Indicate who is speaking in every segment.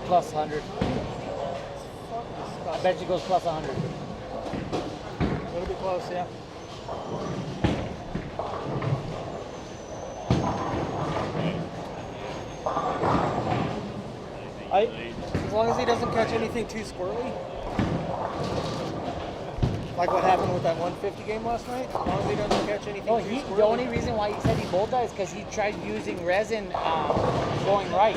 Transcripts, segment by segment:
Speaker 1: plus 100. I bet you goes plus 100.
Speaker 2: It'll be close, yeah. As long as he doesn't catch anything too squirrely, like what happened with that 150 game last night. As long as he doesn't catch anything too squirrely.
Speaker 1: The only reason why he said he bowled that is because he tried using resin going right.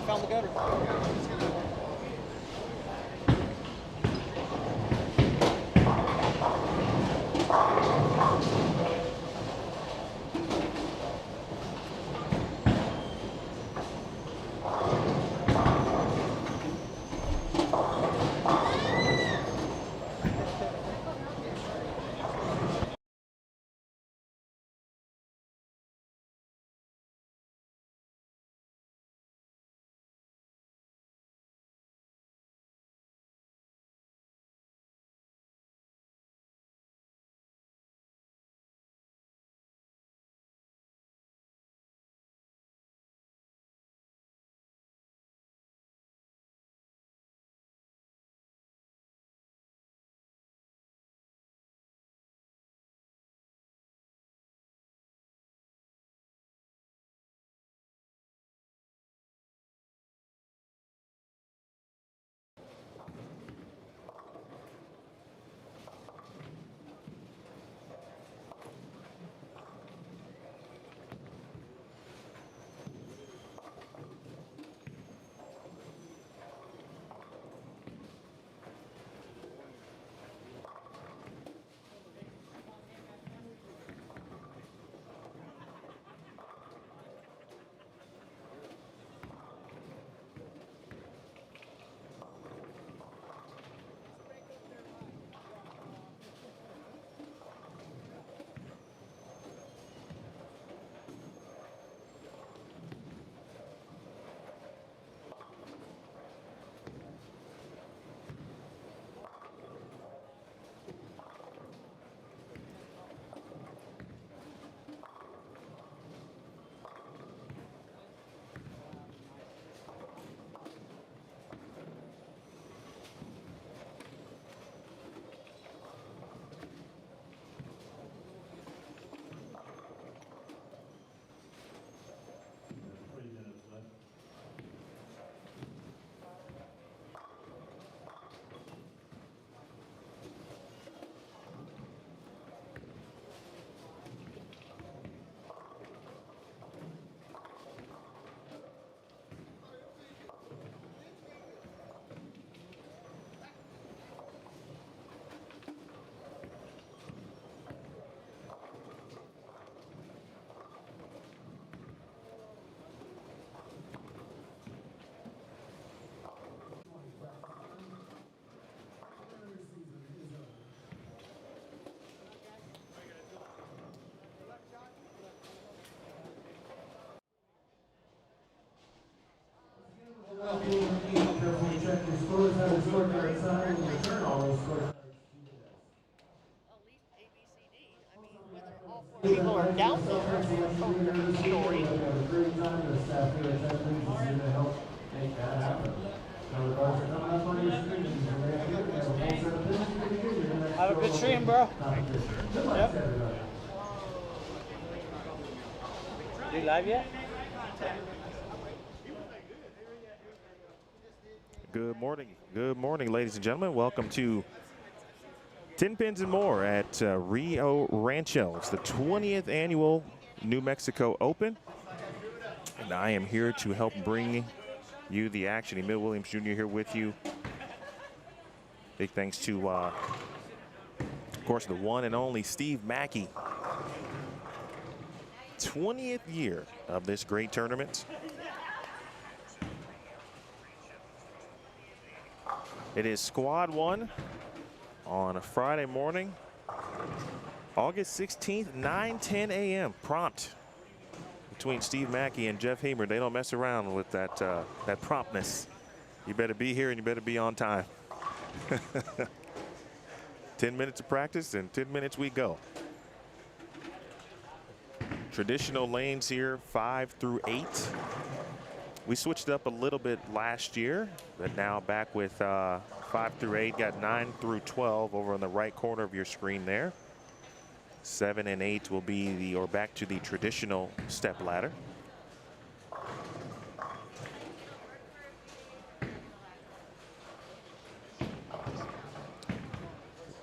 Speaker 2: Found the gutter.
Speaker 1: People are down there. Story. Have a good stream, bro. Yep. Are you live yet?
Speaker 3: Good morning, ladies and gentlemen. Welcome to Tenpins More at Rio Rancho. It's the 20th annual New Mexico Open, and I am here to help bring you the action. Emil Williams Jr. here with you. Big thanks to, of course, the one and only Steve Mackey. 20th year of this great tournament. It is Squad 1 on a Friday morning, August 16th, 9:10 a.m. prompt between Steve Mackey and Jeff Hamer. They don't mess around with that promptness. You better be here and you better be on time. 10 minutes of practice and 10 minutes we go. Traditional lanes here, 5 through 8. We switched up a little bit last year, but now back with 5 through 8. Got 9 through 12 over on the right corner of your screen there. 7 and 8 will be back to the traditional step ladder.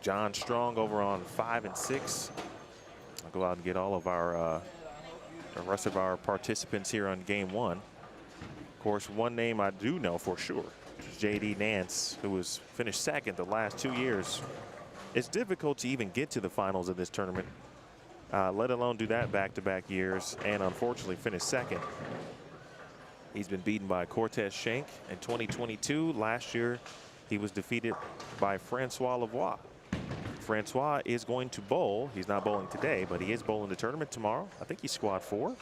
Speaker 3: John Strong over on 5 and 6. I'll go out and get all of our the rest of our participants here on game 1. Of course, one name I do know for sure is J.D. Nance, who has finished second the last 2 years. It's difficult to even get to the finals of this tournament, let alone do that back-to-back years, and unfortunately finish second. He's been beaten by Cortez Schenk in 2022. Last year, he was defeated by Francois Lavoie. Francois is going to bowl. He's not bowling today, but he is bowling the tournament tomorrow. I think he's squad 4.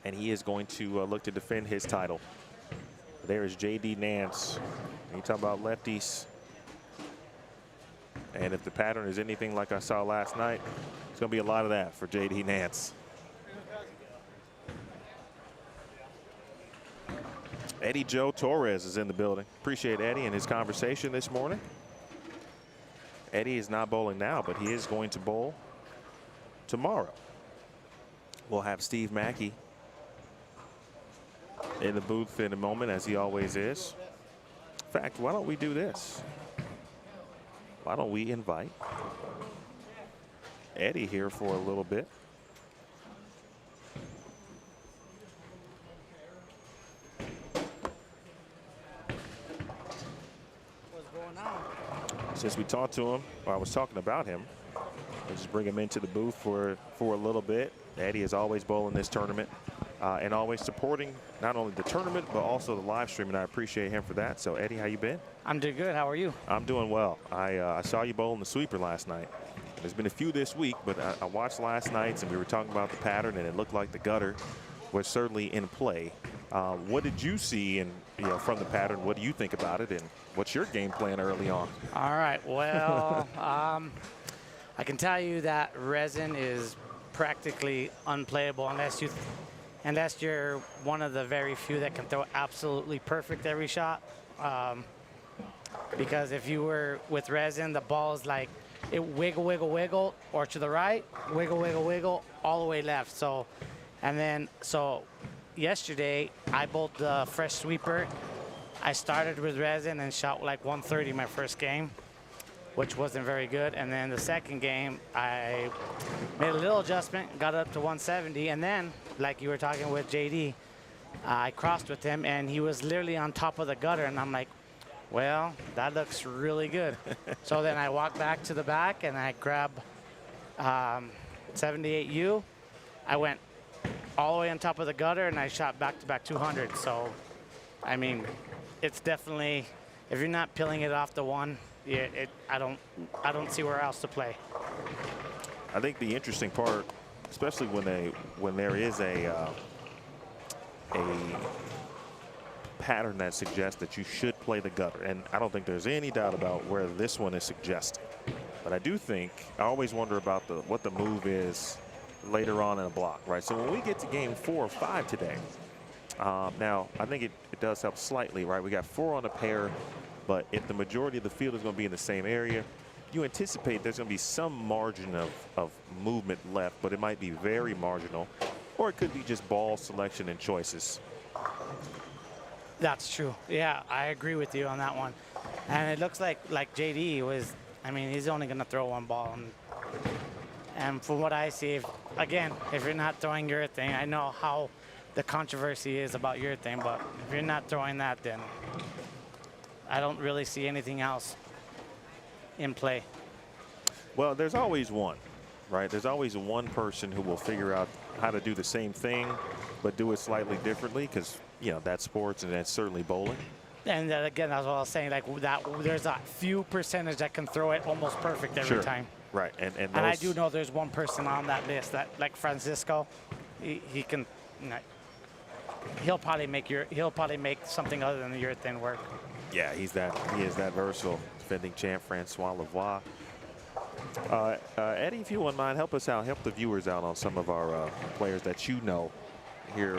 Speaker 3: And he is going to look to defend his title. There is J.D. Nance. You talk about lefties. And if the pattern is anything like I saw last night, it's going to be a lot of that for J.D. Nance. Eddie Joe Torres is in the building. Appreciate Eddie and his conversation this morning. Eddie is not bowling now, but he is going to bowl tomorrow. We'll have Steve Mackey in the booth in a moment, as he always is. In fact, why don't we do this? Why don't we invite Eddie here for a little bit?
Speaker 1: What's going on?
Speaker 3: Since we talked to him, or I was talking about him, we'll just bring him into the booth for a little bit. Eddie is always bowling this tournament and always supporting not only the tournament but also the live stream, and I appreciate him for that. So Eddie, how you been?
Speaker 1: I'm doing good. How are you?
Speaker 3: I'm doing well. I saw you bowling the sweeper last night. There's been a few this week, but I watched last night's and we were talking about the pattern, and it looked like the gutter was certainly in play. What did you see from the pattern? What do you think about it, and what's your game plan early on?
Speaker 1: All right. Well, I can tell you that resin is practically unplayable unless you're one of the very few that can throw absolutely perfect every shot. Because if you were with resin, the ball is like it wiggle, wiggle, wiggle, or to the right, wiggle, wiggle, wiggle, all the way left. So yesterday I bowled the fresh sweeper. I started with resin and shot like 130 my first game, which wasn't very good. And then the second game, I made a little adjustment, got it up to 170. And then, like you were talking with JD, I crossed with him, and he was literally on top of the gutter. And I'm like, well, that looks really good. So then I walked back to the back, and I grabbed 78U. I went all the way on top of the gutter, and I shot back-to-back 200. So, I mean, it's definitely, if you're not peeling it off the one, yeah, I don't see where else to play.
Speaker 3: I think the interesting part, especially when there is a pattern that suggests that you should play the gutter, and I don't think there's any doubt about where this one is suggesting. But I do think, I always wonder about what the move is later on in a block, right? So when we get to game 4 or 5 today, now I think it does help slightly, right? We got 4 on a pair. But if the majority of the field is going to be in the same area, you anticipate there's going to be some margin of movement left, but it might be very marginal, or it could be just ball selection and choices.
Speaker 1: That's true. Yeah, I agree with you on that one. And it looks like JD was, I mean, he's only going to throw one ball. And from what I see, if you're not throwing urethane, I know how the controversy is about urethane, but if you're not throwing that, then I don't really see anything else in play.
Speaker 3: Well, there's always one, right? There's always one person who will figure out how to do the same thing, but do it slightly differently, because, that's sports and that's certainly bowling.
Speaker 1: And again, that's what I was saying, like that, there's a few percentage that can throw it almost perfect every time.
Speaker 3: Right, and
Speaker 1: I do know there's one person on that list that, like Francisco, he can, he'll probably make something other than the urethane work.
Speaker 3: Yeah, he is that versatile. Defending champ Francois Lavoie. Eddie, if you wouldn't mind, help us out, help the viewers out on some of our players that you know here.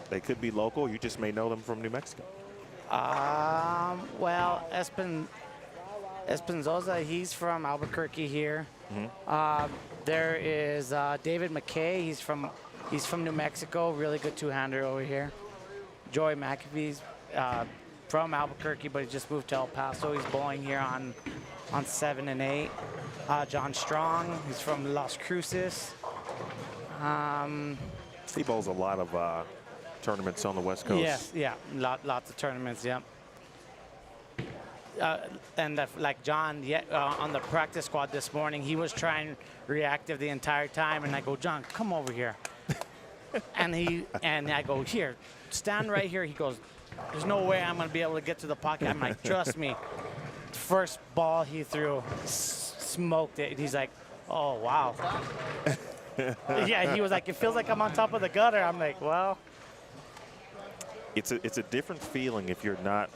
Speaker 3: They could be local. You just may know them from New Mexico.
Speaker 1: Well, Espinzosa, he's from Albuquerque here. There is David McKay. He's from New Mexico. Really good two-hander over here. Joey McAfee's from Albuquerque, but he just moved to El Paso. He's bowling here on 7 and 8. John Strong. He's from Las Cruces.
Speaker 3: He bowls a lot of tournaments on the West Coast.
Speaker 1: Yes, yeah, lots of tournaments. Yeah. And like John, on the practice squad this morning, he was trying reactive the entire time, and I go, John, come over here. and I go, here, stand right here. He goes, there's no way I'm going to be able to get to the pocket. I'm like, trust me. First ball he threw, smoked it. He's like, oh wow. Yeah, he was like, it feels like I'm on top of the gutter. I'm like, well.
Speaker 3: It's a different feeling if you're not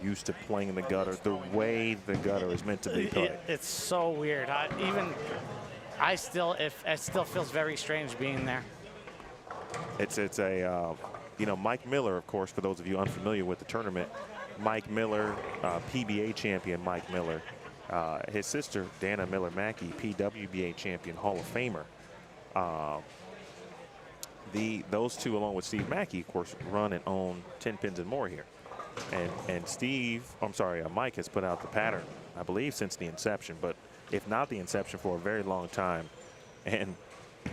Speaker 3: used to playing in the gutter, the way the gutter is meant to be played.
Speaker 1: It's so weird. It still feels very strange being there.
Speaker 3: It's a you know, Mike Miller, of course, for those of you unfamiliar with the tournament, Mike Miller, PBA champion Mike Miller, his sister Dana Miller Mackey, PWBA champion, Hall of Famer. Those two, along with Steve Mackey, of course, run and own Tenpins More here. And Mike has put out the pattern, I believe, since the inception, but if not the inception, for a very long time. And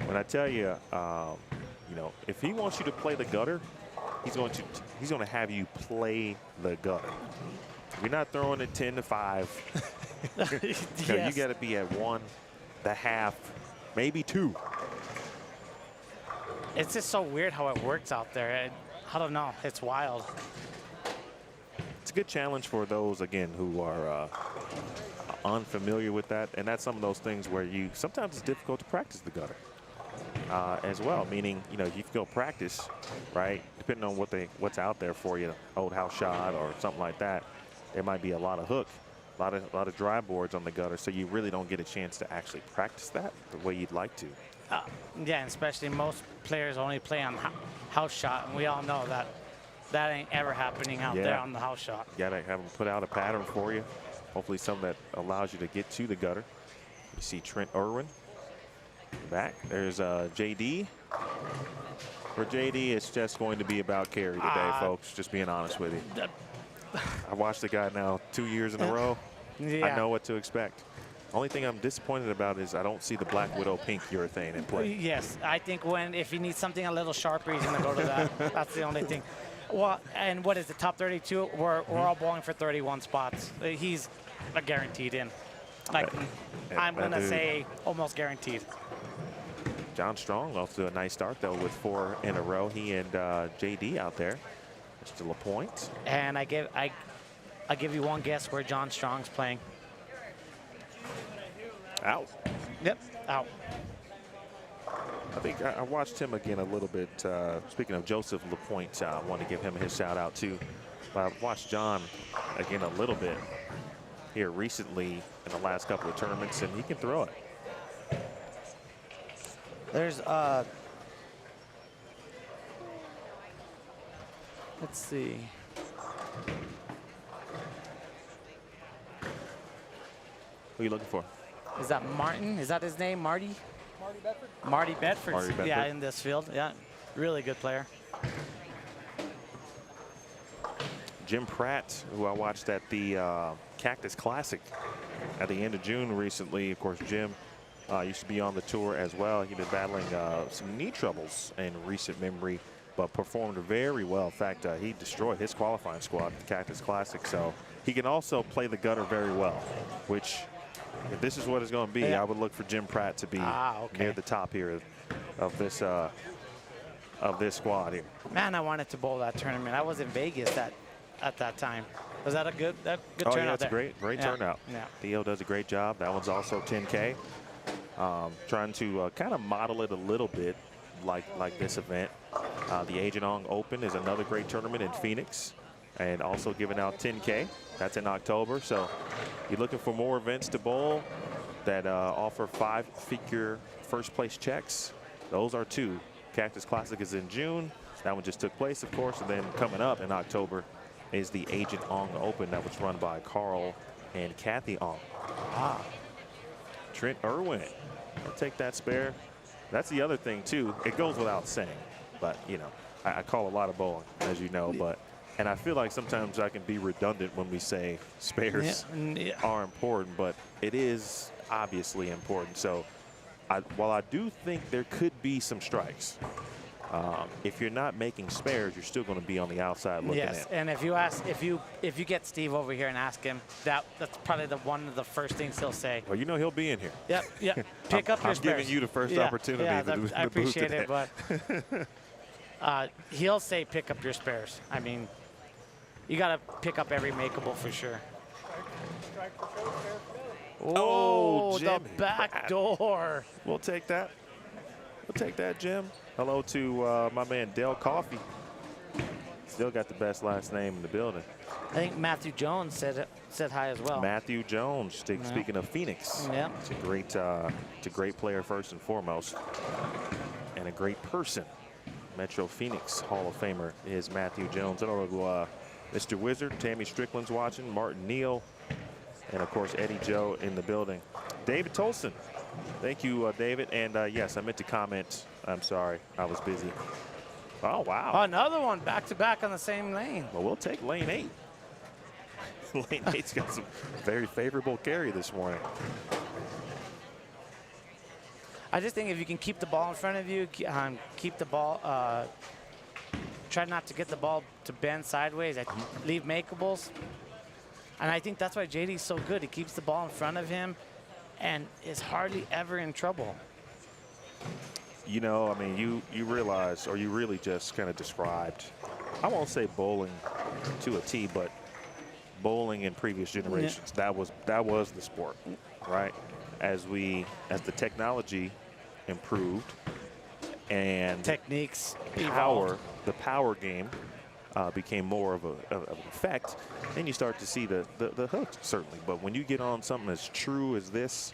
Speaker 3: when I tell you, you know, if he wants you to play the gutter, he's going to have you play the gutter. You're not throwing it 10 to 5.
Speaker 1: Yes.
Speaker 3: You got to be at 1, the half, maybe 2.
Speaker 1: It's just so weird how it works out there. I don't know. It's wild.
Speaker 3: It's a good challenge for those, again, who are unfamiliar with that. And that's some of those things where sometimes it's difficult to practice the gutter as well. Meaning, you know, you can go practice, right? Depending on what's out there for you, old house shot or something like that. There might be a lot of hook, a lot of dry boards on the gutter, so you really don't get a chance to actually practice that the way you'd like to.
Speaker 1: Yeah, and especially most players only play on house shot, and we all know that ain't ever happening out there on the house shot.
Speaker 3: You gotta have them put out a pattern for you. Hopefully something that allows you to get to the gutter. You see Trent Irwin back. There's JD. For JD, it's just going to be about carry today, folks. Just being honest with you. I watched the guy now 2 years in a row.
Speaker 1: Yeah.
Speaker 3: I know what to expect. Only thing I'm disappointed about is I don't see the Black Widow pink urethane in play.
Speaker 1: Yes, I think if he needs something a little sharper, he's going to go to that. That's the only thing. Well, and what is the top 32? We're all bowling for 31 spots. He's a guaranteed in. Like, I'm going to say almost guaranteed.
Speaker 3: John Strong off to a nice start, though, with 4 in a row. He and JD out there. Still a point.
Speaker 1: And I give you one guess where John Strong's playing.
Speaker 3: Out.
Speaker 1: Yep, out.
Speaker 3: I think I watched him again a little bit. Speaking of Joseph LaPointe, I want to give him his shout out too. But I've watched John again a little bit here recently in the last couple of tournaments, and he can throw it.
Speaker 1: There's let's see.
Speaker 3: Who are you looking for?
Speaker 1: Is that Martin? Is that his name? Marty?
Speaker 2: Marty Bedford?
Speaker 1: Marty Bedford.
Speaker 3: Marty Bedford.
Speaker 1: Yeah, in this field. Yeah, really good player.
Speaker 3: Jim Pratt, who I watched at the Cactus Classic at the end of June recently. Of course, Jim used to be on the tour as well. He'd been battling some knee troubles in recent memory, but performed very well. In fact, he destroyed his qualifying squad at the Cactus Classic. So he can also play the gutter very well, which, if this is what it's going to be, I would look for Jim Pratt to be near the top here of this squad here.
Speaker 1: Man, I wanted to bowl that tournament. I was in Vegas at that time. Was that a good turnout?
Speaker 3: Yeah, it's
Speaker 1: there?
Speaker 3: a great turnout.
Speaker 1: Yeah.
Speaker 3: Theo does a great job. That one's also 10K. Trying to kind of model it a little bit like this event. The Agent Ong Open is another great tournament in Phoenix. and also giving out 10K. That's in October. So you're looking for more events to bowl that offer 5-figure first place checks. Those are 2. Cactus Classic is in June. That one just took place, of course. And then coming up in October is the Agent Ong Open that was run by Carl and Kathy Ong. Trent Irwin, I'll take that spare. That's the other thing too. It goes without saying, but you know, I call a lot of bowling, as you know, and I feel like sometimes I can be redundant when we say spares are important, but it is obviously important. So while I do think there could be some strikes, if you're not making spares, you're still going to be on the outside looking in.
Speaker 1: Yes, and if you get Steve over here and ask him, that's probably one of the first things he'll say.
Speaker 3: Well, you know he'll be in here.
Speaker 1: Yep. Pick up your spares.
Speaker 3: I'm giving you the first opportunity.
Speaker 1: I appreciate it, but he'll say pick up your spares. I mean, you got to pick up every makeable for sure. Oh, the back door.
Speaker 3: We'll take that. We'll take that, Jim. Hello to my man Dale Coffey. Still got the best last name in the building.
Speaker 1: I think Matthew Jones said hi as well.
Speaker 3: Matthew Jones. Speaking of Phoenix, it's a great player first and foremost, and a great person. Metro Phoenix Hall of Famer is Matthew Jones. Hello, Mr. Wizard. Tammy Strickland's watching. Martin Neal, and of course Eddie Joe in the building. David Tolson. Thank you, David. And yes, I meant to comment. I'm sorry, I was busy. Oh, wow.
Speaker 1: Another one back-to-back on the same lane.
Speaker 3: Well, we'll take lane 8. Lane 8's got some very favorable carry this morning.
Speaker 1: I just think if you can keep the ball in front of you, keep the ball, try not to get the ball to bend sideways, leave makeables. And I think that's why JD's so good. He keeps the ball in front of him and is hardly ever in trouble.
Speaker 3: You know, I mean, you realize, or you really just kind of described, I won't say bowling to a T, but bowling in previous generations. That was the sport, right? As the technology improved and
Speaker 1: techniques
Speaker 3: the power game became more of an effect, then you start to see the hooks, certainly. But when you get on something as true as this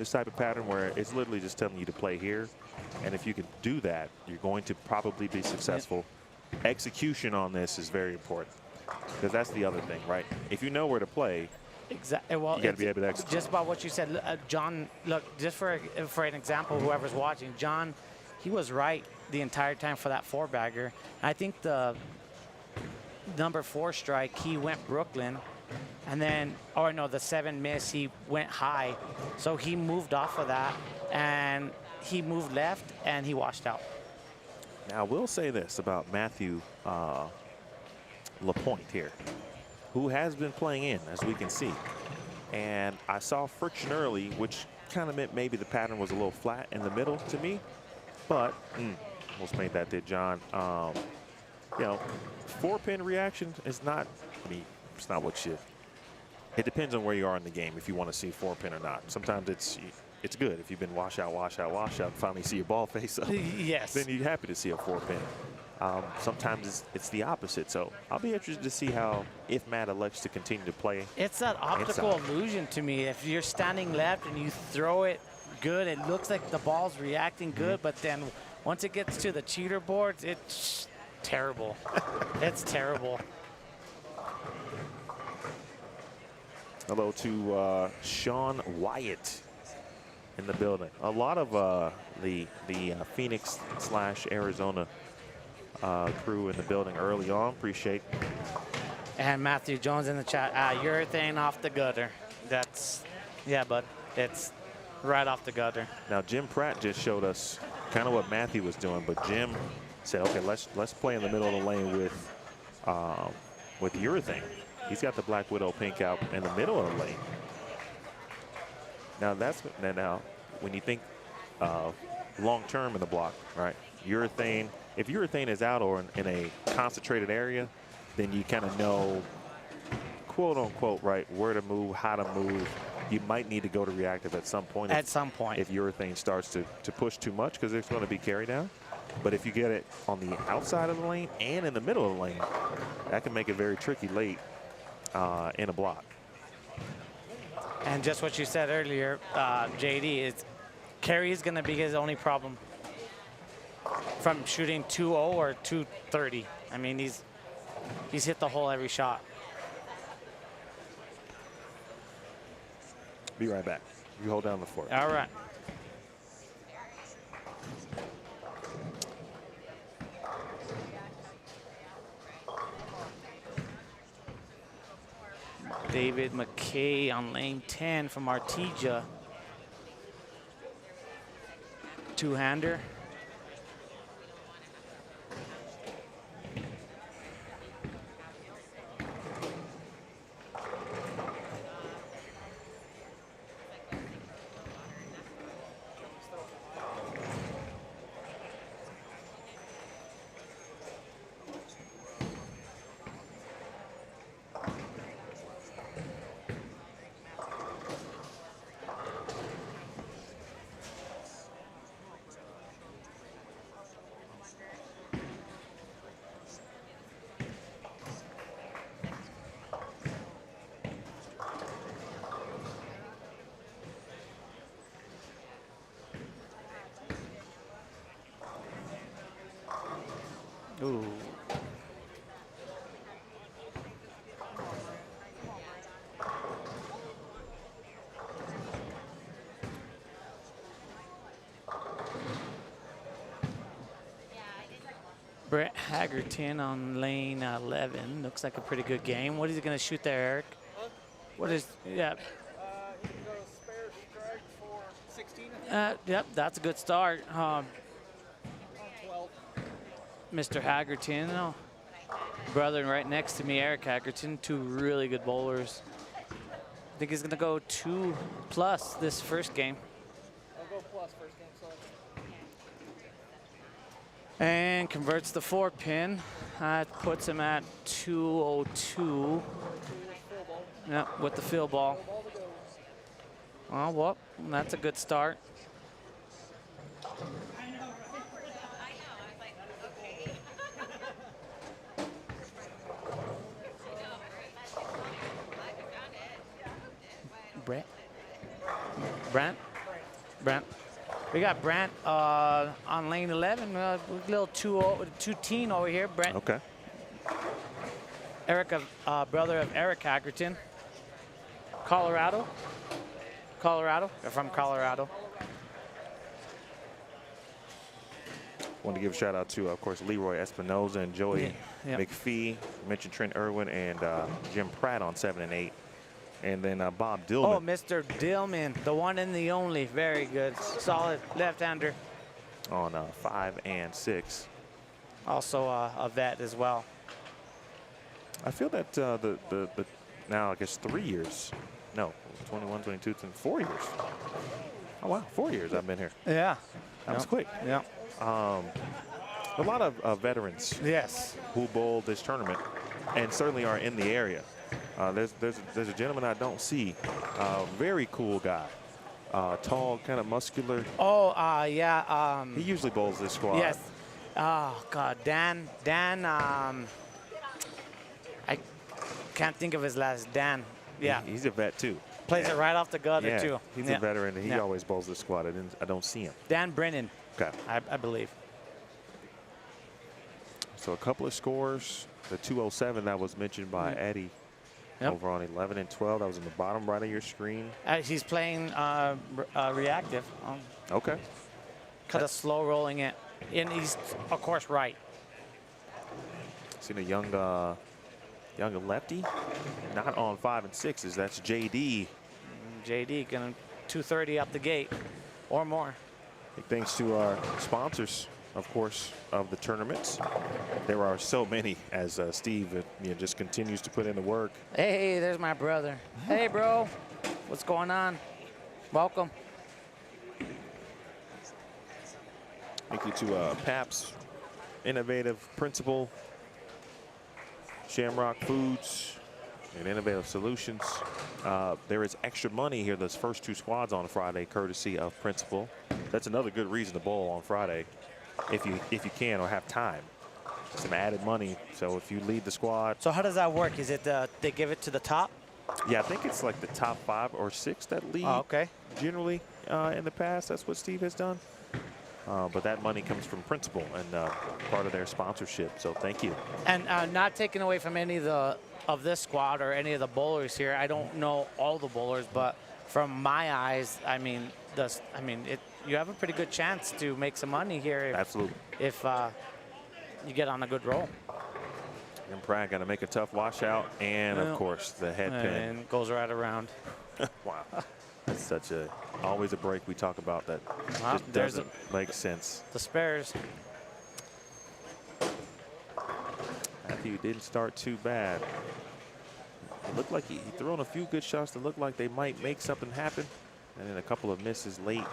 Speaker 3: type of pattern where it's literally just telling you to play here, and if you can do that, you're going to probably be successful. Execution on this is very important, because that's the other thing, right? If you know where to play,
Speaker 1: exactly. Well,
Speaker 3: you got to be able to execute.
Speaker 1: Just about what you said, John. Look, just for an example, whoever's watching, John, he was right the entire time for that 4-bagger. I think the number 4 strike, he went Brooklyn, and then, or no, the 7 miss, he went high, so he moved off of that, and he moved left, and he washed out.
Speaker 3: Now, I will say this about Matthew Lapointe here, who has been playing in, as we can see. And I saw friction early, which kind of meant maybe the pattern was a little flat in the middle to me. But, almost made that, did John. You know, 4-pin reaction is not, I mean, it's not what you, it depends on where you are in the game if you want to see 4-pin or not. Sometimes it's good if you've been wash out, and finally see your ball face up.
Speaker 1: Yes.
Speaker 3: Then you're happy to see a 4-pin. Sometimes it's the opposite. So I'll be interested to see if Matt elects to continue to play.
Speaker 1: It's that optical illusion to me. If you're standing left and you throw it good, it looks like the ball's reacting good, but then once it gets to the cheater boards, it's terrible. It's terrible.
Speaker 3: Hello to Sean Wyatt in the building. A lot of the Phoenix / Arizona crew in the building early on. Appreciate.
Speaker 1: And Matthew Jones in the chat. Urethane off the gutter. That's, yeah, but it's right off the gutter.
Speaker 3: Now Jim Pratt just showed us kind of what Matthew was doing, but Jim said, okay, let's play in the middle of the lane with urethane. He's got the Black Widow pink out in the middle of the lane. Now when you think long term in the block, right? Urethane. If urethane is out or in a concentrated area, then you kind of know, quote unquote, right, where to move, how to move. You might need to go to reactive at some point.
Speaker 1: At some point.
Speaker 3: If urethane starts to push too much, because there's going to be carry down. But if you get it on the outside of the lane and in the middle of the lane, that can make it very tricky late in a block.
Speaker 1: And just what you said earlier, JD, is carry is going to be his only problem from shooting 2-0 or 230. I mean, he's hit the hole every shot.
Speaker 3: Be right back. You hold down the fort.
Speaker 1: All right. David McKay on lane 10 from Artesia. Two-hander. Ooh. Brett Haggerton on lane 11. Looks like a pretty good game. What is he going to shoot there, Eric?
Speaker 2: Huh?
Speaker 1: What is, yeah.
Speaker 2: He can go spare strike for 16.
Speaker 1: Yep, that's a good start.
Speaker 2: 12.
Speaker 1: Mr. Haggerton, brother right next to me, Eric Haggerton, two really good bowlers. I think he's going to go 2+ this first game.
Speaker 2: I'll go plus first game, so.
Speaker 1: And converts the 4-pin. That puts him at 202. Yeah, with the fill ball. Oh, well, that's a good start. Brent. We got Brent on lane 11. Little 2-teen over here. Brent.
Speaker 3: Okay.
Speaker 1: Eric, brother of Eric Haggerton. Colorado. They're from Colorado.
Speaker 3: Want to give a shout out to, of course, Leroy Espinoza and Joey McPhee. Mentioned Trent Irwin and Jim Pratt on 7 and 8. And then Bob Dillman.
Speaker 1: Oh, Mr. Dillman, the one and the only. Very good. Solid left-hander.
Speaker 3: On 5 and 6.
Speaker 1: Also a vet as well.
Speaker 3: I feel that the now I guess 3 years. No, 21, 22, 4 years. Oh wow, 4 years I've been here.
Speaker 1: Yeah.
Speaker 3: That was quick.
Speaker 1: Yeah.
Speaker 3: A lot of veterans.
Speaker 1: Yes.
Speaker 3: Who bowled this tournament, and certainly are in the area. There's a gentleman I don't see. Very cool guy. Tall, kind of muscular.
Speaker 1: Oh, yeah.
Speaker 3: He usually bowls this squad.
Speaker 1: Yes. Oh, God. Dan, I can't think of his last. Dan. Yeah.
Speaker 3: He's a vet, too.
Speaker 1: Plays it right off the gutter,
Speaker 3: yeah,
Speaker 1: too.
Speaker 3: He's a veteran, and he always bowls this squad. I don't see him.
Speaker 1: Dan Brennan.
Speaker 3: Okay.
Speaker 1: I believe.
Speaker 3: So a couple of scores. The 207 that was mentioned by Eddie.
Speaker 1: Yep.
Speaker 3: Over on 11 and 12. That was in the bottom right of your screen.
Speaker 1: He's playing reactive.
Speaker 3: Okay.
Speaker 1: Kind of slow rolling it. And he's, of course, right.
Speaker 3: Seen a young lefty. Not on 5 and 6s. That's JD.
Speaker 1: JD going to 230 out the gate or more.
Speaker 3: Big thanks to our sponsors, of course, of the tournaments. There are so many, as Steve just continues to put in the work.
Speaker 1: Hey, there's my brother. Hey, bro. What's going on? Welcome.
Speaker 3: Thank you to Pap's Innovative Principal, Shamrock Foods, and Innovative Solutions. There is extra money here, those first two squads on Friday, courtesy of Principal. That's another good reason to bowl on Friday, if you can or have time. some added money. So if you lead the squad,
Speaker 1: So how does that work? Is it they give it to the top?
Speaker 3: yeah, I think it's like the top 5 or 6 that lead.
Speaker 1: Oh, okay.
Speaker 3: Generally, in the past, that's what Steve has done. But that money comes from principal and part of their sponsorship. So thank you.
Speaker 1: And not taking away from any of this squad or any of the bowlers here. I don't know all the bowlers, but from my eyes, I mean, you have a pretty good chance to make some money here.
Speaker 3: Absolutely.
Speaker 1: If you get on a good roll.
Speaker 3: And Pratt got to make a tough washout, and of course the head pin.
Speaker 1: And goes right around.
Speaker 3: Wow, that's such a always a break we talk about that just doesn't make sense.
Speaker 1: The spares.
Speaker 3: Matthew didn't start too bad. It looked like he threw in a few good shots that looked like they might make something happen, and then a couple of misses late.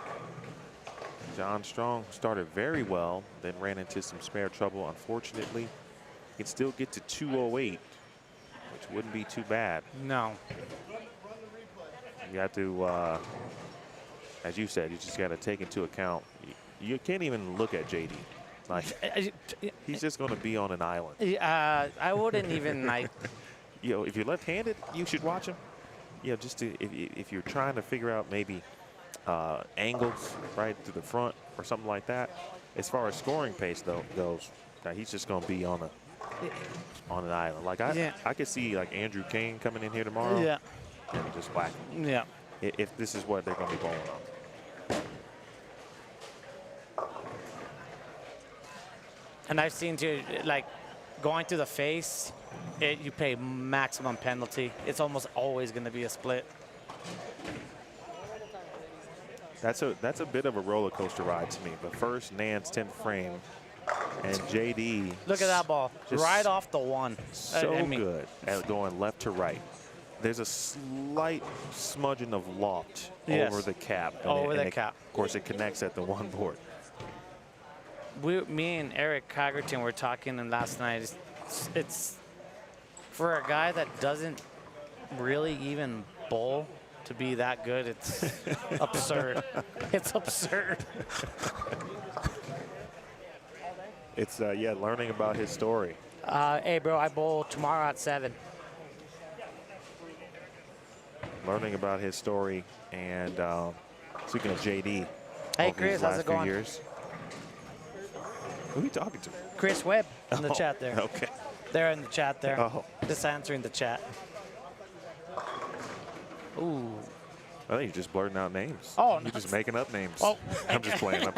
Speaker 3: John Strong started very well, then ran into some spare trouble, unfortunately. He can still get to 208, which wouldn't be too bad.
Speaker 1: No.
Speaker 3: You have to, as you said, you just got to take into account. You can't even look at JD. Like, he's just going to be on an island.
Speaker 1: I wouldn't even like.
Speaker 3: You know, if you're left-handed, you should watch him. You know, just to, if you're trying to figure out maybe angles right to the front or something like that. As far as scoring pace though goes, he's just going to be on an island. Like I could see like Andrew Kane coming in here tomorrow.
Speaker 1: Yeah.
Speaker 3: And just whack him.
Speaker 1: Yeah.
Speaker 3: If this is what they're going to be bowling on.
Speaker 1: And I've seen too, like going to the face, you pay maximum penalty. It's almost always going to be a split.
Speaker 3: That's a bit of a roller coaster ride to me. But first, Nance 10th frame, and JD.
Speaker 1: Look at that ball, right off the one.
Speaker 3: So good at going left to right. There's a slight smudging of loft over the cap.
Speaker 1: Over the cap.
Speaker 3: Of course, it connects at the one board.
Speaker 1: Me and Eric Cagerton were talking last night. It's for a guy that doesn't really even bowl to be that good. It's absurd. It's absurd.
Speaker 3: It's learning about his story.
Speaker 1: Hey, bro, I bowl tomorrow at 7.
Speaker 3: Learning about his story, and speaking of JD.
Speaker 1: Hey, Chris, how's it going?
Speaker 3: Years. Who are you talking to?
Speaker 1: Chris Webb in the chat there.
Speaker 3: Okay.
Speaker 1: They're in the chat there.
Speaker 3: Oh.
Speaker 1: Just answering the chat. Ooh.
Speaker 3: I think you're just blurting out names.
Speaker 1: Oh,
Speaker 3: you're just making up names.
Speaker 1: Oh.
Speaker 3: I'm just playing.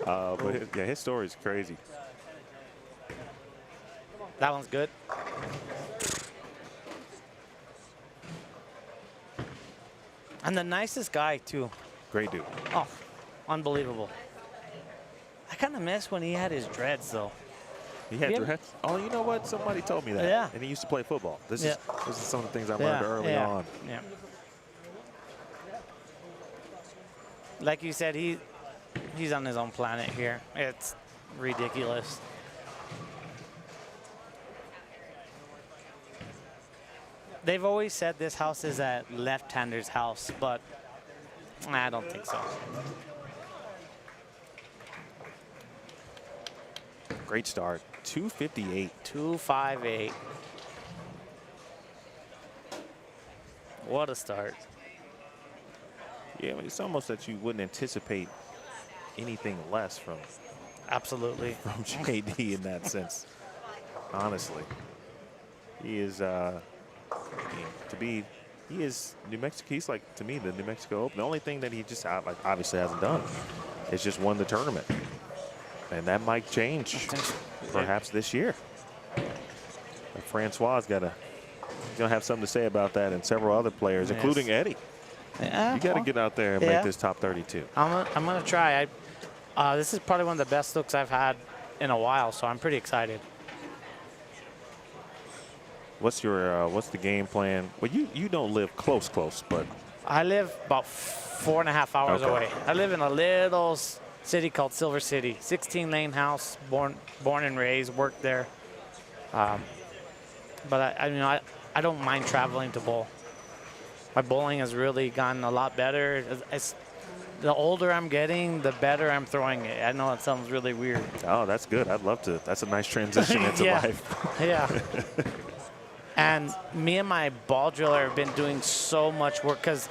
Speaker 3: But his story is crazy.
Speaker 1: That one's good. And the nicest guy, too.
Speaker 3: Great dude.
Speaker 1: Oh, unbelievable. I kind of miss when he had his dreads, though.
Speaker 3: He had dreads? Oh, you know what? Somebody told me that.
Speaker 1: Yeah.
Speaker 3: And he used to play football. This is some of the things I
Speaker 1: Yeah,
Speaker 3: learned early on.
Speaker 1: Yeah. Like you said, he's on his own planet here. It's ridiculous. They've always said this house is a left-hander's house, but I don't think so.
Speaker 3: Great start. 258.
Speaker 1: 258. What a start.
Speaker 3: Yeah, I mean, it's almost that you wouldn't anticipate anything less from
Speaker 1: Absolutely.
Speaker 3: from JD in that sense. Honestly, he is he is New Mexico. He's like, to me, the New Mexico Open. The only thing that he just obviously hasn't done is just won the tournament, and that might change perhaps this year. But Francois gonna have something to say about that, and several other players, including Eddie.
Speaker 1: Yeah,
Speaker 3: You got to get out there and make this top 32.
Speaker 1: I'm gonna try. This is probably one of the best looks I've had in a while, so I'm pretty excited.
Speaker 3: What's the game plan? Well, you don't live close, but
Speaker 1: I live about 4.5 hours away. I live in a little city called Silver City, 16-lane house, born and raised, worked there. But I don't mind traveling to bowl. My bowling has really gotten a lot better. the older I'm getting, the better I'm throwing it. I know it sounds really weird.
Speaker 3: Oh, that's good. I'd love to. That's a nice transition into
Speaker 1: Yeah.
Speaker 3: life.
Speaker 1: Yeah. And me and my ball driller have been doing so much work because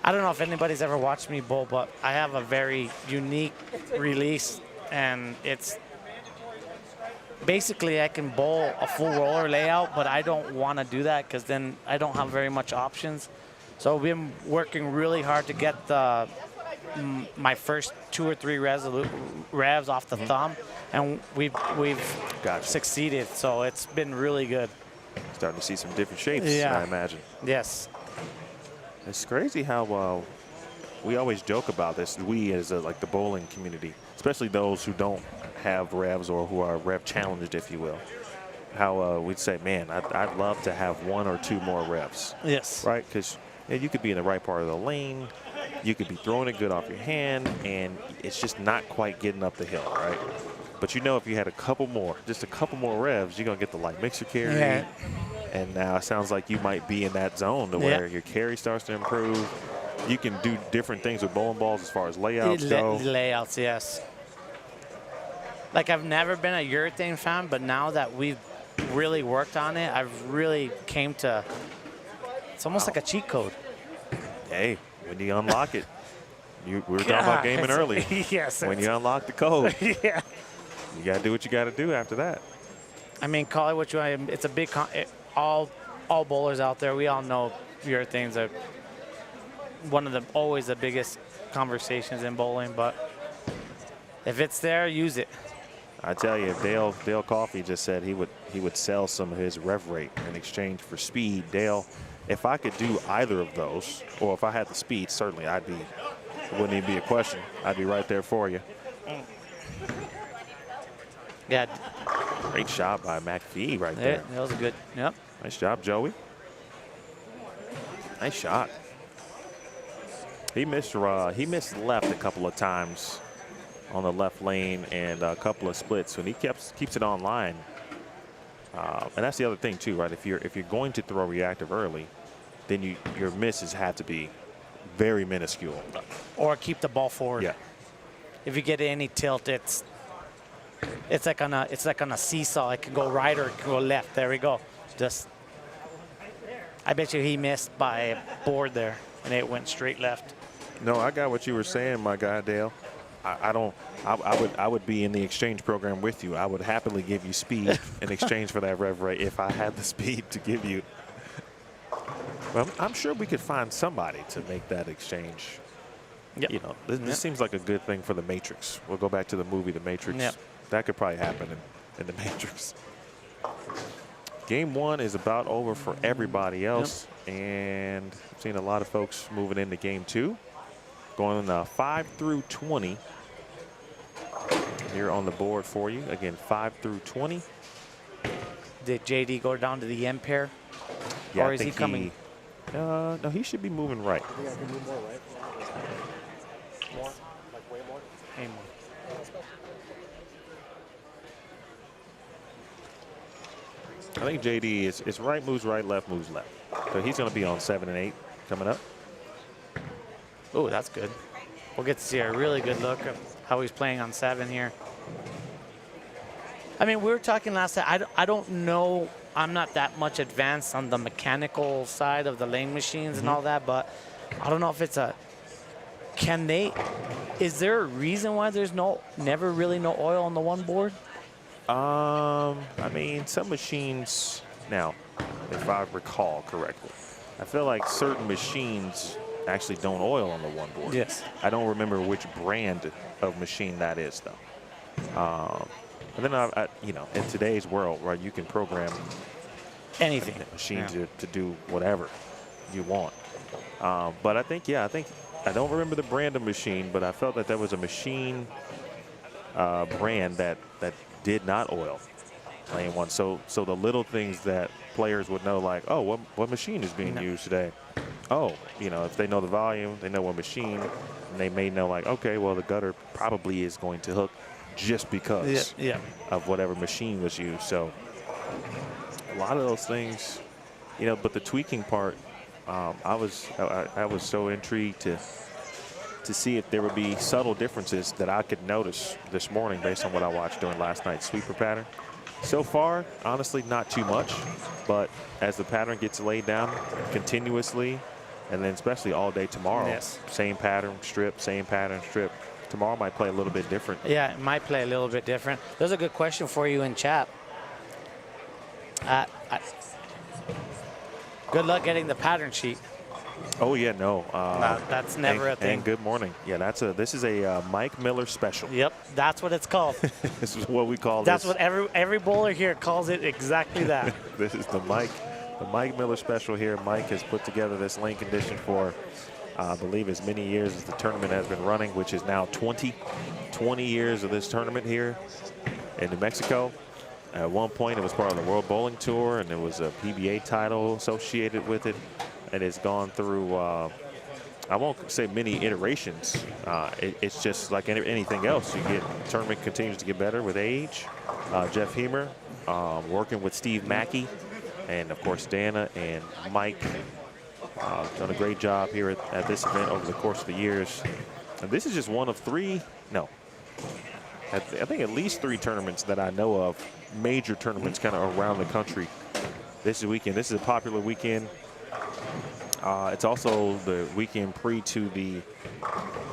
Speaker 1: I don't know if anybody's ever watched me bowl, but I have a very unique release, and it's basically I can bowl a full roller layout, but I don't want to do that because then I don't have very much options. So we've been working really hard to get my first 2 or 3 revs off the thumb, and we've succeeded. So it's been really good.
Speaker 3: Starting to see some different shapes,
Speaker 1: Yeah.
Speaker 3: I imagine.
Speaker 1: Yes.
Speaker 3: It's crazy how we always joke about this. We as like the bowling community, especially those who don't have revs or who are rev challenged, if you will. How we'd say, man, I'd love to have 1 or 2 more revs.
Speaker 1: Yes.
Speaker 3: Right? Because you could be in the right part of the lane. You could be throwing it good off your hand, and it's just not quite getting up the hill, right? But you know, if you had just a couple more revs, you're going to get the light mixer carry.
Speaker 1: Yeah.
Speaker 3: And now it sounds like you might be in that zone to where your carry starts to improve. You can do different things with bowling balls as far as layouts go.
Speaker 1: Layouts, yes. Like, I've never been a urethane fan, but now that we've really worked on it, I've really came to, it's almost like a cheat code.
Speaker 3: Hey, when you unlock it, we were talking about gaming early.
Speaker 1: Yes.
Speaker 3: When you unlock the code,
Speaker 1: Yeah.
Speaker 3: you got to do what you got to do after that.
Speaker 1: I mean, call it what you want. It's a big, all bowlers out there, we all know urethanes are always the biggest conversations in bowling, but if it's there, use it.
Speaker 3: I tell you, if Dale Coffey just said he would sell some of his rev rate in exchange for speed. Dale, if I could do either of those, or if I had the speed, certainly it wouldn't even be a question. I'd be right there for you.
Speaker 1: Yeah.
Speaker 3: Great shot by McPhee right there.
Speaker 1: That was a good, yep.
Speaker 3: Nice job, Joey. Nice shot. He missed left a couple of times on the left lane and a couple of splits, and he keeps it online. And that's the other thing too, right? If you're going to throw reactive early, then your misses have to be very minuscule.
Speaker 1: Or keep the ball forward.
Speaker 3: Yeah.
Speaker 1: If you get any tilt, it's like on a seesaw. It can go right or it can go left. There we go. I bet you he missed by a board there, and it went straight left.
Speaker 3: No, I got what you were saying, my guy Dale. I would be in the exchange program with you. I would happily give you speed in exchange for that rev rate if I had the speed to give you. Well, I'm sure we could find somebody to make that exchange.
Speaker 1: Yep.
Speaker 3: You know, this seems like a good thing for the Matrix. We'll go back to the movie, The Matrix.
Speaker 1: Yep.
Speaker 3: That could probably happen in the Matrix. Game 1 is about over for everybody else, and I've seen a lot of folks moving into Game 2. Going 5 through 20 here on the board for you. Again, 5 through 20.
Speaker 1: Did JD go down to the end pair?
Speaker 3: Yeah,
Speaker 1: or is he coming?
Speaker 3: No, he should be moving right.
Speaker 2: Yeah, I can move more, right? More? Like way more?
Speaker 1: Hey, more.
Speaker 3: I think JD is right moves right, left moves left. So he's going to be on 7 and 8 coming up.
Speaker 1: Oh, that's good. We'll get to see a really good look of how he's playing on 7 here. I mean, we were talking last time. I don't know. I'm not that much advanced on the mechanical side of the lane machines and all that, but I don't know if it's is there a reason why there's never really no oil on the one board?
Speaker 3: I mean, some machines, now, if I recall correctly, I feel like certain machines actually don't oil on the one board.
Speaker 1: Yes.
Speaker 3: I don't remember which brand of machine that is, though. And then, you know, in today's world, right, you can program
Speaker 1: Anything.
Speaker 3: a machine to do whatever you want. But I think I don't remember the brand of machine, but I felt that there was a machine brand that did not oil lane 1. So the little things that players would know, like, oh, what machine is being used today? Oh, you know, if they know the volume, they know what machine, and they may know, like, okay, well, the gutter probably is going to hook just because of whatever machine was used. So a lot of those things, you know, but the tweaking part, I was so intrigued to to see if there would be subtle differences that I could notice this morning based on what I watched during last night's sweeper pattern. So far, honestly, not too much, but as the pattern gets laid down continuously, and then especially all day tomorrow,
Speaker 1: Yes.
Speaker 3: same pattern, strip, same pattern, strip. Tomorrow might play a little bit different.
Speaker 1: Yeah, it might play a little bit different. There's a good question for you in chat. Good luck getting the pattern sheet.
Speaker 3: Oh yeah, no.
Speaker 1: That's never a thing.
Speaker 3: And good morning. Yeah, this is a Mike Miller special.
Speaker 1: Yep, that's what it's called.
Speaker 3: This is what we call
Speaker 1: That's
Speaker 3: this.
Speaker 1: what every bowler here calls it, exactly that.
Speaker 3: This is the Mike Miller special here. Mike has put together this lane condition for, I believe, as many years as the tournament has been running, which is now 20 years of this tournament here in New Mexico. At one point, it was part of the World Bowling Tour, and there was a PBA title associated with it. And it's gone through, I won't say many iterations. It's just like anything else. The tournament continues to get better with age. Jeff Hemer working with Steve Mackey, and of course Dana and Mike done a great job here at this event over the course of the years. And this is just one of three, no, I think at least 3 tournaments that I know of, major tournaments kind of around the country this weekend. This is a popular weekend. It's also the weekend to the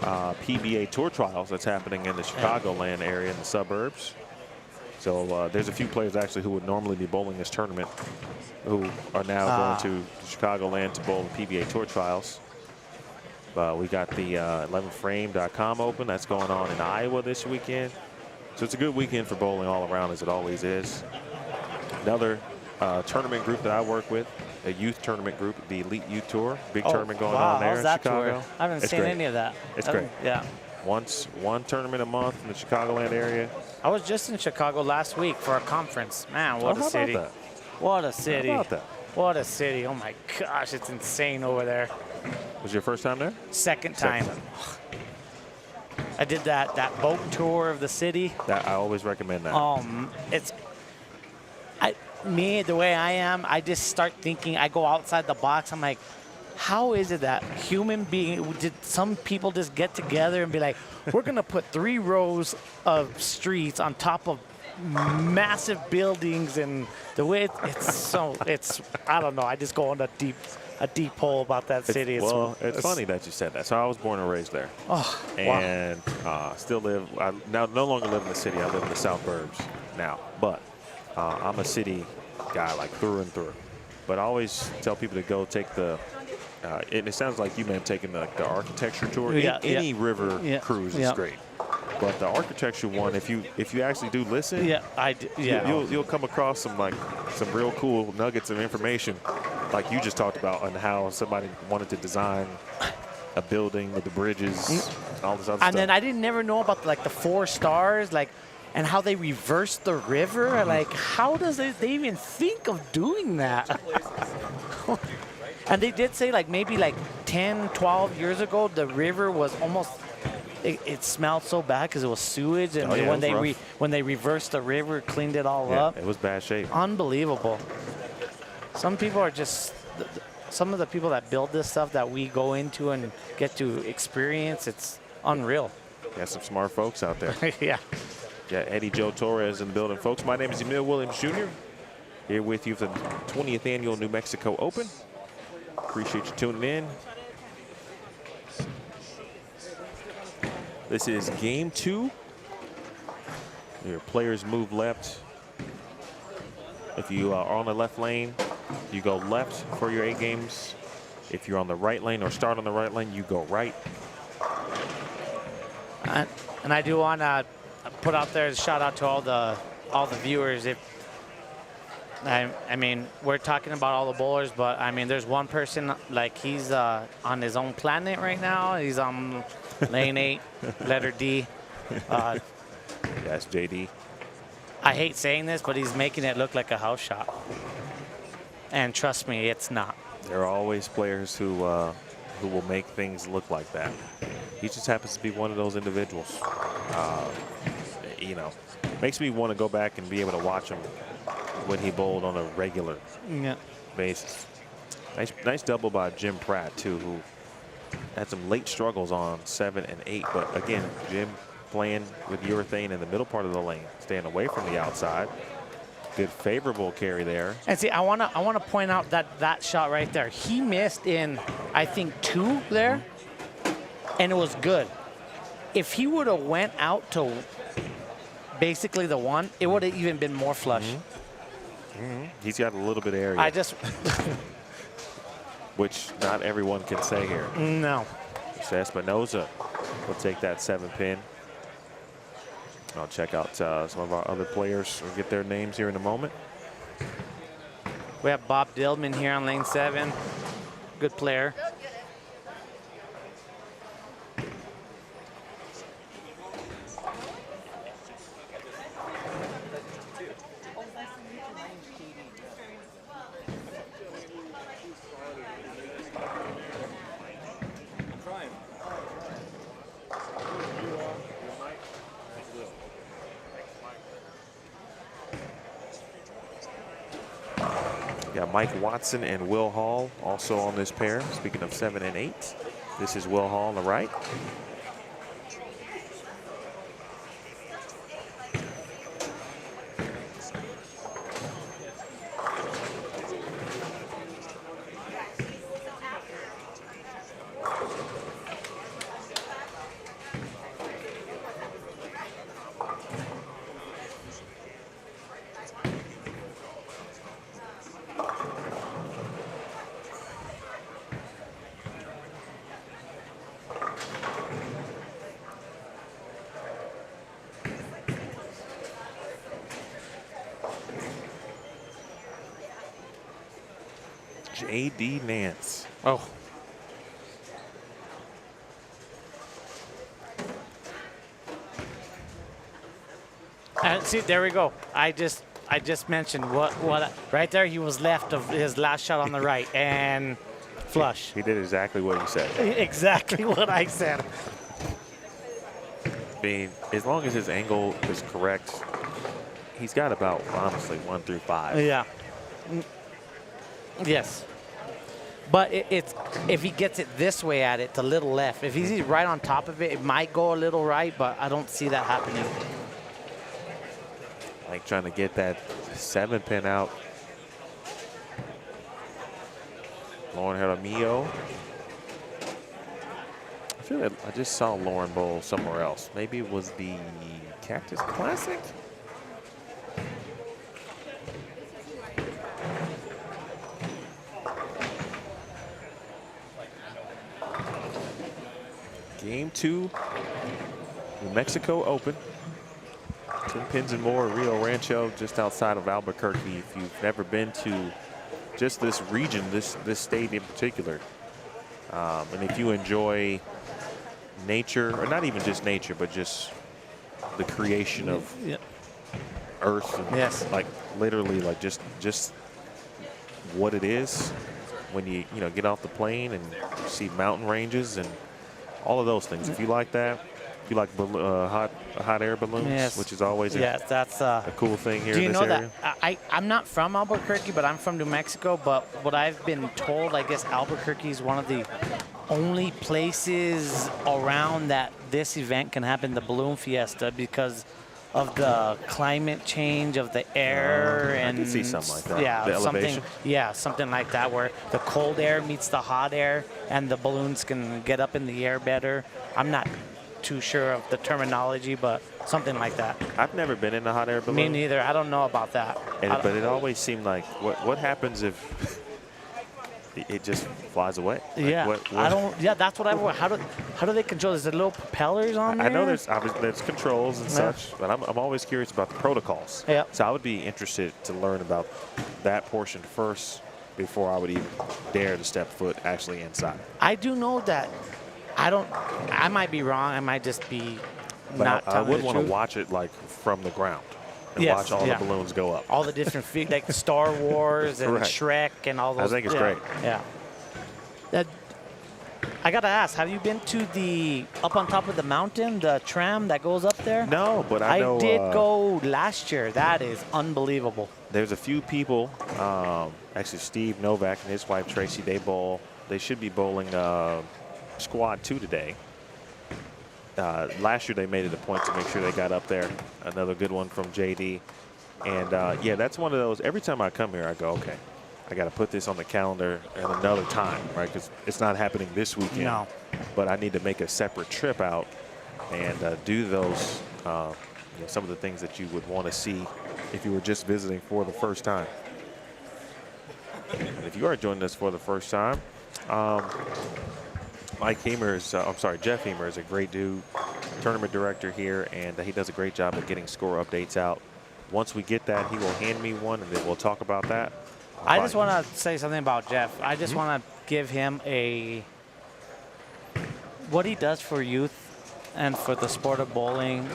Speaker 3: PBA Tour Trials that's happening in the Chicagoland area in the suburbs. So there's a few players actually who would normally be bowling this tournament who are now going to Chicagoland to bowl the PBA Tour Trials. We got the 11frame.com Open that's going on in Iowa this weekend. So it's a good weekend for bowling all around, as it always is. Another tournament group that I work with, a youth tournament group, the Elite Youth Tour. Big tournament going on there in Chicago.
Speaker 1: Tour? I haven't seen any of that.
Speaker 3: It's great.
Speaker 1: Yeah.
Speaker 3: One tournament a month in the Chicagoland area.
Speaker 1: I was just in Chicago last week for a conference. Man, what a city.
Speaker 3: About that?
Speaker 1: What a city.
Speaker 3: How about that?
Speaker 1: What a city. Oh my gosh, it's insane over there.
Speaker 3: Was your first time there?
Speaker 1: Second time. I did that boat tour of the city.
Speaker 3: I always recommend that.
Speaker 1: Me, the way I am, I just start thinking, I go outside the box. I'm like, how is it that did some people just get together and be like, we're going to put 3 rows of streets on top of massive buildings, and the way it's I don't know. I just go on a deep hole about that city.
Speaker 3: It's funny that you said that. So I was born and raised there.
Speaker 1: Oh,
Speaker 3: and still live. I now no longer live in the city. I live in the suburbs now. But I'm a city guy, like through and through. But I always tell people to go take the. It sounds like you may have taken the architecture tour.
Speaker 1: Yeah,
Speaker 3: any river cruise is great. But the architecture one, if you actually do listen, you'll come across some real cool nuggets of information, like you just talked about, on how somebody wanted to design a building with the bridges, all this other stuff.
Speaker 1: And then I didn't never know about the 4 stars, and how they reversed the river. Like, how does they even think of doing that? And they did say maybe 10, 12 years ago, the river was almost. It smelled so bad because it was sewage, and when they reversed the river, cleaned it all up.
Speaker 3: It was bad shape.
Speaker 1: Unbelievable. Some people are just some of the people that build this stuff that we go into and get to experience. It's unreal.
Speaker 3: Got some smart folks out there.
Speaker 1: Yeah.
Speaker 3: Yeah, Eddie Joe Torres in the building, folks. My name is Emil Williams Jr. Here with you for the 20th annual New Mexico Open. Appreciate you tuning in. This is game 2. Your players move left. If you are on the left lane, you go left for your 8 games. If you're on the right lane or start on the right lane, you go right.
Speaker 1: And I do want to put out there a shout out to all the viewers. I mean, we're talking about all the bowlers, but I mean, there's one person he's on his own planet right now. He's on lane 8, letter D.
Speaker 3: That's JD.
Speaker 1: I hate saying this, but he's making it look like a house shot. And trust me, it's not.
Speaker 3: There are always players who will make things look like that. He just happens to be one of those individuals. Makes me want to go back and be able to watch him when he bowled on a regular basis. Nice double by Jim Pratt, too, who had some late struggles on 7 and 8, but again, Jim playing with urethane in the middle part of the lane, staying away from the outside. Good favorable carry there.
Speaker 1: And see, I wanna point out that shot right there. He missed in, I think, 2 there, and it was good. If he would have went out to basically the 1, it would have even been more flush.
Speaker 3: He's got a little bit of area.
Speaker 1: I just
Speaker 3: which not everyone can say here.
Speaker 1: no.
Speaker 3: So Espinoza will take that 7-pin. I'll check out some of our other players. We'll get their names here in a moment.
Speaker 1: We have Bob Dillman here on lane 7. Good player.
Speaker 3: Got Mike Watson and Will Hall also on this pair. Speaking of 7 and 8, this is Will Hall on the right. J.D. Nance.
Speaker 1: Oh. And see, there we go. I just mentioned what right there. He was left of his last shot on the right and flush.
Speaker 3: He did exactly what you said.
Speaker 1: Exactly what I said.
Speaker 3: I mean, as long as his angle is correct, he's got about, honestly, 1 through 5.
Speaker 1: Yeah. Yes. But it's if he gets it this way at it, to little left. If he's right on top of it, it might go a little right, but I don't see that happening.
Speaker 3: Like trying to get that 7-pin out. Lauren Jaramillo. I feel like I just saw Lauren bowl somewhere else. Maybe it was the Cactus Classic? Game 2, New Mexico Open. Tenpins More, Rio Rancho, just outside of Albuquerque. If you've never been to just this region, this state in particular, and if you enjoy nature, or not even just nature, but just the creation of Earth, and
Speaker 1: Yes.
Speaker 3: like literally, like just what it is when you get off the plane and you see mountain ranges and all of those things. If you like that, if you like hot air balloons,
Speaker 1: Yes.
Speaker 3: which is always
Speaker 1: That's
Speaker 3: a cool thing here
Speaker 1: Do you
Speaker 3: in this
Speaker 1: know
Speaker 3: area.
Speaker 1: that I'm not from Albuquerque, but I'm from New Mexico. But what I've been told, I guess Albuquerque is one of the only places around that this event can happen, the Balloon Fiesta, because of the climate change of the air
Speaker 3: I
Speaker 1: and
Speaker 3: can see something like that.
Speaker 1: Yeah,
Speaker 3: The
Speaker 1: something.
Speaker 3: elevation.
Speaker 1: Yeah, something like that, where the cold air meets the hot air, and the balloons can get up in the air better. I'm not too sure of the terminology, but something like that.
Speaker 3: I've never been in a hot air balloon.
Speaker 1: Me neither. I don't know about that.
Speaker 3: But it always seemed like, what happens if it just flies away? Like,
Speaker 1: Yeah,
Speaker 3: what-
Speaker 1: I don't. Yeah, that's what I. How do they control? Is there little propellers on there?
Speaker 3: I know there's controls and
Speaker 1: Yeah.
Speaker 3: such, but I'm always curious about the protocols.
Speaker 1: Yeah.
Speaker 3: So I would be interested to learn about that portion first before I would even dare to step foot actually inside.
Speaker 1: I do know that. I might be wrong. I might just be
Speaker 3: But
Speaker 1: not.
Speaker 3: I
Speaker 1: telling
Speaker 3: would
Speaker 1: the
Speaker 3: want to
Speaker 1: truth.
Speaker 3: watch it like from the ground and
Speaker 1: Yes,
Speaker 3: watch all
Speaker 1: yeah.
Speaker 3: the balloons go up.
Speaker 1: All the different like Star Wars and
Speaker 3: Correct.
Speaker 1: Shrek and all those.
Speaker 3: I think it's
Speaker 1: yeah,
Speaker 3: great.
Speaker 1: Yeah. I gotta ask, have you been to the up on top of the mountain, the tram that goes up there?
Speaker 3: No, but I know
Speaker 1: did go last year. That is unbelievable.
Speaker 3: there's a few people. Actually, Steve Novak and his wife Tracy, they bowl. They should be bowling Squad 2 today. Last year they made it a point to make sure they got up there. Another good one from JD. And yeah, that's one of those, every time I come here, I go, okay, I got to put this on the calendar at another time, right? Because it's not happening this weekend.
Speaker 1: No.
Speaker 3: But I need to make a separate trip out and do those, you know, some of the things that you would want to see if you were just visiting for the first time. And if you are joining us for the first time, Jeff Hemer is a great dude, tournament director here, and he does a great job of getting score updates out. Once we get that, he will hand me one, and then we'll talk about that.
Speaker 1: I just want to say something about Jeff. I just want to give him what he does for youth and for the sport of bowling.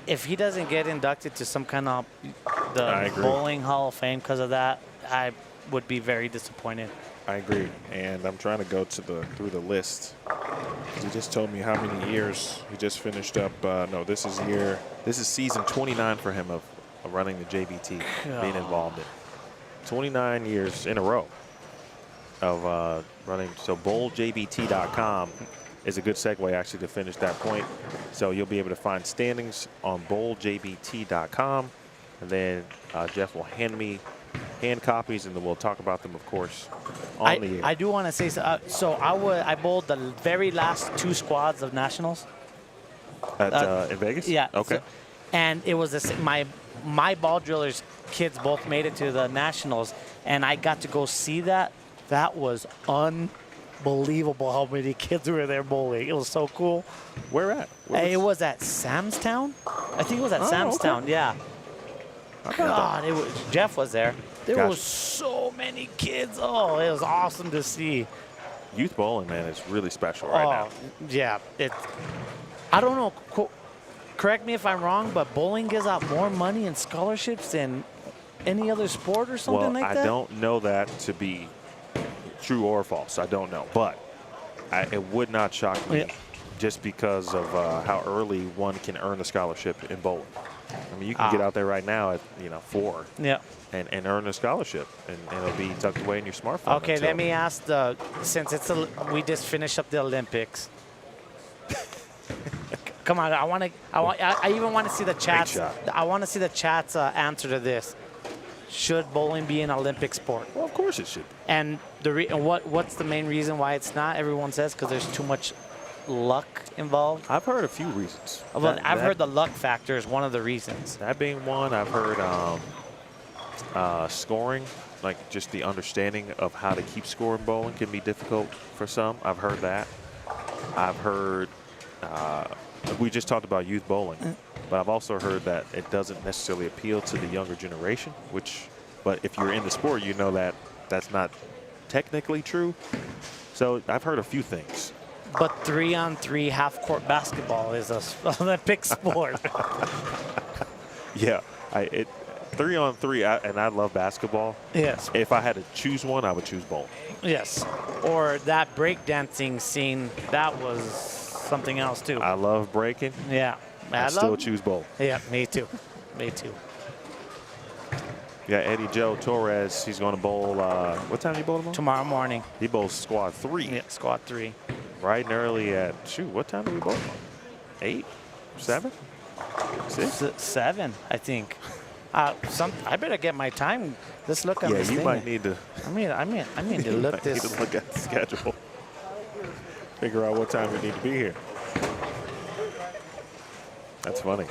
Speaker 1: If he doesn't get inducted to some kind of the Bowling Hall of Fame because of that, I would be very disappointed.
Speaker 4: I agree, and I'm trying to go to through the list. He just told me how many years he just finished up. No, this is
Speaker 3: season 29 for him of running the JBT, being involved in 29 years in a row of running. So bowljbt.com is a good segue actually to finish that point. So you'll be able to find standings on bowljbt.com, and then Jeff will hand copies, and then we'll talk about them, of course, on the air.
Speaker 1: I do want to say, so I bowled the very last 2 squads of nationals.
Speaker 3: In Vegas?
Speaker 1: Yeah.
Speaker 3: Okay.
Speaker 1: So, and it was my ball drillers' kids both made it to the nationals, and I got to go see that. That was unbelievable how many kids were there bowling. It was so cool.
Speaker 3: Where at?
Speaker 1: It was at Samstown. I think it was at Samstown.
Speaker 3: Okay.
Speaker 1: Yeah. God, Jeff was there. There was so many kids. Oh, it was awesome to see.
Speaker 3: Youth bowling, man, is really special right now.
Speaker 1: Yeah. I don't know. Correct me if I'm wrong, but bowling gives out more money and scholarships than any other sport or something like that?
Speaker 3: I don't know that to be true or false. I don't know. But it would not shock me just because of how early one can earn a scholarship in bowling. I mean, you can get out there right now at 4 and earn a scholarship, and it'll be tucked away in your smartphone.
Speaker 1: Okay, let me ask since we just finished up the Olympics. Come on, I even want to see the chats. I want to see the chat's answer to this. Should bowling be an Olympic sport?
Speaker 3: Well, of course it should.
Speaker 1: And what's the main reason why it's not? Everyone says because there's too much luck involved.
Speaker 3: I've heard a few reasons.
Speaker 1: Well, I've heard the luck factor is one of the reasons.
Speaker 3: That being one. I've heard scoring, like just the understanding of how to keep score in bowling can be difficult for some. I've heard that. I've heard we just talked about youth bowling, but I've also heard that it doesn't necessarily appeal to the younger generation, but if you're in the sport, you know that that's not technically true. So I've heard a few things.
Speaker 1: But 3-on-3 half-court basketball is an Olympic sport.
Speaker 3: Yeah, 3-on-3, and I love basketball.
Speaker 1: Yes.
Speaker 3: If I had to choose one, I would choose bowling.
Speaker 1: Yes. Or that breakdancing scene, that was something else too.
Speaker 3: I love breaking.
Speaker 1: Yeah.
Speaker 3: I still choose bowling.
Speaker 1: Yeah, me too. Me too.
Speaker 3: Yeah, Eddie Joe Torres, he's going to bowl. What time do you bowl tomorrow?
Speaker 1: Tomorrow morning.
Speaker 3: He bowls squad 3.
Speaker 1: Yeah, squad 3.
Speaker 3: Bright and early at, what time do we bowl? 8? 7? 6?
Speaker 1: 7, I think. I better get my time. Let's look at this
Speaker 3: thing.
Speaker 1: Yeah,
Speaker 3: you might need to.
Speaker 1: I mean to look this.
Speaker 3: Need to look at the schedule. Figure out what time we need to be here. That's funny.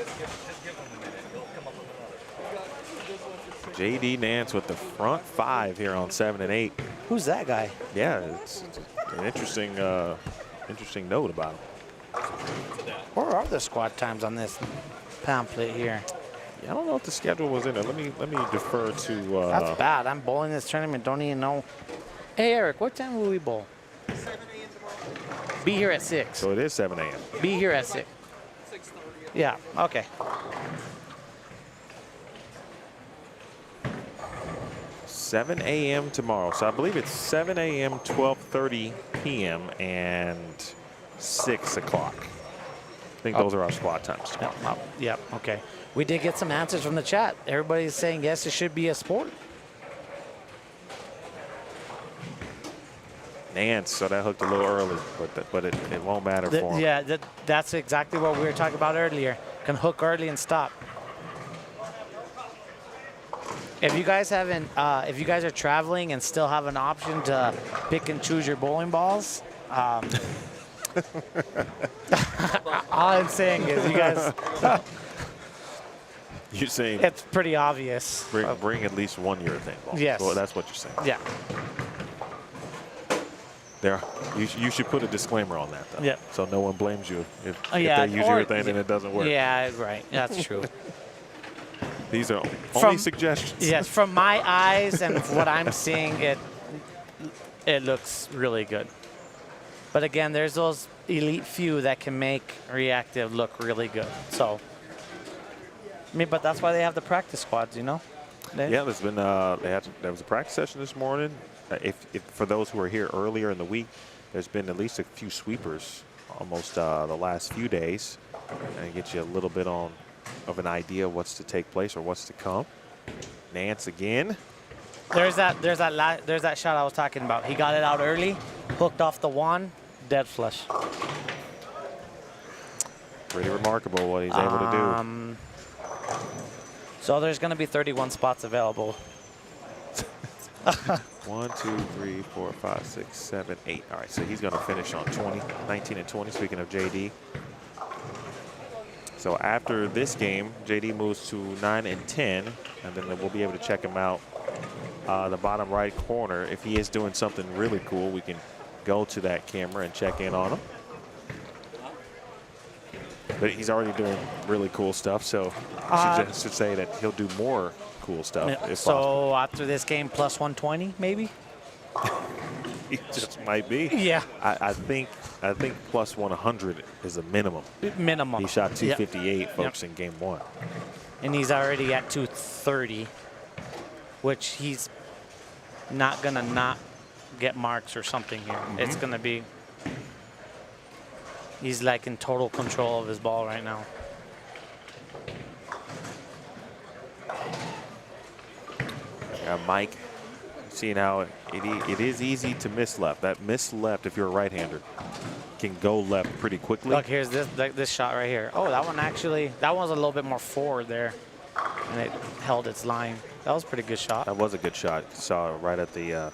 Speaker 3: JD Nance with the front 5 here on 7 and 8.
Speaker 1: Who's that guy?
Speaker 3: Yeah, it's an interesting note about him.
Speaker 1: Where are the squad times on this pamphlet here?
Speaker 3: Yeah, I don't know if the schedule was in there. Let me defer to.
Speaker 1: That's bad. I'm bowling this tournament. Don't even know. Hey Eric, what time will we bowl?
Speaker 2: 7 a.m. tomorrow.
Speaker 1: Be here at 6.
Speaker 3: So it is 7 a.m.
Speaker 1: Be here at 6.
Speaker 2: 6:30.
Speaker 1: Yeah. Okay.
Speaker 3: 7 a.m. tomorrow. So I believe it's 7 a.m., 12:30 p.m., and 6 o'clock. I think those are our squad times.
Speaker 1: Yep. Okay. We did get some answers from the chat. Everybody's saying yes, it should be a sport.
Speaker 4: Nance, so that hooked a little early, but it won't matter for him.
Speaker 1: Yeah, that's exactly what we were talking about earlier. Can hook early and stop. If you guys haven't, if you guys are traveling and still have an option to pick and choose your bowling balls, all I'm saying is you guys.
Speaker 4: You're saying
Speaker 1: It's pretty obvious.
Speaker 4: bring at least one urethane ball.
Speaker 1: Yes.
Speaker 4: Well, that's what you're saying.
Speaker 1: Yeah.
Speaker 4: There, you should put a disclaimer on that, though.
Speaker 1: Yeah.
Speaker 4: So no one blames you if
Speaker 1: Yeah,
Speaker 4: they use urethane and it doesn't work.
Speaker 1: Yeah, right. That's true.
Speaker 4: These are only suggestions.
Speaker 1: Yes, from my eyes and what I'm seeing, it looks really good. But again, there's those elite few that can make reactive look really good. So, I mean, but that's why they have the practice squads, you know?
Speaker 4: Yeah, there's been there was a practice session this morning. If for those who were here earlier in the week, there's been at least a few sweepers almost the last few days, and get you a little bit of an idea of what's to take place or what's to come. Nance again.
Speaker 1: There's that shot I was talking about. He got it out early, hooked off the wand, dead flush.
Speaker 4: Pretty remarkable what he's able to do.
Speaker 1: So there's going to be 31 spots available.
Speaker 4: 1, 2, 3, 4, 5, 6, 7, 8. All right, so he's going to finish on 20, 19 and 20, speaking of JD. So after this game, JD moves to 9 and 10, and then we'll be able to check him out the bottom right corner. If he is doing something really cool, we can go to that camera and check in on him. But he's already doing really cool stuff, so I should say that he'll do more cool stuff. If
Speaker 1: so
Speaker 4: possible.
Speaker 1: after this game, plus 120, maybe?
Speaker 4: He just might be.
Speaker 1: Yeah.
Speaker 4: I think plus 100 is a minimum.
Speaker 1: Minimum.
Speaker 4: He shot 258, folks, in game 1.
Speaker 1: And he's already at 230, which he's not going to not get marks or something here. It's going to be, he's like in total control of his ball right now.
Speaker 4: Mike, seeing how it is easy to miss left. That miss left, if you're a right-hander, can go left pretty quickly.
Speaker 1: Look, here's this shot right here. Oh, that one actually, that one's a little bit more forward there, and it held its line. That was a pretty good shot.
Speaker 4: That was a good shot. You saw it right at the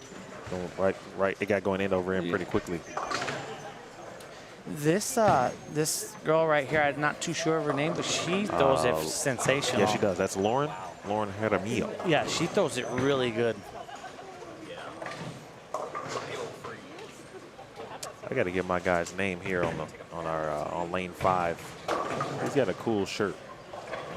Speaker 4: right. It got going in over in pretty quickly.
Speaker 1: This girl right here, I'm not too sure of her name, but she throws it sensational.
Speaker 4: Yeah, she does. That's Lauren Jaramillo.
Speaker 1: Yeah, she throws it really good.
Speaker 4: I got to get my guy's name here on lane 5. He's got a cool shirt.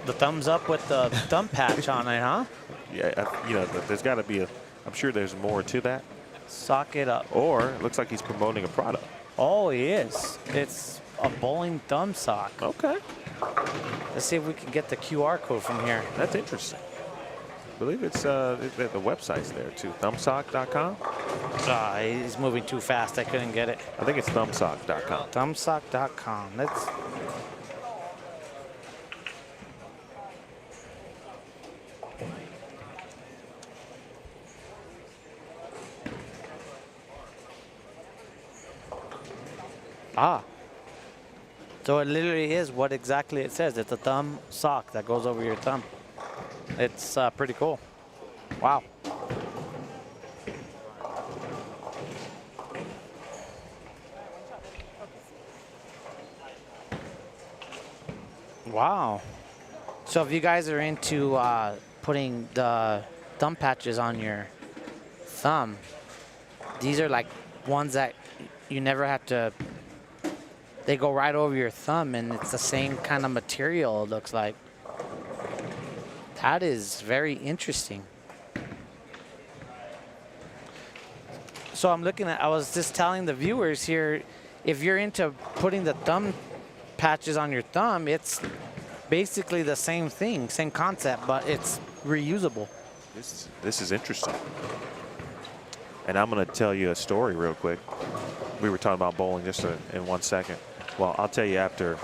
Speaker 1: The thumbs up with the thumb patch on it, huh?
Speaker 4: Yeah, you know, there's got to be I'm sure there's more to that.
Speaker 1: Sock it up.
Speaker 4: Or it looks like he's promoting a product.
Speaker 1: Oh, he is. It's a bowling thumb sock.
Speaker 4: Okay.
Speaker 1: Let's see if we can get the QR code from here.
Speaker 4: That's interesting. I believe it's the website's there too. Thumbsock.com.
Speaker 1: He's moving too fast. I couldn't get it.
Speaker 4: I think it's thumbsock.com.
Speaker 1: Thumbsock.com. Let's. So it literally is what exactly it says. It's a thumb sock that goes over your thumb. It's pretty cool. Wow. Wow. So if you guys are into putting the thumb patches on your thumb, these are like ones that you never have to, they go right over your thumb, and it's the same kind of material, it looks like. That is very interesting. So I'm looking at, I was just telling the viewers here, if you're into putting the thumb patches on your thumb, it's basically the same thing, same concept, but it's reusable.
Speaker 4: This is interesting. And I'm going to tell you a story real quick. We were talking about bowling just in 1 second. Well, I'll tell you after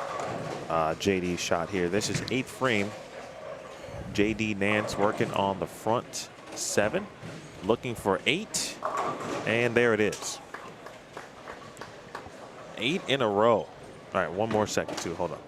Speaker 4: JD's shot here. This is 8th frame. JD Nance working on the front 7, looking for 8, and there it is. 8 in a row. All right, one more second, too. Hold on.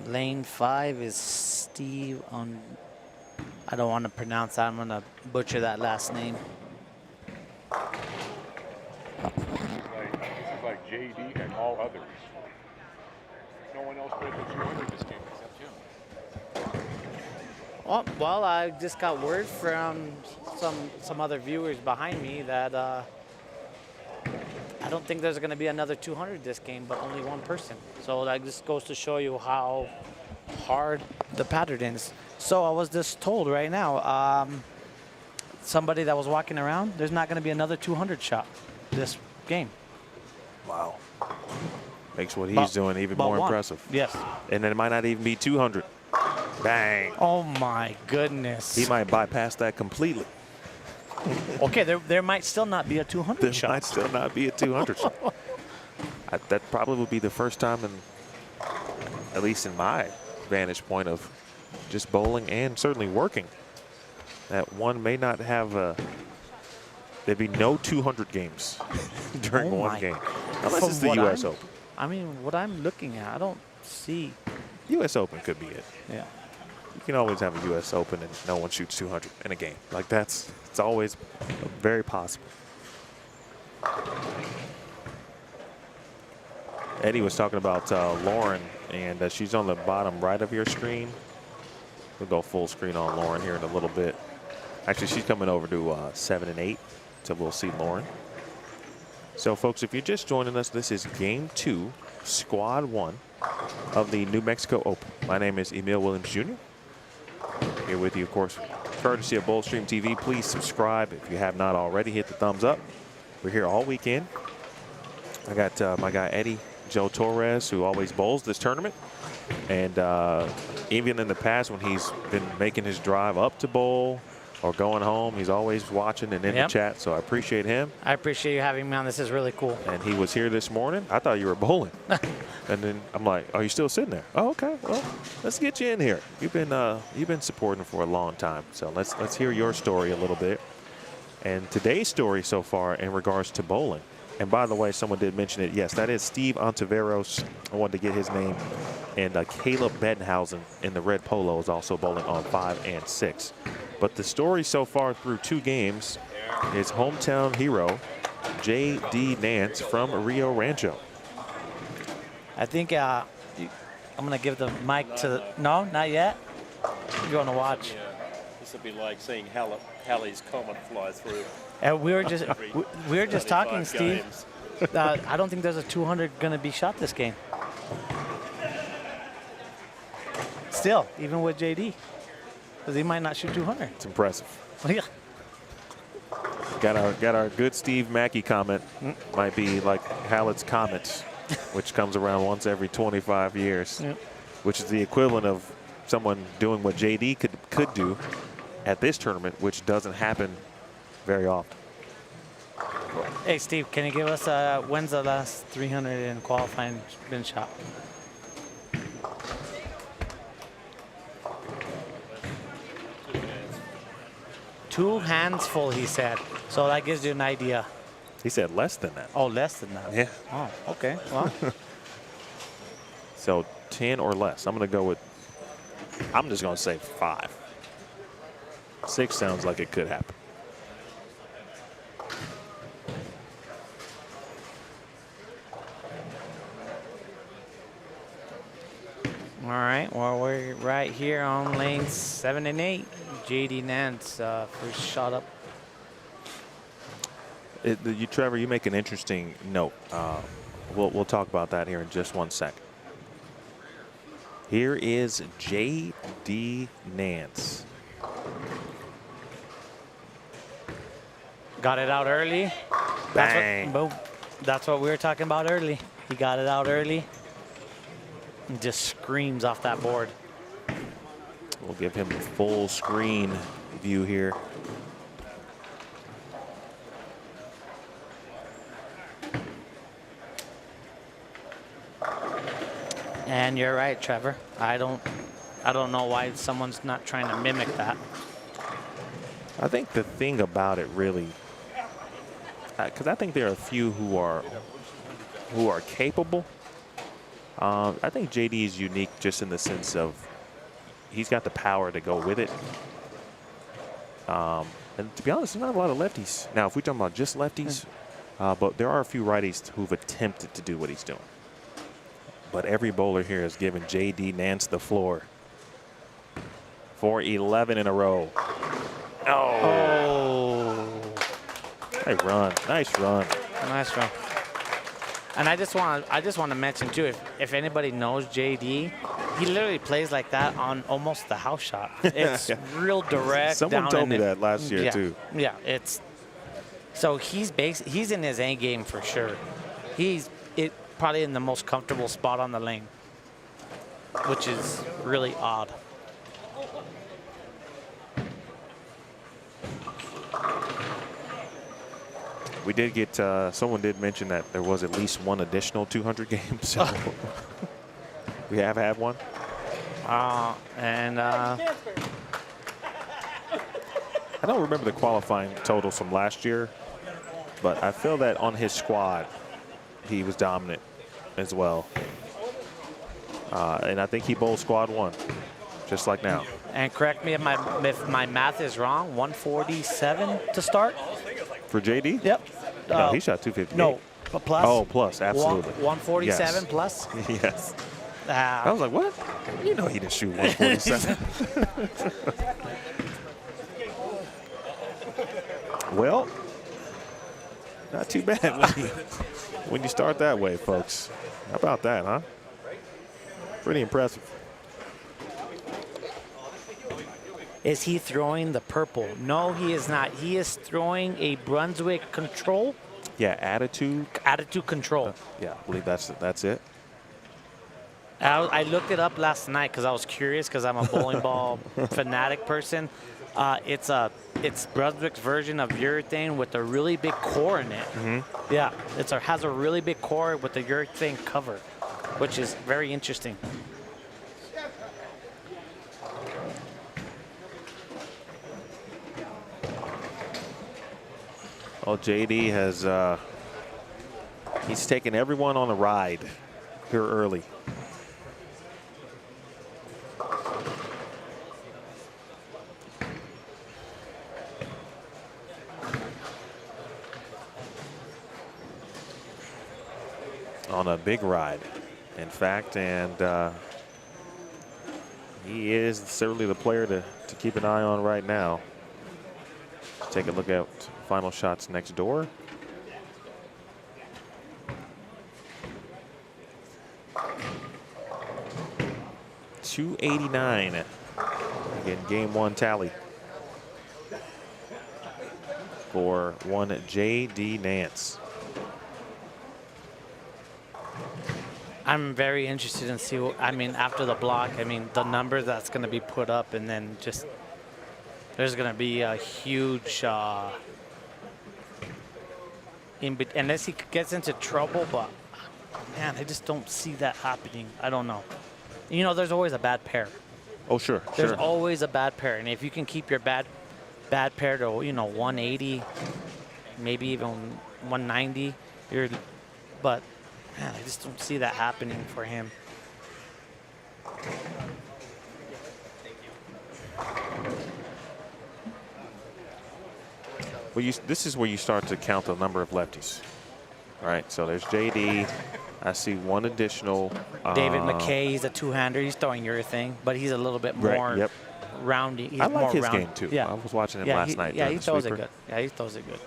Speaker 1: Lane 5 is Steve on. I don't want to pronounce that. I'm going to butcher that last name.
Speaker 5: This is like JD and all others. No one else played the 200 this game except you.
Speaker 1: Oh, well, I just got word from some other viewers behind me that I don't think there's going to be another 200 this game, but only one person. So that just goes to show you how hard the pattern is. So I was just told right now, somebody that was walking around, there's not going to be another 200 shot this game.
Speaker 4: Wow. Makes what he's doing even more impressive.
Speaker 1: Yes.
Speaker 4: And then it might not even be 200. Bang.
Speaker 1: Oh, my goodness.
Speaker 4: He might bypass that completely.
Speaker 1: Okay, there might still not be a 200 shot.
Speaker 4: There might still not be a 200 shot. That probably would be the first time, at least in my vantage point of just bowling and certainly working, that one may not have there'd be no 200 games during one game. Unless it's the U.S. Open.
Speaker 1: I mean, what I'm looking at, I don't see.
Speaker 4: U.S. Open could be it.
Speaker 1: Yeah.
Speaker 4: You can always have a U.S. Open and no one shoots 200 in a game. Like it's always very possible. Eddie was talking about Lauren, and she's on the bottom right of your screen. We'll go full screen on Lauren here in a little bit. Actually, she's coming over to 7 and 8, so we'll see Lauren. So, folks, if you're just joining us, this is Game 2, Squad 1 of the New Mexico Open. My name is Emil Williams Jr. Here with you, of course, courtesy of Bowlstream TV. Please subscribe if you have not already. Hit the thumbs up. We're here all weekend. I got my guy Eddie Joe Torres, who always bowls this tournament. And even in the past when he's been making his drive up to bowl or going home, he's always watching and in the chat. So I appreciate him.
Speaker 1: I appreciate you having me on. This is really cool.
Speaker 4: And he was here this morning. I thought you were bowling. And then I'm like, oh, you still sitting there? Oh, okay. Well, let's get you in here. You've been supporting for a long time. So let's hear your story a little bit. And today's story so far in regards to bowling. And by the way, someone did mention it. Yes, that is Steve Ontiveros. I wanted to get his name. And Caleb Bedenhausen in the red polo is also bowling on 5 and 6. But the story so far through 2 games is hometown hero J.D. Nance from Rio Rancho.
Speaker 1: I think I'm going to give the mic to no, not yet. You want to watch?
Speaker 6: This would be like seeing Halley's Comet fly through.
Speaker 1: And we were just talking, Steve. I don't think there's a 200 going to be shot this game. Still, even with JD, because he might not shoot 200.
Speaker 4: It's impressive.
Speaker 1: Yeah.
Speaker 4: Got our good Steve Mackey comment. Might be like Hallett's Comet, which comes around once every 25 years, which is the equivalent of someone doing what JD could do at this tournament, which doesn't happen very often.
Speaker 1: Hey, Steve, can you give us when's the last 300 in qualifying been shot? Two hands full, he said. So that gives you an idea.
Speaker 4: He said less than that.
Speaker 1: Oh, less than that.
Speaker 4: Yeah.
Speaker 1: Oh, okay. Well.
Speaker 4: So 10 or less. I'm just going to say 5. 6 sounds like it could happen.
Speaker 1: All right, well, we're right here on lanes 7 and 8. JD Nance, first shot up.
Speaker 3: Trevor, you make an interesting note. We'll talk about that here in just 1 second. Here is JD Nance.
Speaker 1: Got it out early.
Speaker 3: Bang.
Speaker 1: Boom. That's what we were talking about early. He got it out early. And just screams off that board.
Speaker 3: We'll give him the full screen view here.
Speaker 1: And you're right, Trevor. I don't know why someone's not trying to mimic that.
Speaker 3: I think the thing about it really, because I think there are a few who are capable. I think JD is unique just in the sense of he's got the power to go with it. And to be honest, there's not a lot of lefties. Now, if we're talking about just lefties, but there are a few righties who've attempted to do what he's doing. But every bowler here has given JD Nance the floor for 11 in a row.
Speaker 1: Oh.
Speaker 3: Nice run. Nice run.
Speaker 1: Nice run. And I just want to mention too, if anybody knows JD, he literally plays like that on almost the house shot. It's real direct.
Speaker 3: Someone told me that last year too.
Speaker 1: Yeah, so he's in his A game for sure. He's probably in the most comfortable spot on the lane, which is really odd.
Speaker 3: We did get, someone did mention that there was at least one additional 200 game, so we have had one.
Speaker 1: I
Speaker 3: don't remember the qualifying totals from last year, but I feel that on his squad, he was dominant as well. And I think he bowled squad 1, just like now.
Speaker 1: And correct me if my math is wrong, 147 to start?
Speaker 3: For JD?
Speaker 1: Yep.
Speaker 3: No, he shot 258.
Speaker 1: No, plus.
Speaker 3: Oh, plus, absolutely.
Speaker 1: 147
Speaker 3: yes.
Speaker 1: plus?
Speaker 3: Yes. I was like, what? You know he didn't shoot 147. Well, not too bad when you start that way, folks. How about that, huh? Pretty impressive.
Speaker 1: Is he throwing the purple? No, he is not. He is throwing a Brunswick control.
Speaker 3: Yeah, attitude.
Speaker 1: Attitude control.
Speaker 3: Yeah, I believe that's it.
Speaker 1: I looked it up last night because I was curious because I'm a bowling ball fanatic person. It's Brunswick's version of urethane with a really big core in it.
Speaker 3: Mm-hmm.
Speaker 1: Yeah, has a really big core with a urethane cover, which is very interesting.
Speaker 3: Well, JD has he's taken everyone on a ride here early. On a big ride, in fact, and he is certainly the player to keep an eye on right now. Let's take a look at final shots next door. .289. Again, game 1 tally for one JD Nance.
Speaker 1: I'm very interested in see what, after the block, the number that's going to be put up, and then just there's going to be a huge unless he gets into trouble, but man, I just don't see that happening. I don't know. You know, there's always a bad pair.
Speaker 3: Oh, sure.
Speaker 1: There's always a bad pair, and if you can keep your bad pair to 180, maybe even 190, but man, I just don't see that happening for him.
Speaker 3: Well, this is where you start to count the number of lefties. All right, so there's JD,
Speaker 4: I see one additional.
Speaker 1: David McKay, he's a two-hander. He's throwing urethane, but he's a little bit more
Speaker 4: Yep.
Speaker 1: roundy. He's
Speaker 4: I like
Speaker 1: more
Speaker 4: his
Speaker 1: round.
Speaker 4: game too.
Speaker 1: Yeah.
Speaker 4: I was watching him
Speaker 1: Yeah,
Speaker 4: last night.
Speaker 1: Yeah, he
Speaker 4: during the
Speaker 1: throws it
Speaker 4: sweeper.
Speaker 1: good. Yeah, he throws it good.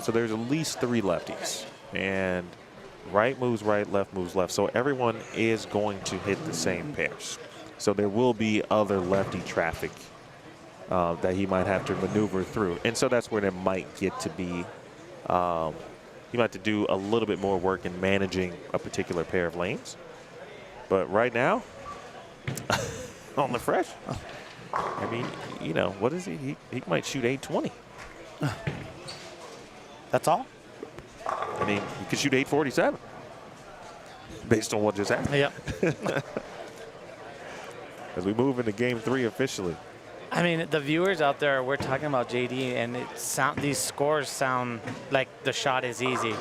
Speaker 4: So there's at least 3 lefties, and right moves right, left moves left. So everyone is going to hit the same pairs. So there will be other lefty traffic that he might have to maneuver through, and so that's where there might get to be. You might have to do a little bit more work in managing a particular pair of lanes. But right now, on the fresh, I mean, you know, what is he? He might shoot 820.
Speaker 1: That's all?
Speaker 4: I mean, he could shoot 847 based on what just happened.
Speaker 1: Yep.
Speaker 4: As we move into game 3 officially.
Speaker 1: I mean, the viewers out there, we're talking about JD, and these scores sound like the shot is easy.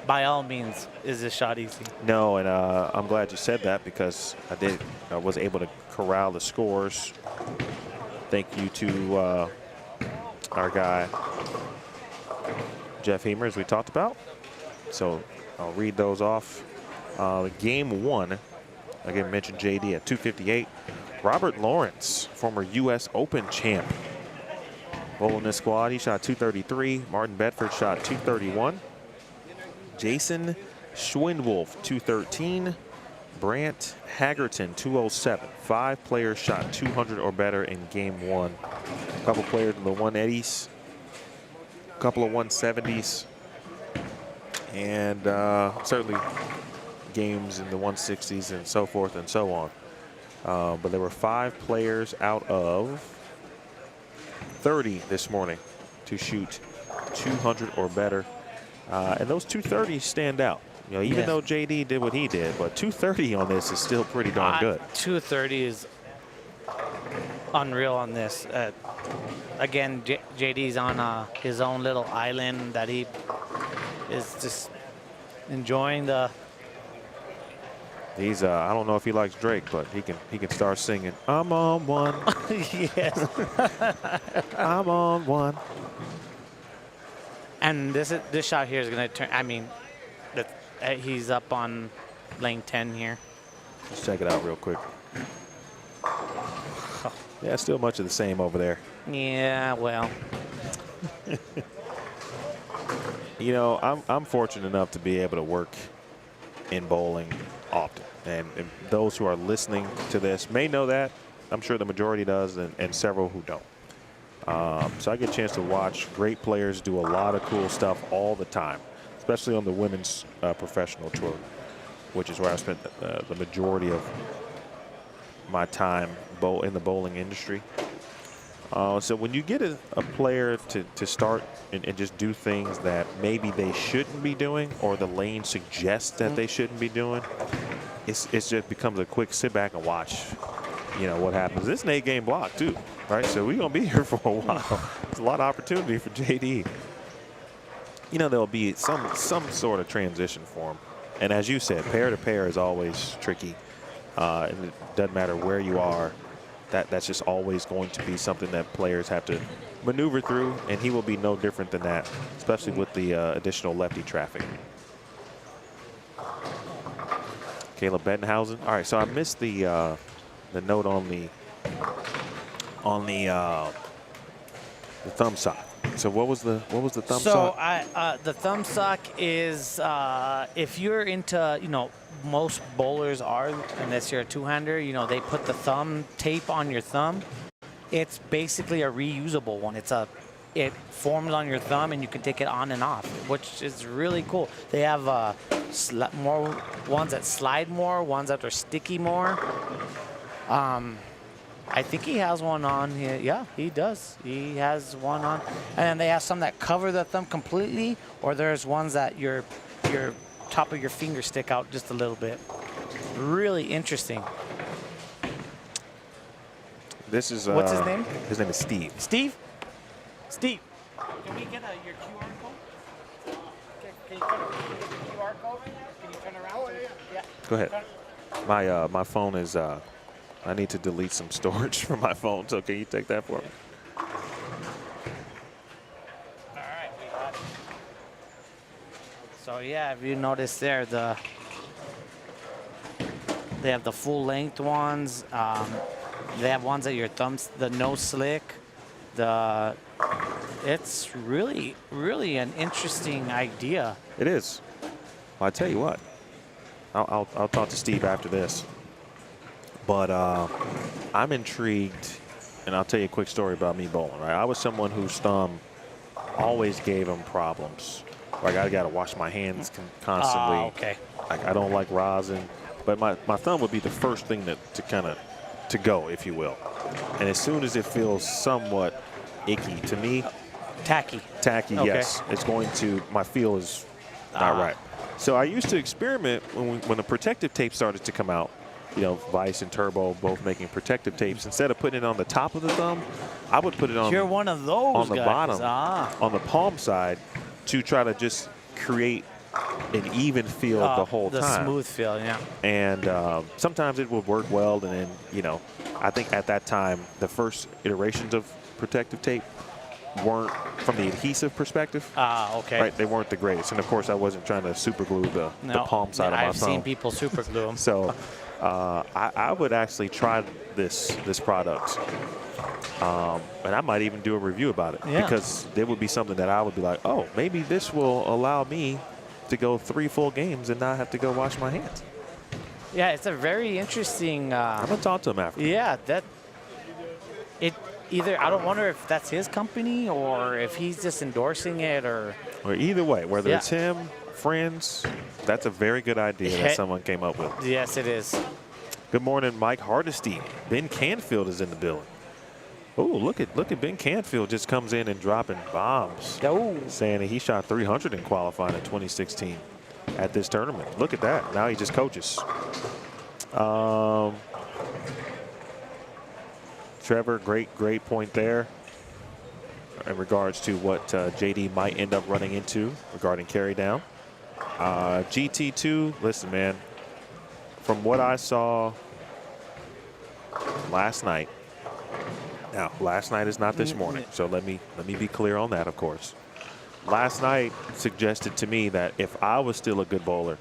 Speaker 1: By all means, is the shot easy?
Speaker 4: No, and I'm glad you said that because I was able to corral the scores. Thank you to our guy, Jeff Hemer, as we talked about. So I'll read those off. Game 1, again, mentioned JD at 258. Robert Lawrence, former U.S. Open champ. Bowling this squad, he shot 233. Martin Bedford shot 231. Jason Schwindwolf, 213. Brant Hagerton, 207. 5 players shot 200 or better in game 1. A couple players in the 180s, a couple of 170s, and certainly games in the 160s and so forth and so on. But there were 5 players out of 30 this morning to shoot 200 or better. And those 230s stand out. You know, even though JD did what he did, but 230 on this is still pretty darn good. 230
Speaker 1: is unreal on this. Again, JD's on his own little island that he is just enjoying the.
Speaker 4: He's I don't know if he likes Drake, but he can start singing. I'm on one.
Speaker 1: Yes.
Speaker 4: I'm on one.
Speaker 1: And this shot here is going to turn. I mean, he's up on lane 10 here.
Speaker 4: Let's check it out real quick. Yeah, still much of the same over there.
Speaker 1: Yeah, well.
Speaker 4: You know, I'm fortunate enough to be able to work in bowling often. And those who are listening to this may know that. I'm sure the majority does, and several who don't. So I get a chance to watch great players do a lot of cool stuff all the time, especially on the women's professional tour, which is where I spent the majority of my time in the bowling industry. So when you get a player to start and just do things that maybe they shouldn't be doing, or the lane suggests that they shouldn't be doing, it just becomes a quick sit back and watch, you know, what happens. This is an 8-game block too, right? So we're gonna be here for a while. It's a lot of opportunity for JD. You know, there'll be some sort of transition for him. And as you said, pair to pair is always tricky. And it doesn't matter where you are. That's just always going to be something that players have to maneuver through, and he will be no different than that, especially with the additional lefty traffic. Caleb Bettenhausen. All right, so I missed the note on the thumb sock. So what was the thumb sock?
Speaker 1: So the thumb sock is if you're into, you know, most bowlers are, unless you're a two-hander, you know, they put the thumb tape on your thumb. It's basically a reusable one. It forms on your thumb and you can take it on and off, which is really cool. They have more ones that slide more, ones that are sticky more. I think he has one on here. Yeah, he does. He has one on. And then they have some that cover the thumb completely, or there's ones that your top of your finger stick out just a little bit. Really interesting.
Speaker 4: This is
Speaker 1: what's his name?
Speaker 4: His name is Steve.
Speaker 1: Steve? Steve, can we get your QR code? Can you turn the QR code? Can you turn around? Oh, yeah.
Speaker 4: Go ahead. My phone is. I need to delete some storage from my phone. So can you take that for me?
Speaker 1: All right, we got it. So yeah, if you notice there, they have the full length ones. They have ones that your thumbs, the no slick. It's really, really an interesting idea.
Speaker 4: It is. Well, I tell you what, I'll talk to Steve after this. But I'm intrigued, and I'll tell you a quick story about me bowling. Right, I was someone whose thumb always gave him problems. Like I got to wash my hands constantly.
Speaker 1: Okay.
Speaker 4: Like I don't like rosin, but my thumb would be the first thing to go, if you will. And as soon as it feels somewhat icky to me,
Speaker 1: Tacky.
Speaker 4: okay. Yes, it's going to. My feel is not right. So I used to experiment when the protective tape started to come out. You know, Vice and Turbo both making protective tapes. Instead of putting it on the top of the thumb, I would put it on.
Speaker 1: You're one of those
Speaker 4: on the
Speaker 1: guys.
Speaker 4: bottom, on the palm side, to try to just create an even feel the whole time.
Speaker 1: The smooth feel, yeah.
Speaker 4: And sometimes it would work well, and then, you know, I think at that time, the first iterations of protective tape weren't, from the adhesive perspective,
Speaker 1: okay.
Speaker 4: right, they weren't the greatest. And of course, I wasn't trying to super glue the palm side of my thumb.
Speaker 1: I've seen people super glue them.
Speaker 4: So I would actually try this product. And I might even do a review about it, because it would be something that I would be like, oh, maybe this will allow me to go 3 full games and not have to go wash my hands.
Speaker 1: Yeah, it's a very interesting.
Speaker 4: I'm going to talk to him after.
Speaker 1: Yeah, I don't wonder if that's his company or if he's just endorsing it or
Speaker 4: either way, whether it's him, friends, that's a very good idea that someone came up with.
Speaker 1: Yes, it is.
Speaker 4: Good morning, Mike Hardesty. Ben Canfield is in the building. Oh, look at Ben Canfield just comes in and dropping bombs. Saying that he shot 300 in qualifying in 2016 at this tournament. Look at that. Now he just coaches. Trevor, great point there in regards to what JD might end up running into regarding carry down. GT2, listen, man, from what I saw last night. Now, last night is not this morning, so let me be clear on that, of course. Last night suggested to me that if I was still a good bowler,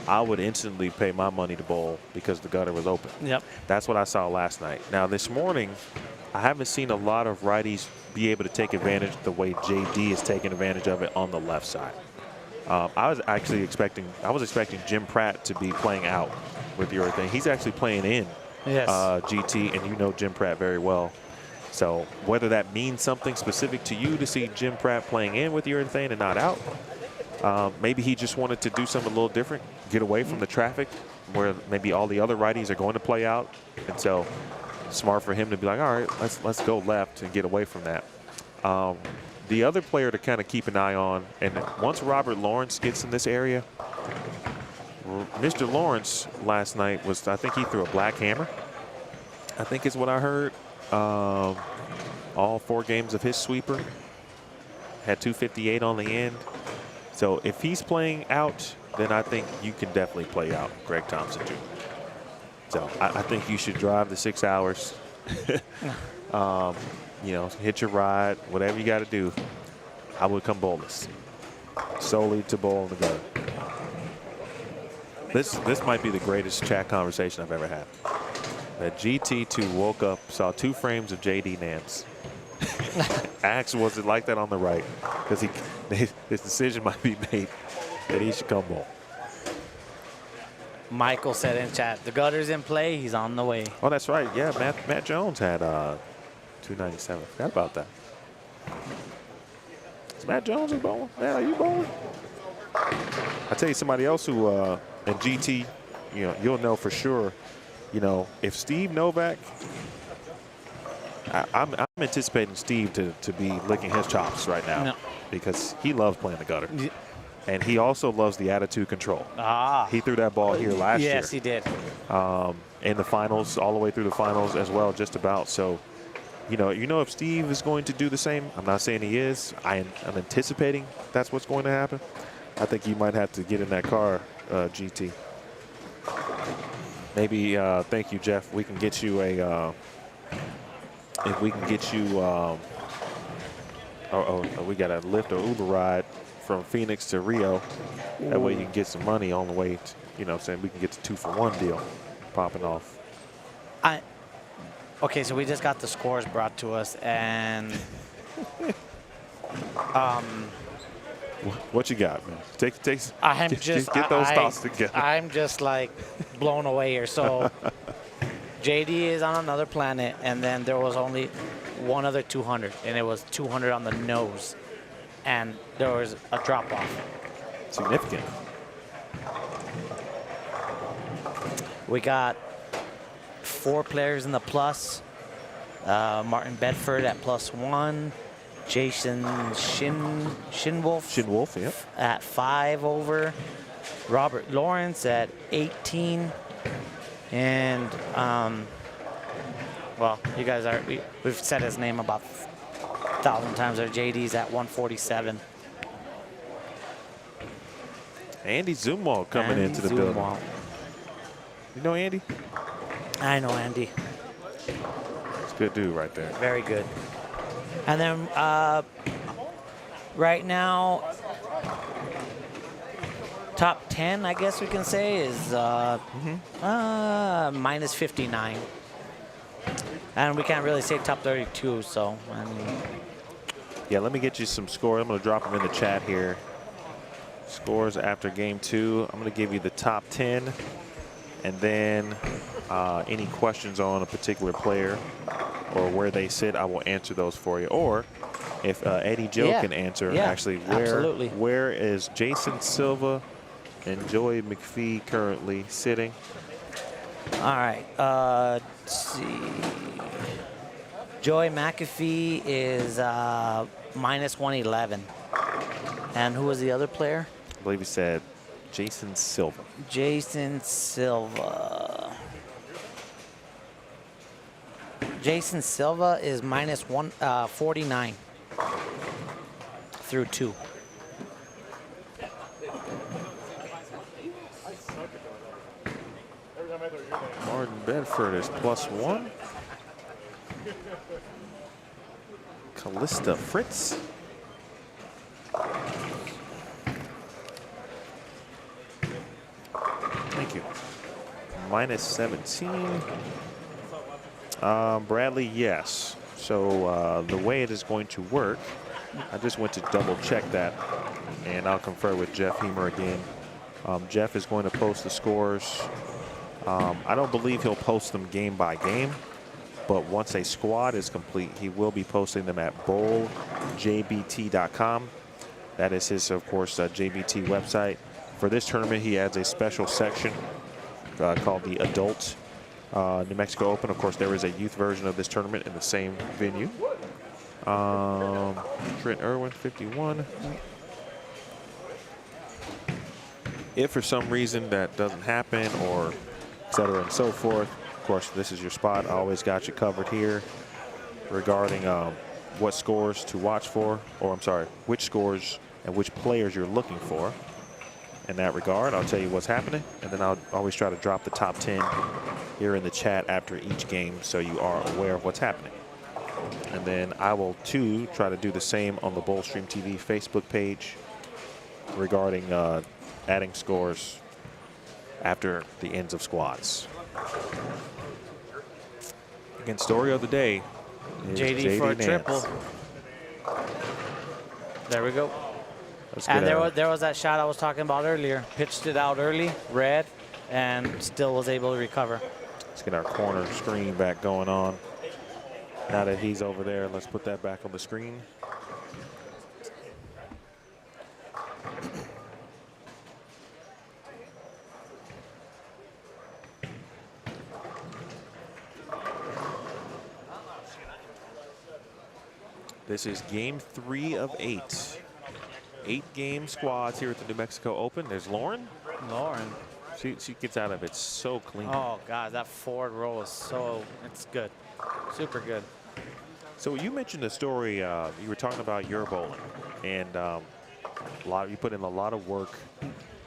Speaker 4: I would instantly pay my money to bowl because the gutter was open.
Speaker 1: Yep. That's
Speaker 4: what I saw last night. Now, this morning, I haven't seen a lot of righties be able to take advantage the way JD is taking advantage of it on the left side. I was expecting Jim Pratt to be playing out with the urethane. He's actually playing in GT, and you know Jim Pratt very well. So whether that means something specific to you to see Jim Pratt playing in with urethane and not out, maybe he just wanted to do something a little different, get away from the traffic where maybe all the other righties are going to play out. And so smart for him to be like, all right, let's go left and get away from that. The other player to kind of keep an eye on, and once Robert Lawrence gets in this area, Mr. Lawrence last night was, I think he threw a black hammer, I think is what I heard. All 4 games of his sweeper, had 258 on the end. So if he's playing out, then I think you can definitely play out Greg Thompson Jr. So I think you should drive the 6 hours. You know, hit your ride, whatever you got to do. I would come bowless, solely to bowl in the gutter. This might be the greatest chat conversation I've ever had. That GT2 woke up, saw 2 frames of JD Nance. Asked, was it like that on the right? Because his decision might be made that he should come bowl.
Speaker 1: Michael said in chat, the gutter's in play, he's on the way.
Speaker 4: Oh, that's right. Yeah, Matt Jones had 297. Forgot about that. Is Matt Jones bowling? Man, are you bowling? I tell you, somebody else who in GT, you know, you'll know for sure. You know, if Steve Novak, I'm anticipating Steve to be licking his chops right now because he loves playing the gutter. And he also loves the attitude control. He threw that ball here last year.
Speaker 1: Yes, he did.
Speaker 4: In the finals, all the way through the finals as well, just about. So, you know, if Steve is going to do the same, I'm not saying he is. I'm anticipating that's what's going to happen. I think you might have to get in that car, GT. Maybe, thank you, Jeff. We can get you a, if we can get you, we got a Lyft or Uber ride from Phoenix to Rio. That way you can get some money on the way. You know what I'm saying? We can get the 2-for-1 deal popping off.
Speaker 1: Okay, so we just got the scores brought to us, and
Speaker 4: What you got, man? Get those thoughts together.
Speaker 1: I'm just like blown away here. So JD is on another planet, and then there was only one other 200, and it was 200 on the nose, and there was a drop off.
Speaker 4: Significant.
Speaker 1: We got 4 players in the plus. Martin Bedford at +1. Jason
Speaker 4: Shinwolf, yep.
Speaker 1: at 5 over. Robert Lawrence at 18. And, well, you guys are, we've said his name about 1,000 times. Our JD's at 147.
Speaker 4: Andy Zumwalt coming into the building. You know Andy?
Speaker 1: I know Andy.
Speaker 4: It's a good dude right there.
Speaker 1: Very good. And then right now, top 10, I guess we can say, is -59. And we can't really say top 32, so, I mean.
Speaker 4: Yeah, let me get you some scores. I'm going to drop them in the chat here. Scores after game 2. I'm going to give you the top 10. And then any questions on a particular player or where they sit, I will answer those for you. Or if Eddie Joe can answer, actually, where is Jason Silva and Joey McPhee currently sitting?
Speaker 1: All right. Let's see. Joey McAfee is -111. And who was the other player?
Speaker 4: I believe he said Jason Silva.
Speaker 1: Jason Silva. Jason Silva is -149 through 2.
Speaker 4: Martin Bedford is +1. Callista Fritz. Thank you. -17. Bradley, yes. So the way it is going to work, I just went to double check that, and I'll confer with Jeff Hemer again. Jeff is going to post the scores. I don't believe he'll post them game by game, but once a squad is complete, he will be posting them at bowljbt.com. That is his, of course, JBT website. For this tournament, he adds a special section called the Adult New Mexico Open. Of course, there is a youth version of this tournament in the same venue. Trent Irwin, 51. If for some reason that doesn't happen, or et cetera and so forth, of course, this is your spot. I always got you covered here regarding what scores to watch for, or I'm sorry, which scores and which players you're looking for. In that regard, I'll tell you what's happening, and then I'll always try to drop the top 10 here in the chat after each game so you are aware of what's happening. And then I will, too, try to do the same on the Bullstream TV Facebook page regarding adding scores after the ends of squads. Again, story of the day is
Speaker 1: JD for a
Speaker 4: Nance.
Speaker 1: triple. There we go. And there was that shot I was talking about earlier. Pitched it out early, red, and still was able to recover.
Speaker 4: Let's get our corner screen back going on. Now that he's over there, let's put that back on the screen. This is game 3 of 8. 8-game squads here at the New Mexico Open. There's Lauren.
Speaker 1: Lauren.
Speaker 4: She gets out of it so clean.
Speaker 1: Oh, God, that forward roll is it's good. Super good.
Speaker 4: So you mentioned the story, you were talking about your bowling, and you put in a lot of work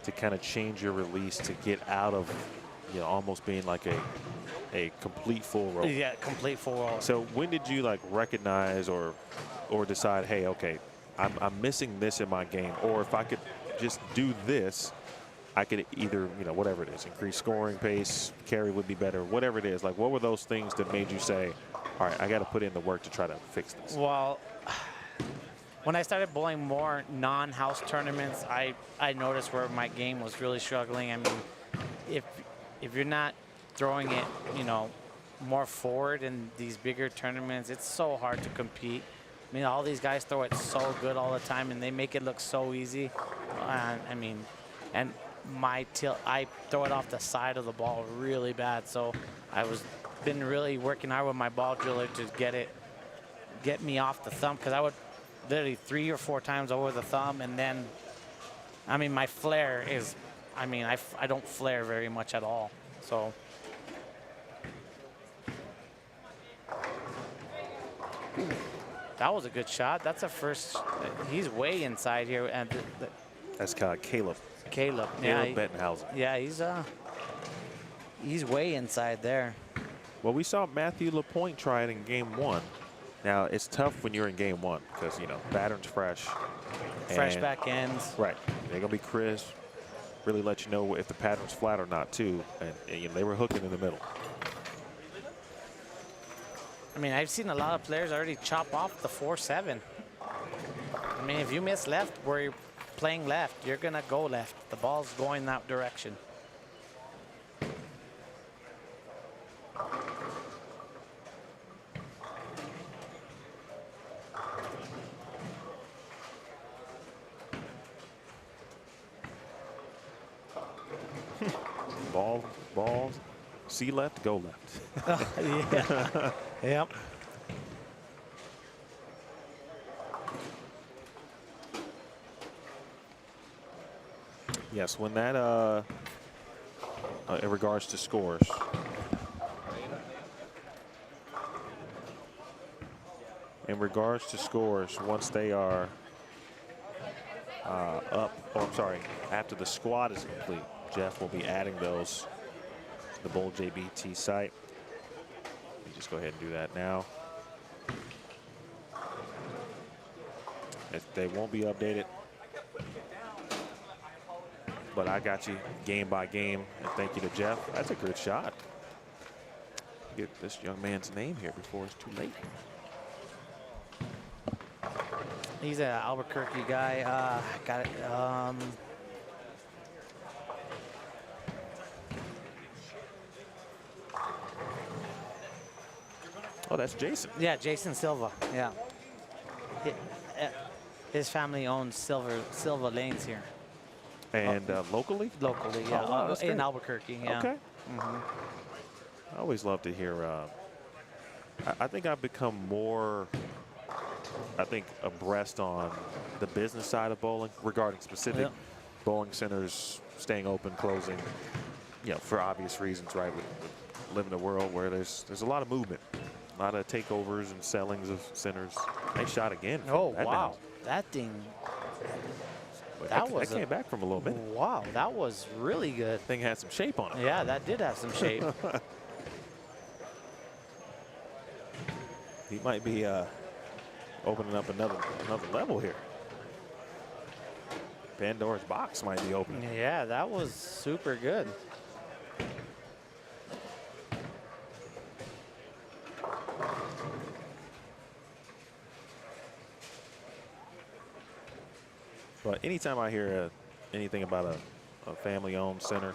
Speaker 4: to kind of change your release to get out of, almost being like a complete full roll.
Speaker 1: Yeah, complete full roll.
Speaker 4: So when did you recognize or decide, hey, okay, I'm missing this in my game, or if I could
Speaker 3: just do this, I could either, you know, whatever it is, increase scoring pace, carry would be better, whatever it is. Like, what were those things that made you say, all right, I got to put in the work to try to fix this?
Speaker 1: Well, when I started bowling more non-house tournaments, I noticed where my game was really struggling. I mean, if you're not throwing it, you know, more forward in these bigger tournaments, it's so hard to compete. I mean, all these guys throw it so good all the time, and they make it look so easy. I mean, and my tilt, I throw it off the side of the ball really bad. So I was been really working hard with my ball driller to get me off the thumb, because I would literally 3 or 4 times over the thumb, and then, I mean, my flare is, I mean, I don't flare very much at all. So. That was a good shot. That's a first. He's way inside here. And
Speaker 3: That's Caleb.
Speaker 1: Caleb.
Speaker 3: Caleb
Speaker 1: Yeah,
Speaker 3: Bettenhausen.
Speaker 1: yeah, he's way inside there.
Speaker 3: Well, we saw Matthew LaPointe try it in game 1. Now, it's tough when you're in game 1 because, you know, pattern's fresh.
Speaker 1: Fresh
Speaker 3: and-
Speaker 1: back ends.
Speaker 3: Right. They're going to be crisp. Really let you know if the pattern's flat or not, too. And you know, they were hooking in the middle.
Speaker 1: I mean, I've seen a lot of players already chop off the 4-7. I mean, if you miss left where you're playing left, you're going to go left. The ball's going that direction.
Speaker 3: Ball, see left, go left.
Speaker 1: Yeah. Yep.
Speaker 3: Yes, when that, in regards to scores. In regards to scores, once they are up, oh, I'm sorry, after the squad is complete, Jeff will be adding those to the Bowl JBT site. Let me just go ahead and do that now. They won't be updated, but I got you game by game, and thank you to Jeff. That's a good shot. Get this young man's name here before it's too late.
Speaker 1: He's an Albuquerque guy. Got it.
Speaker 3: Oh, that's Jason.
Speaker 1: Yeah, Jason Silva. Yeah. His family owns Silva Lanes here.
Speaker 3: And locally?
Speaker 1: Locally, yeah.
Speaker 3: Oh, wow, that's
Speaker 1: in
Speaker 3: great.
Speaker 1: Albuquerque, yeah.
Speaker 3: Okay. I always love to hear. I think I've become more, abreast on the business side of bowling regarding specific bowling centers staying open, closing, you know, for obvious reasons, right? We live in a world where there's a lot of movement, a lot of takeovers and sellings of centers. Nice shot again.
Speaker 1: Oh, wow. That thing.
Speaker 3: That came back from a little bit.
Speaker 1: Wow, that was really good.
Speaker 3: Thing had some shape on it.
Speaker 1: Yeah, that did have some shape.
Speaker 3: He might be opening up another level here. Pandora's box might be opening.
Speaker 1: Yeah, that was super good.
Speaker 3: But anytime I hear anything about a family-owned center,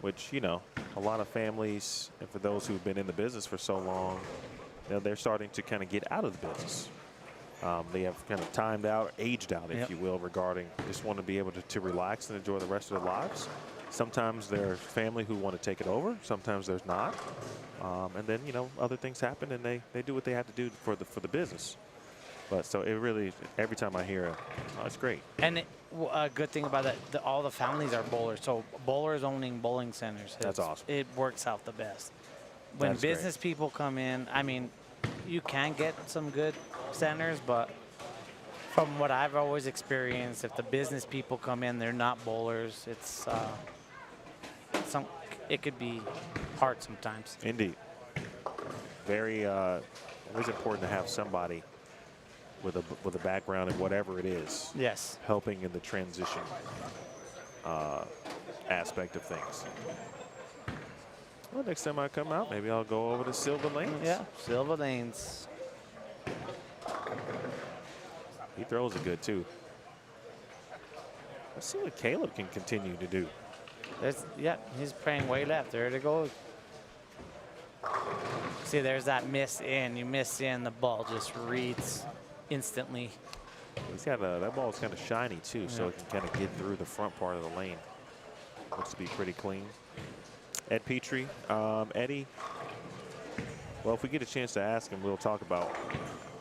Speaker 3: which, you know, a lot of families, and for those who've been in the business for so long, you know, they're starting to kind of get out of the business. They have kind of timed out, aged out, if you will, regarding just want to be able to relax and enjoy the rest of their lives. Sometimes there's family who want to take it over. Sometimes there's not. And then, you know, other things happen, and they do what they have to do for the business. But so it really, every time I hear it, oh, it's great.
Speaker 1: And a good thing about that, all the families are bowlers. So bowlers owning bowling centers.
Speaker 3: That's awesome.
Speaker 1: It works out the best. When
Speaker 3: That's
Speaker 1: business people come in, I mean, you can get some good centers, but from what I've always experienced, if the business people come in, they're not bowlers. It's it could be hard sometimes.
Speaker 3: Indeed. Very, always important to have somebody
Speaker 4: with a background in whatever it is.
Speaker 1: Yes.
Speaker 4: Helping in the transition aspect of things. Well, next time I come out, maybe I'll go over to Silver Lanes.
Speaker 1: Yeah, Silver Lanes.
Speaker 4: He throws it good too. Let's see what Caleb can continue to do.
Speaker 1: Yeah, he's praying way left. There it goes. See, there's that miss in. You miss in, the ball just reads instantly.
Speaker 4: He's got that ball's kind of shiny too, so it can kind of get through the front part of the lane. Looks to be pretty clean. Ed Petrie, Eddie. Well, if we get a chance to ask him, we'll talk about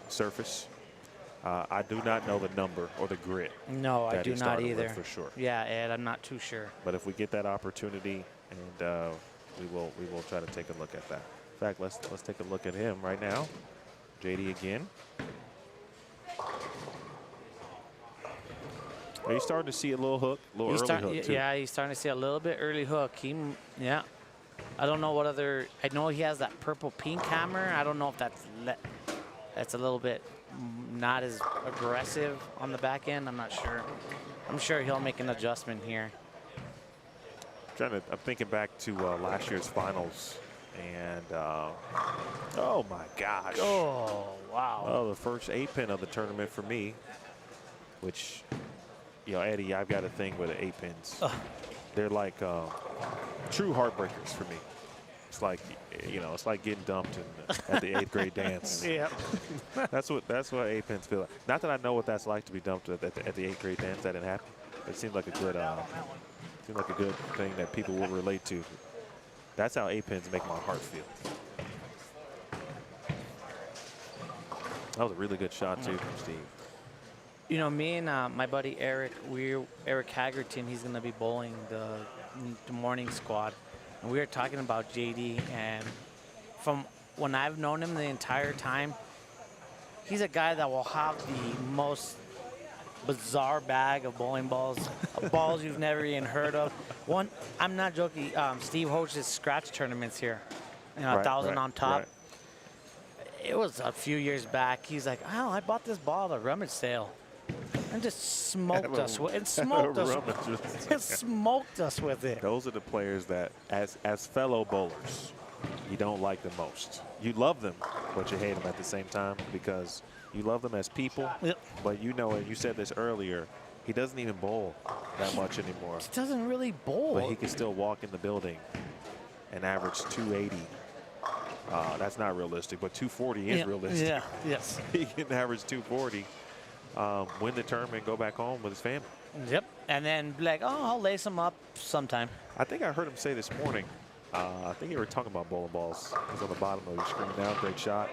Speaker 4: surface. I do not know the number or the grit.
Speaker 1: No, I do not either.
Speaker 4: For sure.
Speaker 1: Yeah, Ed, I'm not too sure.
Speaker 4: But if we get that opportunity, and we will try to take a look at that. In fact, let's take a look at him right now. JD again. Are you starting to see a little hook, a little early hook too?
Speaker 1: Yeah, he's starting to see a little bit early hook. Yeah. I don't know what other. I know he has that purple pink hammer. I don't know if that's a little bit not as aggressive on the back end. I'm not sure. I'm sure he'll make an adjustment here.
Speaker 4: I'm thinking back to last year's finals, and oh my gosh!
Speaker 1: Oh wow!
Speaker 4: Oh, the first 8-pin of the tournament for me, which, you know, Eddie, I've got a thing with the 8-pins. They're like true heartbreakers for me. It's like, you know, it's like getting dumped at the 8th grade dance.
Speaker 1: Yeah.
Speaker 4: That's what 8-pins feel like. Not that I know what that's like to be dumped at the 8th grade dance. That didn't happen. It seemed like a good thing that people will relate to. That's how 8-pins make my heart feel. That was a really good shot too from Steve.
Speaker 1: You know, me and my buddy Eric Haggerton, he's going to be bowling the morning squad. And we were talking about JD, and from when I've known him the entire time, he's a guy that will have the most bizarre bag of bowling balls, balls you've never even heard of. One, I'm not joking, Steve Hoach's scratch tournaments here, you know, 1,000 on top.
Speaker 4: Right.
Speaker 1: It was a few years back. He's like, oh, I bought this ball at a rummage sale. And just smoked us with it. Smoked us with it.
Speaker 4: Those are the players that, as fellow bowlers, you don't like the most. You love them, but you hate them at the same time because you love them as people.
Speaker 1: Yep.
Speaker 4: But you know, and you said this earlier, he doesn't even bowl that much anymore.
Speaker 1: He doesn't really bowl.
Speaker 4: But he can still walk in the building and average 280. That's not realistic, but 240 is realistic.
Speaker 1: Yeah, yes.
Speaker 4: He can average 240. Win the tournament, go back home with his family.
Speaker 1: Yep. And then be like, oh, I'll lace him up sometime.
Speaker 4: I think I heard him say this morning, I think you were talking about bowling balls. He's on the bottom of your screen now, great shot.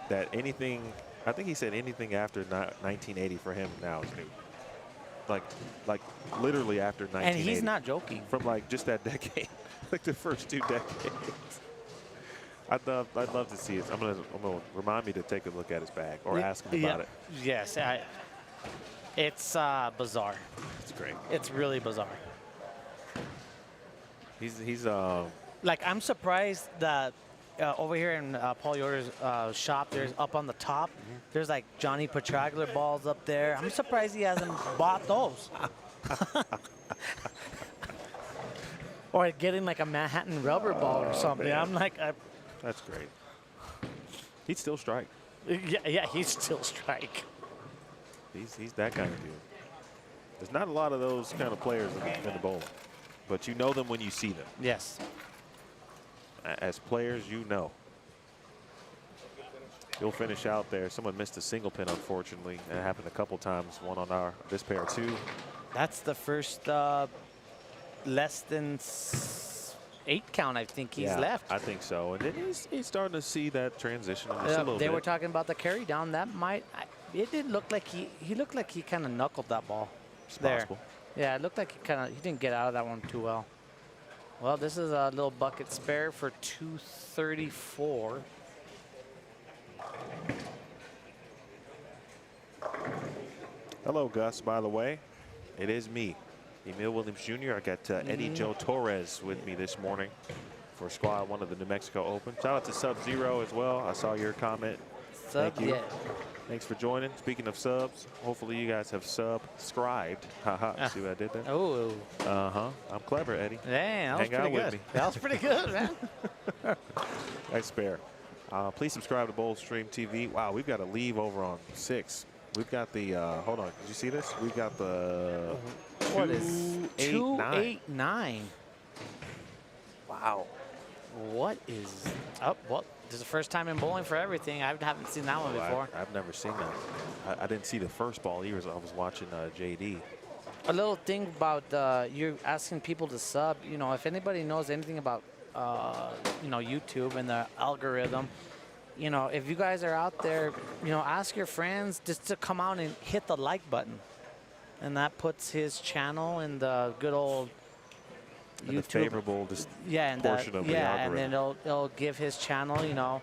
Speaker 4: That anything, I think he said anything after 1980 for him now is new. Like literally after 1980.
Speaker 1: And he's not joking.
Speaker 4: From like just that decade, like the first 2 decades. I'd love to see it. I'm gonna remind me to take a look at his bag or ask him about it.
Speaker 1: Yes, it's bizarre.
Speaker 4: It's great.
Speaker 1: It's really bizarre.
Speaker 4: He's
Speaker 1: like, I'm surprised that over here in Paul Yoder's shop, there's up on the top, there's like Johnny Petragler balls up there. I'm surprised he hasn't bought those. Or getting like a Manhattan rubber ball or something.
Speaker 4: Man.
Speaker 1: I'm like,
Speaker 4: that's great. He'd still strike.
Speaker 1: Yeah, he'd still strike.
Speaker 4: He's that kind of dude. There's not a lot of those kind of players in the bowling, but you know them when you see them.
Speaker 1: Yes.
Speaker 4: As players, you know. You'll finish out there. Someone missed a single pin, unfortunately. It happened a couple times. One on this pair too.
Speaker 1: That's the first less than 8 count I think he's left.
Speaker 4: I think so. And then he's starting to see that transition just a little
Speaker 1: they
Speaker 4: bit.
Speaker 1: were talking about the carry down. That might, it didn't look like he looked like he kind of knuckled that ball.
Speaker 4: It's
Speaker 1: there.
Speaker 4: possible.
Speaker 1: Yeah, it looked like he didn't get out of that one too well. Well, this is a little bucket spare for 234.
Speaker 3: Hello, Gus, by the way. It is me, Emil Williams Jr. I got Eddie Joe Torres with me this morning for Squad 1 of the New Mexico Open. Shout out to Sub-Zero as well. I saw your comment. Thank you.
Speaker 4: Thanks for joining. Speaking of subs, hopefully you guys have subscribed. Haha, see what I did there?
Speaker 1: Oh.
Speaker 4: I'm clever, Eddie.
Speaker 1: Dang, that was
Speaker 4: Hang out
Speaker 1: pretty
Speaker 4: with
Speaker 1: good.
Speaker 4: me.
Speaker 1: That was pretty good, man.
Speaker 4: Nice spare. Please subscribe to Bold Stream TV. Wow, we've got to leave over on 6. We've got the, hold on, did you see this? We've got the
Speaker 1: What is
Speaker 4: 289.
Speaker 1: Wow. What is up? Well, this is the first time in bowling for everything. I haven't seen that one before.
Speaker 4: I've never seen that. I didn't see the first ball either. I was watching JD.
Speaker 1: A little thing about you're asking people to sub. You know, if anybody knows anything about you know, YouTube and the algorithm, you know, if you guys are out there, you know, ask your friends just to come out and hit the like button, and that puts his channel in the good old
Speaker 4: And
Speaker 1: YouTube.
Speaker 4: the favorable
Speaker 1: And
Speaker 4: portion of the
Speaker 1: and
Speaker 4: algorithm.
Speaker 1: then it'll give his channel, you know,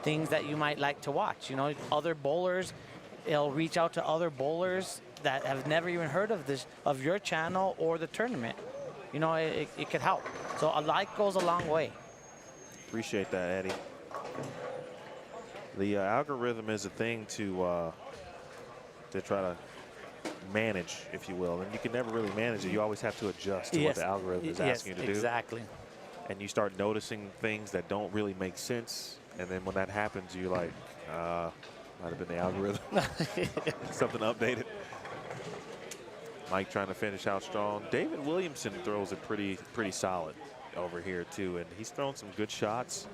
Speaker 1: things that you might like to watch. You know, other bowlers. It'll reach out to other bowlers that have never even heard of your channel or the tournament. You know, it could help. So a like goes a long way.
Speaker 4: Appreciate that, Eddie. The algorithm is a thing to try to manage, if you will, and you can never really manage it. You always have to adjust to what the algorithm is asking you to do.
Speaker 1: Exactly.
Speaker 4: And you start noticing things that don't really make sense, and then when that happens, you're like, might have been the algorithm. Something updated. Mike trying to finish out strong. David Williamson throws it pretty solid over here too, and he's thrown some good shots.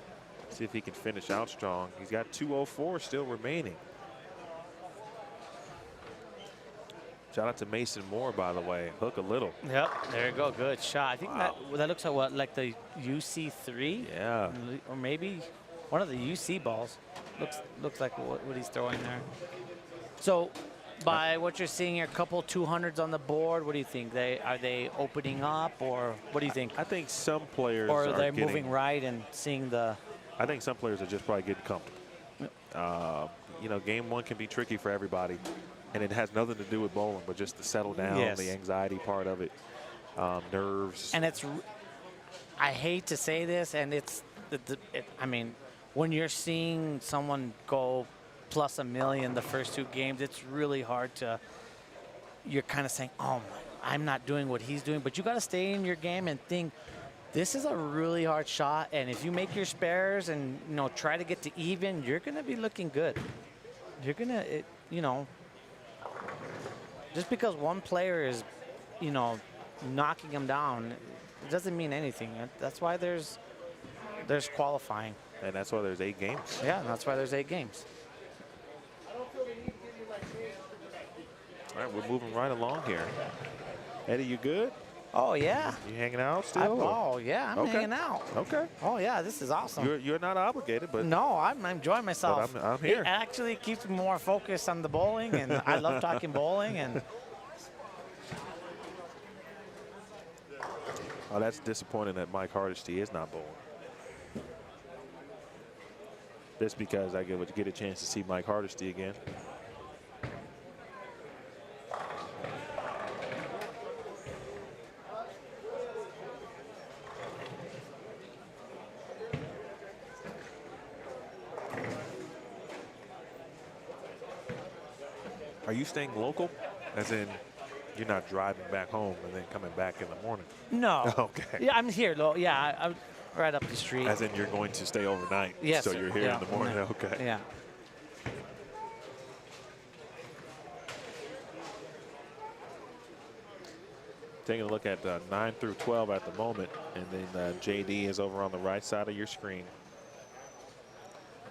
Speaker 4: See if he can finish out strong. He's got 204 still remaining. Shout out to Mason Moore, by the way. Hook a little.
Speaker 1: Yep, there you go. Good shot. I think that looks like what, like the UC3?
Speaker 4: Yeah.
Speaker 1: Or maybe one of the UC balls. Looks like what he's throwing there. So, by what you're seeing here, a couple 200s on the board. What do you think? Are they opening up, or what do you think?
Speaker 4: I think some players
Speaker 1: or are they
Speaker 4: getting,
Speaker 1: moving right and seeing the?
Speaker 4: I think some players are just probably getting comfortable. You know, game one can be tricky for everybody, and it has nothing to do with bowling, but just to settle down, the anxiety part of it, nerves.
Speaker 1: And I hate to say this, and I mean, when you're seeing someone go plus $1 million the first 2 games, it's really hard to, you're kind of saying, oh, I'm not doing what he's doing. But you got to stay in your game and think, this is a really hard shot. And if you make your spares and, you know, try to get to even, you're going to be looking good. You're going to, you know, just because one player is, you know, knocking him down, it doesn't mean anything. That's why there's qualifying.
Speaker 4: And that's why there's 8 games.
Speaker 1: Yeah, and that's why there's 8 games.
Speaker 4: All right, we're moving right along here. Eddie, you good?
Speaker 1: Oh, yeah.
Speaker 4: You hanging out still?
Speaker 1: Oh, yeah, I'm hanging out.
Speaker 4: Okay.
Speaker 1: Oh, yeah, this is awesome.
Speaker 4: You're not obligated, but
Speaker 1: No, I'm enjoying myself.
Speaker 4: I'm here.
Speaker 1: It actually keeps me more focused on the bowling, and I love talking bowling. And
Speaker 4: oh, that's disappointing that Mike Hardesty is not bowling. Just because I get a chance to see Mike Hardesty again. Are you staying local? As in, you're not driving back home and then coming back in the morning?
Speaker 1: no.
Speaker 4: Okay.
Speaker 1: Yeah, I'm here, though. Yeah, I'm right up the street.
Speaker 4: As in, you're going to stay overnight?
Speaker 1: Yes,
Speaker 4: So
Speaker 1: sir.
Speaker 4: you're here
Speaker 1: Yeah,
Speaker 4: in the morning?
Speaker 1: yeah.
Speaker 4: Okay.
Speaker 1: Yeah.
Speaker 4: Taking a look at 9 through 12 at the moment, and then JD is over on the right side of your screen.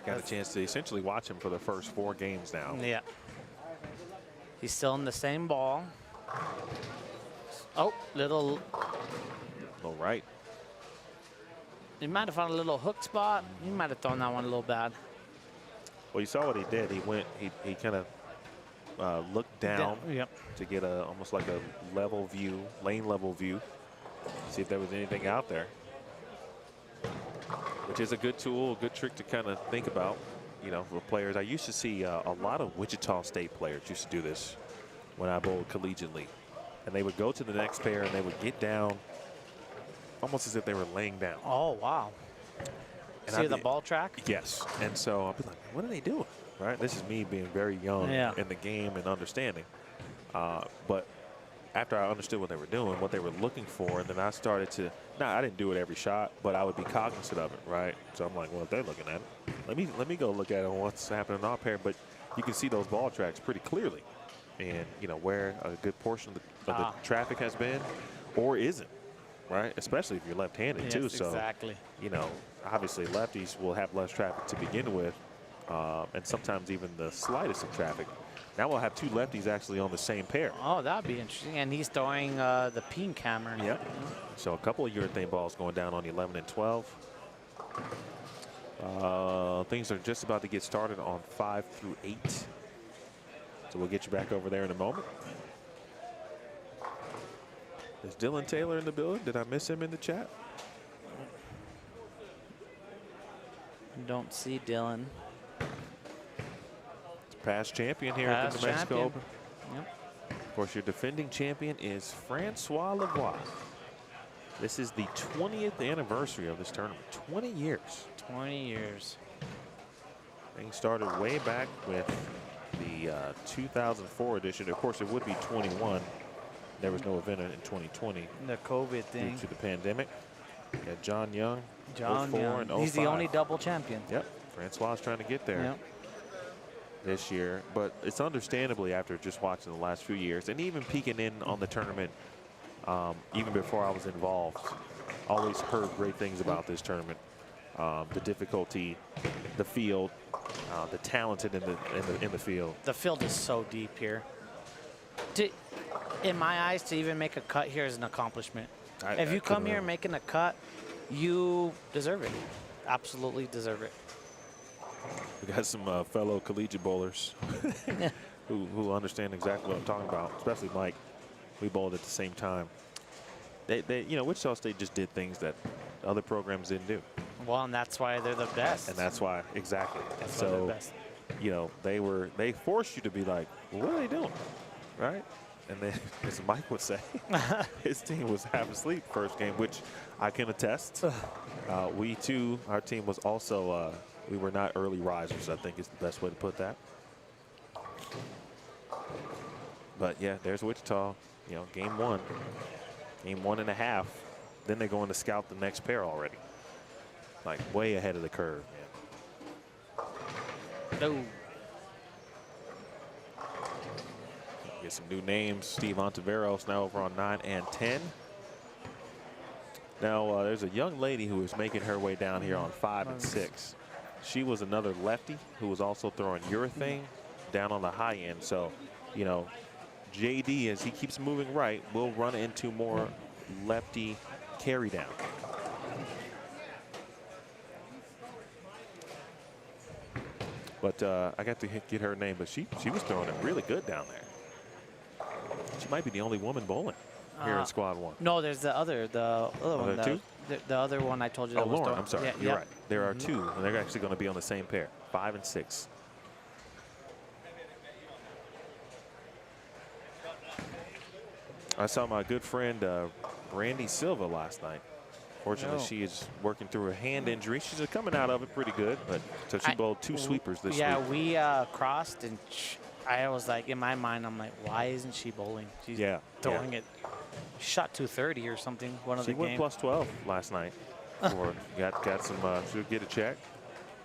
Speaker 4: Got a chance to essentially watch him for the first 4 games now.
Speaker 1: Yeah. He's still in the same ball. Oh, little.
Speaker 4: All right.
Speaker 1: He might have found a little hook spot. He might have thrown that one a little bad.
Speaker 4: Well, you saw what he did. He went. He kind of looked down
Speaker 1: Yep.
Speaker 4: to get almost like a level view, lane level view. See if there was anything out there. Which is a good tool, a good trick to kind of think about, you know, for players. I used to see a lot of Wichita State players used to do this when I bowled collegiately. And they would go to the next pair and they would get down almost as if they were laying down.
Speaker 1: Oh, wow.
Speaker 4: And
Speaker 1: See
Speaker 4: I'd
Speaker 1: the
Speaker 4: be-
Speaker 1: ball track?
Speaker 4: Yes. And so I'd be like, what are they doing? right? This is me being very young in the game and understanding. But after I understood what they were doing, what they were looking for, and then I started to, I didn't do it every shot, but I would be cognizant of it, right? So I'm like, well, if they're looking at it, let me go look at it, what's happening in our pair. But you can see those ball tracks pretty clearly, and you know where a good portion of the traffic has been or isn't, right? Especially if you're left-handed too. So
Speaker 1: exactly.
Speaker 4: you know, obviously lefties will have less traffic to begin with, and sometimes even the slightest of traffic. Now we'll have two lefties actually on the same pair.
Speaker 1: Oh, that'd be interesting. And he's throwing the peen camera.
Speaker 4: Yep. So a couple of urethane balls going down on 11 and 12. Things are just about to get started on 5 through 8. So we'll get you back over there in a moment. Is Dylan Taylor in the building? Did I miss him in the chat?
Speaker 1: Don't see Dylan.
Speaker 4: Past champion here at the New Mexico Open.
Speaker 1: Yep.
Speaker 4: Of course, your defending champion is Francois Lavoie. This is the 20th anniversary of this tournament. 20 years.
Speaker 1: 20 years.
Speaker 4: Things started way back with the 2004 edition. Of course, it would be 21. There was no event in 2020.
Speaker 1: The COVID thing.
Speaker 4: Due to the pandemic. Yeah, John Young.
Speaker 1: John
Speaker 4: 04
Speaker 1: Young.
Speaker 4: and 05.
Speaker 1: He's the only double champion.
Speaker 4: Yep. Francois is trying to get there.
Speaker 1: Yep.
Speaker 4: This year, but it's understandably after just watching the last few years and even peeking in on the tournament even before I was involved. Always heard great things about this tournament. The difficulty, the field, the talented in the field.
Speaker 1: The field is so deep here. In my eyes, to even make a cut here is an accomplishment. If you come here making a cut, you deserve it. Absolutely deserve it.
Speaker 4: We got some fellow collegiate bowlers who understand exactly what I'm talking about, especially Mike. We bowled at the same time. They you know, Wichita State just did things that other programs didn't do.
Speaker 1: Well, and that's why they're the best.
Speaker 4: And that's why, exactly.
Speaker 1: That's
Speaker 4: so,
Speaker 1: why they're best.
Speaker 4: You know, they forced you to be like, well, what are they doing, right? And then, as Mike would say, his team was half asleep first game, which I can attest. We too, our team was also. We were not early risers, I think is the best way to put that. But yeah, there's Wichita, you know, game 1 and a half. Then they're going to scout the next pair already. Like way ahead of the curve, man.
Speaker 1: No.
Speaker 4: Get some new names. Steve Ontiveros now over on 9 and 10. Now there's a young lady who is making her way down here on 5 and 6. She was another lefty who was also throwing urethane down on the high end. So, you know, JD, as he keeps moving right, will run into more lefty carry down. But I got to get her name, but she was throwing it really good down there. She might be the only woman bowling here in Squad 1.
Speaker 1: No, there's the other one.
Speaker 4: Two?
Speaker 1: The other one I told you that was
Speaker 4: Lauren, I'm sorry.
Speaker 1: Yeah,
Speaker 4: You're right. There are 2, and they're actually going to be on the same pair, 5 and 6. I saw my good friend Randy Silva last night. Fortunately, she is working through a hand injury. She's coming out of it pretty good, but so she bowled 2 sweepers this week.
Speaker 1: Yeah, we crossed, and I was like, in my mind, I'm like, why isn't she bowling? She's throwing it. Shot 230 or something. One of the games.
Speaker 4: She went plus 12 last night. Got some. She'll get a check.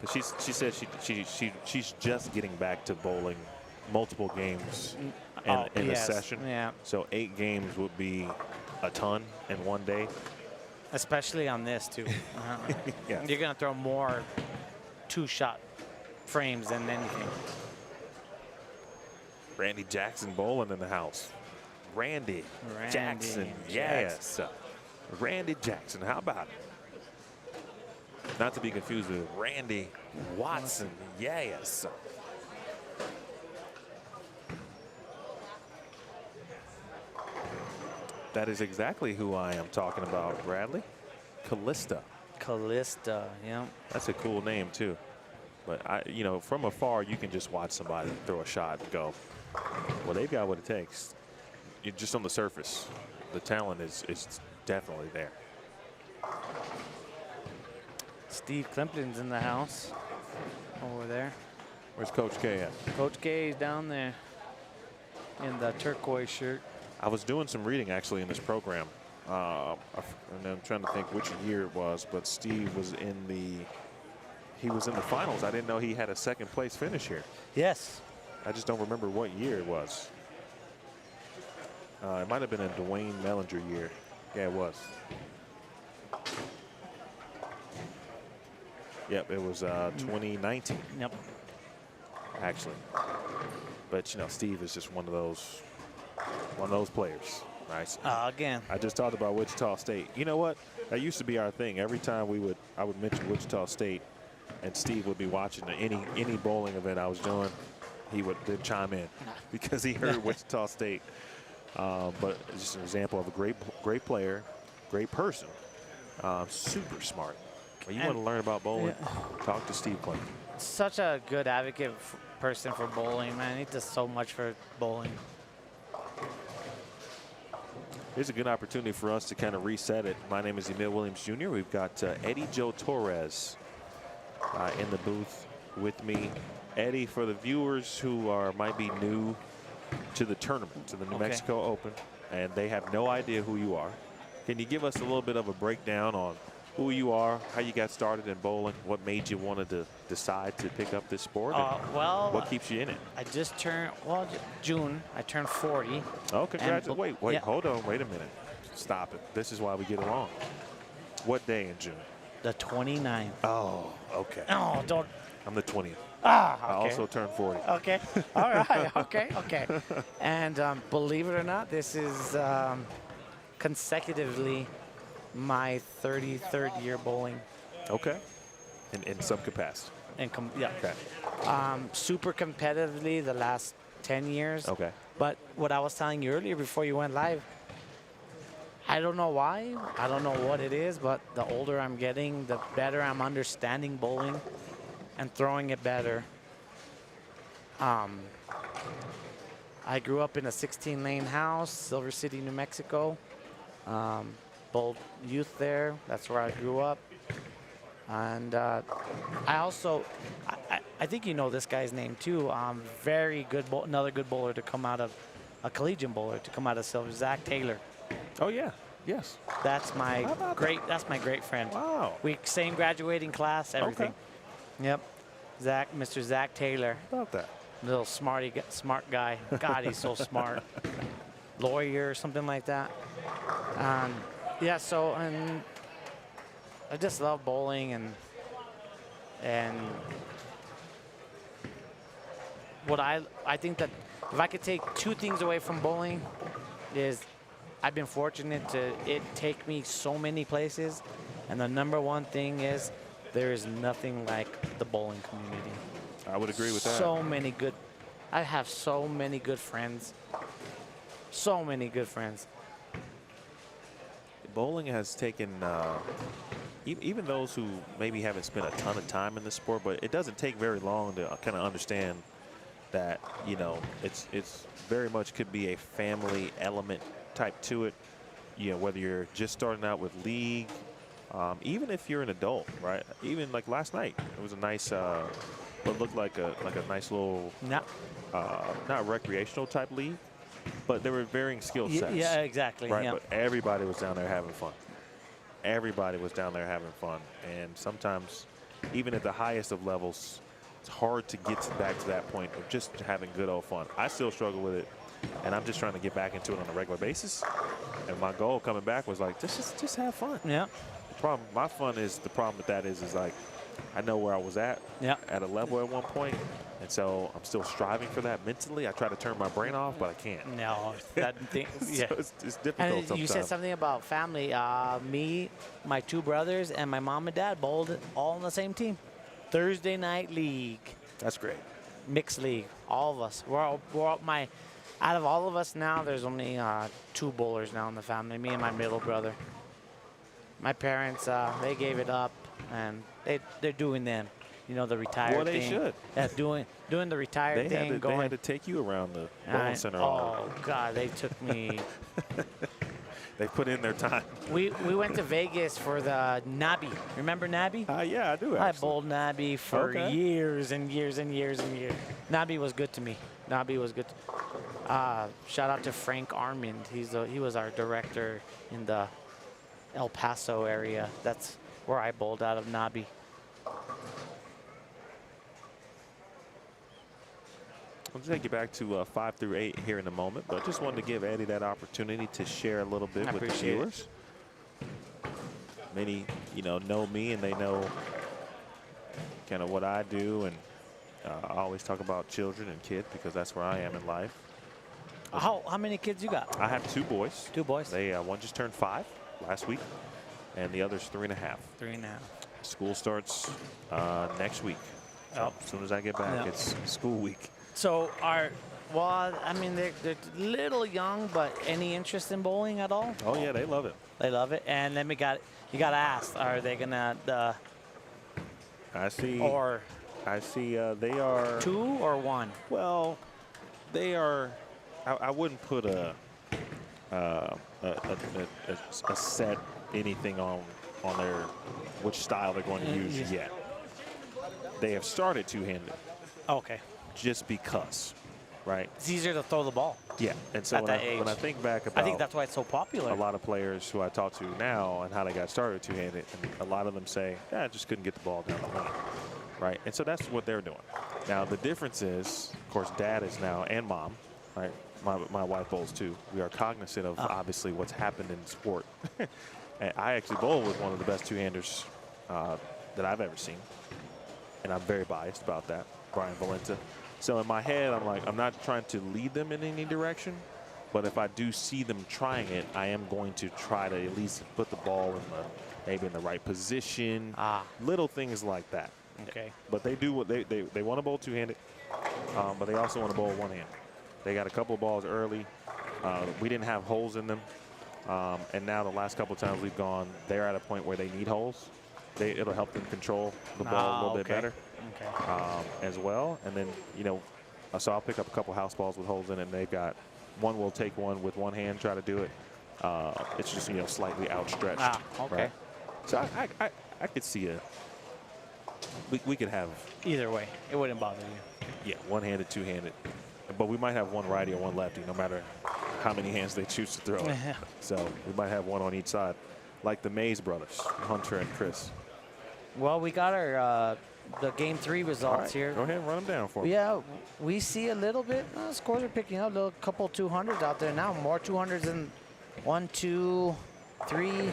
Speaker 4: But she said she's just getting back to bowling multiple games in a session.
Speaker 1: Yeah.
Speaker 4: So 8 games would be a ton in one day.
Speaker 1: Especially on this too.
Speaker 4: Yeah.
Speaker 1: You're gonna throw more 2-shot frames than anything.
Speaker 4: Randy Jackson bowling in the house. Randy Jackson, yes. Randy Jackson, how about it? Not to be confused with Randy Watson, yes. That is exactly who I am talking about, Bradley. Callista.
Speaker 1: Callista, yeah.
Speaker 4: That's a cool name too. But you know, from afar, you can just watch somebody throw a shot and go, well, they've got what it takes. Just on the surface, the talent is definitely there.
Speaker 1: Steve Klimpton's in the house over there.
Speaker 3: Where's Coach K at?
Speaker 2: Coach K is down there in the turquoise shirt.
Speaker 3: I was doing some reading actually in this program, and I'm trying to think which year it was, but Steve was in the finals. I didn't know he had a second place finish here.
Speaker 2: Yes.
Speaker 3: I just don't remember what year it was. It might have been a Dwayne Mellinger year. Yeah, it was. Yep, it was 2019.
Speaker 2: Yep.
Speaker 3: Actually. But you know, Steve is just one of those players. Nice.
Speaker 2: Again.
Speaker 3: I just talked about Wichita State. You know what? That used to be our thing. Every time I would mention Wichita State, and Steve would be watching any bowling event I was doing. He would then chime in because he heard Wichita State. But it's just an example of a great player, great person, super smart. When you want to learn about bowling, talk to Steve Clinton.
Speaker 2: Such a good advocate person for bowling, man. He does so much for bowling.
Speaker 3: Here's a good opportunity for us to kind of reset it. My name is Emil Williams Jr. We've got Eddie Joe Torres in the booth with me. Eddie, for the viewers who might be new to the tournament, to the New Mexico Open, and they have no idea who you are, can you give us a little bit of a breakdown on who you are, how you got started in bowling, what made you want to decide to pick up this sport,
Speaker 2: well,
Speaker 3: what keeps you in it?
Speaker 2: I just turned, June, I turned 40.
Speaker 3: Oh, congratulations. Wait,
Speaker 2: yeah.
Speaker 3: hold on, wait a minute. Stop it. This is why we get along. What day in June?
Speaker 2: The 29th.
Speaker 3: Oh, okay.
Speaker 2: Oh, don't.
Speaker 3: I'm the 20th.
Speaker 2: Okay.
Speaker 3: I also turned 40.
Speaker 2: Okay. All right. Okay. And believe it or not, this is consecutively my 33rd year bowling.
Speaker 3: Okay. In some capacity.
Speaker 2: Yeah.
Speaker 3: Okay.
Speaker 2: Super competitively the last 10 years.
Speaker 3: Okay.
Speaker 2: But what I was telling you earlier before you went live, I don't know why. I don't know what it is, but the older I'm getting, the better I'm understanding bowling and throwing it better. I grew up in a 16-lane house, Silver City, New Mexico. Bowled youth there. That's where I grew up. And I also, I think you know this guy's name too. Very good, another good bowler to come out of, a collegiate bowler to come out of Silver, Zach Taylor.
Speaker 3: Oh yeah, yes.
Speaker 2: That's my great friend.
Speaker 3: Wow.
Speaker 2: We same graduating class, everything.
Speaker 3: Okay.
Speaker 2: Yep. Mr. Zach Taylor.
Speaker 3: How about that?
Speaker 2: Little smart guy. God, he's so smart. Lawyer or something like that. Yeah, so and I just love bowling and what I think that if I could take two things away from bowling is I've been fortunate to it take me so many places, and the number one thing is there is nothing like the bowling community.
Speaker 3: I would agree with that.
Speaker 2: I have so many good friends. So many good friends.
Speaker 3: Bowling has taken, even those who maybe haven't spent a ton of time in the sport, but it doesn't take very long to kind of understand that, you know, it's very much could be a family element type to it. You know, whether you're just starting out with league, even if you're an adult, right? Even like last night, it was a nice, what looked like a nice little, not recreational type league, but there were varying skill sets.
Speaker 2: Yeah, exactly.
Speaker 3: Right,
Speaker 2: yeah.
Speaker 3: but everybody was down there having fun. Everybody was down there having fun, and sometimes, even at the highest of levels, it's hard to get back to that point of just having good old fun. I still struggle with it, and I'm just trying to get back into it on a regular basis. And my goal coming back was like, just have fun.
Speaker 2: Yeah.
Speaker 3: The problem, my fun is the problem with that is like, I know where I was at a level at one point, and so I'm still striving for that mentally. I try to turn my brain off, but I can't.
Speaker 2: No, that thing, yeah.
Speaker 3: So it's difficult
Speaker 2: And
Speaker 3: sometimes.
Speaker 2: you said something about family. Me, my two brothers, and my mom and dad bowled all on the same team. Thursday night league.
Speaker 3: That's great.
Speaker 2: Mixed league. All of us. Out of all of us now, there's only 2 bowlers now in the family. Me and my middle brother. My parents, they gave it up, and they're doing them. You know, the retired
Speaker 3: Well, they
Speaker 2: thing.
Speaker 3: should.
Speaker 2: Yeah, doing the retired thing.
Speaker 3: They had to take you around the bowling center.
Speaker 2: Oh, God, they took me.
Speaker 3: They put in their time.
Speaker 2: We went to Vegas for the Nabi. Remember Nabi?
Speaker 3: Yeah, I do
Speaker 2: I
Speaker 3: actually.
Speaker 2: bowled Nabi for
Speaker 3: Okay.
Speaker 2: years and years and years and years. Nabi was good to me. Nabi was good. Shout out to Frank Armand. He was our director in the El Paso area. That's where I bowled out of Nabi.
Speaker 3: I'll take you back to 5 through 8 here in a moment, but just wanted to give Eddie that opportunity to share a little bit
Speaker 2: I
Speaker 3: with the
Speaker 2: appreciate it.
Speaker 3: viewers. Many, know me and they know kind of what I do, and I always talk about children and kids because that's where I am in life.
Speaker 2: How many kids you got?
Speaker 3: I have 2 boys.
Speaker 2: 2 boys.
Speaker 3: They one just turned 5 last week, and the other's 3.5.
Speaker 2: 3.5.
Speaker 3: School starts next week. So
Speaker 2: Oh.
Speaker 3: as soon as I get back,
Speaker 2: Yeah.
Speaker 3: it's school week.
Speaker 2: So they're a little young, but any interest in bowling at all?
Speaker 3: Oh yeah, they love it.
Speaker 2: They love it. And then you got to ask, are they gonna
Speaker 3: I see.
Speaker 2: or
Speaker 3: They are
Speaker 2: 2 or 1?
Speaker 3: Well, they are. I wouldn't put a set anything on their which style they're going to use yet. They have started two-handed
Speaker 2: Okay.
Speaker 3: just because, right?
Speaker 2: It's easier to throw the ball.
Speaker 3: Yeah. And so
Speaker 2: At that age.
Speaker 3: when I think back about
Speaker 2: I think that's why it's so popular.
Speaker 3: a lot of players who I talk to now and how they got started two-handed, and a lot of them say, "Yeah, I just couldn't get the ball down the lane." Right. And so that's what they're doing. Now the difference is, of course, Dad is now, and Mom, right? My wife bowls too. We are cognizant of obviously what's happened in sport. And I actually bowl with one of the best two-handers that I've ever seen, and I'm very biased about that, Brian Valenta. So in my head, I'm like, I'm not trying to lead them in any direction, but if I do see them trying it, I am going to try to at least put the ball maybe in the right position, little things like that.
Speaker 2: Okay.
Speaker 3: But they do what they want to bowl two-handed, but they also want to bowl one-handed. They got a couple of balls early. We didn't have holes in them, and now the last couple of times we've gone, they're at a point where they need holes. It'll help them control the ball a little bit better as well. And then, so I'll pick up a couple house balls with holes in it, and they've got one will take one with one hand, try to do it. It's just, slightly outstretched.
Speaker 2: Okay.
Speaker 3: Right? So I could see we could have,
Speaker 2: Either way, it wouldn't bother you.
Speaker 3: yeah, one-handed, two-handed. But we might have one righty or one lefty, no matter how many hands they choose to throw it. So we might have one on each side, like the Mays brothers, Hunter and Chris.
Speaker 2: Well, we got our the game 3 results here.
Speaker 3: Go ahead and run them down for me.
Speaker 2: Yeah, we see a little bit. Scores are picking up. A couple 200s out there now. More 200s than 1, 2, 3,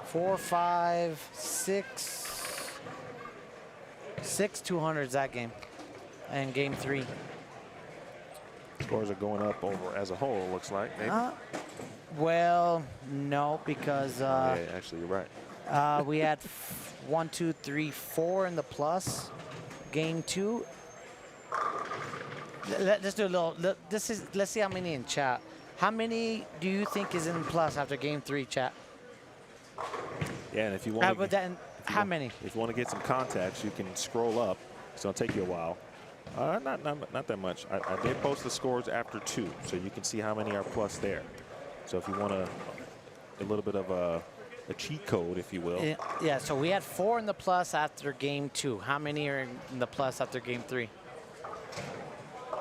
Speaker 2: 4, 5, 6. 6 200s that game, and game 3.
Speaker 3: Scores are going up over as a whole, it looks like. Maybe.
Speaker 2: Well, no, because
Speaker 3: yeah, actually, you're right.
Speaker 2: we had 1, 2, 3, 4 in the plus. Game 2. Let's do a little. Let's see how many in chat. How many do you think is in plus after game 3, chat?
Speaker 3: Yeah, and if you want
Speaker 2: how many?
Speaker 3: If you want to get some contacts, you can scroll up. It's going to take you a while. Not that much. I did post the scores after 2, so you can see how many are plus there. So if you want a little bit of a cheat code, if you will.
Speaker 2: Yeah, so we had 4 in the plus after game 2. How many are in the plus after game 3?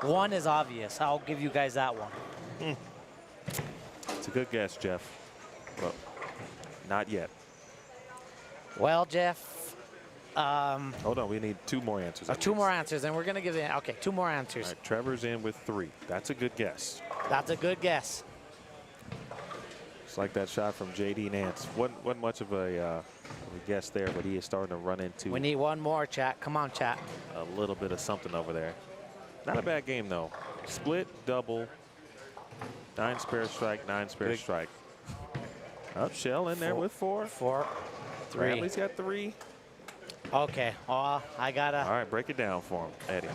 Speaker 2: 1 is obvious. I'll give you guys that one.
Speaker 3: It's a good guess, Jeff, but not yet.
Speaker 2: Well, Jeff.
Speaker 3: Hold on, we need 2 more answers.
Speaker 2: 2 more answers, and we're going to give the. Okay, 2 more answers.
Speaker 3: All right, Trevor's in with 3. That's a good guess.
Speaker 2: That's a good guess.
Speaker 3: It's like that shot from J.D. Nance. Wasn't much of a guess there, but he is starting to run into
Speaker 2: We need 1 more, chat. Come on, chat.
Speaker 3: a little bit of something over there. Not a bad game, though. Split, double, 9 spare strike, 9 spare strike. Up Shell in there with 4.
Speaker 2: 4, 3.
Speaker 3: Bradley's got 3.
Speaker 2: Okay. Oh, I got
Speaker 3: All
Speaker 2: to.
Speaker 3: right, break it down for him, Eddie.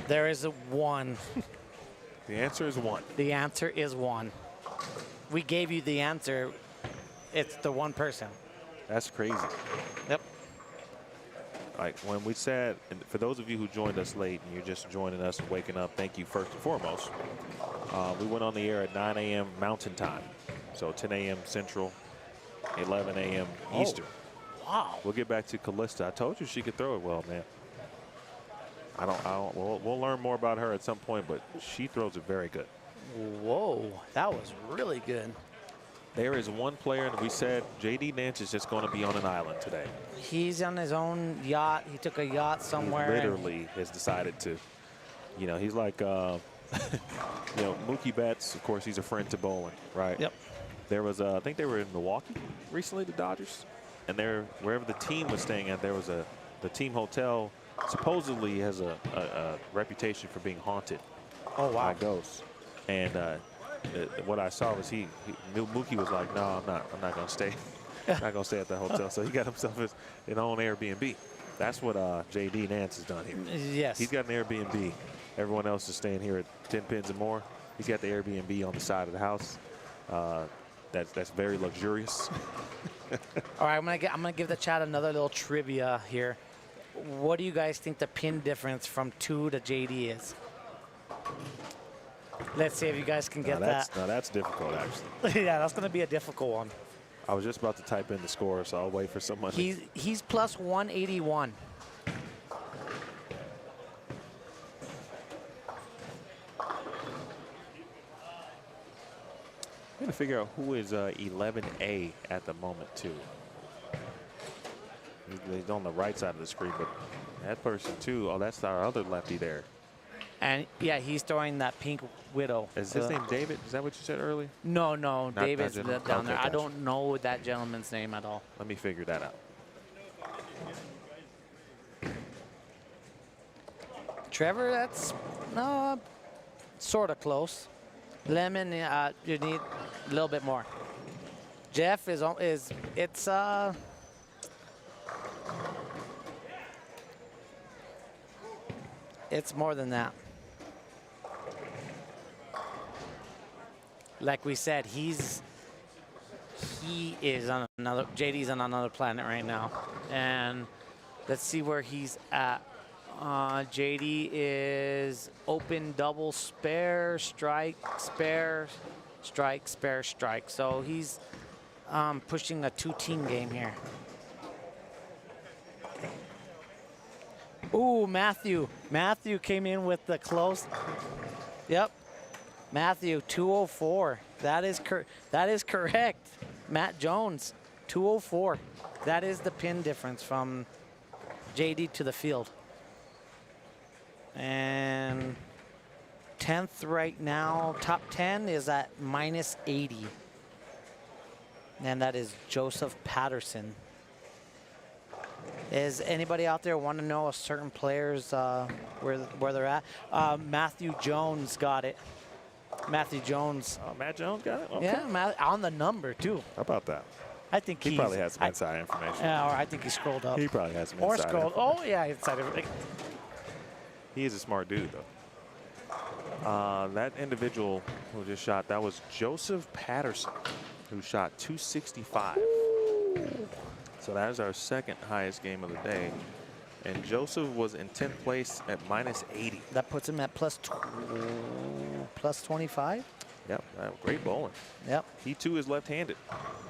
Speaker 2: There is a 1.
Speaker 3: The answer is 1.
Speaker 2: The answer is 1. We gave you the answer. It's the 1 person.
Speaker 3: That's crazy.
Speaker 2: Yep.
Speaker 3: Like when we said, and for those of you who joined us late and you're just joining us and waking up, thank you first and foremost. We went on the air at 9 a.m. Mountain Time.
Speaker 4: So 10 a.m. Central, 11 a.m.
Speaker 2: Oh.
Speaker 4: Eastern.
Speaker 2: Wow.
Speaker 4: We'll get back to Callista. I told you she could throw it well, man. We'll learn more about her at some point, but she throws it very good.
Speaker 2: Whoa, that was really good.
Speaker 4: There is one player, and we said J.D. Nance is just going to be on an island today.
Speaker 2: He's on his own yacht. He took a yacht somewhere.
Speaker 4: He literally has decided to, you know, he's like, you know, Mookie Betts, of course, he's a friend to bowling, right?
Speaker 2: Yep.
Speaker 4: There was, I think they were in Milwaukee recently, the Dodgers, and wherever the team was staying at, there was the team hotel supposedly has a reputation for being haunted by ghosts. And what I saw was Mookie was like, no, I'm not going to stay. I'm not going to stay at the hotel. So he got himself his own Airbnb. That's what J.D. Nance has done here.
Speaker 2: Yes.
Speaker 4: He's got an Airbnb. Everyone else is staying here at Tenpins and More. He's got the Airbnb on the side of the house. That's very luxurious.
Speaker 2: All right, I'm gonna give the chat another little trivia here. What do you guys think the pin difference from 2 to JD is? Let's see if you guys can get that.
Speaker 4: No, that's difficult, actually.
Speaker 2: Yeah, that's gonna be a difficult one.
Speaker 4: I was just about to type in the score, so I'll wait for someone.
Speaker 2: He's plus 181.
Speaker 4: I'm going to figure out who is 11A at the moment, too. He's on the right side of the screen, but that person, too, oh, that's our other lefty there.
Speaker 2: And, yeah, he's throwing that pink widow.
Speaker 4: Is his name David? Is that what you said earlier?
Speaker 2: No, David's
Speaker 4: that
Speaker 2: down
Speaker 4: gentleman?
Speaker 2: there.
Speaker 4: Okay,
Speaker 2: I
Speaker 4: gotcha.
Speaker 2: don't know that gentleman's name at all.
Speaker 4: Let me figure that out.
Speaker 2: Trevor, that's sort of close. Lemon, you need a little bit more. Jeff it's more than that. Like we said, he is on another, JD's on another planet right now. And let's see where he's at. JD is open, double, spare, strike, spare, strike, spare, strike. So he's pushing a 2-team game here. Ooh, Matthew. Matthew came in with the close. Yep. Matthew, 204. That is correct. Matt Jones, 204. That is the pin difference from JD to the field. And 10th right now, top 10 is at minus 80. And that is Joseph Patterson. Is anybody out there want to know a certain players where they're at? Matthew Jones got it. Matthew Jones.
Speaker 4: Oh, Matt Jones got it? Okay.
Speaker 2: Yeah, on the number too.
Speaker 4: How about that?
Speaker 2: I think
Speaker 4: He probably has some inside information.
Speaker 2: Yeah, or I think he scrolled up.
Speaker 4: He probably has some
Speaker 2: or
Speaker 4: inside
Speaker 2: scrolled.
Speaker 4: info.
Speaker 2: Oh yeah, inside everything.
Speaker 4: He is a smart dude, though. That individual who just shot, that was Joseph Patterson, who shot 265. So that is our second highest game of the day. And Joseph was in 10th place at minus 80.
Speaker 2: That puts him at plus 25.
Speaker 4: Yep, great bowling.
Speaker 2: Yep.
Speaker 4: He too is left-handed,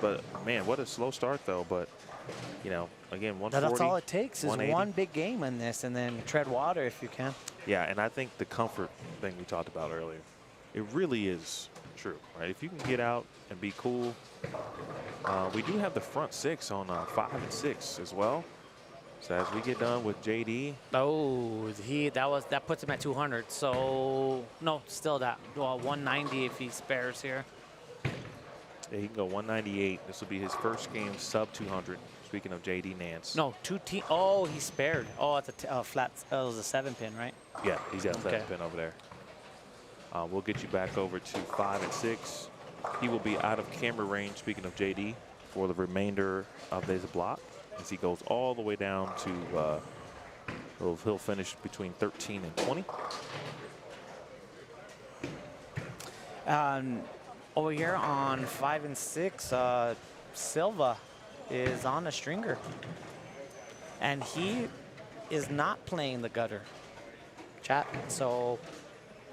Speaker 4: but man, what a slow start though. But you know, again, 140.
Speaker 2: That's all it takes is
Speaker 4: 180.
Speaker 2: one big game in this, and then tread water if you can.
Speaker 4: Yeah, and I think the comfort thing we talked about earlier, it really is true, right? If you can get out and be cool, we do have the front 6 on 5 and 6 as well. So as we get done with JD,
Speaker 2: Oh, that puts him at 200. So no, still that 190 if he spares here.
Speaker 4: yeah, he can go 198. This will be his first game sub 200. Speaking of JD Nance.
Speaker 2: No, oh, he spared. Oh, it's a flat. Oh, it was a 7-pin, right?
Speaker 4: Yeah, he's got a
Speaker 2: Okay.
Speaker 4: 7-pin over there. We'll get you back over to 5 and 6. He will be out of camera range, speaking of JD, for the remainder of this block as he goes all the way down to, he'll finish between 13 and 20.
Speaker 2: Over here on 5 and 6, Silva is on a stringer. And he is not playing the gutter, chat. So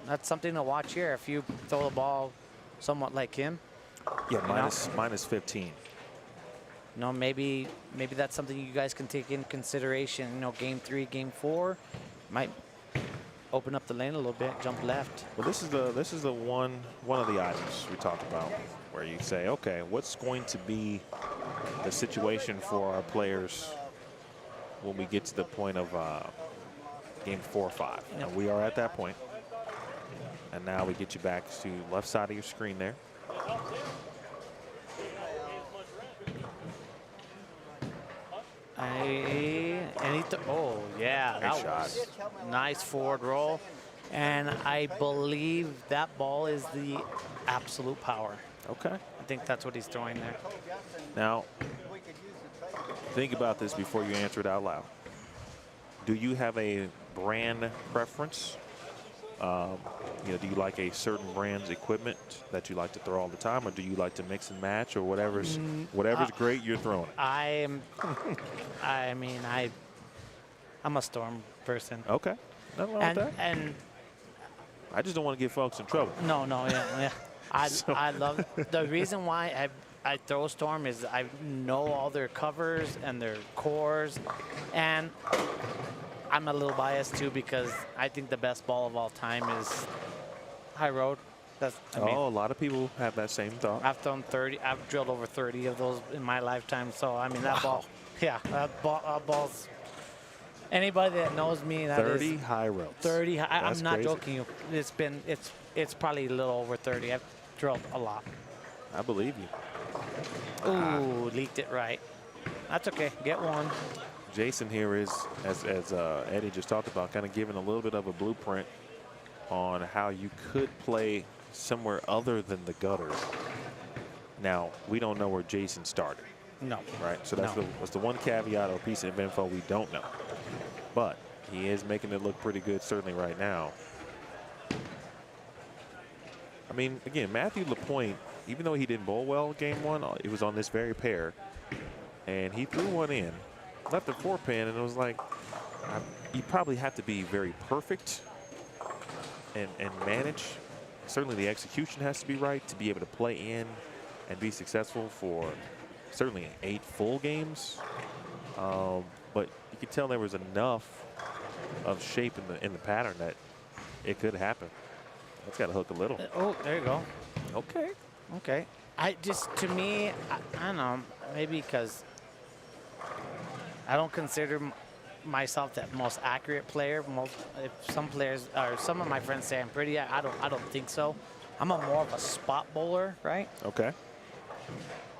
Speaker 2: that's something to watch here. If you throw the ball somewhat like him.
Speaker 3: Yeah,
Speaker 2: you know?
Speaker 3: minus 15.
Speaker 2: You know, maybe that's something you guys can take into consideration. You know, game 3, game 4 might open up the lane a little bit, jump left.
Speaker 3: Well, this is the one of the items we talked about where you say, okay, what's going to be the situation for our players when we get to the point of game 4 or 5. And we are at that point. And now we get you back to left side of your screen there.
Speaker 2: Oh yeah, that was nice forward roll, and I believe that ball is the absolute power.
Speaker 3: Okay.
Speaker 2: I think that's what he's throwing there.
Speaker 3: Now, think about this before you answer it out loud. Do you have a brand preference? You know, do you like a certain brand's equipment that you like to throw all the time, or do you like to mix and match, or whatever's great, you're throwing?
Speaker 2: I'm a Storm person.
Speaker 3: Okay. Nothing wrong with that.
Speaker 2: And
Speaker 3: I just don't want to get folks in trouble.
Speaker 2: no, yeah. I love the reason why I throw Storm is I know all their covers and their cores, and I'm a little biased too because I think the best ball of all time is High Road. I mean,
Speaker 3: a lot of people have that same thought.
Speaker 2: I've thrown 30. I've drilled over 30 of those in my lifetime. So I mean that ball. Yeah, that ball's. Anybody that knows me, that
Speaker 3: 30
Speaker 2: is
Speaker 3: High Roads.
Speaker 2: 30. I'm
Speaker 3: That's
Speaker 2: not
Speaker 3: crazy.
Speaker 2: joking you. It's probably a little over 30. I've drilled a lot.
Speaker 3: I believe you.
Speaker 2: Ooh, leaked it right. That's okay. Get one.
Speaker 3: Jason here is, as Eddie just talked about, kind of giving a little bit of a blueprint on how you could play somewhere other than the gutter. Now, we don't know where Jason started,
Speaker 2: No.
Speaker 3: right? So that's,
Speaker 2: No.
Speaker 3: that's the one caveat or piece of info we don't know. But he is making it look pretty good, certainly right now. I mean, again, Matthew LaPointe, even though he didn't bowl well game 1, it was on this very pair, and he threw one in, left the 4-pin, and it was like, you probably have to be very perfect and manage. Certainly the execution has to be right to be able to play in and be successful for certainly 8 full games. But you could tell there was enough of shape in the pattern that it could happen. That's got to hook a little.
Speaker 2: Oh, there you go.
Speaker 3: Okay.
Speaker 2: Okay. To me, I don't know, maybe because I don't consider myself that most accurate player. If some players or some of my friends say I'm pretty, I don't think so. I'm more of a spot bowler, right?
Speaker 3: Okay.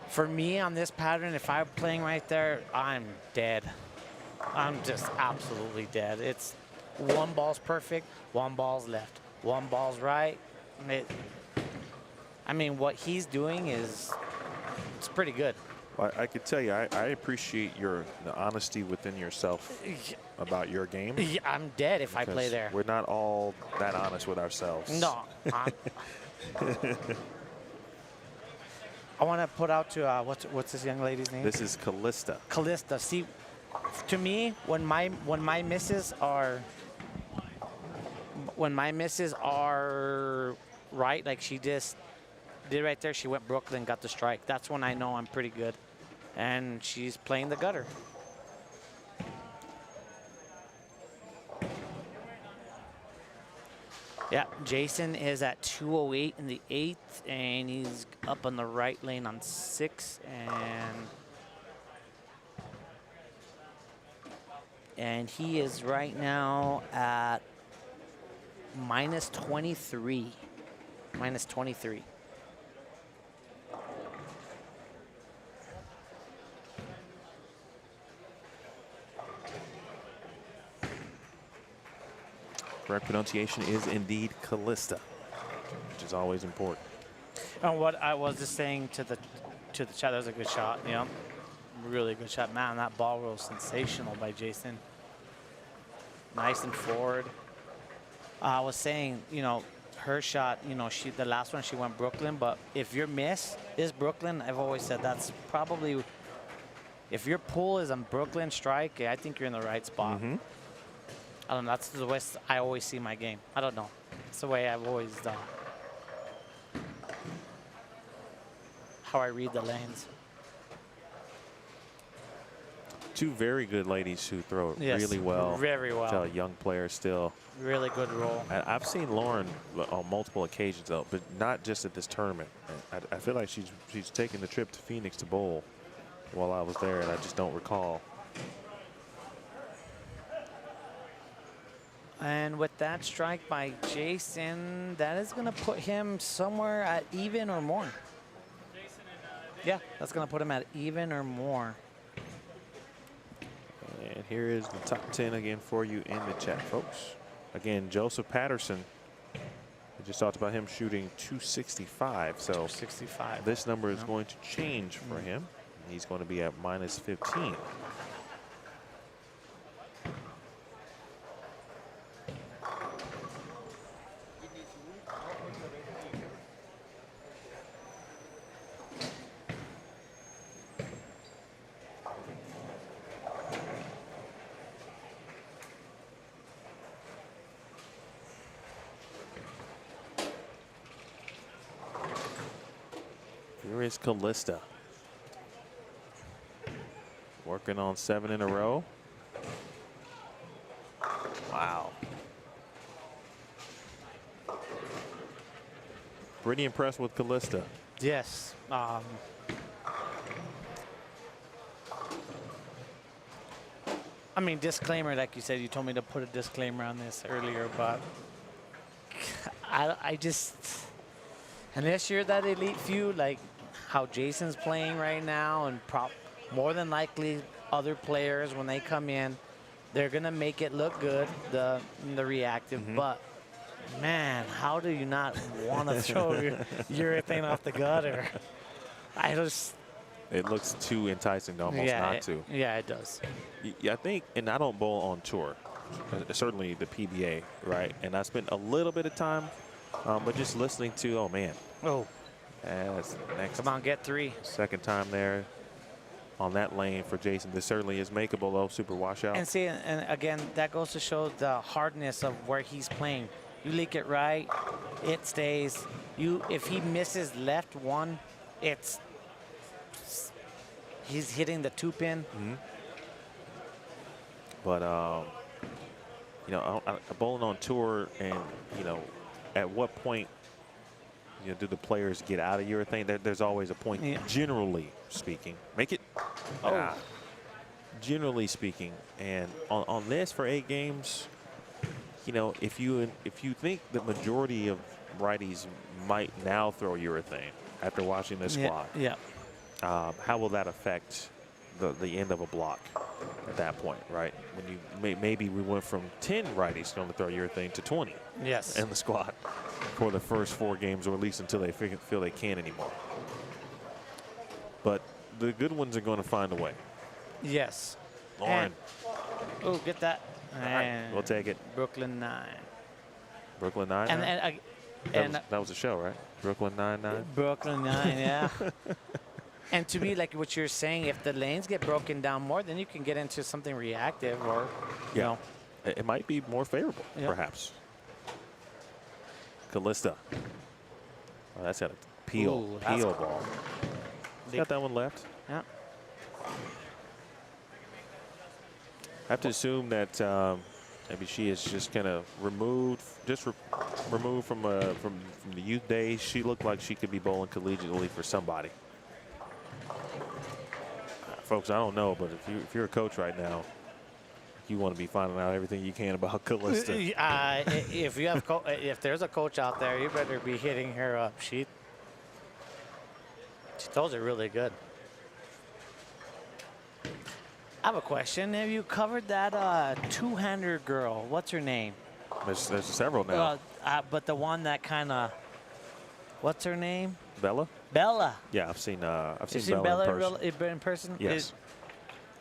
Speaker 2: For me on this pattern, if I'm playing right there, I'm dead. I'm just absolutely dead. It's one ball's perfect, one ball's left, one ball's right. I mean, what he's doing it's pretty good.
Speaker 3: Well, I could tell you, I appreciate the honesty within yourself about your game.
Speaker 2: Yeah, I'm dead if I play
Speaker 3: Because
Speaker 2: there.
Speaker 3: We're not all that honest with ourselves.
Speaker 2: No. I want to put out to what's this young lady's name?
Speaker 3: This is Callista.
Speaker 2: Callista. See, to me, when my misses are right, like she just did right there, she went Brooklyn, got the strike. That's when I know I'm pretty good, and she's playing the gutter. Yeah, Jason is at 208 in the 8th, and he's up on the right lane on 6, and he is right now at minus 23. Minus 23.
Speaker 3: Correct pronunciation is indeed Callista, which is always important.
Speaker 2: And what I was just saying to the chat, that was a good shot, you know, really good shot. Man, that ball was sensational by Jason. Nice and forward. I was saying, you know, her shot, you know, the last one she went Brooklyn, but if your miss is Brooklyn, I've always said that's probably, if your pull is a Brooklyn strike, I think you're in the right spot.
Speaker 3: Mm-hmm.
Speaker 2: I don't know, that's the way I always see my game. I don't know. It's the way I've always done. how I read the lanes.
Speaker 3: Two very good ladies who throw it
Speaker 2: Yes,
Speaker 3: really well.
Speaker 2: very well.
Speaker 3: To a young player still.
Speaker 2: Really good roll.
Speaker 3: I've seen Lauren on multiple occasions, though, but not just at this tournament. I feel like she's taken the trip to Phoenix to bowl while I was there, and I just don't recall.
Speaker 2: And with that strike by Jason, that is going to put him somewhere at even or more. Yeah, that's going to put him at even or more.
Speaker 3: And here is the top 10 again for you in the chat, folks. Again, Joseph Patterson. We just talked about him shooting 265. So
Speaker 2: 265.
Speaker 3: this number is going to change for him. He's going to be at -15. Here is Callista. Working on 7 in a row. Wow. Pretty impressed with Callista.
Speaker 2: Yes. I mean, disclaimer, like you said, you told me to put a disclaimer on this earlier, but I just, unless you're that elite few, like how Jason's playing right now, and more than likely other players, when they come in, they're going to make it look good, the reactive, but man, how do you not want to throw your urethane off the gutter? I just...
Speaker 3: It looks too enticing to almost not to.
Speaker 2: Yeah, it does.
Speaker 3: Yeah, I think, and I don't bowl on tour, certainly the PBA, right? And I spent a little bit of time, but just listening to, oh man.
Speaker 2: Oh.
Speaker 3: That's next.
Speaker 2: Come on, get 3.
Speaker 3: Second time there on that lane for Jason. This certainly is makeable, though, super washout.
Speaker 2: And see, and again, that goes to show the hardness of where he's playing. You leak it right, it stays. If he misses left 1, he's hitting the 2-pin.
Speaker 3: But, you know, bowling on tour, and, you know, at what point, you know, do the players get out of urethane? There's always a point, generally speaking. Make it.
Speaker 2: Oh.
Speaker 3: Generally speaking. And on this for 8 games, you know, if you think the majority of righties might now throw urethane after watching this squad, how will that affect the end of a block at that point, right? When you maybe we went from 10 righties going to throw urethane to 20 in the squad for the first 4 games, or at least until they feel they can't anymore. But the good ones are going to find a way.
Speaker 2: Yes.
Speaker 3: Lauren.
Speaker 2: Oh, get that.
Speaker 3: All right, we'll take it.
Speaker 2: Brooklyn 9.
Speaker 3: Brooklyn 9. That was a show, right? Brooklyn 9-9.
Speaker 2: Brooklyn 9, yeah. And to me, like what you're saying, if the lanes get broken down more, then you can get into something reactive, or you know,
Speaker 3: it might be more favorable, perhaps. Callista. Oh, that's got a peel ball. Got that one left.
Speaker 2: Yeah.
Speaker 3: I have to assume that maybe she is just kind of removed from the youth days. She looked like she could be bowling collegiately for somebody. Folks, I don't know, but if you're a coach right now, you want to be finding out everything you can about Callista.
Speaker 2: If there's a coach out there, you better be hitting her up. She throws it really good. I have a question. Have you covered that two-hander girl? What's her name?
Speaker 3: There's several now.
Speaker 2: But the one that kind of, what's her name?
Speaker 3: Bella?
Speaker 2: Bella.
Speaker 3: Yeah, I've seen Bella
Speaker 2: in person.
Speaker 3: Yes.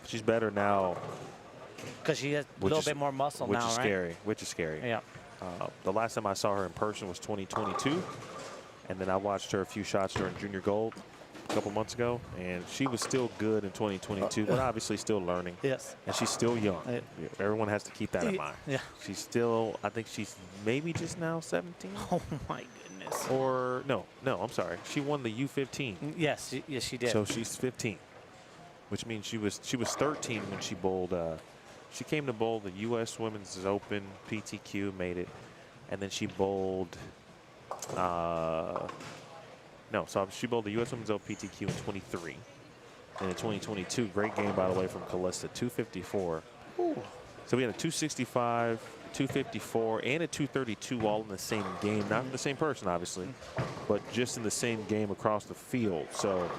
Speaker 3: She's better now.
Speaker 2: Because she has a little bit more muscle now, right?
Speaker 3: Which is scary.
Speaker 2: Yeah.
Speaker 3: The last time I saw her in person was 2022. And then I watched her a few shots during Junior Gold a couple months ago. And she was still good in 2022, but obviously still learning.
Speaker 2: Yes.
Speaker 3: And she's still young. Everyone has to keep that in mind.
Speaker 2: Yeah.
Speaker 3: She's still, I think she's maybe just now 17.
Speaker 2: Oh, my goodness. is.
Speaker 3: Or no, I'm sorry. She won the U15.
Speaker 2: Yes, yes, she did.
Speaker 3: So she's 15, which means she was 13 when she bowled. She came to bowl the U.S. Women's Open PTQ, made it, and then she bowled. So she bowled the U.S. Women's Open PTQ in 23, and in 2022, great game by the way from Callista, 254.
Speaker 2: Ooh.
Speaker 3: So we had a 265, 254, and a 232 all in the same game. Not the same person, obviously, but just in the same game across the field. So,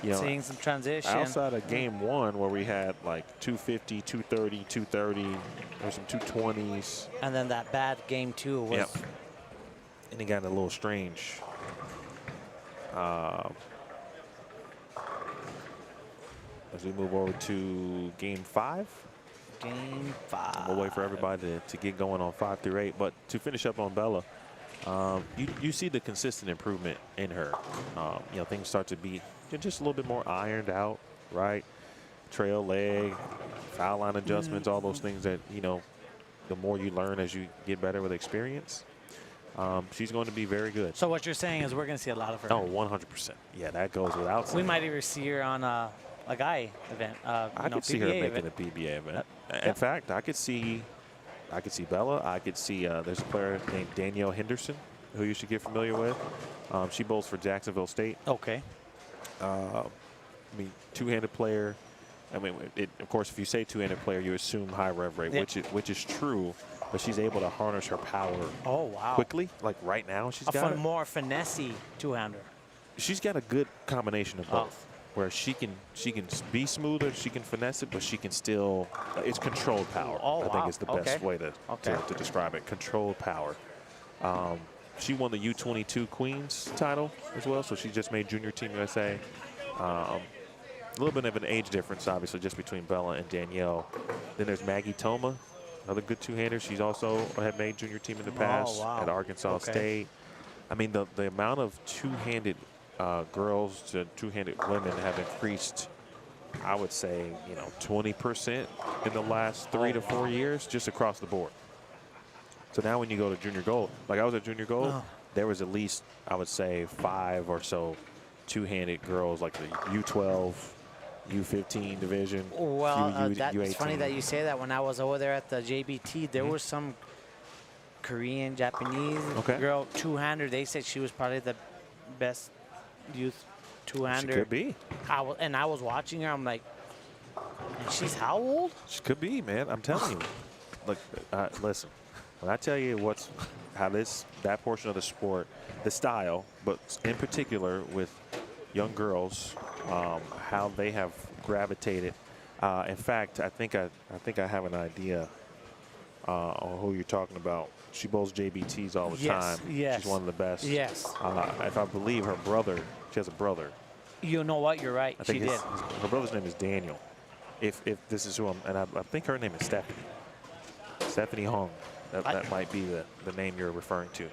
Speaker 3: you know,
Speaker 2: Seeing some transition.
Speaker 3: outside of game one where we had like 250, 230, 230, there's some 220s.
Speaker 2: And then that bad game two was.
Speaker 3: Yep. And it got a little strange. As we move over to game 5.
Speaker 2: Game 5.
Speaker 3: We'll wait for everybody to get going on 5 through 8. But to finish up on Bella, you see the consistent improvement in her. You know, things start to be just a little bit more ironed out, right? Trail leg, foul line adjustments, all those things that, you know, the more you learn as you get better with experience. She's going to be very good.
Speaker 2: So what you're saying is we're going to see a lot of her.
Speaker 3: Oh, 100%. Yeah, that goes without saying.
Speaker 2: We might even see her on a guy event.
Speaker 3: I could see her making a PBA event. In fact, I could see Bella. I could see there's a player named Danielle Henderson who you should get familiar with. She bowls for Jacksonville State.
Speaker 2: Okay.
Speaker 3: I mean, two-handed player. I mean, of course, if you say two-handed player, you assume high rev rate, which is true. But she's able to harness her power.
Speaker 2: Oh wow!
Speaker 3: Quickly, like right now, she's got
Speaker 2: more finessey two-hander.
Speaker 3: She's got a good combination of both. Where she can be smoother, she can finesse it, but she can still, it's controlled power. I think is the best way to describe it. Controlled power. She won the U22 Queens title as well, so she just made Junior Team USA. A little bit of an age difference, obviously, just between Bella and Danielle. Then there's Maggie Toma, another good two-hander. She's also had made Junior Team in the past at Arkansas State. I mean, the amount of two-handed girls to two-handed women have increased, I would say, 20% in the last 3 to 4 years, just across the board. So now when you go to Junior Gold, like I was at Junior Gold, there was at least, I would say, 5 or so two-handed girls, like the U12, U15 division.
Speaker 2: Well, that's
Speaker 3: U18.
Speaker 2: funny that you say that. When I was over there at the JBT, there were some Korean, Japanese girl two-hander. They said she was probably the best youth two-hander.
Speaker 3: She could be.
Speaker 2: I was watching her. I'm like, and she's how old?
Speaker 3: She could be, man. I'm telling you. Look, listen. When I tell you that portion of the sport, the style, but in particular with young girls, how they have gravitated. In fact, I think I have an idea on who you're talking about. She bowls JBTs all the time.
Speaker 2: Yes.
Speaker 3: She's one of the best.
Speaker 2: Yes.
Speaker 3: If I believe her brother, she has a brother.
Speaker 2: You know what? You're right.
Speaker 3: I think
Speaker 2: she did.
Speaker 3: Her brother's name is Daniel. If this is who I think her name is Stephanie. Stephanie Hong. That might be the name you're referring to.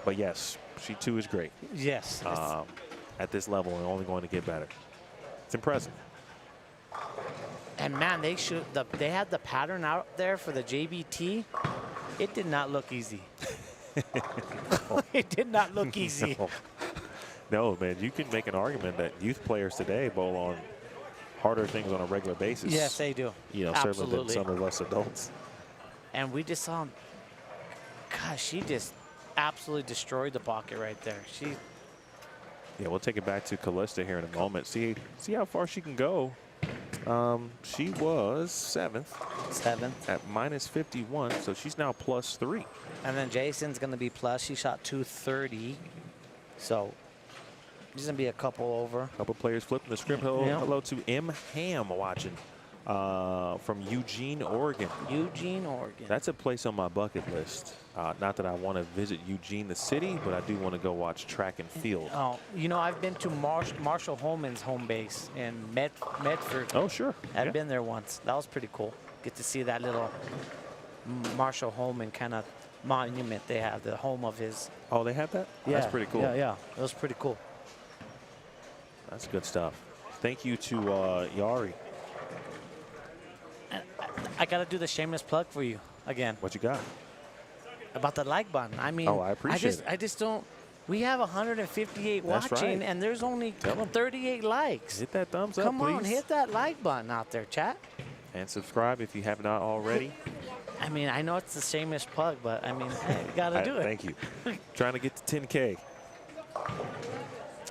Speaker 3: But yes, she too is great.
Speaker 2: Yes.
Speaker 3: At this level and only going to get better. It's impressive.
Speaker 2: And man, they had the pattern out there for the JBT. It did not look easy. It did not look easy.
Speaker 3: No, man, you can make an argument that youth players today bowl on harder things on a regular basis.
Speaker 2: Yes, they do.
Speaker 3: Certainly than some of us adults.
Speaker 2: And we just saw, gosh, she just absolutely destroyed the pocket right there.
Speaker 3: Yeah, we'll take it back to Callista here in a moment. See how far she can go. She was 7th. At minus 51, so she's now plus 3.
Speaker 2: And then Jason's going to be plus. She shot 230. So there's going to be a couple over.
Speaker 3: A couple players flipping the script. Hello to M. Ham watching from Eugene, Oregon.
Speaker 2: Eugene, Oregon.
Speaker 3: That's a place on my bucket list. Not that I want to visit Eugene, the city, but I do want to go watch track and field.
Speaker 2: Oh, I've been to Marshall Holman's home base in Medford.
Speaker 3: Oh, sure.
Speaker 2: I've been there once. That was pretty cool. Get to see that little Marshall Holman kind of monument they have, the home of his.
Speaker 3: Oh, they have that?
Speaker 2: Yeah.
Speaker 3: That's pretty cool.
Speaker 2: Yeah. It was pretty cool.
Speaker 3: That's good stuff. Thank you to Yari.
Speaker 2: I got to do the shameless plug for you again.
Speaker 3: What you got?
Speaker 2: About the like button. I mean,
Speaker 3: I appreciate it.
Speaker 2: I just don't. We have 158
Speaker 3: That's
Speaker 2: watching,
Speaker 3: right.
Speaker 2: and there's only
Speaker 3: Tell 'em.
Speaker 2: 38 likes.
Speaker 3: Hit that thumbs up,
Speaker 2: Come
Speaker 3: please.
Speaker 2: on, hit that like button out there, chat.
Speaker 3: And subscribe if you have not already.
Speaker 2: I mean, I know it's the shameless plug, but I mean, hey, you gotta do it.
Speaker 3: Thank you. Trying to get to 10K.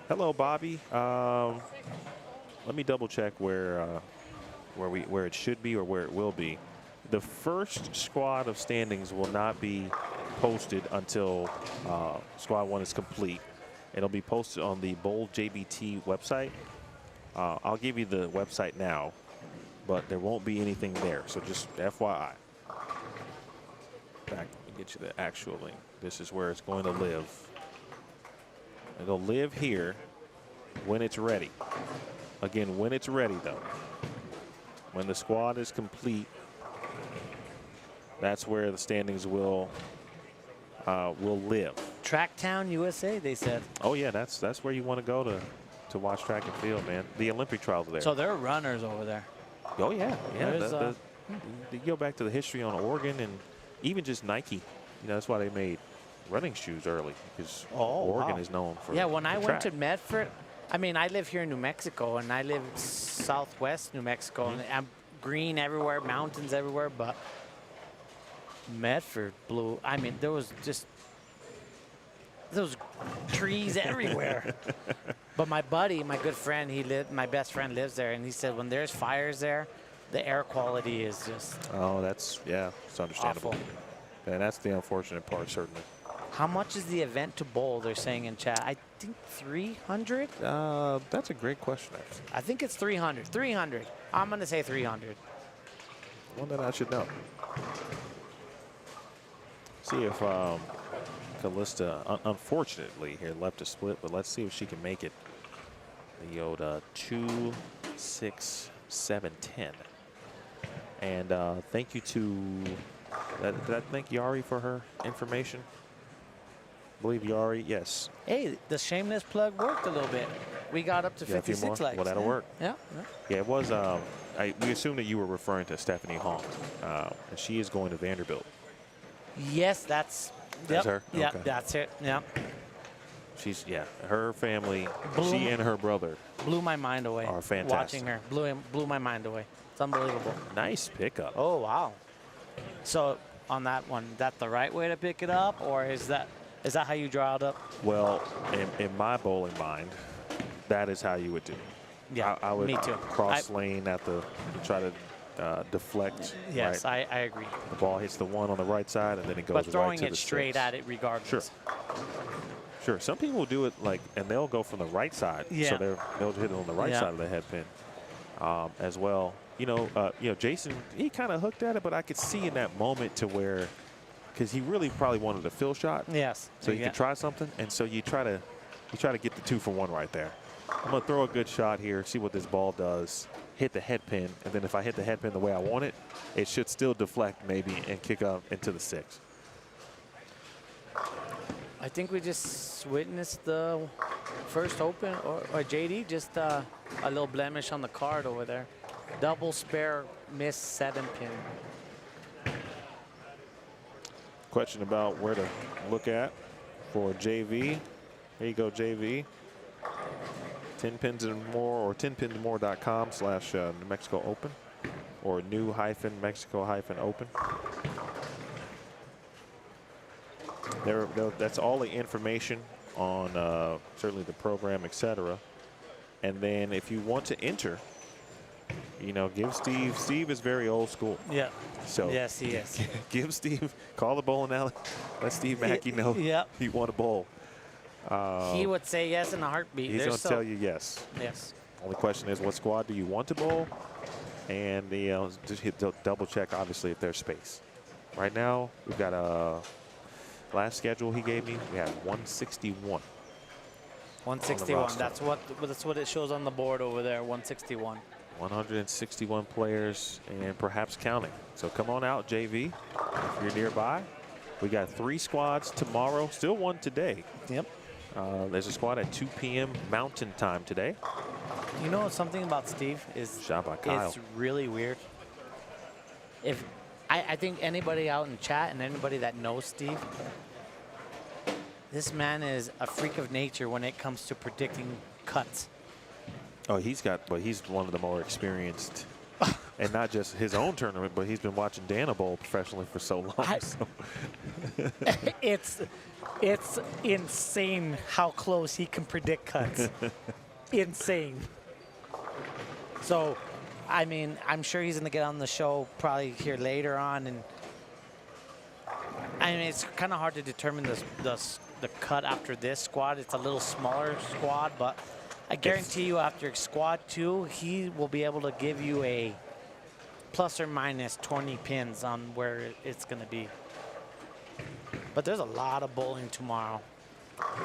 Speaker 3: Hello, Bobby. Let me double check where it should be or where it will be. The first squad of standings will not be posted until squad 1 is complete. It'll be posted on the Bowl JBT website. I'll give you the website now, but there won't be anything there. So just FYI. Back, let me get you the actual link. This is where it's going to live. It'll live here when it's ready. Again, when it's ready, though. When the squad is complete, that's where the standings will live.
Speaker 2: Tracktown, USA, they said.
Speaker 3: Oh yeah, that's where you want to go to watch track and field, man. The Olympic trials are there.
Speaker 2: So there are runners over there.
Speaker 3: Oh yeah, yeah.
Speaker 2: There's,
Speaker 3: You go back to the history on Oregon and even just Nike. You know, that's why they made running shoes early, because Oregon is known for.
Speaker 2: Yeah, when I went
Speaker 3: track.
Speaker 2: to Medford, I mean, I live here in New Mexico, and I live southwest New Mexico, and I'm green everywhere, mountains everywhere, but Medford blew. I mean, there was trees everywhere. But my buddy, my good friend, my best friend lives there, and he said when there's fires there, the air quality is just
Speaker 3: Oh, it's understandable.
Speaker 2: awful.
Speaker 3: And that's the unfortunate part, certainly.
Speaker 2: How much is the event to bowl? They're saying in chat. I think 300.
Speaker 3: That's a great question, actually.
Speaker 2: I think it's 300. 300. I'm gonna say 300.
Speaker 3: One that I should know. See if Callista, unfortunately, here left to split, but let's see if she can make it. The Yoda 2, 6, 7, 10. And thank you to, did I thank Yari for her information? I believe Yari, yes.
Speaker 2: Hey, the shameless plug worked a little bit. We got up to
Speaker 3: Yeah, a few
Speaker 2: 56
Speaker 3: more.
Speaker 2: likes.
Speaker 3: Well, that'll work.
Speaker 2: Yeah.
Speaker 3: Yeah, it was, we assumed that you were referring to Stephanie Hong, and she is going to Vanderbilt.
Speaker 2: Yes, that's
Speaker 3: her?
Speaker 2: Yeah,
Speaker 3: Okay.
Speaker 2: that's it. Yeah.
Speaker 3: She's, her family,
Speaker 2: Boom.
Speaker 3: she and her brother.
Speaker 2: Blew my mind away.
Speaker 3: Are fantastic.
Speaker 2: Watching her. Blew my mind away. It's unbelievable.
Speaker 3: Nice pickup.
Speaker 2: Oh, wow. So on that one, is that the right way to pick it up, or is that how you draw it up?
Speaker 3: Well, in my bowling mind, that is how you would do it.
Speaker 2: Yeah,
Speaker 3: I would
Speaker 2: me too.
Speaker 3: cross lane at the, try to deflect.
Speaker 2: Yes,
Speaker 3: right?
Speaker 2: I agree.
Speaker 3: The ball hits the one on the right side, and then it goes
Speaker 2: But
Speaker 3: right
Speaker 2: throwing
Speaker 3: to
Speaker 2: it
Speaker 3: the
Speaker 2: straight
Speaker 3: six.
Speaker 2: at it regardless.
Speaker 3: Sure. Some people will do it and they'll go from the right side.
Speaker 2: Yeah.
Speaker 3: So they'll hit it on the right
Speaker 2: Yeah.
Speaker 3: side of the head pin as well. Jason, he kind of hooked at it, but I could see in that moment to where, because he really probably wanted a fill shot.
Speaker 2: Yes.
Speaker 3: So you can try something, and so you try to get the 2 for 1 right there. I'm gonna throw a good shot here, see what this ball does, hit the head pin, and then if I hit the head pin the way I want it, it should still deflect maybe and kick up into the 6.
Speaker 2: I think we just witnessed the first open, or JD, just a little blemish on the card over there. Double spare miss 7 pin.
Speaker 3: Question about where to look at for JV. Here you go, JV. Tenpins and More, or tenpinsmore.com/New Mexico Open, or new-Mexico-Open. That's all the information on certainly the program, etc. And then if you want to enter, give Steve. Steve is very old school.
Speaker 2: Yeah.
Speaker 3: So
Speaker 2: yes, he is.
Speaker 3: give Steve, call the bowling alley, let Steve Mackey know he want a bowl.
Speaker 2: He would say yes in a heartbeat.
Speaker 3: He's going to tell you yes.
Speaker 2: Yes.
Speaker 3: Only question is, what squad do you want to bowl? And just double check, obviously, if there's space. Right now, we've got a last schedule he gave me. We have 161.
Speaker 2: 161. That's what it shows on the board over there. 161.
Speaker 3: 161 players and perhaps counting. So come on out, JV, if you're nearby. We got 3 squads tomorrow. Still 1 today.
Speaker 2: Yep.
Speaker 3: There's a squad at 2 p.m. Mountain Time today.
Speaker 2: You know something about Steve is
Speaker 3: Shot by Kyle.
Speaker 2: it's really weird. I think anybody out in chat and anybody that knows Steve, This man is a freak of nature when it comes to predicting cuts.
Speaker 4: Oh, he's one of the more experienced, and not just his own tournament, but he's been watching Dana Bowl professionally for so long.
Speaker 2: It's insane how close he can predict cuts. Insane. So, I mean, I'm sure he's going to get on the show probably here later on, and I mean, it's kind of hard to determine the cut after this squad. It's a little smaller squad, but I guarantee you after squad 2, he will be able to give you a plus or minus 20 pins on where it's going to be. But there's a lot of bowling tomorrow.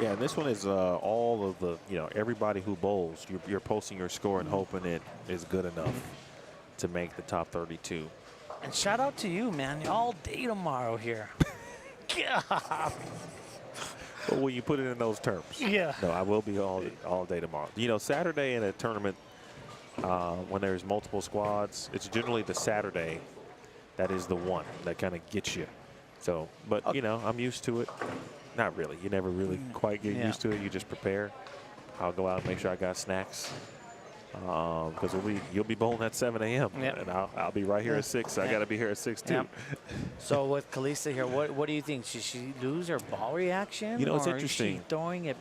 Speaker 4: Yeah, and this one is all of the, everybody who bowls. You're posting your score and hoping it is good enough to make the top 32.
Speaker 2: And shout out to you, man. All day tomorrow here. God.
Speaker 4: Well, when you put it in those terms.
Speaker 2: Yeah.
Speaker 4: No, I will be all day tomorrow. Saturday in a tournament, when there's multiple squads, it's generally the Saturday that is the one that kind of gets you. So, but, I'm used to it. Not really. You never really quite get used to it. You just prepare. I'll go out and make sure I got snacks. Because you'll be bowling at 7 a.m.
Speaker 2: Yep.
Speaker 4: And I'll be right here at 6. So I got to be here at 6 too.
Speaker 2: Yep. So with Kalisa here, what do you think? Should she lose her ball reaction?
Speaker 4: It's
Speaker 2: or
Speaker 4: interesting.
Speaker 2: Is she throwing it?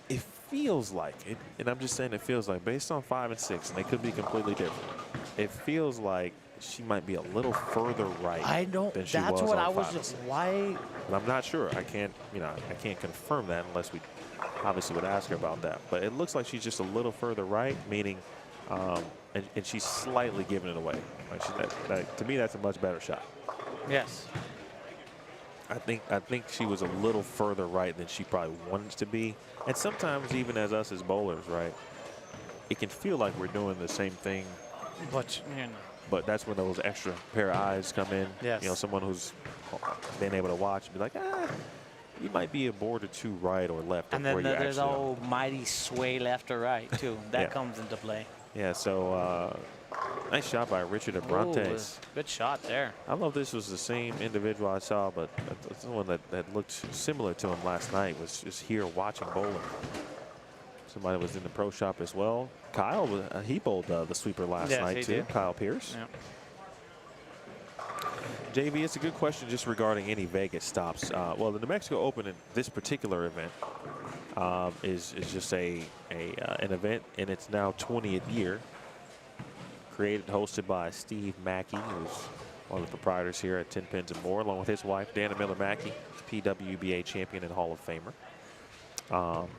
Speaker 4: It feels like it, and I'm just saying it feels like, based on 5 and 6, and they could be completely different. It feels like she might be a little further right. Than she
Speaker 2: that's
Speaker 4: was
Speaker 2: what
Speaker 4: on
Speaker 2: I was
Speaker 4: 5 and
Speaker 2: just
Speaker 4: 6.
Speaker 2: why.
Speaker 4: But I'm not sure. I can't confirm that unless we obviously would ask her about that. But it looks like she's just a little further right, meaning, and she's slightly giving it away. Like to me, that's a much better shot.
Speaker 2: Yes.
Speaker 4: I think she was a little further right than she probably wanted to be. And sometimes even as bowlers, right, it can feel like we're doing the same thing. But that's when those extra pair of eyes come in.
Speaker 2: Yes.
Speaker 4: Someone who's been able to watch and be like, you might be a board or 2 right or left.
Speaker 2: And then there's almighty sway left or right, too. That comes into play.
Speaker 4: Yeah, so nice shot by Richard Abrantes.
Speaker 2: Good shot there.
Speaker 4: I don't know if this was the same individual I saw, but someone that looked similar to him last night was just here watching bowling. Somebody was in the pro shop as well. Kyle, he bowled the sweeper last night too.
Speaker 2: Did.
Speaker 4: Kyle Pierce.
Speaker 2: Yep.
Speaker 4: JV, it's a good question just regarding any Vegas stops. Well, the New Mexico Open in this particular event is just an event in its now 20th year. Created, hosted by Steve Mackey, who's one of the proprietors here at Tenpins More, along with his wife, Dana Miller Mackey, PWBA champion and Hall of Famer.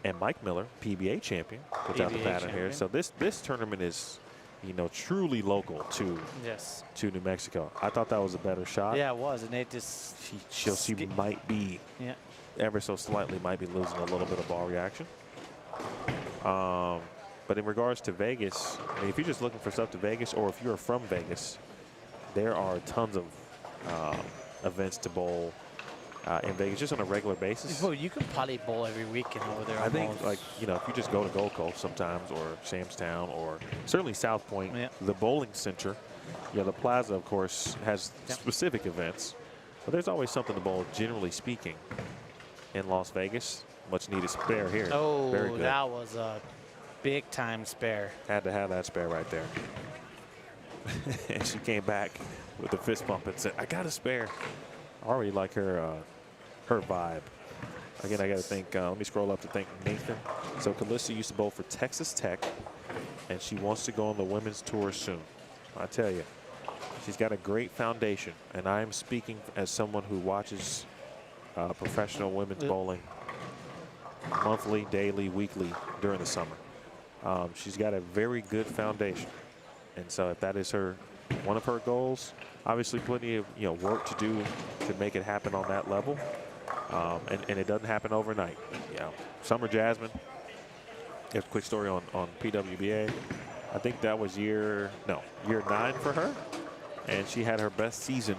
Speaker 4: And Mike Miller, PBA champion, without the pattern here. So this tournament is, truly local to New Mexico. I thought that was a better shot.
Speaker 2: Yeah, it was, and it just
Speaker 4: She might be ever so slightly might be losing a little bit of ball reaction. But in regards to Vegas, I mean, if you're just looking for stuff to Vegas, or if you're from Vegas, there are tons of events to bowl in Vegas just on a regular basis.
Speaker 2: Well, you could probably bowl every weekend over there.
Speaker 4: I think, if you just go to Gold Coast sometimes, or Sam's Town, or certainly South Point, the bowling center, the Plaza, of course, has specific events. But there's always something to bowl, generally speaking, in Las Vegas. Much needed spare here.
Speaker 2: Oh,
Speaker 4: very good.
Speaker 2: That was a big time spare.
Speaker 4: Had to have that spare right there. And she came back with a fist bump and said, I got a spare. I already like her vibe. Again, I got to think, let me scroll up to thank Nathan. So Kalisa used to bowl for Texas Tech, and she wants to go on the women's tour soon. I tell you, she's got a great foundation, and I'm speaking as someone who watches professional women's bowling monthly, daily, weekly during the summer. She's got a very good foundation, and so if that is one of her goals, obviously plenty of work to do to make it happen on that level, and it doesn't happen overnight. Summer Jasmine. There's a quick story on PWBA. I think that was year 9 for her, and she had her best season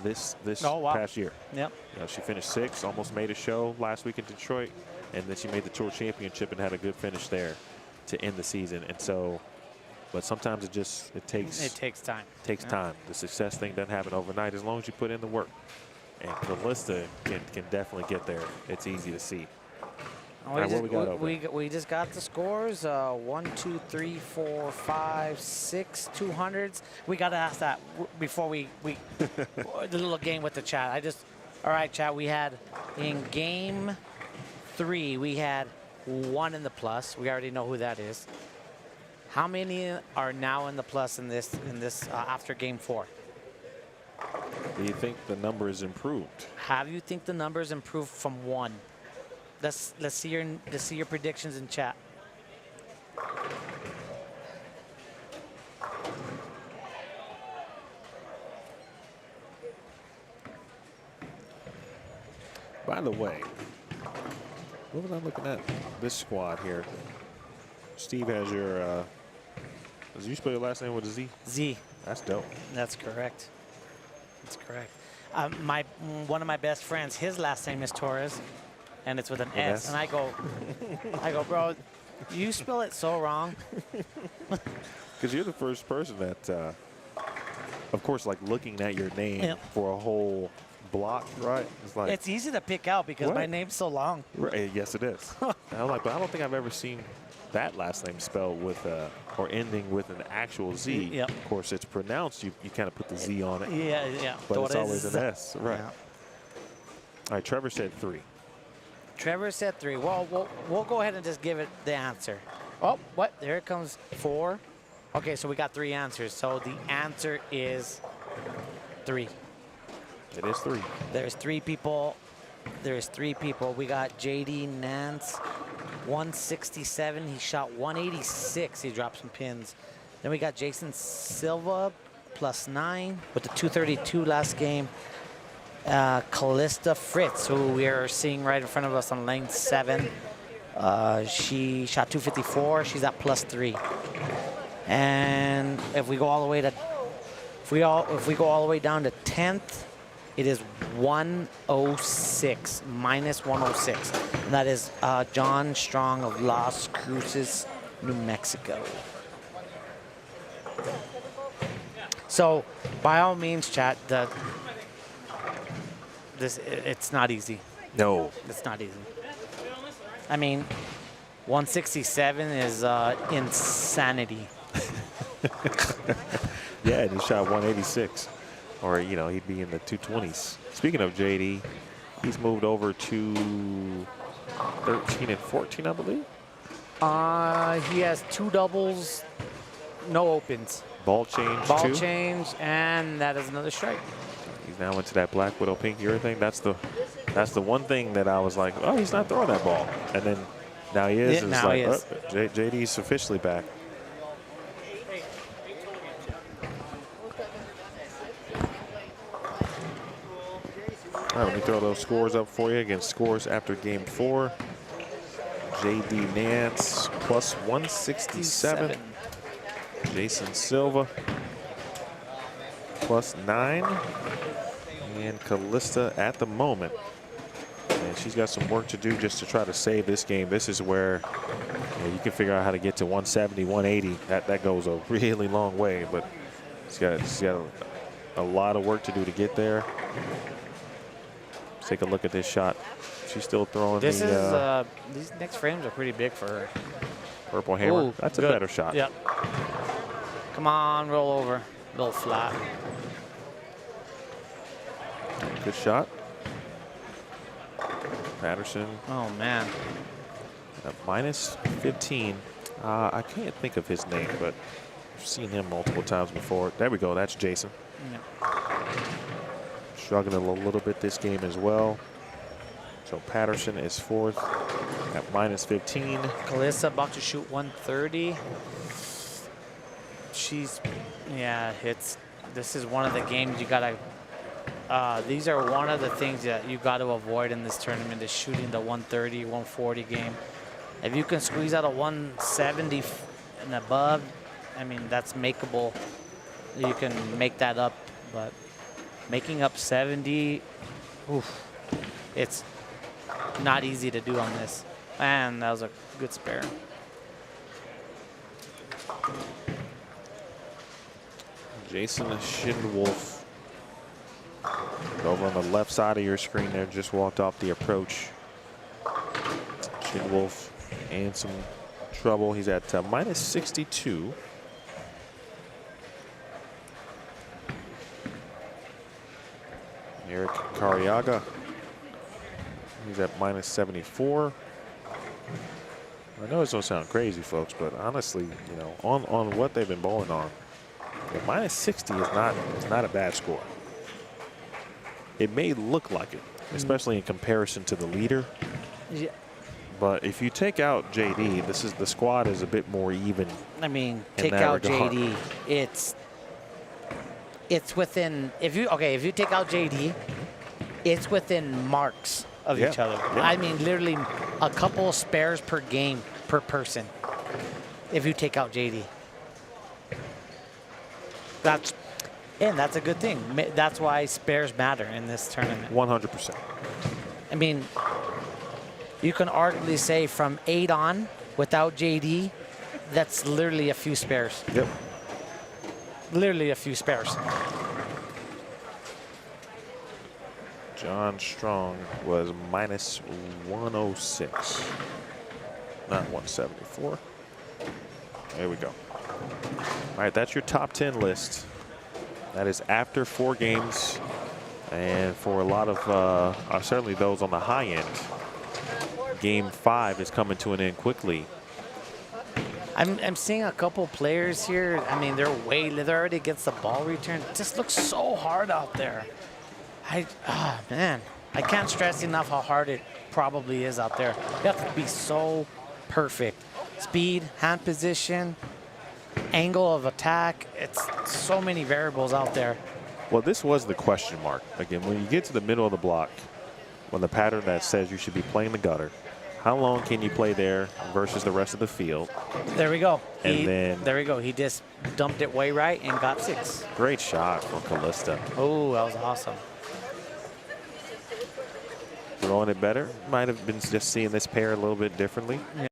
Speaker 4: this past year.
Speaker 2: Yep.
Speaker 4: She finished 6th, almost made a show last week in Detroit, and then she made the tour championship and had a good finish there to end the season. And so, but sometimes it takes time.
Speaker 2: It takes time.
Speaker 4: Takes time. The success thing doesn't happen overnight as long as you put in the work. And Callista can definitely get there. It's easy to see.
Speaker 2: We,
Speaker 4: What we got over?
Speaker 2: we just got the scores. 1, 2, 3, 4, 5, 6 200s. We got to ask that before we the little game with the chat. All right, chat. We had in game 3, we had 1 in the plus. We already know who that is. How many are now in the plus in this after game 4?
Speaker 4: Do you think the number is improved?
Speaker 2: How do you think the numbers improved from 1? Let's see your predictions in chat.
Speaker 4: By the way, what was I looking at? This squad here. Steve has your. Does you spell your last name with a Z?
Speaker 2: Z.
Speaker 4: That's dope.
Speaker 2: That's correct. That's correct. One of my best friends, his last name is Torres, and it's with an S. And I go, bro, you spell it so wrong.
Speaker 4: Because you're the first person that, of course, like looking at your name for a whole block, right? It's like
Speaker 2: it's easy to pick out because my name's so long.
Speaker 4: Right. Yes, it is. I'm like, but I don't think I've ever seen that last name spelled with or ending with an actual Z.
Speaker 2: Yep.
Speaker 4: Of course, it's pronounced. You kind of put the Z on it.
Speaker 2: Yeah.
Speaker 4: But
Speaker 2: Torres.
Speaker 4: it's always an S. Right.
Speaker 2: Yeah.
Speaker 4: All right. Trevor said 3.
Speaker 2: Trevor said 3. Well, we'll go ahead and just give it the answer. Oh, what? There it comes. 4. Okay, so we got 3 answers. So the answer is 3.
Speaker 4: It is 3.
Speaker 2: There's 3 people. There's 3 people. We got JD Nance, 167. He shot 186. He dropped some pins. Then we got Jason Silva, +9 with the 232 last game. Callista Fritz, who we are seeing right in front of us on lane 7. She shot 254. She's at +3. And if we go all the way to, if we go all the way down to 10th, it is 106, -106. And that is John Strong of Las Cruces, New Mexico. So, by all means, chat, it's not easy.
Speaker 4: No.
Speaker 2: It's not easy. I mean, 167 is insanity.
Speaker 4: Yeah, and he shot 186. Or, you know, he'd be in the 220s. Speaking of JD, he's moved over to 13 and 14, I believe.
Speaker 2: He has 2 doubles, no opens.
Speaker 4: Ball change,
Speaker 2: Ball
Speaker 4: too.
Speaker 2: change, and that is another strike.
Speaker 4: He's now into that Black Widow pink urethane. That's the one thing that I was like, oh, he's not throwing that ball. And then now he is.
Speaker 2: Yeah,
Speaker 4: and
Speaker 2: now
Speaker 4: it's
Speaker 2: he
Speaker 4: like,
Speaker 2: is.
Speaker 4: JD's officially back. All right, let me throw those scores up for you. Again, scores after game 4. JD Nance +167. Jason Silva +9. And Callista at the moment. And she's got some work to do just to try to save this game. This is where you can figure out how to get to 170, 180. That goes a really long way, but she's got a lot of work to do to get there. Take a look at this shot. She's still throwing
Speaker 2: These next frames are pretty big for her.
Speaker 4: Purple hammer.
Speaker 2: Ooh,
Speaker 4: that's a
Speaker 2: good.
Speaker 4: better shot.
Speaker 2: Yep. Come on, roll over. A little flat.
Speaker 4: Good shot. Patterson
Speaker 2: Oh, man.
Speaker 4: at -15. I can't think of his name, but I've seen him multiple times before. There we go. That's Jason.
Speaker 2: Yep.
Speaker 4: Struggling a little bit this game as well. So Patterson is 4th at -15.
Speaker 2: Callista about to shoot 130. This is one of the games you gotta, these are one of the things that you got to avoid in this tournament is shooting the 130, 140 game. If you can squeeze out a 170 and above, I mean, that's makeable. You can make that up, but making up 70, oof, it's not easy to do on this. And that was a good spare.
Speaker 4: Jason Schindwolf Over on the left side of your screen there, just walked off the approach. Shin Wolf in some trouble. He's at minus 62. Eric Cariaga, he's at minus 74. I know this don't sound crazy, folks, but honestly, you know, on what they've been bowling on, yeah, minus 60 is not a bad score. It may look like it, especially in comparison to the leader.
Speaker 2: Yeah.
Speaker 4: But if you take out JD, the squad is a bit more even.
Speaker 2: I mean, take out JD, it's within, if you take out JD, it's within marks of each other.
Speaker 4: Yeah.
Speaker 2: I mean, literally a couple spares per game per person if you take out JD. That's a good thing. That's why spares matter in this tournament.
Speaker 4: 100%.
Speaker 2: I mean, you can arguably say from 8 on, without JD, that's literally a few spares.
Speaker 4: Yep.
Speaker 2: Literally a few spares.
Speaker 4: John Strong was minus 106, not 174. There we go. All right, that's your top 10 list. That is after 4 games. And for a lot of, certainly those on the high end, Game 5 is coming to an end quickly.
Speaker 2: I'm seeing a couple players here. I mean, they're already against the ball return. It just looks so hard out there. Man, I can't stress enough how hard it probably is out there. You have to be so perfect. Speed, hand position, angle of attack. It's so many variables out there.
Speaker 4: Well, this was the question mark. Again, when you get to the middle of the block, when the pattern that says you should be playing the gutter, how long can you play there versus the rest of the field?
Speaker 2: There we go.
Speaker 4: There
Speaker 2: we go. He just dumped it way right and got 6.
Speaker 4: Great shot from Callista.
Speaker 2: Oh, that was awesome.
Speaker 4: Throwing it better. Might have been just seeing this pair a little bit differently.
Speaker 2: Yeah.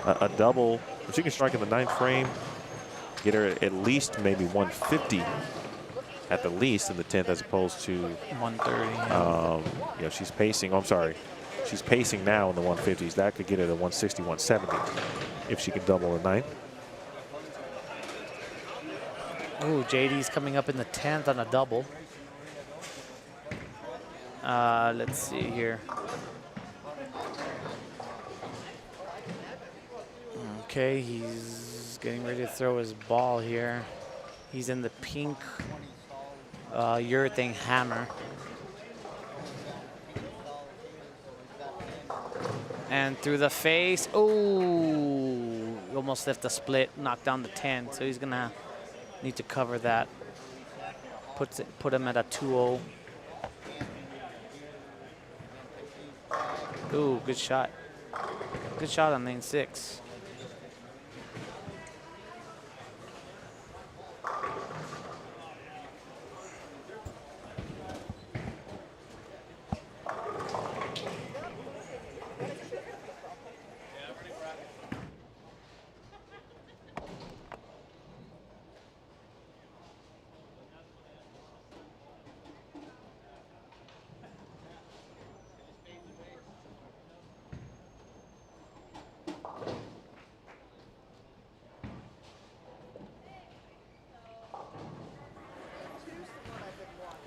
Speaker 4: A double, if you can strike in the 9th frame, get her at least maybe 150 at the least in the 10th as opposed to
Speaker 2: 130.
Speaker 4: You know, she's pacing. Oh, I'm sorry. She's pacing now in the 150s. That could get her to 160, 170 if she could double the 9th.
Speaker 2: Ooh, JD's coming up in the 10th on a double. Let's see here. Okay, he's getting ready to throw his ball here. He's in the pink urethane hammer. And through the face. Oh, almost left the split, knocked down the 10. So he's gonna need to cover that. Put him at a 2-0. Ooh, good shot. Good shot on lane 6.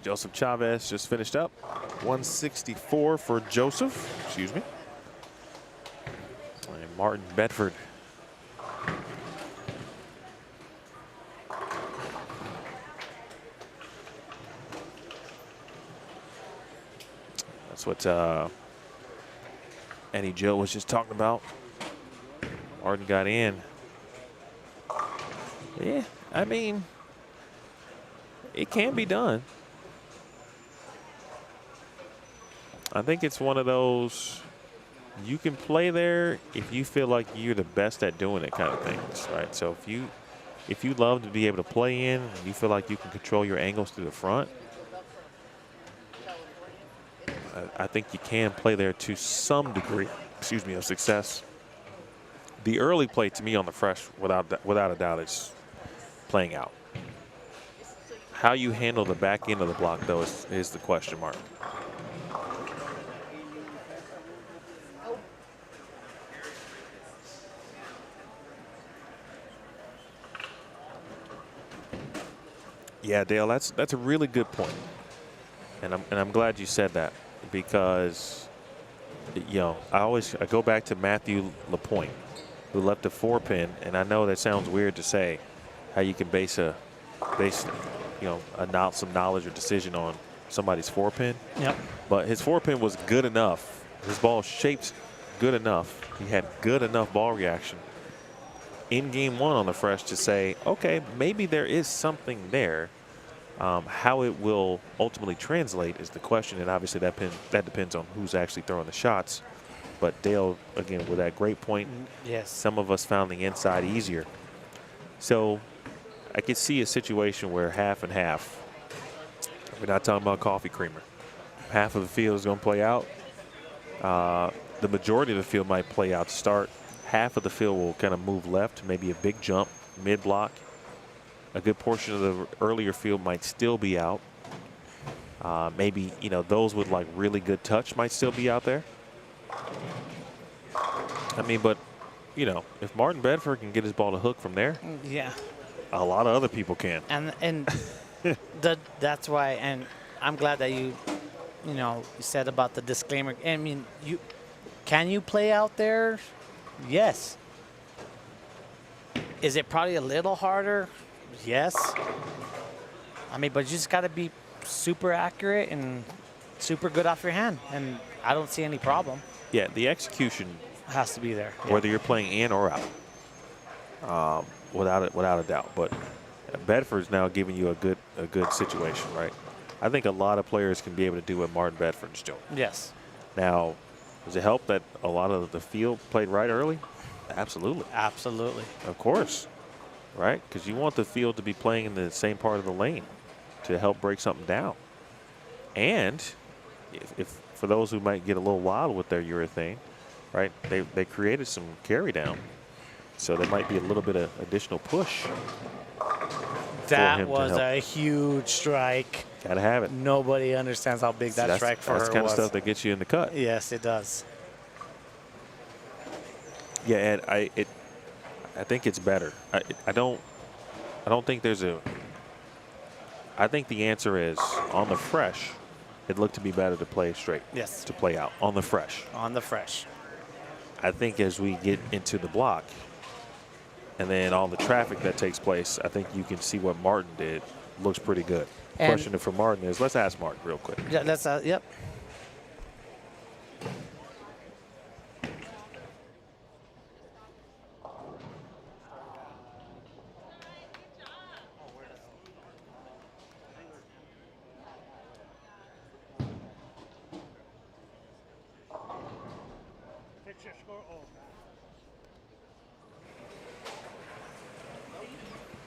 Speaker 4: Joseph Chavez just finished up. 164 for Joseph, excuse me. And Martin Bedford. That's what Eddie Joe was just talking about. Martin got in. Yeah, I mean, it can be done. I think it's one of those, you can play there if you feel like you're the best at doing it kind of things, right? So if you love to be able to play in and you feel like you can control your angles through the front, I think you can play there to some degree, excuse me, of success. The early play to me on the fresh, without a doubt, is playing out. How you handle the back end of the block, though, is the question mark. Yeah, Dale, that's a really good point. And I'm glad you said that, because I go back to Matthew Lapointe, who left a 4-pin, and I know that sounds weird to say, how you can base some knowledge or decision on somebody's 4-pin.
Speaker 2: Yep.
Speaker 4: But his 4-pin was good enough. His ball shaped good enough. He had good enough ball reaction in game 1 on the fresh to say, okay, maybe there is something there. How it will ultimately translate is the question, and obviously that depends on who's actually throwing the shots. But Dale, again, with that great point,
Speaker 2: yes,
Speaker 4: some of us found the inside easier. So I could see a situation where half and half. We're not talking about coffee creamer. Half of the field is going to play out. The majority of the field might play out to start. Half of the field will kind of move left, maybe a big jump, mid-block. A good portion of the earlier field might still be out. Maybe, those with like really good touch might still be out there. I mean, but, if Martin Bedford can get his ball to hook from there,
Speaker 2: yeah,
Speaker 4: a lot of other people can.
Speaker 2: and that's why. And I'm glad that you said about the disclaimer. I mean, can you play out there? Yes. Is it probably a little harder? Yes. I mean, but you just got to be super accurate and super good off your hand, and I don't see any problem.
Speaker 4: Yeah, the execution
Speaker 2: Has to be there.
Speaker 4: whether you're playing in or out, without a doubt. But Bedford's now giving you a good situation, right? I think a lot of players can be able to do what Martin Bedford's doing.
Speaker 2: Yes.
Speaker 4: Now, does it help that a lot of the field played right early? Absolutely.
Speaker 2: Absolutely.
Speaker 4: Of course, right? Because you want the field to be playing in the same part of the lane to help break something down. And if for those who might get a little wild with their urethane, right, they created some carry down. So there might be a little bit of additional push.
Speaker 2: That was a huge strike.
Speaker 4: Gotta have it.
Speaker 2: Nobody understands how big that strike for her was.
Speaker 4: That's the kind of stuff that gets you in the cut.
Speaker 2: Yes, it does.
Speaker 4: Yeah, and I think it's better. I don't think there's a. I think the answer is on the fresh, it looked to be better to play straight.
Speaker 2: Yes.
Speaker 4: To play out on the fresh.
Speaker 2: On the fresh.
Speaker 4: I think as we get into the block, and then all the traffic that takes place, I think you can see what Martin did. Looks pretty good.
Speaker 2: And
Speaker 4: question for Martin is, let's ask Martin real quick.
Speaker 2: Yeah, that's yep.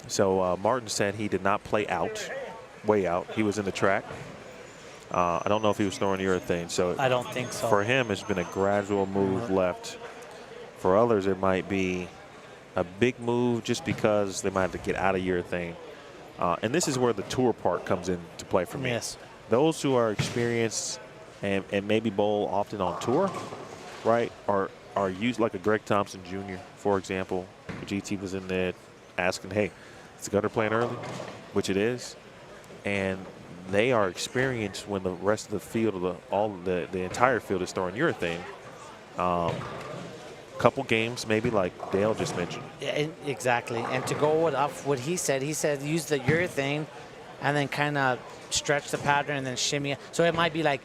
Speaker 4: So Martin said he did not play out, way out. He was in the track. I don't know if he was throwing urethane. So
Speaker 2: I don't think so.
Speaker 4: For him, it's been a gradual move left. For others, it might be a big move just because they might have to get out of urethane. And this is where the tour part comes into play for me.
Speaker 2: Yes.
Speaker 4: Those who are experienced and maybe bowl often on tour, right, are used like a Greg Thompson Jr., for example. GT was in there asking, hey, is the gutter playing early? Which it is. And they are experienced when the rest of the field, the entire field is throwing urethane. Couple games, maybe like Dale just mentioned.
Speaker 2: Yeah, exactly. And to go with what he said use the urethane and then kind of stretch the pattern and then shimmy. So it might be like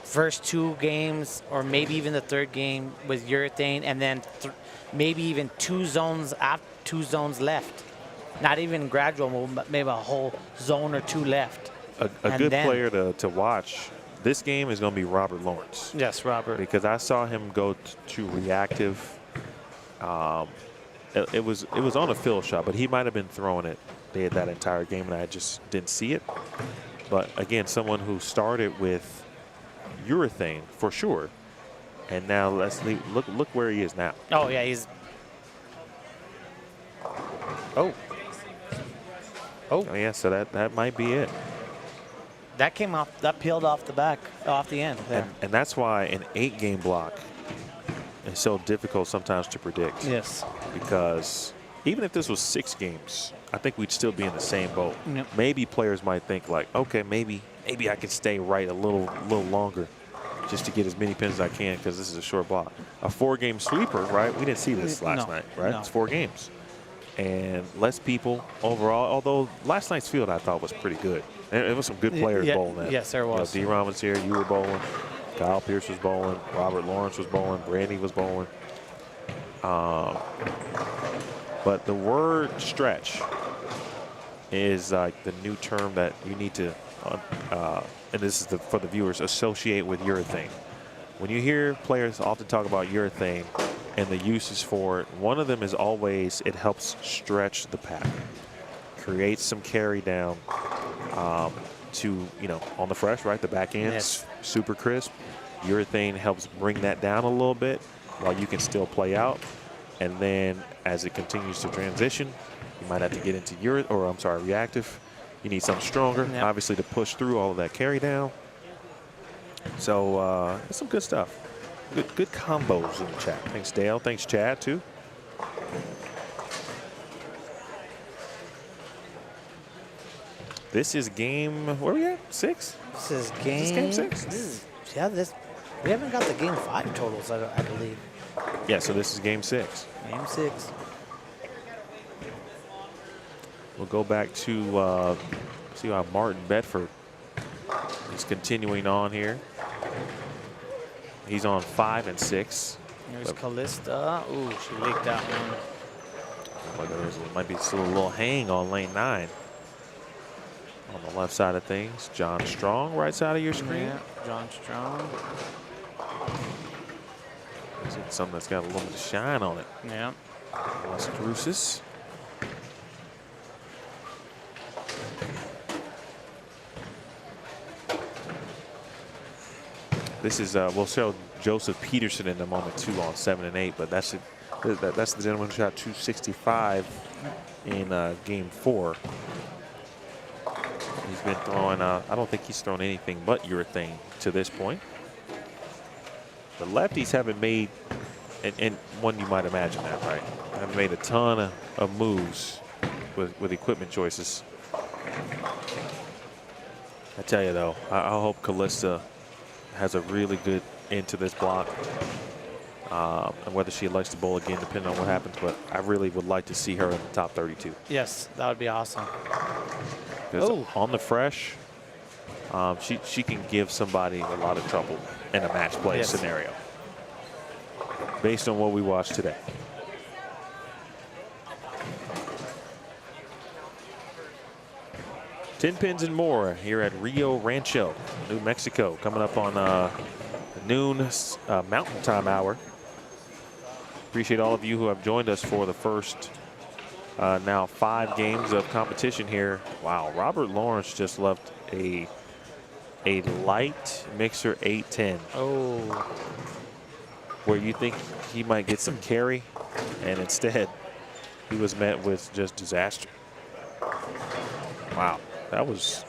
Speaker 2: first 2 games or maybe even the 3rd game with urethane, and then maybe even 2 zones left. Not even gradual move, but maybe a whole zone or 2 left.
Speaker 4: A good player to watch this game is going to be Robert Lawrence.
Speaker 2: Yes, Robert.
Speaker 4: Because I saw him go to reactive. It was on a field shot, but he might have been throwing it that entire game, and I just didn't see it. But again, someone who started with urethane for sure, and now look where he is now.
Speaker 2: Oh yeah, he's. Oh. Oh,
Speaker 4: Oh, yeah, so that might be it.
Speaker 2: that came off. That peeled off the end there.
Speaker 4: And that's why an 8-game block is so difficult sometimes to predict.
Speaker 2: Yes.
Speaker 4: Because even if this was 6 games, I think we'd still be in the same boat.
Speaker 2: Yep.
Speaker 4: Maybe players might think like, okay, maybe I can stay right a little longer just to get as many pins as I can because this is a short block. A 4-game sweeper, right? We didn't see this last night, right?
Speaker 2: No.
Speaker 4: It's 4 games. And less people overall, although last night's field I thought was pretty good. There was some good players bowling that.
Speaker 2: Yes, there was.
Speaker 4: D-Ron was here, you were bowling, Kyle Pierce was bowling, Robert Lawrence was bowling, Brandy was bowling. But the word stretch is like the new term that you need to, and this is for the viewers, associate with urethane. When you hear players often talk about urethane and the uses for it, one of them is always it helps stretch the pack, creates some carry down to, on the fresh, right? The back end's super crisp. Urethane helps bring that down a little bit while you can still play out. And then as it continues to transition, you might have to get into reactive. You need something stronger, obviously, to push through all of that carry down. So it's some good stuff. Good combos in the chat. Thanks, Dale. Thanks, Chad, too. This is game, where are we at? 6?
Speaker 2: This is game
Speaker 4: 6?
Speaker 2: We haven't got the game 5 totals, I believe.
Speaker 4: Yeah, so this is game 6.
Speaker 2: Game 6.
Speaker 4: We'll go back to see how Martin Bedford is continuing on here. He's on 5 and 6.
Speaker 2: There's Callista. Ooh, she leaked that one.
Speaker 4: But there might be still a little hang on lane 9. On the left side of things, John Strong, right side of your screen.
Speaker 2: Yeah, John Strong.
Speaker 4: Is it something that's got a little bit of shine on it?
Speaker 2: Yeah.
Speaker 4: Las Cruces. This is, we'll show Joseph Peterson in a moment too on 7 and 8, but that's the gentleman who shot 265 in game 4. He's been throwing, I don't think he's thrown anything but urethane to this point. The lefties haven't made, and one you might imagine that, right? Haven't made a ton of moves with equipment choices. I tell you though, I hope Callista has a really good end to this block. And whether she likes to bowl again, depending on what happens, but I really would like to see her in the top 32.
Speaker 2: Yes, that would be awesome.
Speaker 4: Because on the fresh, she can give somebody a lot of trouble in a match play scenario, based on what we watched today. Tenpins and More here at Rio Rancho, New Mexico, coming up on noon Mountain Time hour. Appreciate all of you who have joined us for the first now 5 games of competition here. Wow, Robert Lawrence just left a light mixer 810.
Speaker 2: Oh.
Speaker 4: Where you think he might get some carry, and instead he was met with just disaster. Wow, that was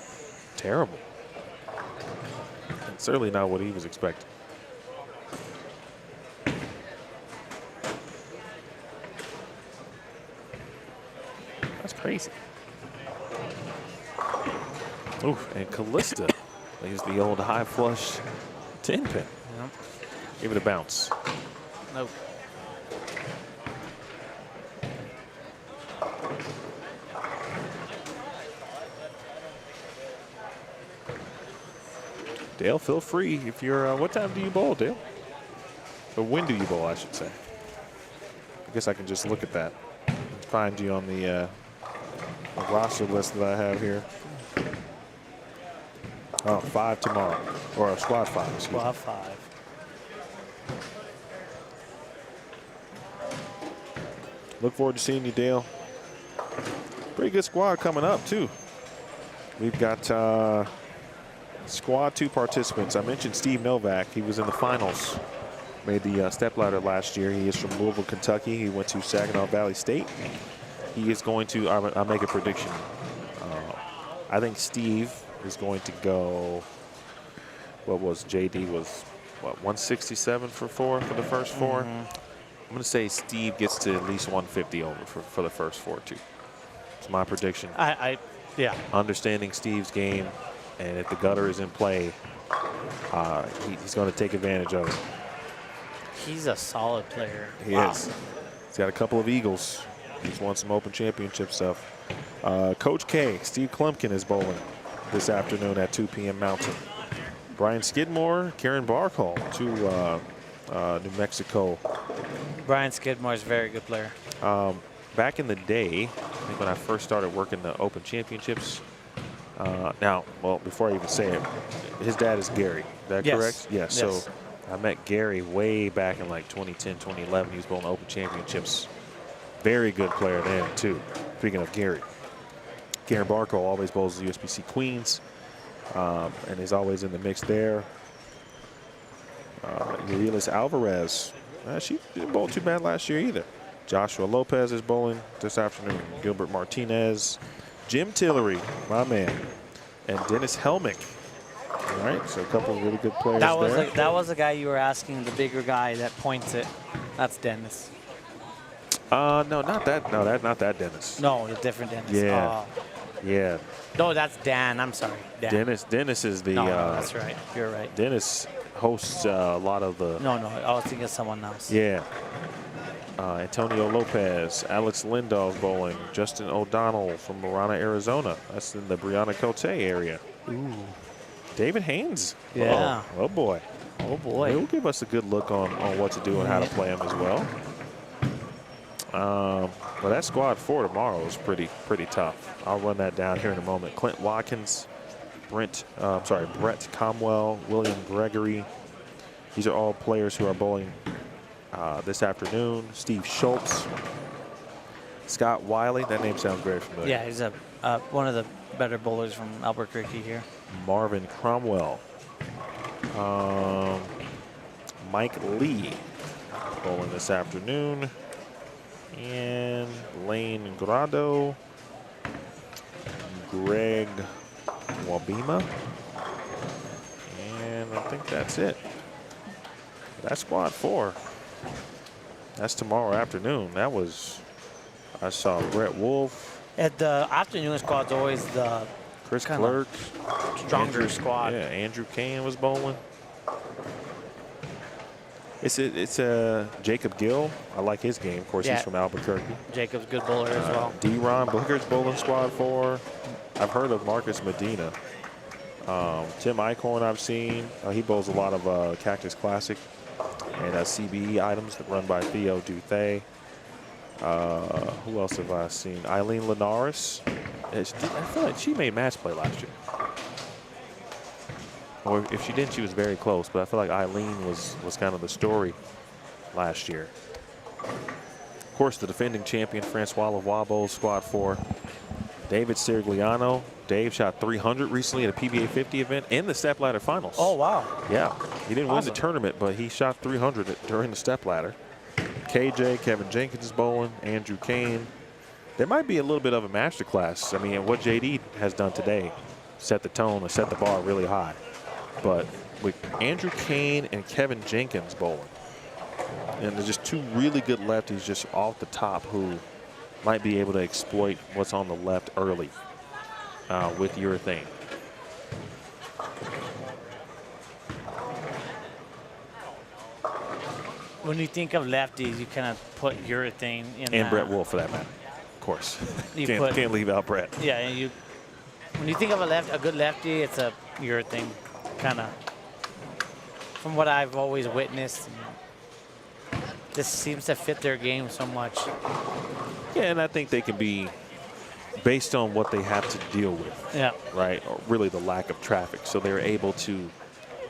Speaker 4: terrible. And certainly not what he was expecting. That's crazy. Oof, and Callista leaves the old high flush 10 pin.
Speaker 2: Yep.
Speaker 4: Give it a bounce.
Speaker 2: Nope.
Speaker 4: Dale, feel free if you're, what time do you bowl, Dale? Or when do you bowl, I should say. I guess I can just look at that and find you on the roster list that I have here. Oh, 5 tomorrow, or squad 5, excuse me.
Speaker 2: Squad 5.
Speaker 3: Look forward to seeing you, Dale. Pretty good squad coming up, too. We've got squad 2 participants. I mentioned Steve Novak. He was in the finals. Made the stepladder last year. He is from Louisville, Kentucky. He went to Saginaw Valley State. He is going to, I'll make a prediction.
Speaker 4: I think Steve is going to go. What was JD was what 167 for 4 for the first 4. I'm going to say Steve gets to at least 150 over for the first 4 too. It's my prediction.
Speaker 2: Yeah.
Speaker 4: Understanding Steve's game, and if the gutter is in play, he's going to take advantage of it.
Speaker 2: He's a solid player.
Speaker 4: He is. He's got a couple of eagles. He's won some Open Championship stuff. Coach K, Steve Klumpkin is bowling this afternoon at 2 p.m. Mountain. Brian Skidmore, Karen Barcall to New Mexico.
Speaker 2: Brian Skidmore is a very good player.
Speaker 4: Back in the day, I think when I first started working the Open Championships, now, well, before I even say it, his dad is Gary. Is that correct? Yeah,
Speaker 2: Yes.
Speaker 4: so I met Gary way back in like 2010, 2011. He was bowling Open Championships. Very good player then, too. Speaking of Gary. Karen Barco always bowls the USBC Queens, and is always in the mix there. Urilis Alvarez, she didn't bowl too bad last year either. Joshua Lopez is bowling this afternoon. Gilbert Martinez, Jim Tillery, my man, and Dennis Helmick. All right, so a couple of really good players there.
Speaker 2: That was the guy you were asking, the bigger guy that points it. That's Dennis.
Speaker 4: No, not that. No, not that Dennis.
Speaker 2: No, a different Dennis.
Speaker 4: Yeah. Yeah.
Speaker 2: No, that's Dan. I'm sorry. Dan.
Speaker 4: Dennis is the.
Speaker 2: No, that's right. You're right.
Speaker 4: Dennis hosts a lot of the.
Speaker 2: No, I was thinking of someone else.
Speaker 4: Yeah. Antonio Lopez, Alex Lindahl bowling, Justin O'Donnell from Marana, Arizona. That's in the Brianna Cote area.
Speaker 2: Ooh.
Speaker 4: David Haynes.
Speaker 2: Yeah.
Speaker 4: Oh boy.
Speaker 2: Oh boy.
Speaker 4: He'll give us a good look on what to do and how to play him as well. Well, that squad 4 tomorrow is pretty tough. I'll run that down here in a moment. Clint Watkins, Brett Comwell, William Gregory. These are all players who are bowling this afternoon. Steve Schultz, Scott Wiley. That name sounds very familiar.
Speaker 2: Yeah, he's one of the better bowlers from Albuquerque here.
Speaker 4: Marvin Cromwell. Mike Lee bowling this afternoon. And Lane Grado. Greg Wabima. And I think that's it. That's squad 4. That's tomorrow afternoon. I saw Brett Wolf.
Speaker 2: At the afternoon squad's always the
Speaker 4: Chris
Speaker 2: kinda
Speaker 4: Clerk.
Speaker 2: stronger squad.
Speaker 4: Yeah, Andrew Kane was bowling. It's Jacob Gill. I like his game. Of course,
Speaker 2: Yeah.
Speaker 4: he's from Albuquerque.
Speaker 2: Jacob's a good bowler as well.
Speaker 4: D-Ron Blicker's bowling squad 4. I've heard of Marcus Medina. Tim Eichhorn I've seen. He bowls a lot of Cactus Classic and CBE items that run by Theo Duthay. Who else have I seen? Eileen Linares. I feel like she made match play last year. Or if she didn't, she was very close. But I feel like Eileen was kind of the story last year. Of course, the defending champion, Francois Lavoie, squad 4. David Sirigliano. Dave shot 300 recently at a PBA 50 event in the stepladder finals.
Speaker 2: Oh, wow.
Speaker 4: Yeah. He didn't win
Speaker 2: Awesome.
Speaker 4: the tournament, but he shot 300 during the stepladder. KJ, Kevin Jenkins is bowling. Andrew Kane. There might be a little bit of a masterclass. I mean, what JD has done today, set the tone and set the bar really high. But with Andrew Kane and Kevin Jenkins bowling, and there's just 2 really good lefties just off the top who might be able to exploit what's on the left early with urethane.
Speaker 2: When you think of lefties, you kind of put urethane in
Speaker 4: And Brett Wolf, for that matter, of course.
Speaker 2: You
Speaker 4: Can't leave out Brett.
Speaker 2: Yeah, and when you think of a good lefty, it's a urethane kind of. From what I've always witnessed, this seems to fit their game so much.
Speaker 4: Yeah, and I think they can be based on what they have to deal with.
Speaker 2: Yeah.
Speaker 4: Right? Or really the lack of traffic. So they're able to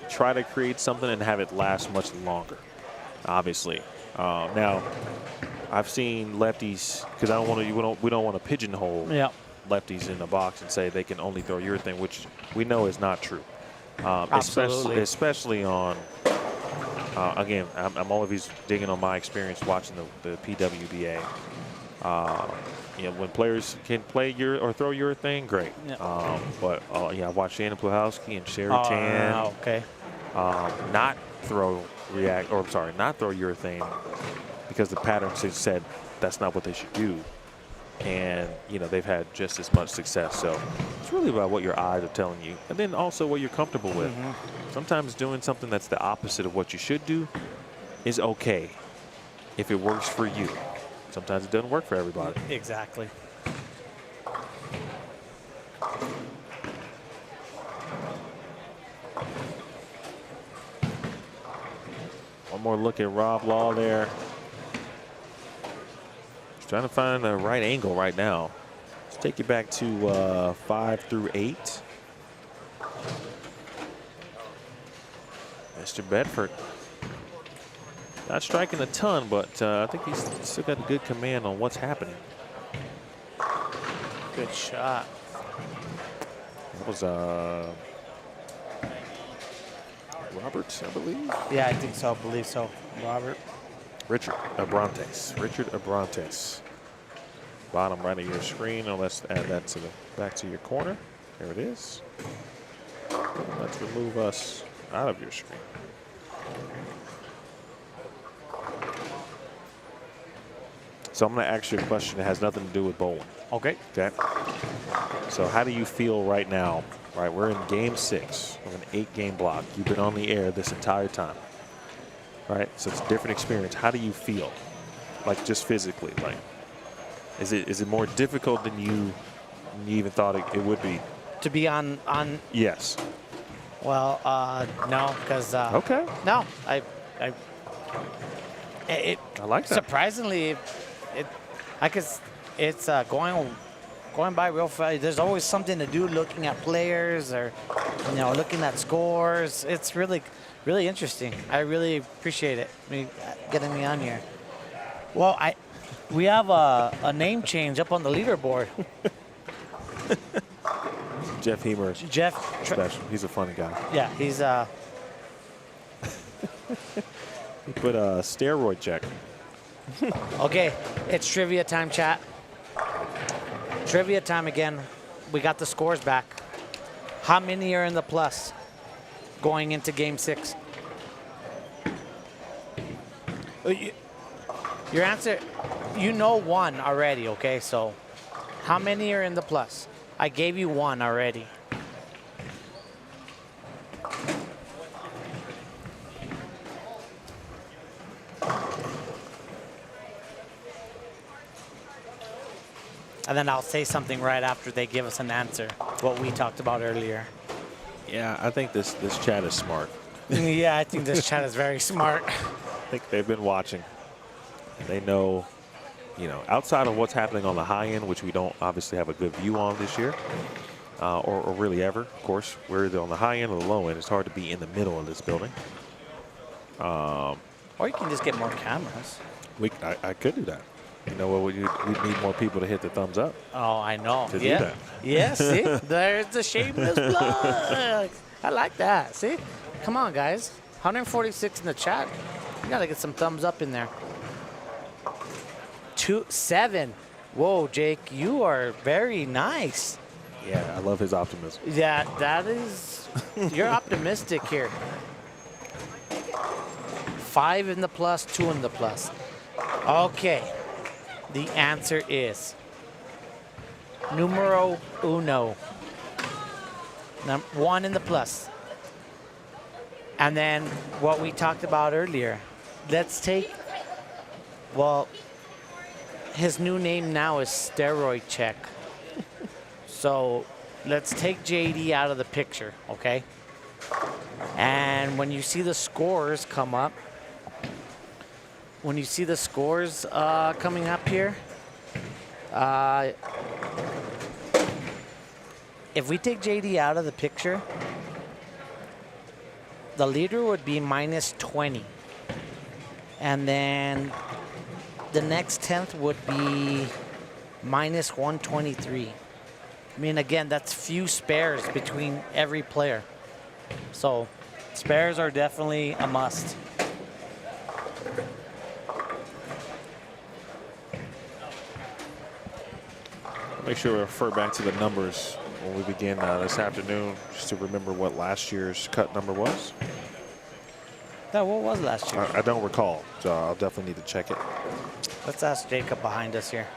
Speaker 4: try to create something and have it last much longer, obviously. Now, I've seen lefties, because we don't want to pigeonhole lefties in the box and say they can only throw urethane, which we know is not true. Especially on, again, I'm always digging on my experience watching the PWBA. you know, when players can play or throw urethane, great.
Speaker 2: Yeah.
Speaker 4: But yeah, I watched Shannon Puhalski and Sherry
Speaker 2: Oh,
Speaker 4: Tan
Speaker 2: okay.
Speaker 4: not throw urethane because the patterns said that's not what they should do. And, you know, they've had just as much success. So it's really about what your eyes are telling you. And then also what you're comfortable with. Sometimes doing something that's the opposite of what you should do is okay if it works for you. Sometimes it doesn't work for everybody.
Speaker 2: Exactly.
Speaker 4: One more look at Rob Law there. He's trying to find the right angle right now. Let's take you back to 5 through 8. Mr. Bedford. Not striking a ton, but I think he's still got a good command on what's happening.
Speaker 2: Good shot.
Speaker 4: That was Roberts, I believe.
Speaker 2: Yeah, I think so. I believe so. Robert.
Speaker 4: Richard Abrantes. Richard Abrantes. Bottom right of your screen. Now let's add that to the back to your corner. There it is. Let's remove us out of your screen. So I'm going to ask you a question that has nothing to do with bowling.
Speaker 2: Okay.
Speaker 4: Okay. So how do you feel right now? Right, we're in game 6 of an 8-game block. You've been on the air this entire time. Right, so it's a different experience. How do you feel? Like just physically, like, is it more difficult than you even thought it would be?
Speaker 2: To be on.
Speaker 4: Yes.
Speaker 2: Well, no, because.
Speaker 4: Okay.
Speaker 2: No, I
Speaker 4: like that.
Speaker 2: Surprisingly, it's going by real fast. There's always something to do, looking at players or, you know, looking at scores. It's really, really interesting. I really appreciate it, getting me on here. Well, we have a name change up on the leaderboard.
Speaker 4: Jeff Hemer.
Speaker 2: Jeff.
Speaker 4: Special. He's a funny guy.
Speaker 2: Yeah, he's
Speaker 4: He put a steroid check.
Speaker 2: Okay, it's trivia time, chat. Trivia time again. We got the scores back. How many are in the plus going into game 6? Your answer, you know one already, okay? So how many are in the plus? I gave you one already. And then I'll say something right after they give us an answer, what we talked about earlier.
Speaker 4: Yeah, I think this chat is smart.
Speaker 2: Yeah, I think this chat is very smart.
Speaker 4: I think they've been watching. They know, you know, outside of what's happening on the high end, which we don't obviously have a good view on this year, or really ever. Of course, we're either on the high end or the low end. It's hard to be in the middle of this building.
Speaker 2: Or you can just get more cameras.
Speaker 4: I could do that. You know what? We'd need more people to hit the thumbs up.
Speaker 2: Oh, I know.
Speaker 4: To do that.
Speaker 2: Yeah, see? There's the shameless plug. I like that. See? Come on, guys. 146 in the chat. You got to get some thumbs up in there. 7. Whoa, Jake, you are very nice.
Speaker 4: Yeah, I love his optimism.
Speaker 2: Yeah, that is. You're optimistic here. 5 in the plus, 2 in the plus. Okay. The answer is numero uno. 1 in the plus. And then what we talked about earlier. Let's take, well, his new name now is Steroid Check. So let's take JD out of the picture, okay? And when you see the scores come up, when you see the scores coming up here, if we take JD out of the picture, the leader would be minus 20. And then the next 10th would be minus 123. I mean, again, that's few spares between every player. So spares are definitely a must.
Speaker 4: Make sure we refer back to the numbers when we begin this afternoon, just to remember what last year's cut number was.
Speaker 2: Yeah, what was last year?
Speaker 4: I don't recall, so I'll definitely need to check it.
Speaker 2: Let's ask Jacob behind us here.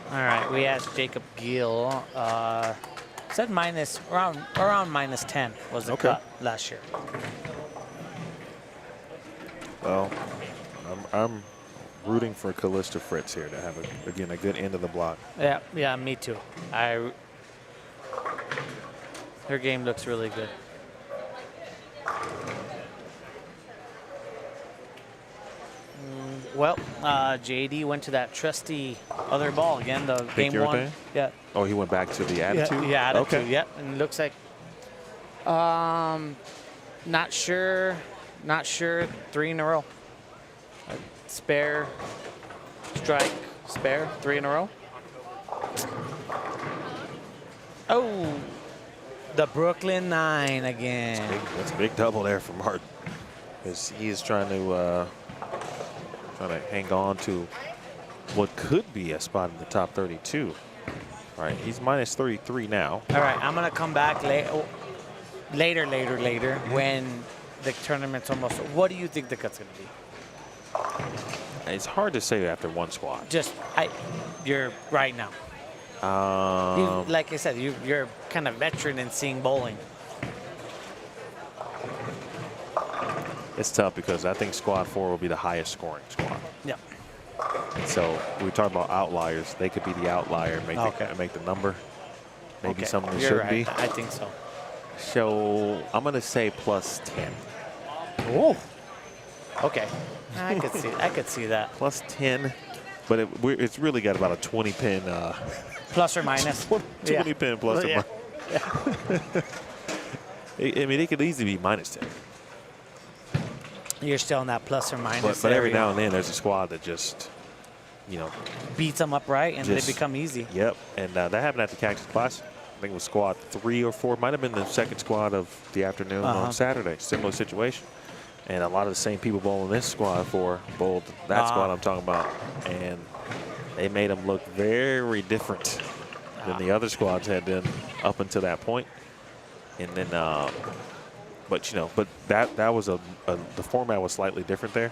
Speaker 2: All right, we asked Jacob Gill. Said around minus 10 was the cut last year.
Speaker 4: Well, I'm rooting for Callista Fritz here to have, again, a good end of the block.
Speaker 2: Yeah, me too. Her game looks really good. Well, JD went to that trusty other ball again, the
Speaker 4: Pick
Speaker 2: game
Speaker 4: your
Speaker 2: one.
Speaker 4: thing?
Speaker 2: Yeah.
Speaker 4: Oh, he went back to the attitude?
Speaker 2: Yeah, attitude,
Speaker 4: Okay.
Speaker 2: yep. And it looks like, not sure, 3 in a row. Spare, strike, spare, 3 in a row. Oh, the Brooklyn 9 again.
Speaker 4: That's a big double there for Martin, because he is trying to hang on to what could be a spot in the top 32. All right, he's minus 33 now.
Speaker 2: All right, I'm gonna come back later when the tournament's almost. What do you think the cut's gonna be?
Speaker 4: It's hard to say after one squad.
Speaker 2: You're right now. Like I said, you're kind of veteran in seeing bowling.
Speaker 4: It's tough because I think squad 4 will be the highest scoring squad.
Speaker 2: Yeah.
Speaker 4: So we talk about outliers. They could be the outlier, and make the number. Maybe something that shouldn't be.
Speaker 2: I think so.
Speaker 4: So I'm going to say plus 10.
Speaker 2: Oh. Okay. I could see that.
Speaker 4: Plus 10, but it's really got about a 20 pin.
Speaker 2: Plus or minus.
Speaker 4: 20 pin plus or
Speaker 2: Yeah.
Speaker 4: minus. I mean, it could easily be minus 10.
Speaker 2: You're still in that plus or minus.
Speaker 4: But every now and then there's a squad that just,
Speaker 2: beats them up right and they become easy.
Speaker 4: Yep, and that happened at the Cactus Classic. I think it was squad 3 or 4. Might have been the second squad of the afternoon on Saturday. Similar situation. And a lot of the same people bowling this squad 4 bowled that squad I'm talking about. And they made them look very different than the other squads had been up until that point. And then, but that was the format was slightly different there.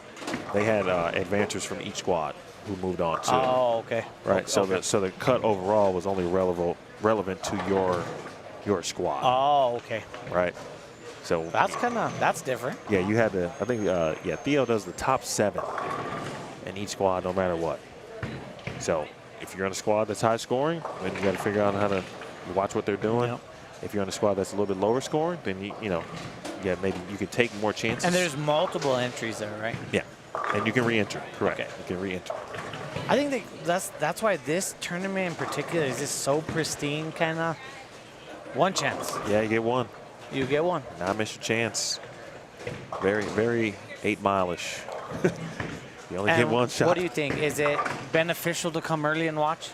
Speaker 4: They had advancers from each squad who moved on to.
Speaker 2: Oh, okay.
Speaker 4: Right. So the cut overall was only relevant to your squad.
Speaker 2: Oh, okay.
Speaker 4: Right. So
Speaker 2: that's different.
Speaker 4: Yeah, you had to. I think Theo does the top 7 in each squad, no matter what. So if you're on a squad that's high scoring, then you got to figure out how to watch what they're doing. Yep. If you're on a squad that's a little bit lower scoring, then maybe you could take more chances.
Speaker 2: And there's multiple entries there, right?
Speaker 4: Yeah, and you can re-enter. Correct.
Speaker 2: Okay.
Speaker 4: You can re-enter.
Speaker 2: I think that's why this tournament in particular is just so pristine, kind of. One chance.
Speaker 4: Yeah, you get one.
Speaker 2: You get one.
Speaker 4: Not miss your chance. Very, very 8 mile-ish. You only get one shot.
Speaker 2: What do you think? Is it beneficial to come early and watch?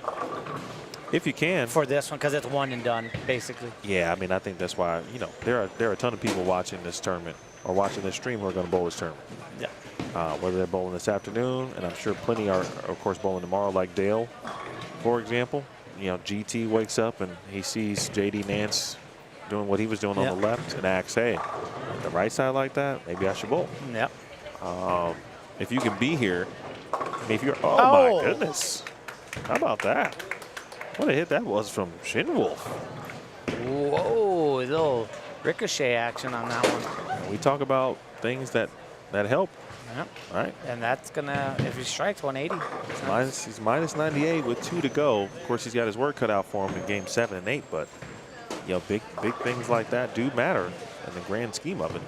Speaker 4: If you can.
Speaker 2: For this one, because it's one and done, basically.
Speaker 4: Yeah, I mean, I think that's why, there are a ton of people watching this tournament or watching this stream who are going to bowl this tournament.
Speaker 2: Yeah.
Speaker 4: Whether they're bowling this afternoon, and I'm sure plenty are, of course, bowling tomorrow, like Dale, for example. GT wakes up and he sees JD Nance doing what he was doing on the left and asks, hey, the right side like that, maybe I should bowl.
Speaker 2: Yep.
Speaker 4: If you can be here, if you're, oh my goodness. How about that? What a hit that was from Shinwolf.
Speaker 2: Whoa, little ricochet action on that one.
Speaker 4: And we talk about things that help.
Speaker 2: Yep.
Speaker 4: Right.
Speaker 2: And that's gonna, if he strikes 180.
Speaker 4: He's minus 98 with 2 to go. Of course, he's got his work cut out for him in game 7 and 8, but big things like that do matter in the grand scheme of it.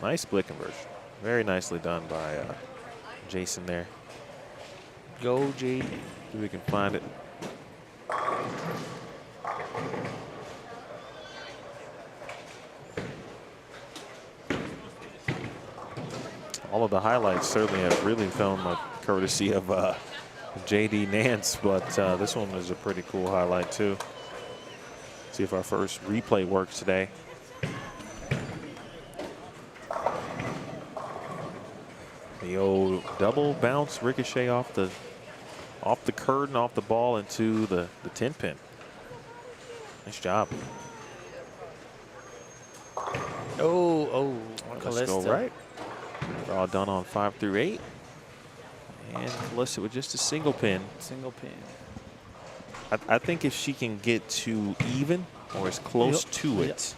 Speaker 4: Nice split conversion. Very nicely done by Jason there.
Speaker 2: Go, JD.
Speaker 4: If we can find it. all of the highlights certainly have really come courtesy of J.D. Nance, but this one is a pretty cool highlight too. See if our first replay works today. The old double bounce ricochet off the curtain, off the ball into the 10 pin. Nice job.
Speaker 2: Oh,
Speaker 4: Let's go right. We're all done on 5 through 8. And Calista with just a single pin.
Speaker 2: Single pin.
Speaker 4: I think if she can get to even or as close to it,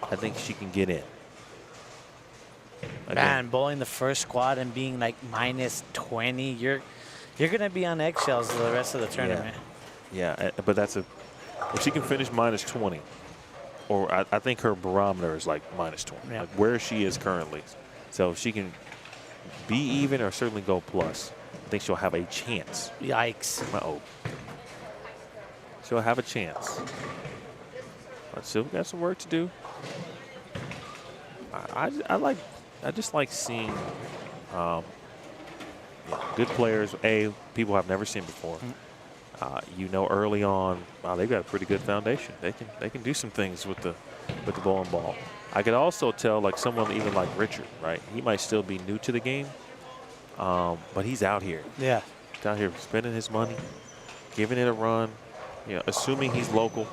Speaker 4: I think she can get in.
Speaker 2: Man, bowling the first squad and being like -20, you're gonna be on eggshells the rest of the tournament.
Speaker 4: Yeah, but that's if she can finish -20, or I think her barometer is like -20, like where she is currently. So if she can be even or certainly go plus, I think she'll have a chance.
Speaker 2: Yikes.
Speaker 4: Uh-oh. She'll have a chance. But still got some work to do. I just like seeing good players. People I've never seen before. You know, early on, wow, they've got a pretty good foundation. They can do some things with the bowling ball. I could also tell, like someone even like Richard, right? He might still be new to the game, but he's out here.
Speaker 2: Yeah.
Speaker 4: He's out here spending his money, giving it a run. You know, assuming he's local.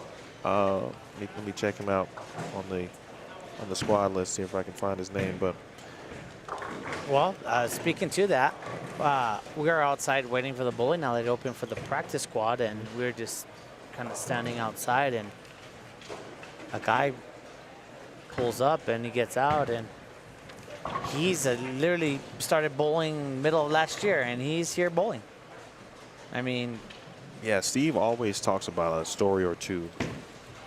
Speaker 4: Let me check him out on the squad list. See if I can find his name. But
Speaker 2: well, speaking to that, we are outside waiting for the bowling alley to open for the practice squad, and we're just kind of standing outside, and a guy pulls up and he gets out, and he's literally started bowling middle of last year, and he's here bowling. I mean,
Speaker 4: yeah, Steve always talks about a story or two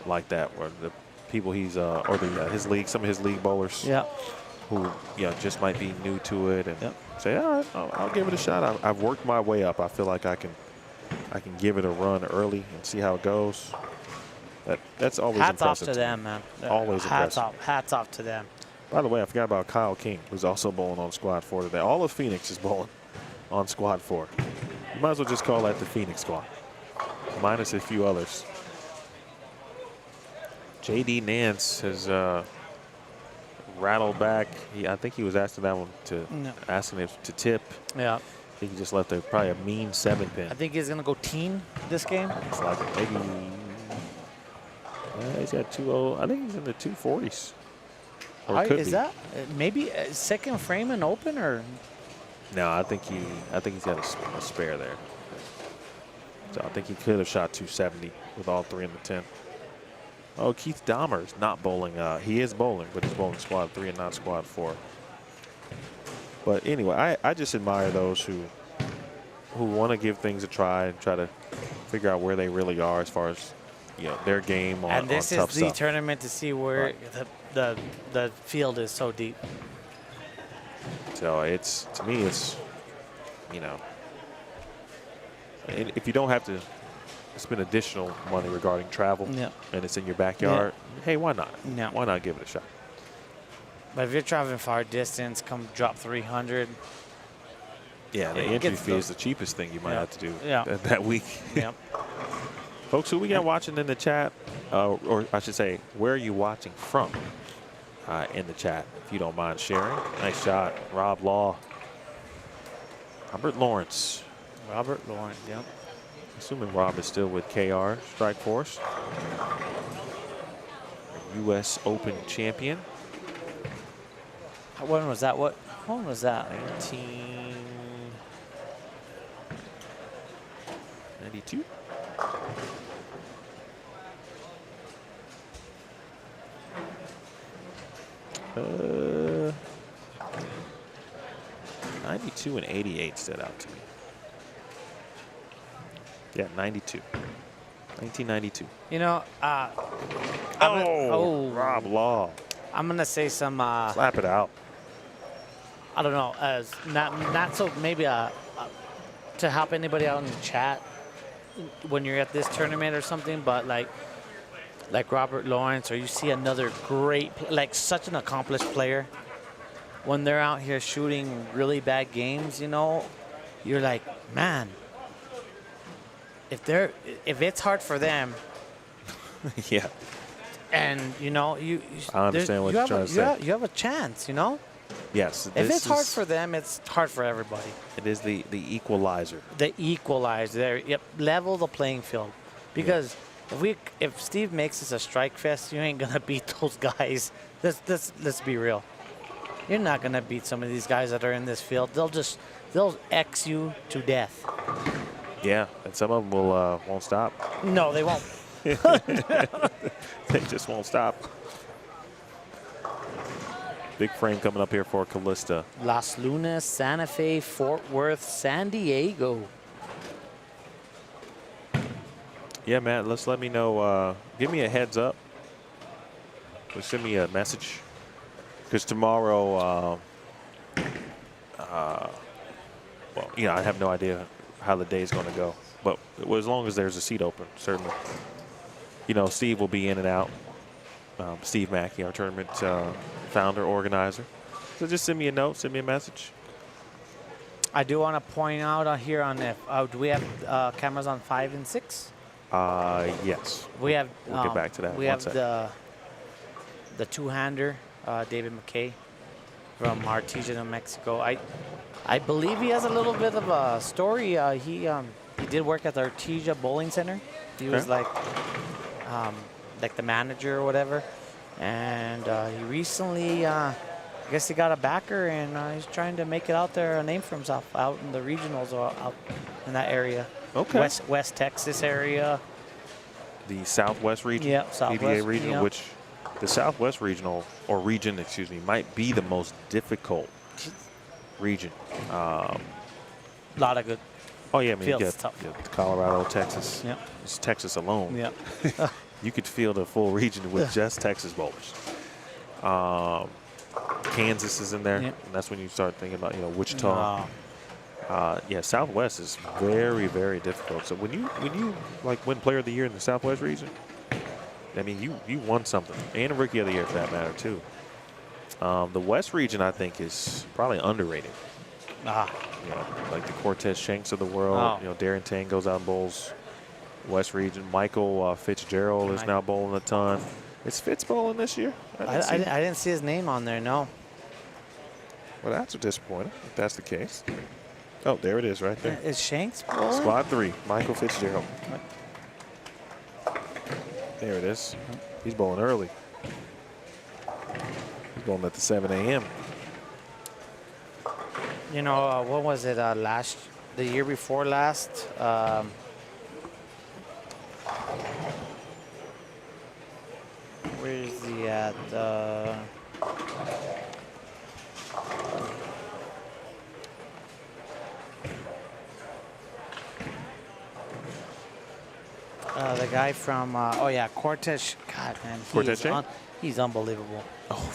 Speaker 4: like that, where the people he's his league, some of his league bowlers, who just might be new to it, and say, all right, I'll give it a shot. I've worked my way up. I feel like I can give it a run early and see how it goes. That's always
Speaker 2: hats
Speaker 4: impressive.
Speaker 2: off to them, man.
Speaker 4: Always impressive.
Speaker 2: Hats off to them.
Speaker 4: By the way, I forgot about Kyle King, who's also bowling on Squad 4 today. All of Phoenix is bowling on Squad 4. You might as well just call that the Phoenix squad, minus a few others. J.D. Nance has rattled back. I think he was asking that one asking it to tip.
Speaker 2: Yeah.
Speaker 4: I think he just left probably a mean 7 pin.
Speaker 2: I think he's gonna go teen this game.
Speaker 4: It's like maybe he's got 2-0. I think he's in the 240s. Or could
Speaker 2: is
Speaker 4: be.
Speaker 2: that maybe a second frame and open, or?
Speaker 4: No, I think he's got a spare there. So I think he could have shot 270 with all 3 in the 10. Oh, Keith Dahmer is not bowling. He is bowling, but he's bowling Squad 3 and not Squad 4. But anyway, I just admire those who want to give things a try and try to figure out where they really are as far as their game on
Speaker 2: And this
Speaker 4: on tough
Speaker 2: is the
Speaker 4: stuff.
Speaker 2: tournament to see where the field is so deep.
Speaker 4: So to me it's if you don't have to spend additional money regarding travel and it's in your backyard, hey, why not?
Speaker 2: Yeah.
Speaker 4: Why not give it a shot?
Speaker 2: But if you're traveling far distance, come drop 300.
Speaker 4: Yeah, the entry fee is the cheapest thing you might have to do that week.
Speaker 2: Yep.
Speaker 4: Folks, who we got watching in the chat, or I should say, where are you watching from in the chat, if you don't mind sharing. Nice shot, Rob Law. Robert Lawrence.
Speaker 2: Robert Lawrence, yep.
Speaker 4: Assuming Rob is still with KR Strike Force. U.S. Open champion.
Speaker 2: When was that? When was that?
Speaker 4: 1992. Uh, 92 and 88 stood out to me. Yeah, 92. 1992. Rob Law.
Speaker 2: I'm gonna say some.
Speaker 4: Slap it out.
Speaker 2: I don't know. As not so maybe to help anybody out in the chat when you're at this tournament or something, but like Robert Lawrence, or you see another great, like such an accomplished player, when they're out here shooting really bad games, you know, you're like, man, if it's hard for them,
Speaker 4: Yeah.
Speaker 2: and you know,
Speaker 4: I understand what you're trying to say.
Speaker 2: You have a chance, you know.
Speaker 4: Yes.
Speaker 2: If
Speaker 4: this
Speaker 2: it's hard
Speaker 4: is-
Speaker 2: for them, it's hard for everybody.
Speaker 4: It is the equalizer.
Speaker 2: The equalizer there, yep, level the playing field, because if Steve makes this a strike fest, you ain't gonna beat those guys. Let's be real. You're not gonna beat some of these guys that are in this field. They'll X you to death.
Speaker 4: Yeah, and some of them won't stop.
Speaker 2: No, they won't.
Speaker 4: They just won't stop. Big frame coming up here for Callista.
Speaker 2: Las Lunas, Santa Fe, Fort Worth, San Diego.
Speaker 4: Yeah, Matt, let me know. Give me a heads up. Just send me a message. Because tomorrow, well, you know, I have no idea how the day's going to go. But as long as there's a seat open, certainly. You know, Steve will be in and out. Steve Mackey, our tournament founder, organizer. So just send me a note, send me a message.
Speaker 2: I do want to point out here on if do we have cameras on 5 and 6?
Speaker 4: Yes.
Speaker 2: We have.
Speaker 4: We'll get back to that.
Speaker 2: We
Speaker 4: One
Speaker 2: have
Speaker 4: sec.
Speaker 2: the two-hander, David McKay from Artesia, New Mexico. I believe he has a little bit of a story. He did work at the Artesia Bowling Center. He was like the manager or whatever, and he recently, I guess he got a backer, and he's trying to make it out there, a name for himself out in the regionals or out in that area.
Speaker 4: Okay.
Speaker 2: West Texas area.
Speaker 4: The Southwest region,
Speaker 2: Yeah, Southwest,
Speaker 4: TBA region,
Speaker 2: yeah.
Speaker 4: which the Southwest regional or region, excuse me, might be the most difficult region.
Speaker 2: A lot of good.
Speaker 4: Oh yeah, I mean, you
Speaker 2: Feels
Speaker 4: get
Speaker 2: tough.
Speaker 4: Colorado, Texas.
Speaker 2: Yep.
Speaker 4: It's Texas alone.
Speaker 2: Yep.
Speaker 4: You could field a full region with just Texas bowlers. Kansas is in there,
Speaker 2: Yep.
Speaker 4: and that's when you start thinking about, you know, Wichita. Yeah, Southwest is very, very difficult. So when you like win Player of the Year in the Southwest region, I mean, you won something, and Rookie of the Year for that matter too. The West region, I think, is probably underrated. You know, like the Cortez Shanks of the world.
Speaker 2: Oh.
Speaker 4: You know, Darren Tang goes out and bowls West region. Michael Fitzgerald is now bowling a ton. Is Fitz bowling this year?
Speaker 2: I didn't see his name on there. No.
Speaker 4: Well, that's disappointing if that's the case. Oh, there it is right there.
Speaker 2: Is Shanks bowling?
Speaker 4: Squad 3, Michael Fitzgerald. There it is. He's bowling early. He's bowling at the 7 a.m.
Speaker 2: You know, what was it the year before last? Where is he at? The guy from, Cortez. God, man.
Speaker 4: Cortez Shank?
Speaker 2: He's unbelievable.
Speaker 4: Oh,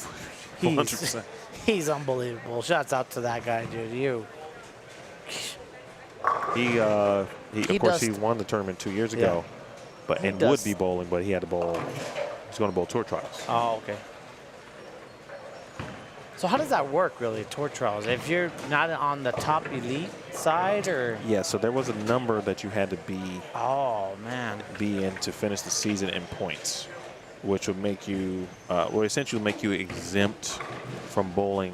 Speaker 2: He's,
Speaker 4: 100%.
Speaker 2: he's unbelievable. Shouts out to that guy, dude.
Speaker 4: He of course, he
Speaker 2: does-
Speaker 4: won the tournament 2 years ago, but
Speaker 2: He
Speaker 4: and
Speaker 2: does-
Speaker 4: would be bowling, but he had to bowl. He's going to bowl tour trials.
Speaker 2: Oh, okay. So how does that work, really, tour trials? If you're not on the top elite side, or?
Speaker 4: Yeah, so there was a number that you had to be in to finish the season in points, which would make you, would essentially make you exempt from bowling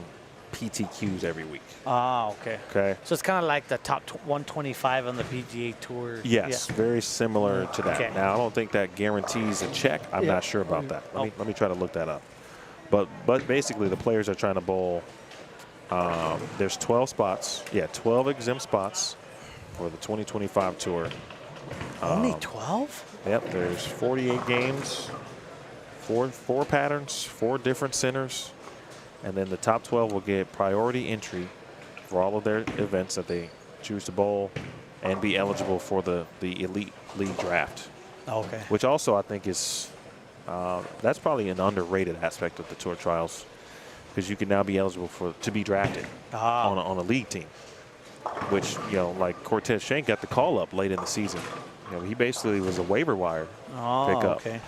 Speaker 4: PTQs every week.
Speaker 2: Oh, okay.
Speaker 4: Okay.
Speaker 2: So it's kind of like the top 125 on the PGA Tour.
Speaker 4: Yes, very similar to that.
Speaker 2: Okay.
Speaker 4: Now, I don't think that guarantees a check. I'm not sure about that. Let me try to look that up. But basically, the players are trying to bowl. There's 12 spots. Yeah, 12 exempt spots for the 2025 tour.
Speaker 2: Only 12?
Speaker 4: Yep, there's 48 games, four patterns, 4 different centers, and then the top 12 will get priority entry for all of their events that they choose to bowl and be eligible for the Elite League draft.
Speaker 2: Okay.
Speaker 4: Which also I think is, that's probably an underrated aspect of the tour trials, because you can now be eligible to be drafted on a league team, which, you know, like Cortez Shank got the call up late in the season. You know, he basically was a waiver wire pickup.
Speaker 2: Okay.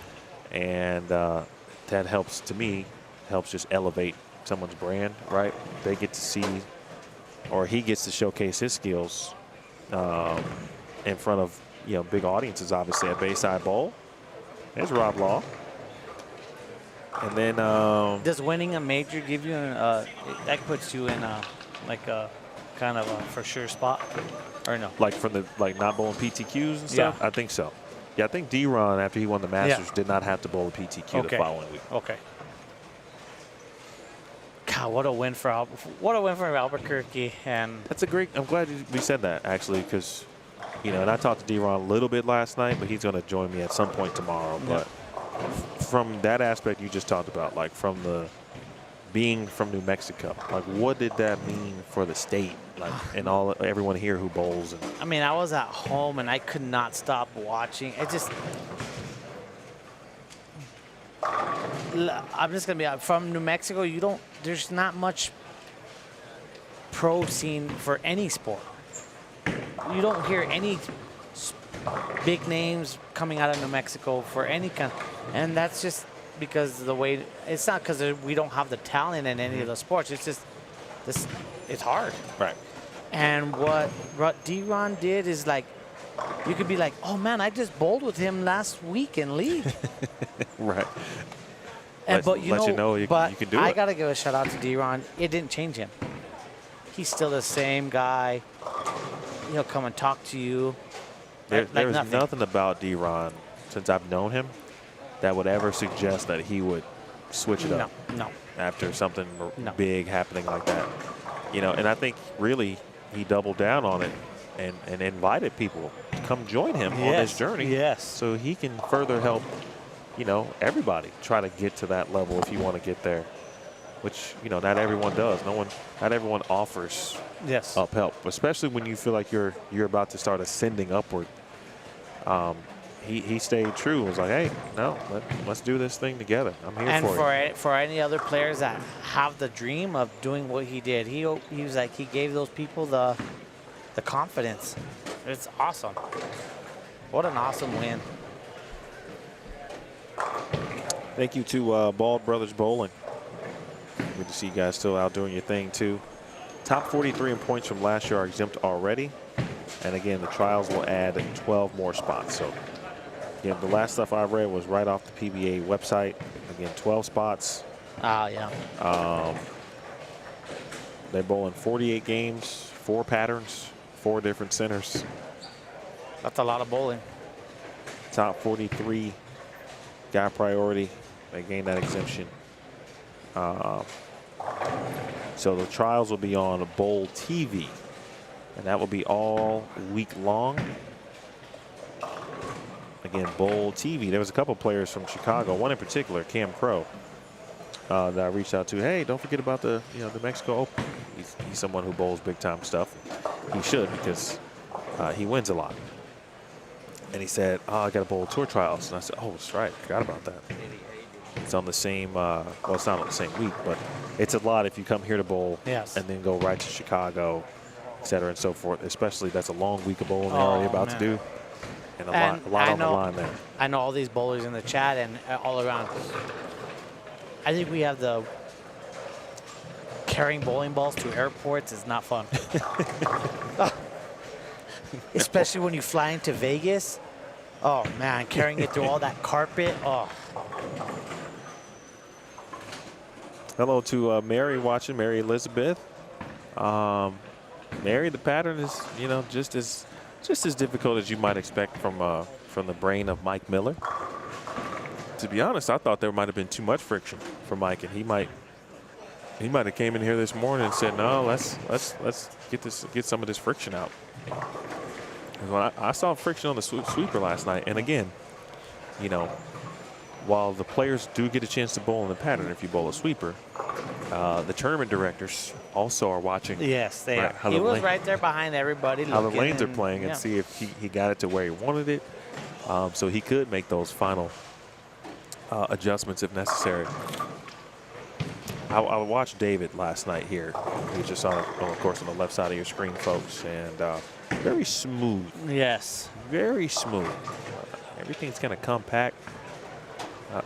Speaker 4: And that helps, to me, just elevate someone's brand, right? They get to see, or he gets to showcase his skills in front of big audiences, obviously at Bayside Bowl. There's Rob Law. And then
Speaker 2: does winning a major give you that puts you in like a kind of a for sure spot, or no?
Speaker 4: like from the not bowling PTQs and stuff?
Speaker 2: Yeah.
Speaker 4: I think so. Yeah, I think D-Ron, after he won the Masters, did not have to bowl a PTQ the following week.
Speaker 2: Okay. God, what a win for Albuquerque, and
Speaker 4: That's a great. I'm glad we said that actually, because and I talked to D-Ron a little bit last night, but he's going to join me at some point tomorrow.
Speaker 2: Yeah.
Speaker 4: But from that aspect you just talked about, like from the being from New Mexico, like what did that mean for the state, like, and everyone here who bowls? And
Speaker 2: I mean, I was at home and I could not stop watching. It just, I'm just gonna be from New Mexico. There's not much pro scene for any sport. You don't hear any big names coming out of New Mexico for any kind, and that's just because the way, it's not because we don't have the talent in any of the sports. It's just it's hard.
Speaker 4: right.
Speaker 2: And what D-Ron did is, like, you could be like, oh man, I just bowled with him last week in league.
Speaker 4: Right.
Speaker 2: And
Speaker 4: Let you know you can do
Speaker 2: I
Speaker 4: it.
Speaker 2: gotta give a shout out to D-Ron. It didn't change him. He's still the same guy. He'll come and talk to you.
Speaker 4: There's
Speaker 2: nothing.
Speaker 4: nothing about D-Ron since I've known him that would ever suggest that he would switch it up
Speaker 2: No.
Speaker 4: after something
Speaker 2: No.
Speaker 4: big happening like that. And I think really he doubled down on it and invited people to come join him on this journey.
Speaker 2: Yes.
Speaker 4: So he can further help, everybody try to get to that level if you want to get there, which, not everyone does. Not everyone offers
Speaker 2: Yes.
Speaker 4: up help, especially when you feel like you're about to start ascending upward. He stayed true. Was like, hey, no, let's do this thing together. I'm here
Speaker 2: And
Speaker 4: for it.
Speaker 2: for any other players that have the dream of doing what he did, he was like, he gave those people the confidence. It's awesome. What an awesome win.
Speaker 4: Thank you to Bald Brothers Bowling. Good to see you guys still out doing your thing too. Top 43 in points from last year are exempt already. And again, the trials will add 12 more spots. So again, the last stuff I read was right off the PBA website. Again, 12 spots.
Speaker 2: Yeah.
Speaker 4: They bowl in 48 games, 4 patterns, 4 different centers.
Speaker 2: That's a lot of bowling.
Speaker 4: Top 43 got priority. They gained that exemption. So the trials will be on Bowl TV, and that will be all week long. Again, Bowl TV. There was a couple players from Chicago, one in particular, Cam Crow, that I reached out to. Hey, don't forget about the the Mexico Open. He's someone who bowls big time stuff. He should, because he wins a lot. And he said, oh, I got to bowl tour trials. And I said, oh, that's right. I forgot about that. It's on the same, well, it's not on the same week, but it's a lot if you come here to bowl
Speaker 2: Yes.
Speaker 4: and then go right to Chicago, et cetera, and so forth. Especially that's a long week of bowling they're already about to do. And a lot on the line there.
Speaker 2: I know all these bowlers in the chat and all around. I think we have the carrying bowling balls to airports is not fun. Especially when you fly into Vegas. Oh man, carrying it through all that carpet. Oh.
Speaker 4: Hello to Mary watching, Mary Elizabeth. Mary, the pattern is, just as difficult as you might expect from the brain of Mike Miller. To be honest, I thought there might have been too much friction for Mike, and he might have came in here this morning and said, no, let's get some of this friction out. Well, I saw friction on the sweeper last night, and again, while the players do get a chance to bowl in the pattern if you bowl a sweeper, the tournament directors also are watching.
Speaker 2: Yes, they
Speaker 4: right,
Speaker 2: are. He was right there behind everybody.
Speaker 4: How the
Speaker 2: looking
Speaker 4: lanes are playing and see if he got it to where he wanted it, so he could make those final adjustments if necessary. I watched David last night here. He was just on, of course, on the left side of your screen, folks, and very smooth.
Speaker 2: Yes.
Speaker 4: Very smooth. Everything's kind of compact.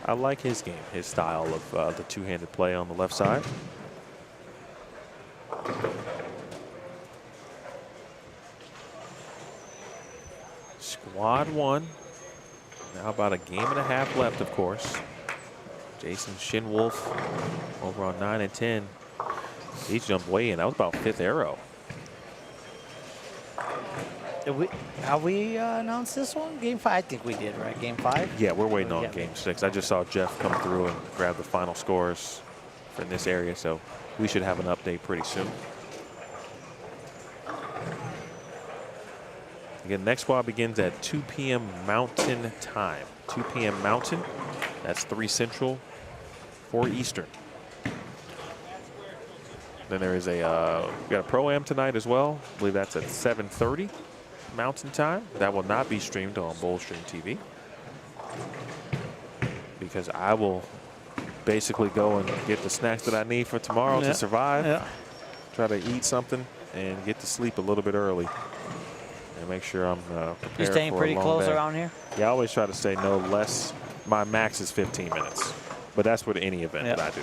Speaker 4: I like his game, his style of the two-handed play on the left side. Squad 1. Now about a game and a half left, of course. Jason Shinwolf over on 9 and 10. He jumped way in. That was about 5th arrow.
Speaker 2: Have we announced this one? Game 5? I think we did, right? Game 5?
Speaker 4: Yeah, we're waiting on
Speaker 2: Yeah.
Speaker 4: game 6. I just saw Jeff come through and grab the final scores in this area, so we should have an update pretty soon. Again, next squad begins at 2 p.m. Mountain time. 2 p.m. Mountain. That's 3 Central, 4 Eastern. Then there is we got a Pro-Am tonight as well. I believe that's at 7:30 Mountain time. That will not be streamed on Bullstream TV, because I will basically go and get the snacks that I need for tomorrow to survive.
Speaker 2: Yeah.
Speaker 4: Try to eat something and get to sleep a little bit early. And make sure I'm prepared.
Speaker 2: You staying
Speaker 4: for
Speaker 2: pretty
Speaker 4: a long
Speaker 2: close
Speaker 4: day.
Speaker 2: around here?
Speaker 4: Yeah, I always try to stay no less. My max is 15 minutes, but that's with any event that I do.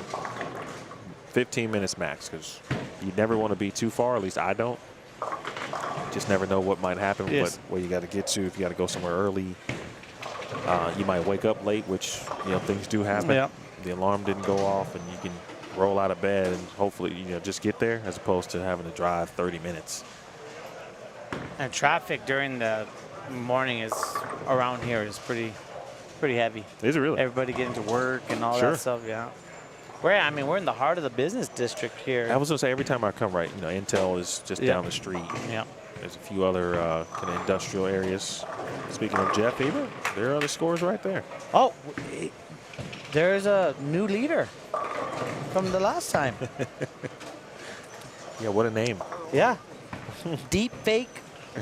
Speaker 4: 15 minutes max, because you never want to be too far. At least I don't. Just never know what might happen.
Speaker 2: Yes.
Speaker 4: What where you got to get to. If you got to go somewhere early, you might wake up late, which things do happen.
Speaker 2: Yeah.
Speaker 4: The alarm didn't go off, and you can roll out of bed and hopefully just get there, as opposed to having to drive 30 minutes.
Speaker 2: And traffic during the morning is around here is pretty heavy.
Speaker 4: Is it really?
Speaker 2: Everybody getting to work and all
Speaker 4: Sure.
Speaker 2: that stuff. Yeah. We're in the heart of the business district here.
Speaker 4: I was gonna say, every time I come, right, Intel is just down the street.
Speaker 2: Yeah.
Speaker 4: There's a few other kind of industrial areas. Speaking of Jeff, even there are other scores right there.
Speaker 2: Oh, there's a new leader from the last time.
Speaker 4: Yeah, what a name.
Speaker 2: Yeah. Deep Fake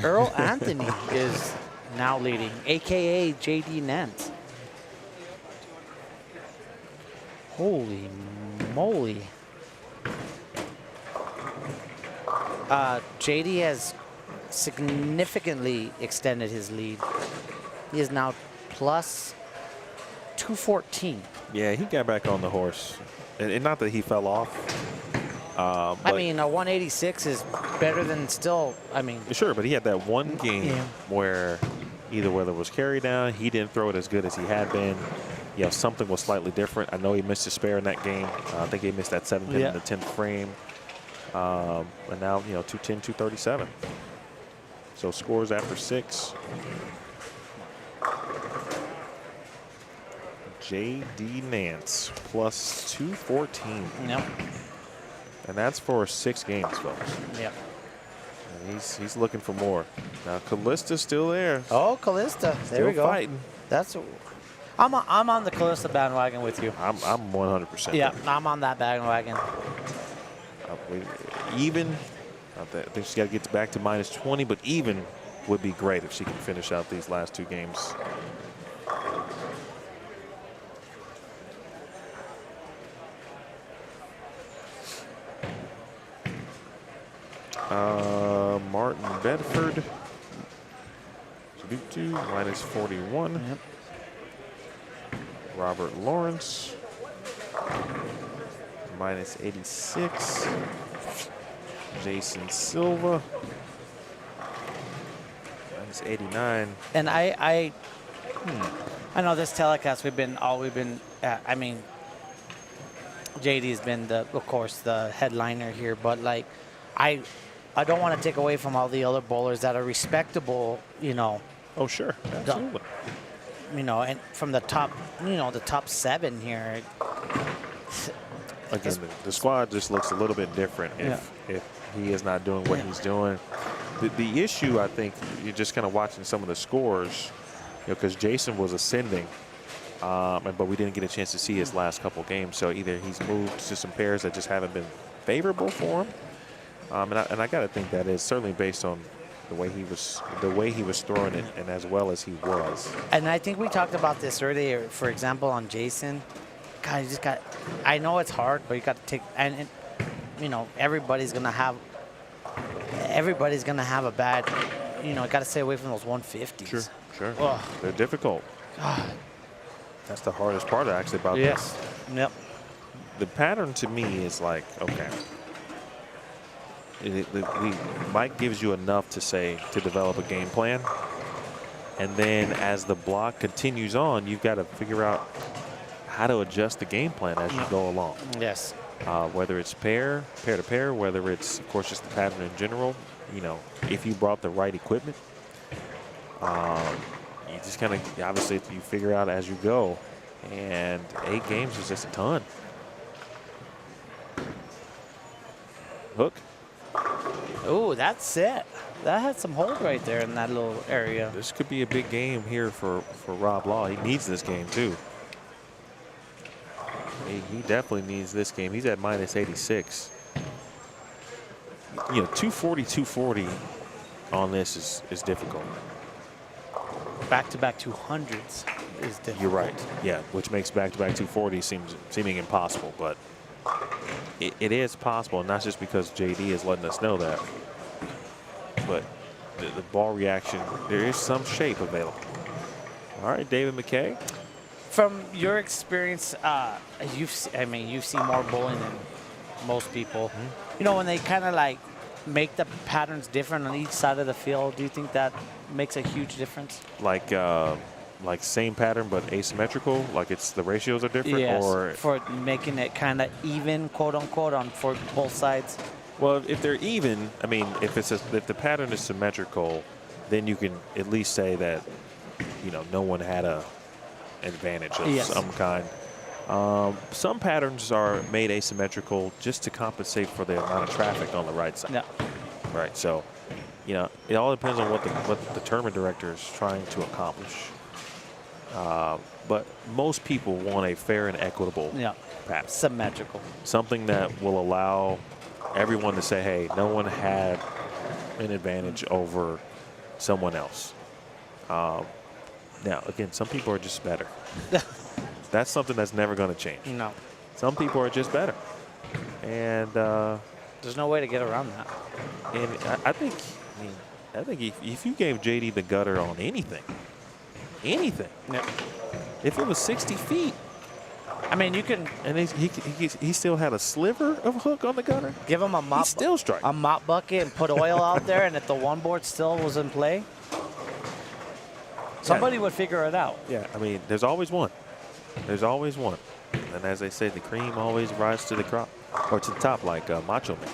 Speaker 2: Earl Anthony is now leading, a.k.a. JD Nance. Holy moly. JD has significantly extended his lead. He is now plus 214.
Speaker 4: Yeah, he got back on the horse, and not that he fell off.
Speaker 2: I mean, a 186 is better than still,
Speaker 4: Sure, but he had that one game where whether it was carry down, he didn't throw it as good as he had been. Something was slightly different. I know he missed a spare in that game. I think he missed that 7-pin in the 10th frame. And now, 210, 237. So scores after 6. J.D. Nance plus 214.
Speaker 2: Yep.
Speaker 4: And that's for 6 games, folks.
Speaker 2: Yep.
Speaker 4: And he's looking for more. Now Callista's still there.
Speaker 2: Oh, Callista. There we go.
Speaker 4: Still fighting.
Speaker 2: I'm on the Callista bandwagon with you.
Speaker 4: I'm 100%.
Speaker 2: Yeah, I'm on that bandwagon.
Speaker 4: Even, I think she's got to get back to minus 20, but even would be great if she can finish out these last 2 games. Martin Bedford, minus 41.
Speaker 2: Yep.
Speaker 4: Robert Lawrence, minus 86. Jason Silva, minus 89.
Speaker 2: And I know this telecast JD's been of course the headliner here, but I don't want to take away from all the other bowlers that are respectable,
Speaker 4: Oh, sure. Absolutely.
Speaker 2: And from the top, the top 7 here.
Speaker 4: Again, the squad just looks a little bit different if he is not doing what he's doing. The issue, I think, you're just kind of watching some of the scores, because Jason was ascending, but we didn't get a chance to see his last couple games. So either he's moved to some pairs that just haven't been favorable for him, and I got to think that is certainly based on the way he was throwing it, and as well as he was.
Speaker 2: And I think we talked about this earlier. For example, on Jason, God, you just got. I know it's hard, but you got to take and everybody's gonna have a bad. Got to stay away from those 150s.
Speaker 4: Sure.
Speaker 2: Ugh.
Speaker 4: They're difficult.
Speaker 2: God.
Speaker 4: That's the hardest part, actually, about
Speaker 2: Yes.
Speaker 4: this.
Speaker 2: Yep.
Speaker 4: The pattern to me is like, okay, Mike gives you enough to develop a game plan, And then as the block continues on, you've got to figure out how to adjust the game plan as you go along.
Speaker 2: Yes.
Speaker 4: Whether it's pair to pair, whether it's, of course, just the pattern in general. You know, if you brought the right equipment, you just kind of, obviously, you figure out as you go. And 8 games is just a ton. Hook.
Speaker 2: Oh, that's it. That had some hold right there in that little area.
Speaker 4: This could be a big game here for Rob Law. He needs this game, too. He definitely needs this game. He's at minus 86. You know, 240, 240 on this is difficult.
Speaker 2: Back-to-back 200s is difficult.
Speaker 4: You're right. Yeah, which makes back-to-back 240 seeming impossible, but it is possible, and not just because JD is letting us know that, but the ball reaction, there is some shape available. All right, David McKay.
Speaker 2: From your experience, you've seen more bowling than most people. You know, when they kind of like make the patterns different on each side of the field, do you think that makes a huge difference?
Speaker 4: Like same pattern but asymmetrical, like it's the ratios are different,
Speaker 2: Yes,
Speaker 4: or
Speaker 2: for making it kind of even, quote unquote, on for both sides.
Speaker 4: well, if they're even, I mean, if the pattern is symmetrical, then you can at least say that, you know, no one had a advantage of some kind. Some patterns are made asymmetrical just to compensate for the amount of traffic on the right side.
Speaker 2: Yeah.
Speaker 4: Right. So, you know, it all depends on what the tournament director is trying to accomplish. But most people want a fair and equitable pattern.
Speaker 2: Symmetrical.
Speaker 4: Something that will allow everyone to say, hey, no one had an advantage over someone else. Now, again, some people are just better. That's something that's never going to change.
Speaker 2: No.
Speaker 4: Some people are just better. And
Speaker 2: there's no way to get around that.
Speaker 4: And I think if you gave JD the gutter on anything, if it was 60 feet,
Speaker 2: I mean, you can.
Speaker 4: And he still had a sliver of hook on the gutter.
Speaker 2: Give him a mop.
Speaker 4: He's still striking.
Speaker 2: A mop bucket and put oil out there, and if the one board still was in play, somebody would figure it out.
Speaker 4: Yeah, I mean, there's always one. There's always one. And as they say, the cream always rises to the crop, or to the top, like Macho Man.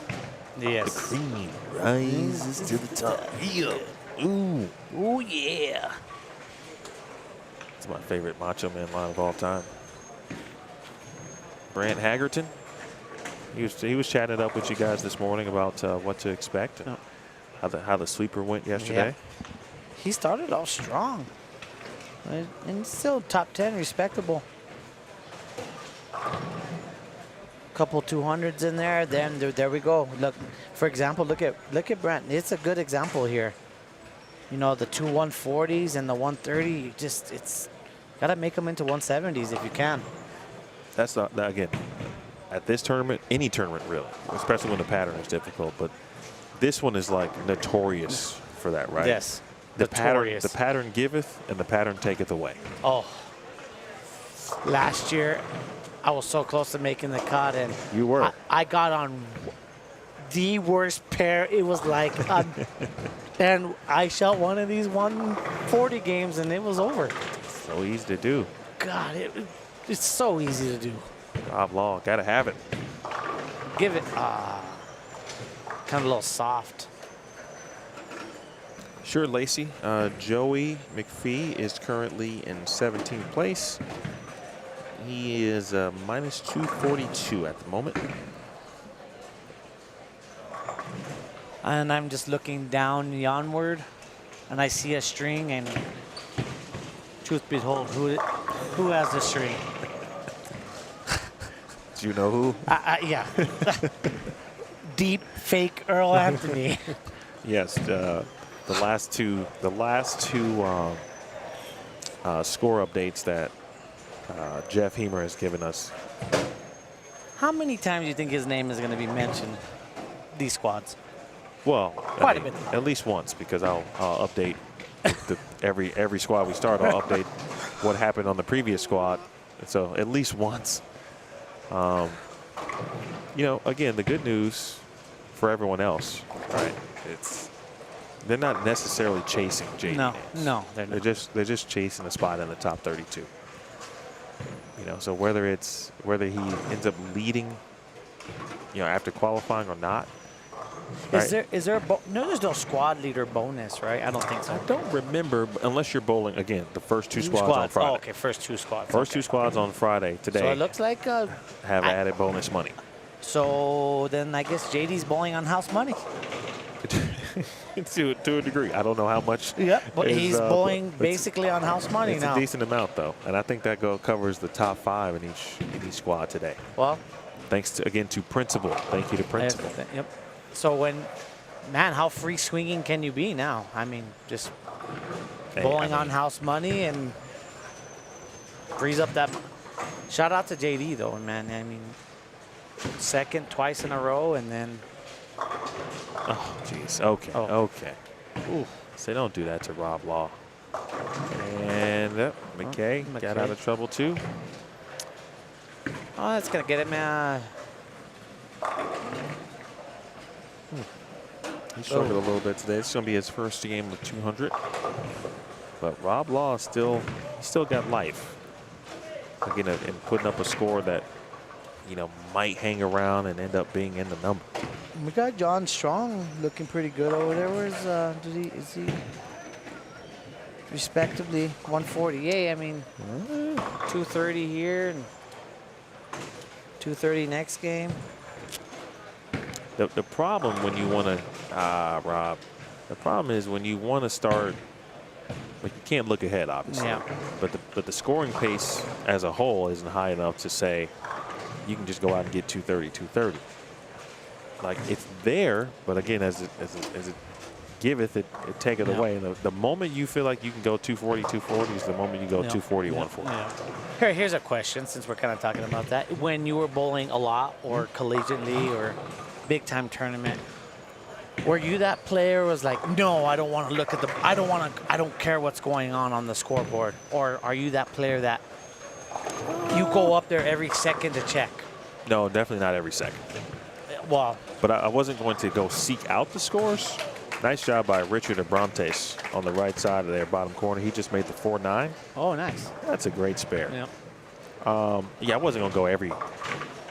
Speaker 2: Yes.
Speaker 4: The cream rises to the top. Yeah. Ooh.
Speaker 2: Ooh, yeah.
Speaker 4: It's my favorite Macho Man line of all time. Brant Hagerton. He was chatting it up with you guys this morning about what to expect and how the sweeper went yesterday.
Speaker 2: Yeah. He started off strong, and still top 10, respectable. Couple 200s in there, then there we go. Look, for example, look at Brent. It's a good example here. You know, the 2 140s and the 130. It's gotta make them into 170s if you can.
Speaker 4: That's not that, again. At this tournament, any tournament really, especially when the pattern is difficult. But this one is like notorious for that, right?
Speaker 2: Yes.
Speaker 4: The pattern giveth and the pattern taketh away.
Speaker 2: Oh. Last year, I was so close to making the cut, and
Speaker 4: you were.
Speaker 2: I got on the worst pair. It was like, and I shot one of these 140 games, and it was over.
Speaker 4: So easy to do.
Speaker 2: God, it's so easy to do.
Speaker 4: Rob Law, gotta have it.
Speaker 2: Give it, kind of a little soft.
Speaker 4: Sure, Lacey. Joey McPhee is currently in 17th place. He is minus 242 at the moment.
Speaker 2: And I'm just looking down yonward, and I see a string, and truth be told, who has the string?
Speaker 4: Do you know who?
Speaker 2: Yeah. Deep fake Earl Anthony.
Speaker 4: Yes, the last two score updates that Jeff Hemer has given us.
Speaker 2: How many times do you think his name is going to be mentioned, these squads?
Speaker 4: Well,
Speaker 2: Quite a bit.
Speaker 4: At least once, because I'll update every squad we start. I'll update what happened on the previous squad. So at least once. You know, again, the good news for everyone else, right? It's they're not necessarily chasing JD
Speaker 2: No,
Speaker 4: Nance.
Speaker 2: no, they're not.
Speaker 4: They're just chasing a spot in the top 32. You know, so whether he ends up leading, you know, after qualifying or not.
Speaker 2: Is there there's no squad leader bonus, right? I don't think so.
Speaker 4: I don't remember, unless you're bowling again. The first two squads on Friday.
Speaker 2: Oh, okay, first two squads.
Speaker 4: First
Speaker 2: okay.
Speaker 4: two squads on Friday today.
Speaker 2: So it looks like
Speaker 4: have added bonus money.
Speaker 2: So then I guess JD's bowling on house money.
Speaker 4: to a degree. I don't know how much.
Speaker 2: Yeah, but he's bowling
Speaker 4: but
Speaker 2: basically on house money
Speaker 4: it's
Speaker 2: now.
Speaker 4: a decent amount, though. And I think that covers the top 5 in each squad today.
Speaker 2: Well,
Speaker 4: thanks again to Principal. Thank you to Principal.
Speaker 2: Yep. So man, how free swinging can you be now? I mean, just bowling on house money and frees up that. Shout out to JD though, man. I mean, second twice in a row, and then.
Speaker 4: Oh, jeez. Okay.
Speaker 2: Oh.
Speaker 4: Okay. Ooh. So don't do that to Rob Law. And McKay got out of trouble too.
Speaker 2: Oh, that's gonna get him.
Speaker 4: He struggled a little bit today. It's going to be his first game with 200. But Rob Law still got life. Again, and putting up a score that, you know, might hang around and end up being in the number.
Speaker 2: We got John Strong looking pretty good over there. Where's is he respectively 148? I mean, 230 here and 230 next game.
Speaker 4: The problem when you want to, Rob, the problem is when you want to start, like you can't look ahead, obviously.
Speaker 2: Yeah.
Speaker 4: But the scoring pace as a whole isn't high enough to say you can just go out and get 230, 230. Like it's there, but again, as it giveth, it taketh away. And the moment you feel like you can go 240, 240 is the moment you go 240, 140.
Speaker 2: Here's a question, since we're kind of talking about that. When you were bowling a lot or collegiately or big time tournament, were you that player who was like, no, I don't want to look at I don't care what's going on the scoreboard? Or are you that player that you go up there every second to check?
Speaker 4: No, definitely not every second.
Speaker 2: Well,
Speaker 4: but I wasn't going to go seek out the scores. Nice job by Richard Abrantes on the right side of their bottom corner. He just made the 4-9.
Speaker 2: Oh, nice.
Speaker 4: That's a great spare.
Speaker 2: Yep.
Speaker 4: Yeah, I wasn't going to go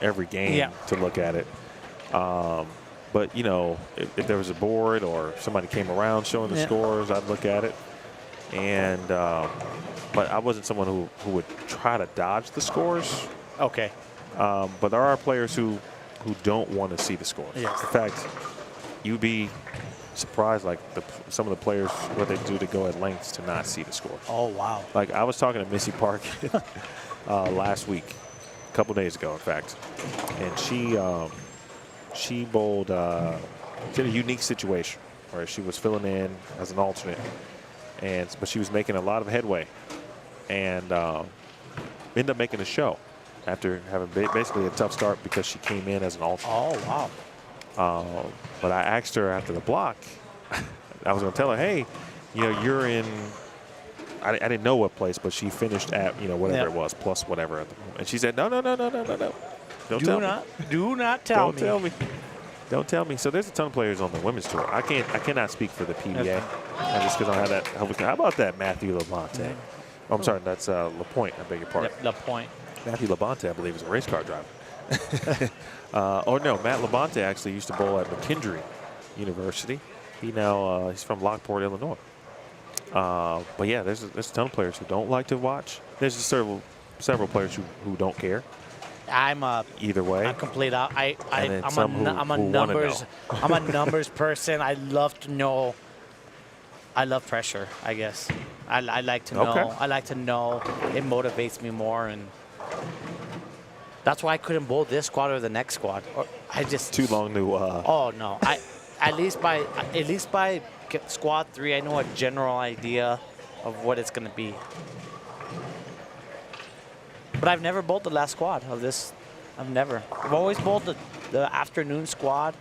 Speaker 4: every game to look at it. But, you know, if there was a board or somebody came around showing the scores, I'd look at it. And but I wasn't someone who would try to dodge the scores.
Speaker 2: Okay.
Speaker 4: But there are players who don't want to see the scores.
Speaker 2: Yes.
Speaker 4: In fact, you'd be surprised, like some of the players, what they do to go at lengths to not see the scores.
Speaker 2: Oh, wow.
Speaker 4: Like I was talking to Missy Park last week, a couple days ago, in fact, and she bowled. She had a unique situation where she was filling in as an alternate, but she was making a lot of headway, and ended up making a show after having basically a tough start because she came in as an alternate.
Speaker 2: Oh, wow.
Speaker 4: But I asked her after the block, I was going to tell her, hey, you know, you're in, I didn't know what place, but she finished at, you know, whatever it was, plus whatever at the moment. And she said, no. Don't tell me.
Speaker 2: Do not tell me.
Speaker 4: Don't tell me. Don't tell me. So there's a ton of players on the women's tour. I cannot speak for the PBA. Just because I have that. How about that, Matthew Labonte? Oh, I'm sorry, that's LaPointe. I beg your pardon.
Speaker 2: Yep, LaPointe.
Speaker 4: Matthew Labonte, I believe, is a race car driver. Or no, Matt Labonte actually used to bowl at McKendree University. He's from Lockport, Illinois. But yeah, there's a ton of players who don't like to watch. There's just several players who don't care.
Speaker 2: I'm
Speaker 4: either way.
Speaker 2: I'm complete out. I'm a numbers person. I love to know. I love pressure, I guess. I like to know.
Speaker 4: Okay.
Speaker 2: I like to know. It motivates me more, and that's why I couldn't bowl this squad or the next squad. Or I just
Speaker 4: too long to.
Speaker 2: Oh no! At least by squad 3, I know a general idea of what it's going to be. But I've never bowled the last squad of this. I've always bowled the afternoon squad.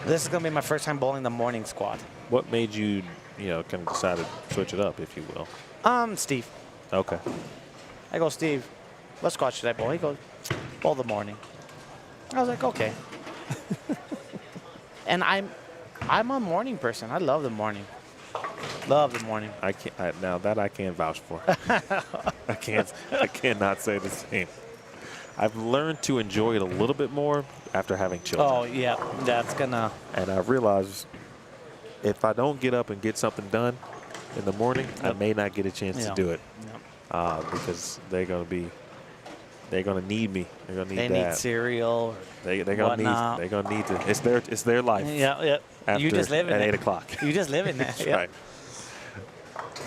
Speaker 2: This is going to be my first time bowling the morning squad.
Speaker 4: What made you, kind of decide to switch it up, if you will?
Speaker 2: Steve.
Speaker 4: Okay.
Speaker 2: I go, Steve, what squad should I bowl? He goes, bowl the morning. I was like, okay. And I'm a morning person. I love the morning. Love the morning.
Speaker 4: I can't. Now that I can't vouch for. I can't. I cannot say the same. I've learned to enjoy it a little bit more after having children.
Speaker 2: Oh, yeah. That's going to.
Speaker 4: And I've realized if I don't get up and get something done in the morning, I may not get a chance to do it. Because they're going to need me. They're going to need
Speaker 2: They
Speaker 4: that.
Speaker 2: need cereal.
Speaker 4: They're going to need to. It's their life.
Speaker 2: Yeah. You just live in
Speaker 4: at
Speaker 2: it.
Speaker 4: 8 o'clock.
Speaker 2: You just live in that.
Speaker 4: That's
Speaker 2: Yeah.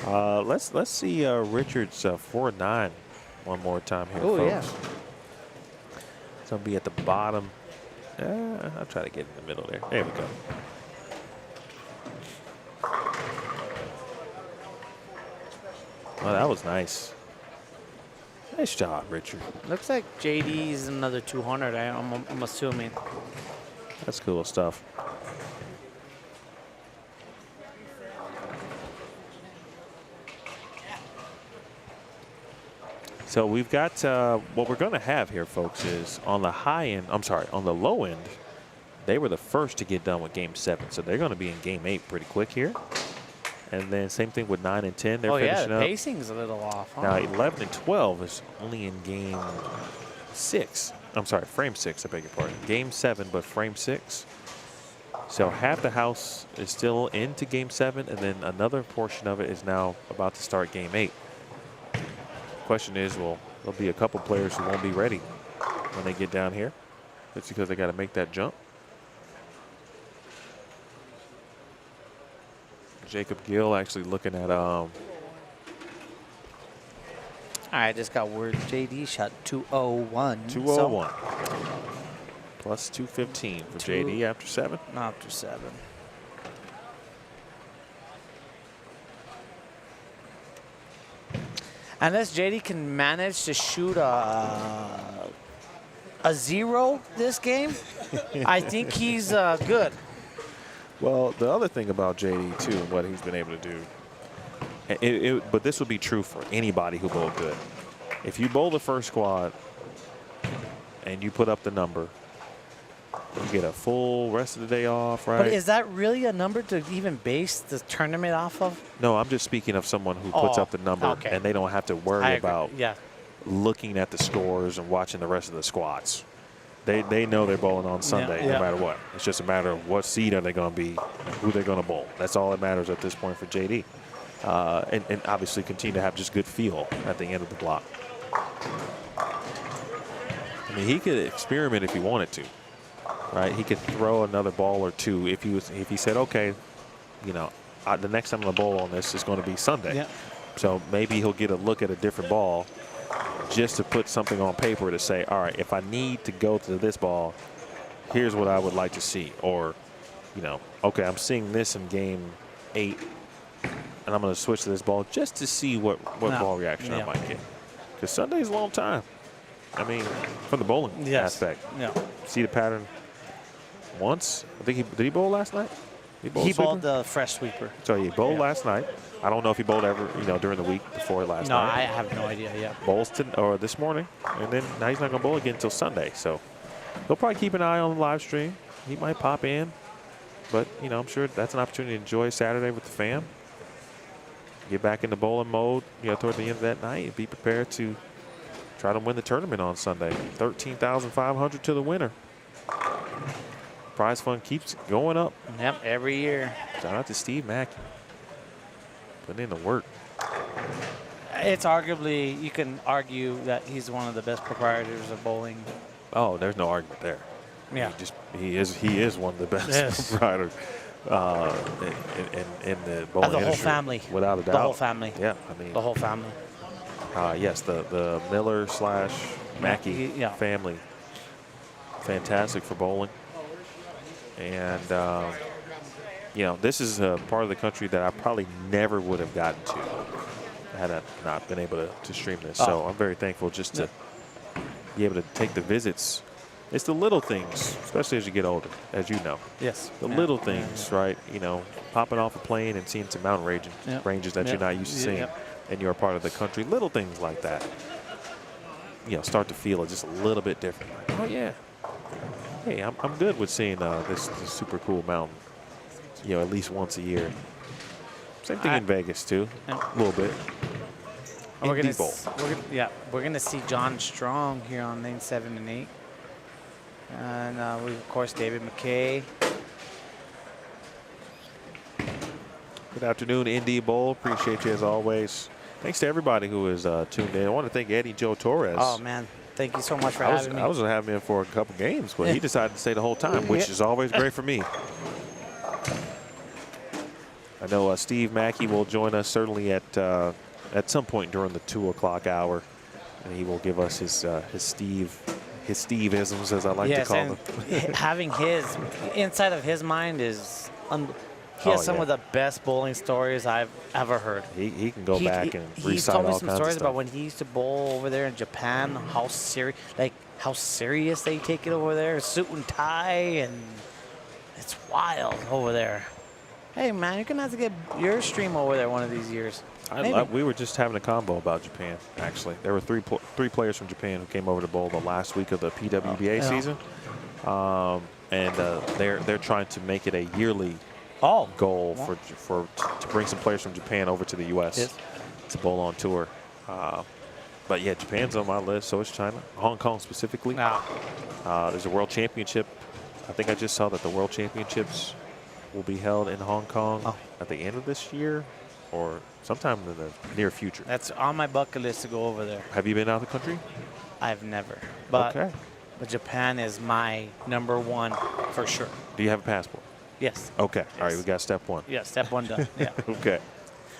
Speaker 4: right. Let's see Richard's 4-9 one more time here,
Speaker 2: Oh,
Speaker 4: folks.
Speaker 2: yeah.
Speaker 4: It's going to be at the bottom. I'll try to get in the middle there. There we go. Oh, that was nice. Nice job, Richard.
Speaker 2: Looks like JD's another 200. I'm assuming.
Speaker 4: That's cool stuff. So we've got what we're going to have here, folks, is on the high end. I'm sorry, on the low end, they were the first to get done with Game 7, so they're going to be in Game 8 pretty quick here. And then same thing with 9 and 10. They're finishing
Speaker 2: the
Speaker 4: up.
Speaker 2: pacing's a little off. Huh?
Speaker 4: Now 11 and 12 is only in Game 6. I'm sorry, Frame 6. I beg your pardon. Game 7, but Frame 6. So half the house is still into Game 7, and then another portion of it is now about to start Game 8. Question is, well, there'll be a couple players who won't be ready when they get down here. It's because they got to make that jump. Jacob Gill actually looking at
Speaker 2: I just got word JD shot 201.
Speaker 4: 201 plus 215 for JD after 7.
Speaker 2: After 7. Unless JD can manage to shoot a 0 this game, I think he's good.
Speaker 4: Well, the other thing about JD, too, and what he's been able to do, but this would be true for anybody who bowled good. If you bowl the first squad and you put up the number, you get a full rest of the day off, right?
Speaker 2: But is that really a number to even base the tournament off of?
Speaker 4: No, I'm just speaking of someone who puts up the number and they don't have to worry about looking at the scores and watching the rest of the squads. They know they're bowling on Sunday no matter what. It's just a matter of what seed are they going to be, who they're going to bowl. That's all that matters at this point for JD. And obviously continue to have just good feel at the end of the block. I mean, he could experiment if he wanted to, right? He could throw another ball or two if he said, okay, you know, the next time I'm going to bowl on this is going to be Sunday.
Speaker 2: Yeah.
Speaker 4: So maybe he'll get a look at a different ball just to put something on paper to say, all right, if I need to go to this ball, here's what I would like to see. Or, you know, okay, I'm seeing this in Game 8, and I'm going to switch to this ball just to see what ball reaction I might get. Because Sunday's a long time. I mean, from the bowling aspect.
Speaker 2: Yeah.
Speaker 4: See the pattern once? I think did he bowl last night?
Speaker 2: He bowled the fresh sweeper.
Speaker 4: So he bowled last night. I don't know if he bowled ever, you know, during the week before last night.
Speaker 2: No, I have no idea. Yeah.
Speaker 4: Bowls this morning, and then now he's not going to bowl again until Sunday. So he'll probably keep an eye on the live stream. He might pop in, but you know, I'm sure that's an opportunity to enjoy Saturday with the fam. Get back into bowling mode, you know, toward the end of that night, and be prepared to try to win the tournament on Sunday. $13,500 to the winner. Prize fund keeps going up.
Speaker 2: Yep, every year.
Speaker 4: Shout out to Steve Mackey. Putting in the work.
Speaker 2: It's arguably, you can argue that he's one of the best proprietors of bowling.
Speaker 4: Oh, there's no argument there.
Speaker 2: Yeah.
Speaker 4: He is one of the best proprietors in the bowling industry.
Speaker 2: The whole family.
Speaker 4: Without a doubt.
Speaker 2: The whole family.
Speaker 4: Yeah, I mean.
Speaker 2: The whole family.
Speaker 4: Yes, the Miller/Mackey family. Fantastic for bowling. And, you know, this is a part of the country that I probably never would have gotten to had I not been able to stream this. So I'm very thankful just to be able to take the visits. It's the little things, especially as you get older, as you know.
Speaker 2: Yes.
Speaker 4: The little things, right? You know, popping off a plane and seeing some mountain ranges that you're not used to seeing, and you're a part of the country. Little things like that, you know, start to feel just a little bit different. Like, oh, yeah. Hey, I'm good with seeing this super cool mountain. you know, at least once a year. Same thing in Vegas too, a little bit.
Speaker 2: We're
Speaker 4: Indy
Speaker 2: gonna,
Speaker 4: Bowl.
Speaker 2: we're gonna see John Strong here on lane 7 and 8, and we of course David McKay.
Speaker 4: Good afternoon, Indy Bowl. Appreciate you as always. Thanks to everybody who is tuned in. I want to thank Eddie Joe Torres.
Speaker 2: Oh man, thank you so much for having me.
Speaker 4: I was going to have him in for a couple games, but he decided to stay the whole time, which is always great for me. I know Steve Mackey will join us certainly at some point during the 2 o'clock hour, and he will give us his Steve-isms, as I like to call them.
Speaker 2: Having his inside of his mind is. He has some of the best bowling stories I've ever heard.
Speaker 4: He can go back and recite all kinds of stuff.
Speaker 2: He's told me some stories about when he used to bowl over there in Japan, how serious they take it over there, suit and tie, and it's wild over there. Hey man, you're gonna have to get your stream over there one of these years.
Speaker 4: We were just having a combo about Japan, actually. There were three players from Japan who came over to bowl the last week of the PWBA season. And they're trying to make it a yearly goal to bring some players from Japan over to the U.S. to bowl on tour. But yeah, Japan's on my list. So is China, Hong Kong specifically. There's a World Championship. I think I just saw that the World Championships will be held in Hong Kong at the end of this year or sometime in the near future.
Speaker 2: That's on my bucket list to go over there.
Speaker 4: Have you been out of the country?
Speaker 2: I've never. But Japan is my #1 for sure.
Speaker 4: Do you have a passport?
Speaker 2: Yes.
Speaker 4: Okay.
Speaker 2: Yes.
Speaker 4: All right. We got step 1.
Speaker 2: Yeah, step 1 done. Yeah.
Speaker 4: Okay.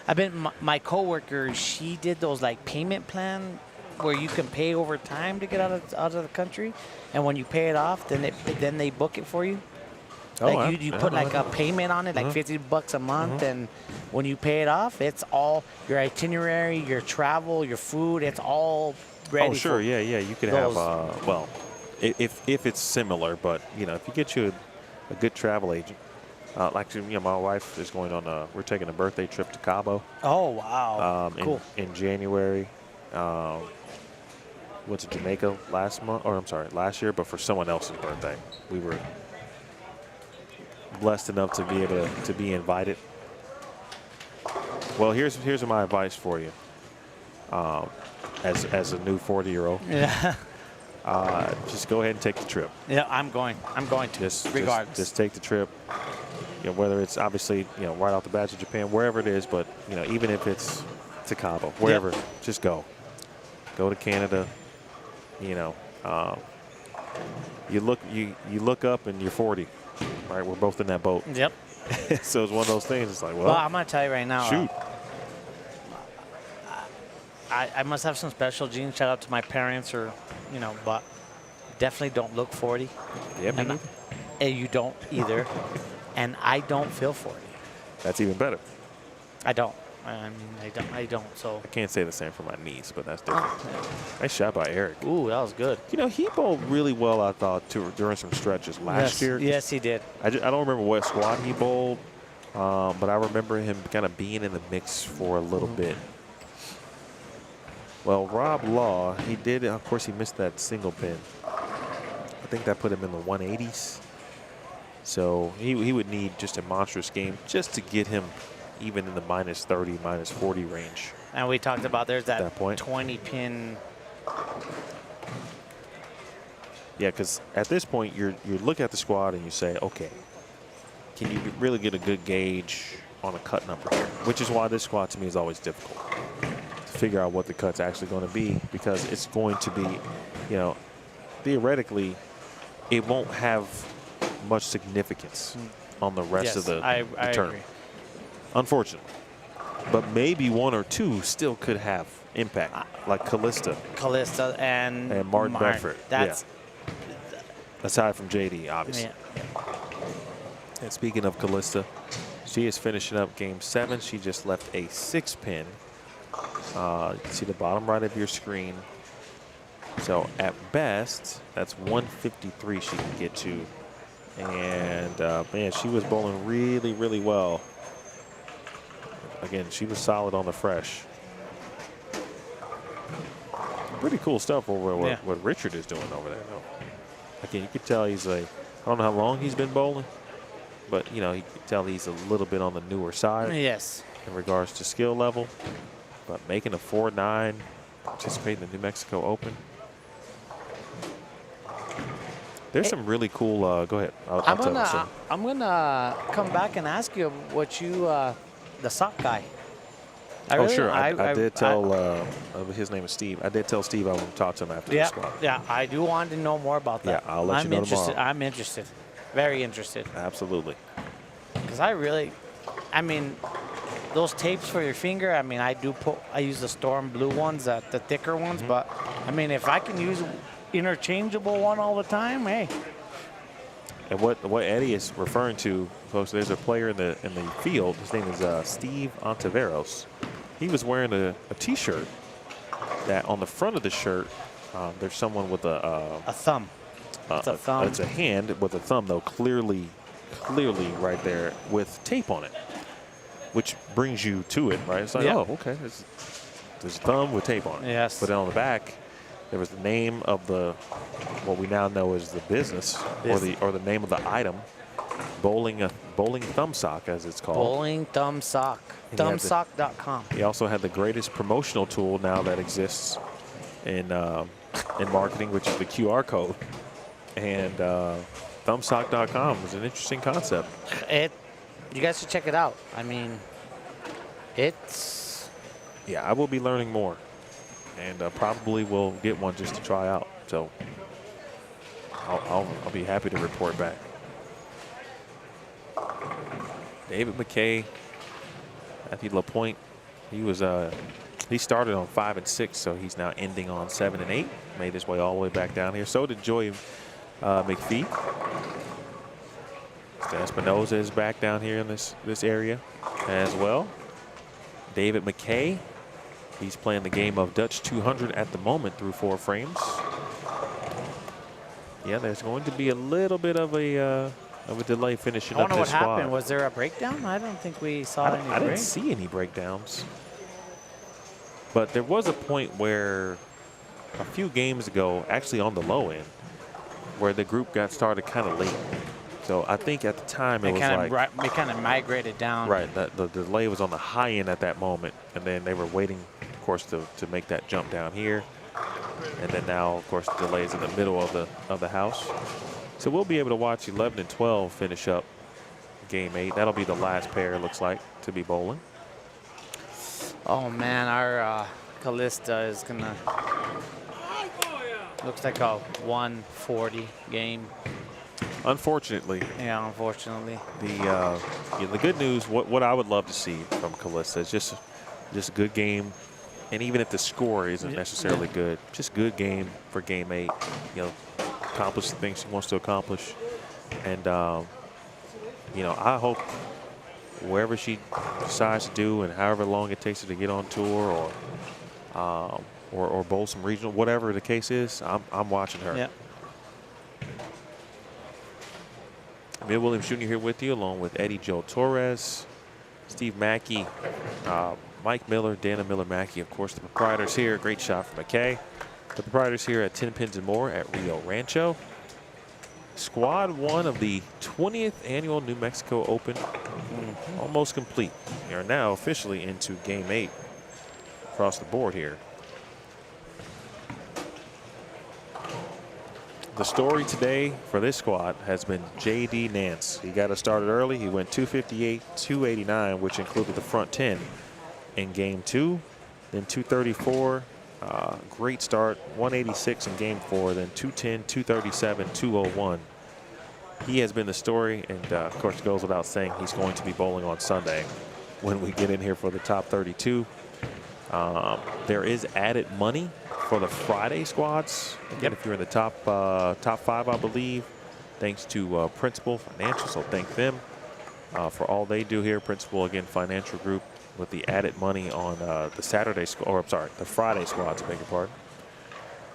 Speaker 2: I've been. My coworker, she did those like payment plan where you can pay over time to get out of the country, and when you pay it off, then they book it for you. Like you put like a payment on it, like $50 a month, and when you pay it off, it's all your itinerary, your travel, your food. It's all ready.
Speaker 4: Oh, sure. Yeah. You could have. Well, if it's similar, but you know, if you get you a good travel agent. Like, you know, my wife is going on we're taking a birthday trip to Cabo.
Speaker 2: Oh, wow. Cool.
Speaker 4: In January. Went to Jamaica last year, but for someone else's birthday. We were blessed enough to be able to be invited. Well, here's my advice for you. As a new 40-year-old.
Speaker 2: Yeah.
Speaker 4: Just go ahead and take the trip.
Speaker 2: Yeah, I'm going to. Regardless.
Speaker 4: Just take the trip. You know, whether it's obviously, you know, right off the bat to Japan, wherever it is, but, you know, even if it's to Cabo, wherever, just go. Go to Canada, you know. You look up and you're 40, right? We're both in that boat.
Speaker 2: Yep.
Speaker 4: So it's one of those things. It's like, well,
Speaker 2: I'm going to tell you right now.
Speaker 4: Shoot.
Speaker 2: I must have some special genes. Shout out to my parents or, you know, but definitely don't look 40.
Speaker 4: Yeah, me neither.
Speaker 2: And you don't either. And I don't feel 40.
Speaker 4: That's even better.
Speaker 2: I don't. I mean, I don't. So
Speaker 4: I can't say the same for my niece, but that's different. Nice shot by Eric.
Speaker 2: Ooh, that was good.
Speaker 4: You know, he bowled really well, I thought, during some stretches last year.
Speaker 2: Yes, he did.
Speaker 4: I don't remember what squad he bowled, but I remember him kind of being in the mix for a little bit. Well, Rob Law, he did. Of course, he missed that single pin. I think that put him in the 180s. So he would need just a monstrous game just to get him even in the -30, -40 range.
Speaker 2: And we talked about there's that
Speaker 4: point.
Speaker 2: 20 pin.
Speaker 4: Yeah, because at this point you look at the squad and you say, okay, can you really get a good gauge on a cut number here? Which is why this squad to me is always difficult to figure out what the cut's actually going to be, because it's going to be, you know, theoretically, it won't have much significance on the rest of the term.
Speaker 2: Agree.
Speaker 4: Unfortunately. But maybe 1 or 2 still could have impact, like Callista
Speaker 2: and
Speaker 4: Martin Bedford.
Speaker 2: That's
Speaker 4: aside from JD, obviously.
Speaker 2: Yeah.
Speaker 4: And speaking of Callista, she is finishing up game 7. She just left a 6-pin. You can see the bottom right of your screen. So at best, that's 153 she can get to. And man, she was bowling really, really well. Again, she was solid on the fresh. Pretty cool stuff over what Richard is doing over there, though. Again, you could tell he's like, I don't know how long he's been bowling, but you know, you can tell he's a little bit on the newer side
Speaker 2: Yes.
Speaker 4: in regards to skill level. But making a 4.9, participating in the New Mexico Open. There's some really cool. Go ahead. I'll tell you something.
Speaker 2: I'm gonna come back and ask you what you the sock guy.
Speaker 4: Oh, sure. I did tell his name is Steve. I did tell Steve I want to talk to him after the squad.
Speaker 2: Yeah, I do want to know more about that.
Speaker 4: Yeah, I'll let you know tomorrow.
Speaker 2: I'm interested. Very interested.
Speaker 4: Absolutely.
Speaker 2: Because I mean, those tapes for your finger, I mean, I use the Storm Blue ones, the thicker ones, but I mean, if I can use interchangeable one all the time, hey.
Speaker 4: And what Eddie is referring to, folks, there's a player in the field. His name is Steve Ontiveros. He was wearing a T-shirt that on the front of the shirt, there's someone with a
Speaker 2: thumb. It's a thumb.
Speaker 4: It's a hand with a thumb, though, clearly right there with tape on it, which brings you to it, right? It's like, oh, okay. There's a thumb with tape on it.
Speaker 2: Yes.
Speaker 4: But then on the back, there was the name of what we now know as the business, or the name of the item, bowling thumb sock, as it's called.
Speaker 2: Bowling thumb sock. Thumbsock.com.
Speaker 4: He also had the greatest promotional tool now that exists in marketing, which is the QR code. And thumbsock.com is an interesting concept.
Speaker 2: You guys should check it out. I mean, it's.
Speaker 4: Yeah, I will be learning more. And probably will get one just to try out. So I'll be happy to report back. David McKay, Matthew LaPointe, he started on 5 and 6, so he's now ending on 7 and 8. Made his way all the way back down here. So did Joey McPhee. Espinoza is back down here in this area as well. David McKay. He's playing the game of Dutch 200 at the moment through 4 frames. Yeah, there's going to be a little bit of a delay finishing up this squad.
Speaker 2: I wonder what happened. Was there a breakdown? I don't think we saw any.
Speaker 4: I didn't see any breakdowns. But there was a point where a few games ago, actually on the low end, where the group got started kind of late. So I think at the time it
Speaker 2: kind of migrated down.
Speaker 4: Right, the delay was on the high end at that moment, and then they were waiting, of course, to make that jump down here, and then now, of course, the delay is in the middle of the house. So we'll be able to watch 11 and 12 finish up game 8. That'll be the last pair, it looks like, to be bowling.
Speaker 2: Oh man, our Callista is gonna. Looks like a 140 game.
Speaker 4: Unfortunately.
Speaker 2: Yeah, unfortunately.
Speaker 4: The good news, what I would love to see from Callista is just a good game, and even if the score isn't necessarily good, just good game for game 8. You know, accomplish the things she wants to accomplish, and you know, I hope wherever she decides to do and however long it takes her to get on tour or bowl some regional, whatever the case is, I'm watching her.
Speaker 2: Yeah.
Speaker 4: Emil Williams Jr. here with you, along with Eddie Joe Torres, Steve Mackey, Mike Miller, Dana Miller-Mackey, of course, the proprietors here. Great shot from McKay. The proprietors here at Tenpins More at Rio Rancho. Squad 1 of the 20th annual New Mexico Open, almost complete. We are now officially into game 8 across the board here. The story today for this squad has been J.D. Nance. He got us started early. He went 258, 289, which included the front 10 in game 2. Then 234, great start. 186 in game 4. Then 210, 237, 201. He has been the story, and of course it goes without saying he's going to be bowling on Sunday when we get in here for the top 32. There is added money for the Friday squads. Again, if you're in the top 5, I believe, thanks to Principal Financial, so thank them for all they do here. Principal, again, financial group with the added money on the Friday squads, I beg your pardon.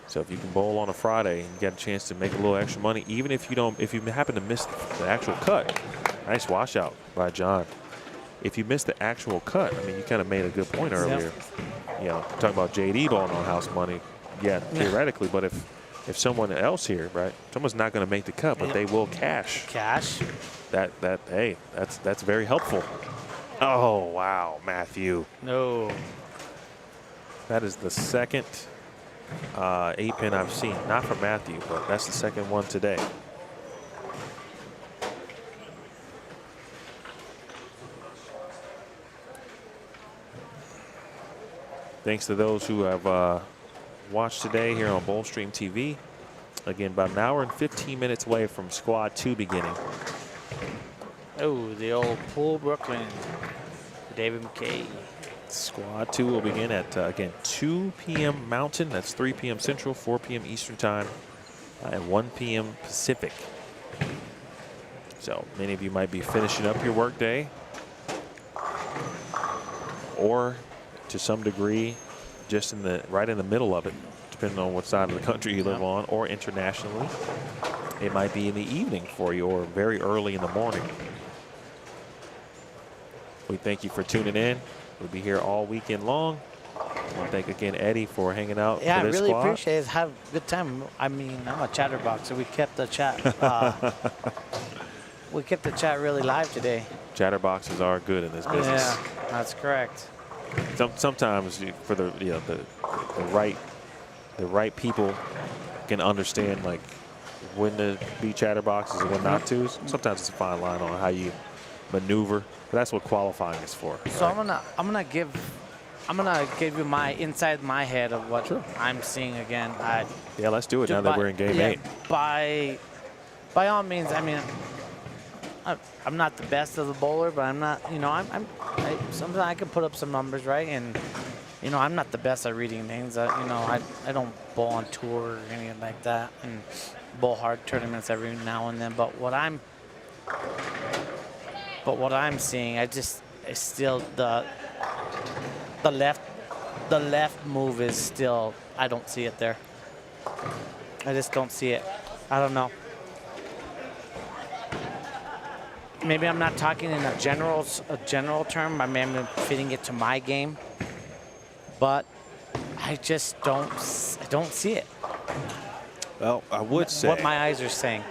Speaker 4: So if you can bowl on a Friday and get a chance to make a little extra money, even if you happen to miss the actual cut. Nice washout by John. If you missed the actual cut, I mean, you kind of made a good point earlier. You know, talking about JD bowling on house money. Yeah, theoretically, but if if someone else here, right, someone's not going to make the cut, but they will cash.
Speaker 2: Cash.
Speaker 4: Hey, that's very helpful. Oh, wow, Matthew.
Speaker 2: No.
Speaker 4: That is the second 8-pin I've seen. Not from Matthew, but that's the second one today. Thanks to those who have watched today here on Bowlstream TV. Again, about an hour and 15 minutes away from Squad 2 beginning.
Speaker 2: Oh, the old Pool Brooklyn. David McKay.
Speaker 4: Squad 2 will begin at, again, 2 p.m. Mountain. That's 3 p.m. Central, 4 p.m. Eastern Time, and 1 p.m. Pacific. So many of you might be finishing up your workday, or to some degree, just right in the middle of it, depending on what side of the country you live on, or internationally. It might be in the evening for you, or very early in the morning. We thank you for tuning in. We'll be here all weekend long. I want to thank again Eddie for hanging out.
Speaker 2: Yeah,
Speaker 4: for this
Speaker 2: I really
Speaker 4: squad.
Speaker 2: appreciate it. Have a good time. I mean, I'm a chatterbox, so we kept the chat. We kept the chat really live today.
Speaker 4: Chatterboxes are good in this business.
Speaker 2: Yeah, that's correct.
Speaker 4: Sometimes for the right people can understand like when to be chatterboxes and when not to. Sometimes it's a fine line on how you maneuver. But that's what qualifying is for.
Speaker 2: So right? I'm gonna give you my inside my head of what I'm seeing again.
Speaker 4: Yeah, let's do it now that we're in game 8.
Speaker 2: By all means, I mean, I'm not the best of the bowler, but I'm not. You know, sometimes I can put up some numbers, right? And you know, I'm not the best at reading names. You know, I don't bowl on tour or anything like that, and bowl hard tournaments every now and then. But what I'm seeing, it's still the left move is still, I don't see it there. I just don't see it. I don't know. Maybe I'm not talking in a general term. I mean, I'm fitting it to my game, but I just don't see it.
Speaker 4: Well, I would say
Speaker 2: what my eyes are seeing.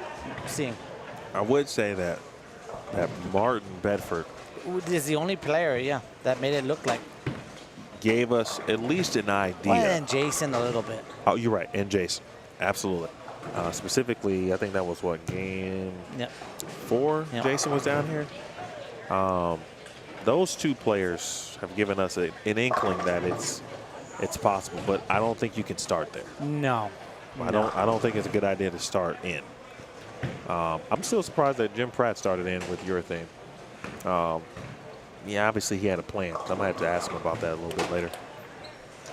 Speaker 4: I would say that Martin Bedford
Speaker 2: is the only player, that made it look like.
Speaker 4: Gave us at least an idea.
Speaker 2: Well, and Jason a little bit.
Speaker 4: Oh, you're right, and Jason, absolutely. Specifically, I think that was what, game 4? Yep. Jason was down here. Those two players have given us an inkling that it's possible, but I don't think you can start there.
Speaker 2: No.
Speaker 4: I don't think it's a good idea to start in. I'm still surprised that Jim Pratt started in with your thing. Yeah, obviously he had a plan. So I'm gonna have to ask him about that a little bit later.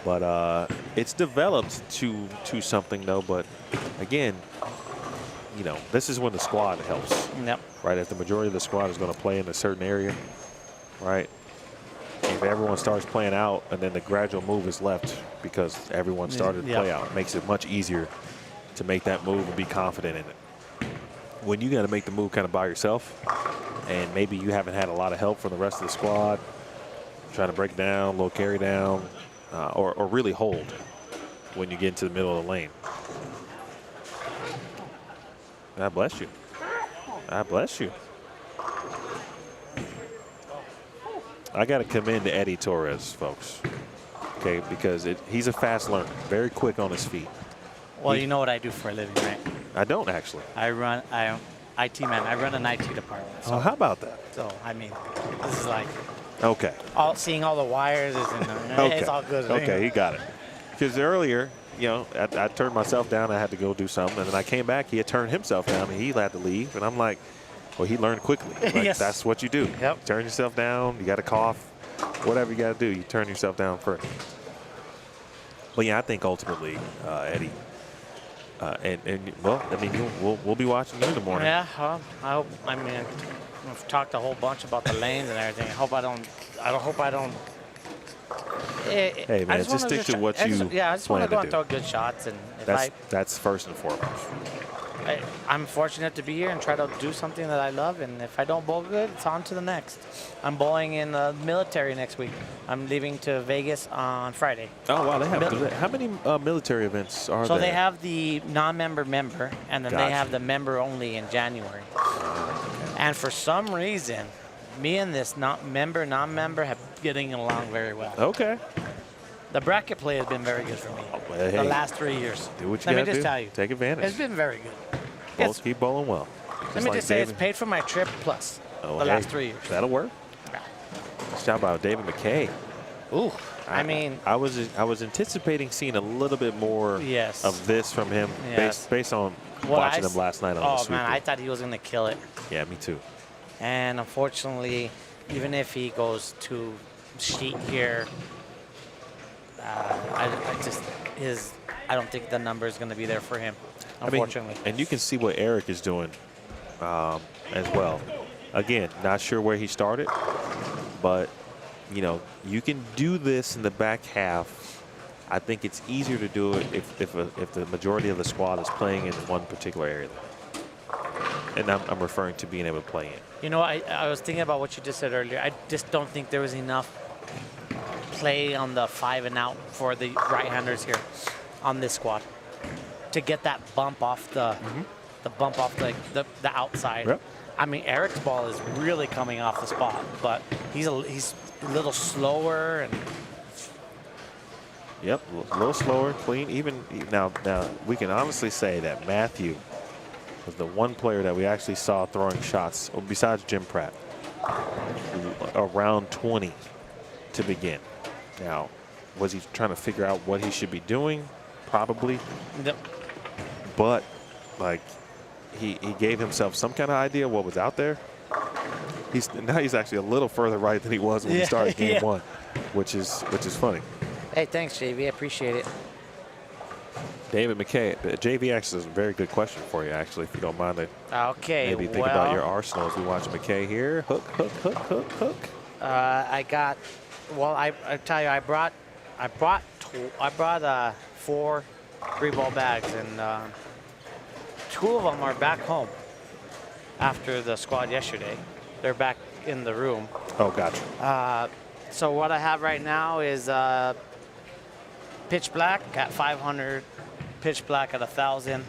Speaker 4: But it's developed to something though. But again, you know, this is when the squad helps.
Speaker 2: Yep.
Speaker 4: Right, if the majority of the squad is going to play in a certain area, right? If everyone starts playing out and then the gradual move is left because everyone started to play out, it makes it much easier to make that move and be confident in it. When you got to make the move kind of by yourself, and maybe you haven't had a lot of help from the rest of the squad, trying to break down, low carry down, or really hold when you get into the middle of the lane. God bless you. God bless you. I got to commend Eddie Torres, folks. Okay, because he's a fast learner, very quick on his feet.
Speaker 2: Well, you know what I do for a living, right?
Speaker 4: I don't actually.
Speaker 2: I run IT man. I run an IT department. So,
Speaker 4: oh, how about that?
Speaker 2: So I mean, this is like
Speaker 4: okay.
Speaker 2: Seeing all the wires and it's all good.
Speaker 4: Okay, he got it. Because earlier, you know, I turned myself down. I had to go do something, and then I came back. He had turned himself down, and he had to leave. And I'm like, well, he learned quickly. Like,
Speaker 2: yes.
Speaker 4: That's what you do.
Speaker 2: Yep.
Speaker 4: Turn yourself down. You got to cough. Whatever you got to do, you turn yourself down first. But yeah, I think ultimately, Eddie. Well, I mean, we'll be watching you in the morning.
Speaker 2: Yeah, I hope. I mean, we've talked a whole bunch about the lanes and everything. I hope I don't.
Speaker 4: Hey man, just stick to what you.
Speaker 2: Yeah, I just want to go and throw good shots, and
Speaker 4: that's first and foremost.
Speaker 2: I'm fortunate to be here and try to do something that I love. And if I don't bowl good, it's on to the next. I'm bowling in the military next week. I'm leaving to Vegas on Friday.
Speaker 4: Oh, wow. They have how many military events are there?
Speaker 2: So they have the non-member member, and then
Speaker 4: Gotcha.
Speaker 2: they have the member only in January. And for some reason, me and this non-member have getting along very well.
Speaker 4: Okay.
Speaker 2: The bracket play has been very good for me
Speaker 4: Well,
Speaker 2: the
Speaker 4: hey,
Speaker 2: last 3 years.
Speaker 4: do what you
Speaker 2: Let me
Speaker 4: gotta
Speaker 2: just
Speaker 4: do.
Speaker 2: tell you.
Speaker 4: Take advantage.
Speaker 2: It's been very good.
Speaker 4: Bowls, keep bowling well.
Speaker 2: Let me just say it's paid for my trip plus
Speaker 4: Oh,
Speaker 2: the
Speaker 4: hey,
Speaker 2: last 3 years.
Speaker 4: That'll work. Let's talk about David McKay.
Speaker 2: Ooh, I mean,
Speaker 4: I was anticipating seeing a little bit more
Speaker 2: Yes.
Speaker 4: of this from him
Speaker 2: Yes.
Speaker 4: based on
Speaker 2: what
Speaker 4: watching him last night on the
Speaker 2: oh
Speaker 4: sweeper.
Speaker 2: man, I thought he was gonna kill it.
Speaker 4: Yeah, me too.
Speaker 2: And unfortunately, even if he goes to sheet here, I don't think the number is going to be there for him, unfortunately.
Speaker 4: I mean, and you can see what Eric is doing as well. Again, not sure where he started, but you know, you can do this in the back half. I think it's easier to do it if the majority of the squad is playing in one particular area. And I'm referring to being able to play in.
Speaker 2: You know, I was thinking about what you just said earlier. I just don't think there was enough play on the 5 and out for the right-handers here on this squad to get that bump off the bump off the outside.
Speaker 4: Yep.
Speaker 2: I mean, Eric's ball is really coming off the spot, but he's a little slower and.
Speaker 4: Yep, a little slower, clean. Even now we can honestly say that Matthew was the one player that we actually saw throwing shots, besides Jim Pratt, around 20 to begin. Now, was he trying to figure out what he should be doing? Probably.
Speaker 2: Yep.
Speaker 4: But, like, he gave himself some kind of idea what was out there. Now he's actually a little further right than he was when he started game one, which is funny.
Speaker 2: Hey, thanks, JV. I appreciate it.
Speaker 4: David McKay, JV actually is a very good question for you, actually, if you don't mind.
Speaker 2: Okay,
Speaker 4: Maybe think about your arsenal as we watch McKay here. Hook, hook, hook, hook, hook.
Speaker 2: I got. Well, I tell you, I brought 4 3-ball bags, and 2 of them are back home after the squad yesterday. They're back in the room.
Speaker 4: Oh, gotcha.
Speaker 2: So what I have right now is pitch black at 500, pitch black at 1,000,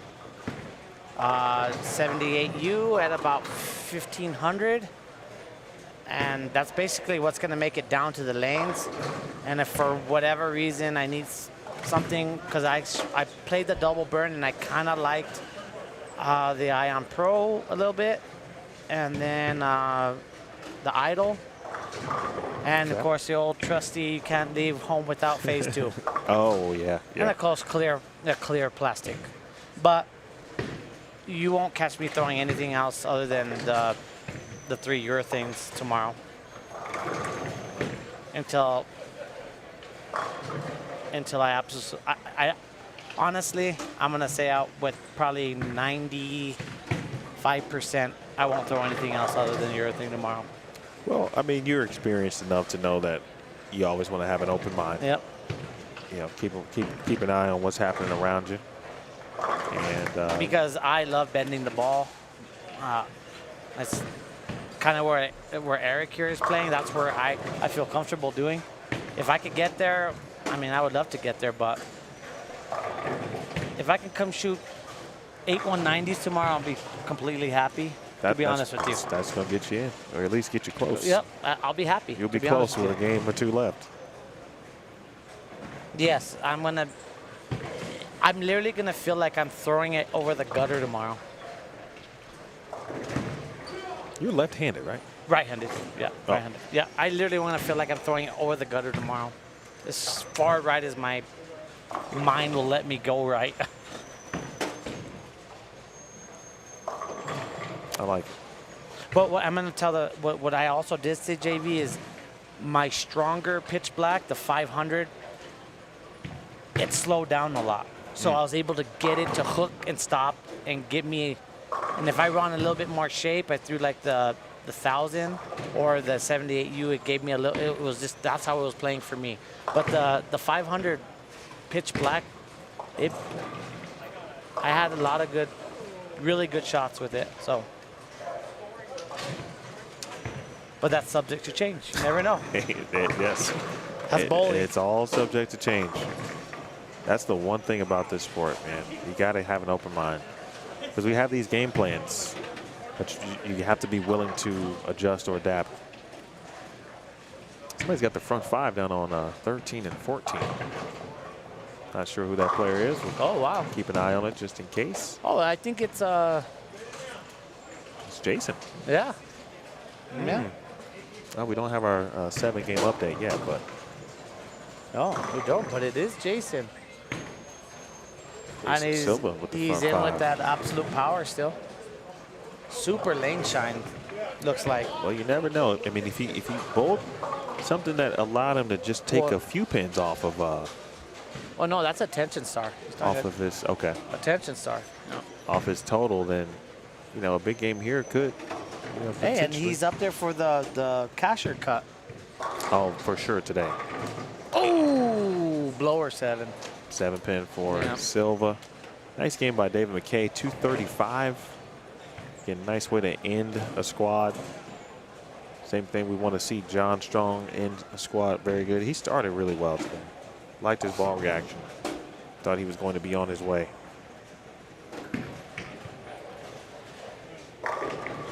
Speaker 2: 78U at about 1,500. And that's basically what's going to make it down to the lanes. And if for whatever reason I need something, because I played the double burn and I kind of liked the Ion Pro a little bit, and then the Idol, and of course the old trusty you can't leave home without phase 2.
Speaker 4: Oh, yeah.
Speaker 2: And of course clear plastic. But you won't catch me throwing anything else other than the 3 urethanes tomorrow until I absolutely, I honestly, I'm gonna say out with probably 95%, I won't throw anything else other than urethane tomorrow.
Speaker 4: Well, I mean, you're experienced enough to know that you always want to have an open mind.
Speaker 2: Yep.
Speaker 4: You know, keep an eye on what's happening around you. And
Speaker 2: because I love bending the ball. That's kind of where Eric here is playing. That's where I feel comfortable doing. If I could get there, I mean, I would love to get there, but if I can come shoot 8 190s tomorrow, I'll be completely happy, to be honest with you.
Speaker 4: That's going to get you in, or at least get you close.
Speaker 2: Yep, I'll be happy.
Speaker 4: You'll be close with a game or 2 left.
Speaker 2: Yes, I'm literally gonna feel like I'm throwing it over the gutter tomorrow.
Speaker 4: You're left-handed, right?
Speaker 2: Right-handed, yeah,
Speaker 4: Oh.
Speaker 2: right-handed. Yeah, I literally want to feel like I'm throwing it over the gutter tomorrow. As far right as my mind will let me go right.
Speaker 4: I like it.
Speaker 2: But what I'm gonna tell what I also did say, JV, is my stronger pitch black, the 500, it slowed down a lot. So I was able to get it to hook and stop and give me, and if I run a little bit more shape, I threw like the 1,000 or the 78U, it gave me a little, it was just, that's how it was playing for me. But the 500 pitch black, I had a lot of good really good shots with it. So, but that's subject to change. You never know.
Speaker 3: Yes.
Speaker 2: That's bowling.
Speaker 3: It's all subject to change. That's the one thing about this sport, man. You got to have an open mind. Because we have these game plans, but you have to be willing to adjust or adapt. Somebody's got the front 5 down on 13 and 14. Not sure who that player is.
Speaker 2: Oh, wow.
Speaker 3: Keep an eye on it just in case.
Speaker 2: Oh, I think it's
Speaker 3: It's Jason.
Speaker 2: yeah. Yeah.
Speaker 3: Oh, we don't have our 7-game update yet, but
Speaker 2: No, we don't, but it is Jason. And
Speaker 3: Jason Silva with the
Speaker 2: he's
Speaker 3: front
Speaker 2: in
Speaker 3: 5.
Speaker 2: with that absolute power still. Super lane shine, looks like.
Speaker 3: Well, you never know. I mean, if he bowled something that allowed him to just take
Speaker 2: Well-
Speaker 3: a few pins off of
Speaker 2: Oh no, that's a tension star. He's talking
Speaker 3: off of his
Speaker 2: a tension star. No.
Speaker 3: off his total, then a big game here could.
Speaker 2: Hey, and
Speaker 3: potentially-
Speaker 2: he's up there for the casher cut.
Speaker 3: Oh, for sure today.
Speaker 2: Oh, blower 7.
Speaker 3: 7-pin for
Speaker 2: Yeah.
Speaker 3: Silva. Nice game by David McKay. 235. Again, nice way to end a squad. Same thing we want to see John Strong end a squad. Very good. He started really well today. Liked his ball reaction. Thought he was going to be on his way.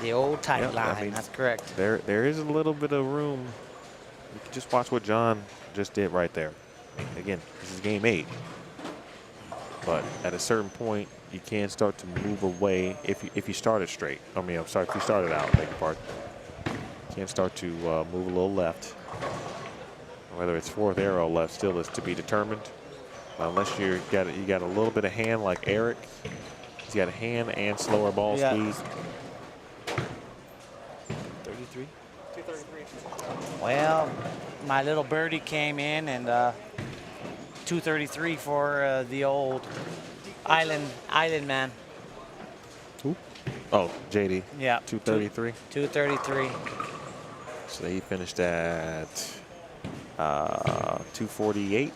Speaker 2: The old tight
Speaker 3: Yep,
Speaker 2: line.
Speaker 3: I mean,
Speaker 2: that's correct.
Speaker 3: There is a little bit of room. You can just watch what John just did right there. Again, this is game 8. But at a certain point, you can start to move away if you start it straight. I mean, I'm sorry, if you started out, beg your pardon. You can start to move a little left. Whether it's 4th arrow left still is to be determined. Unless you got a little bit of hand like Eric. He's got a hand and slower ball
Speaker 2: Yeah.
Speaker 3: speed.
Speaker 2: 33? 233. Well, my little birdie came in and 233 for the old island man.
Speaker 3: Who? Oh, JD.
Speaker 2: Yeah.
Speaker 3: 233.
Speaker 2: 233.
Speaker 3: So he finished at 248.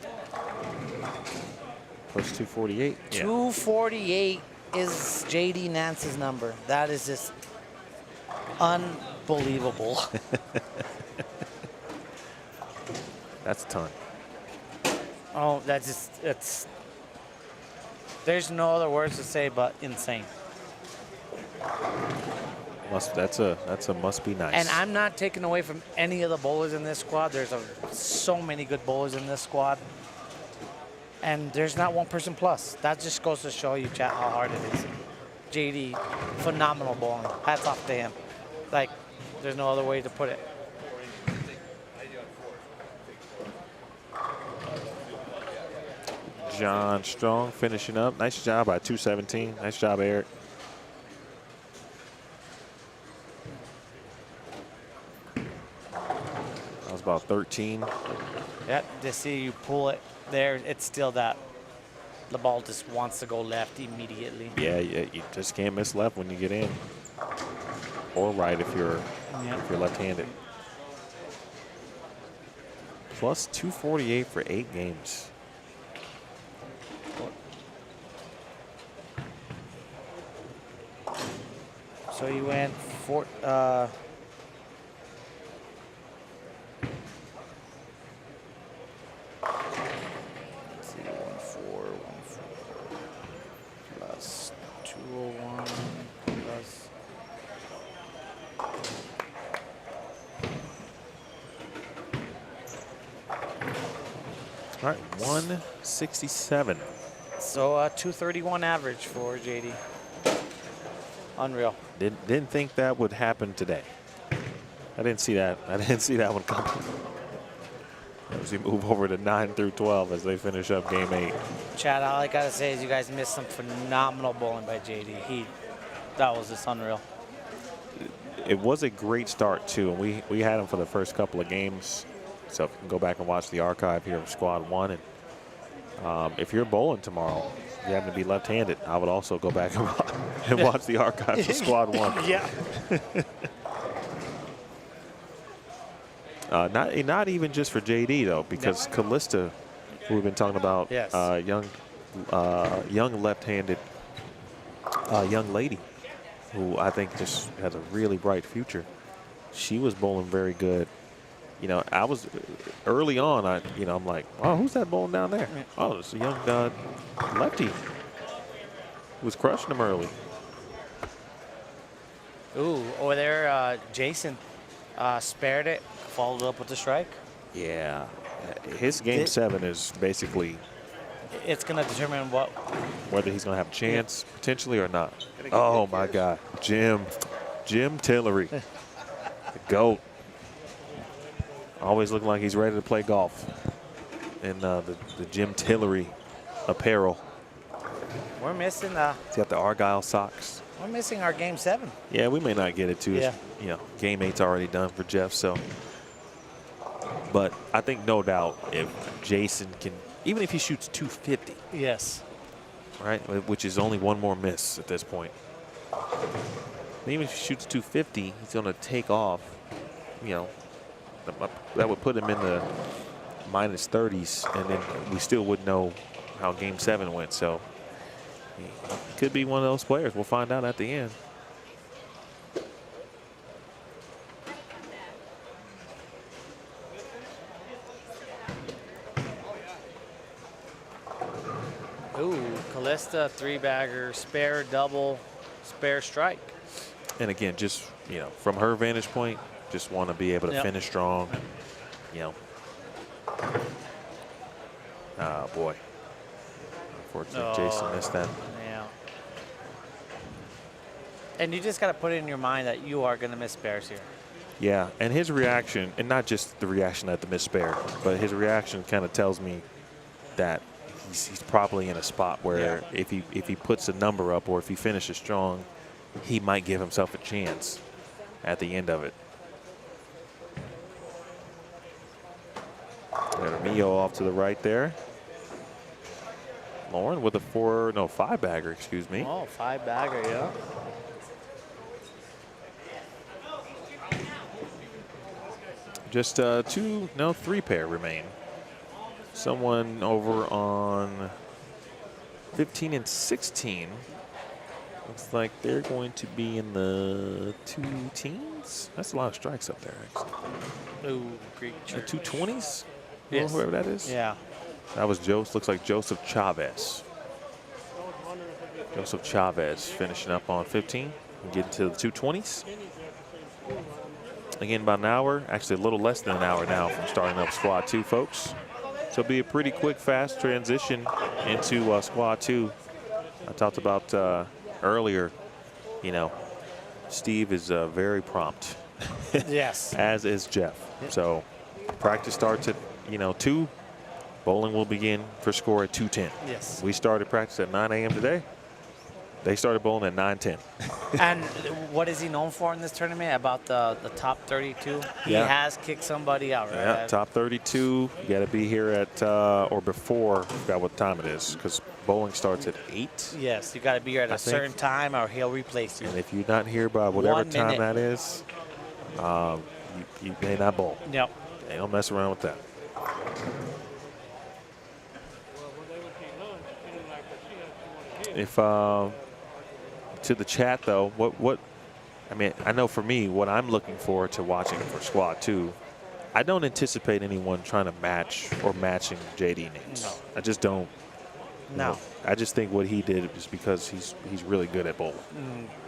Speaker 3: Plus 248. Yeah.
Speaker 2: 248 is JD Nance's number. That is just unbelievable.
Speaker 3: That's a ton.
Speaker 2: Oh, that's just, there's no other words to say but insane.
Speaker 3: That's a must be nice.
Speaker 2: And I'm not taking away from any of the bowlers in this squad. There's so many good bowlers in this squad. And there's not one person plus. That just goes to show you, chat, how hard it is. JD, phenomenal bowling. Hats off to him. Like, there's no other way to put it.
Speaker 3: John Strong finishing up. Nice job by 217. Nice job, Eric. That was about 13.
Speaker 2: Yep, to see you pull it there, it's still that. The ball just wants to go left immediately.
Speaker 3: Yeah, you just can't miss left when you get in. Or right if you're left-handed. Plus 248 for 8 games.
Speaker 2: So you went for let's see, 1414 plus 201 plus.
Speaker 3: All right, 167.
Speaker 2: So 231 average for JD. Unreal.
Speaker 3: Didn't think that would happen today. I didn't see that. I didn't see that one coming. As we move over to 9 through 12 as they finish up game 8.
Speaker 2: Chad, all I gotta say is you guys missed some phenomenal bowling by JD. That was just unreal.
Speaker 3: It was a great start too, and we had him for the first couple of games. So if you can go back and watch the archive here of Squad 1, and if you're bowling tomorrow, you happen to be left-handed, I would also go back and watch the archive of Squad 1.
Speaker 2: Yeah.
Speaker 3: Not even just for JD though, because Callista, who we've been talking about,
Speaker 2: Yes.
Speaker 3: young left-handed
Speaker 4: young lady who I think just has a really bright future. She was bowling very good. You know, I was early on. I'm like, oh, who's that bowling down there? Oh, it's a young lefty who was crushing them early.
Speaker 2: Ooh, over there, Jason spared it, followed up with the strike.
Speaker 4: Yeah, his game 7 is basically
Speaker 2: It's going to determine
Speaker 4: whether he's going to have a chance potentially or not. Oh my God, Jim Tillery, the GOAT. Always looking like he's ready to play golf in the Jim Tillery apparel.
Speaker 2: we're missing.
Speaker 4: He's got the Argyle socks.
Speaker 2: We're missing our game 7.
Speaker 4: Yeah, we may not get it too.
Speaker 2: Yeah.
Speaker 4: You know, game 8's already done for Jeff. So, but I think no doubt if Jason can, even if he shoots 250,
Speaker 2: Yes.
Speaker 4: right, which is only one more miss at this point. Even if he shoots 250, he's going to take off. You know, that would put him in the minus 30s, and then we still wouldn't know how game 7 went. So he could be one of those players. We'll find out at the end.
Speaker 2: Ooh, Callista, 3-bagger, spare, double, spare strike.
Speaker 4: And again, just, you know, from her vantage point, just want to be able to finish strong. You know. Ah, boy. Unfortunately, Jason missed that.
Speaker 2: Yeah. And you just got to put it in your mind that you are going to miss spares here.
Speaker 4: Yeah, and his reaction, and not just the reaction at the missed spare, but his reaction kind of tells me that he's probably in a spot where if he puts a number up or if he finishes strong, he might give himself a chance at the end of it. Mio off to the right there. Lauren with a 5-bagger, excuse me.
Speaker 2: Oh, 5-bagger, yeah.
Speaker 4: Just 3 pair remain. Someone over on 15 and 16. Looks like they're going to be in the 2 teens. That's a lot of strikes up there, actually.
Speaker 2: Ooh, Greek
Speaker 4: The
Speaker 2: church.
Speaker 4: 220s?
Speaker 2: Yes.
Speaker 4: Whoever that is?
Speaker 2: Yeah.
Speaker 4: That was looks like Joseph Chavez. Joseph Chavez finishing up on 15 and getting to the 220s. Again, about an hour, actually a little less than an hour now from starting up Squad 2, folks. So it'll be a pretty quick, fast transition into Squad 2. I talked about earlier, you know, Steve is very prompt.
Speaker 2: Yes.
Speaker 4: As is Jeff. So practice starts at, 2. Bowling will begin for score at 2:10.
Speaker 2: Yes.
Speaker 4: We started practice at 9 a.m. today. They started bowling at 9:10.
Speaker 2: And what is he known for in this tournament? About the top 32? He
Speaker 4: Yeah.
Speaker 2: has kicked somebody out, right?
Speaker 4: Yeah, top 32. You got to be here at or before. I forgot what time it is because bowling starts at 8.
Speaker 2: Yes, you got to be here at
Speaker 4: I
Speaker 2: a
Speaker 4: think.
Speaker 2: certain time or he'll replace you.
Speaker 4: And if you're not here by whatever
Speaker 2: 1
Speaker 4: time
Speaker 2: minute.
Speaker 4: that is, you may not bowl.
Speaker 2: Yep.
Speaker 4: They don't mess around with that. If to the chat though, what I mean, I know for me, what I'm looking forward to watching for Squad 2, I don't anticipate anyone trying to match or matching JD Nance.
Speaker 2: No.
Speaker 4: I just don't.
Speaker 2: No.
Speaker 4: I just think what he did is because he's really good at bowling.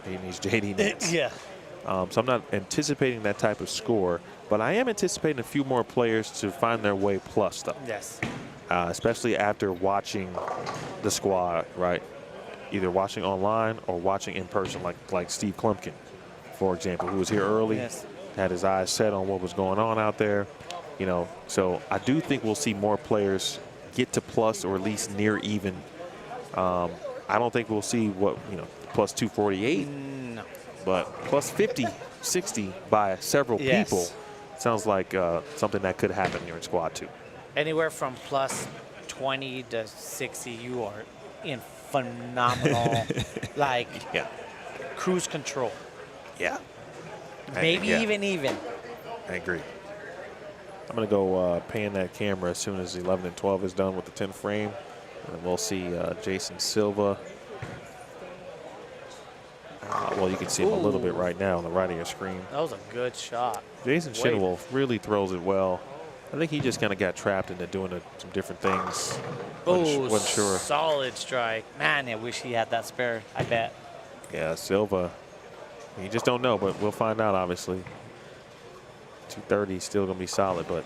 Speaker 4: And he's JD Nance.
Speaker 2: Yeah.
Speaker 4: So I'm not anticipating that type of score, but I am anticipating a few more players to find their way plus though.
Speaker 2: Yes.
Speaker 4: Especially after watching the squad, right? Either watching online or watching in person, like Steve Klumpkin, for example, who was here early,
Speaker 2: Yes.
Speaker 4: had his eyes set on what was going on out there, So I do think we'll see more players get to plus or at least near even. I don't think we'll see plus 248,
Speaker 2: No.
Speaker 4: but plus 50, 60 by several
Speaker 2: Yes.
Speaker 4: people sounds like something that could happen here in Squad 2.
Speaker 2: Anywhere from plus 20 to 60, you are in phenomenal,
Speaker 4: Yeah.
Speaker 2: cruise control.
Speaker 4: Yeah.
Speaker 2: Maybe
Speaker 4: yeah.
Speaker 2: even.
Speaker 4: I agree. I'm going to go pan that camera as soon as 11 and 12 is done with the 10 frame. And we'll see Jason Silva Well, you can see him a little bit right now on the right of your screen.
Speaker 2: That was a good shot.
Speaker 4: Jason
Speaker 2: Wait.
Speaker 4: Shinwolf really throws it well. I think he just kind of got trapped into doing some different things. Wasn't sure.
Speaker 2: Solid strike. Man, I wish he had that spare, I bet.
Speaker 4: Yeah, Silva. You just don't know, but we'll find out, obviously. 230 is still going to be solid, but.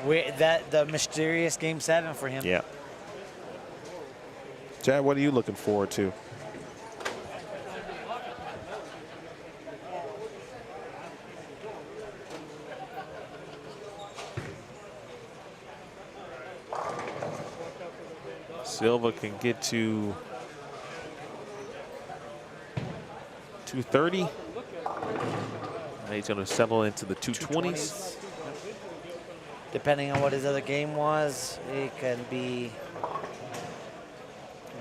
Speaker 2: The mysterious game 7 for him.
Speaker 4: Yeah. Chad, what are you looking forward to? Silva can get to 230. He's going to settle into the 220s.
Speaker 2: Depending on what his other game was, it can be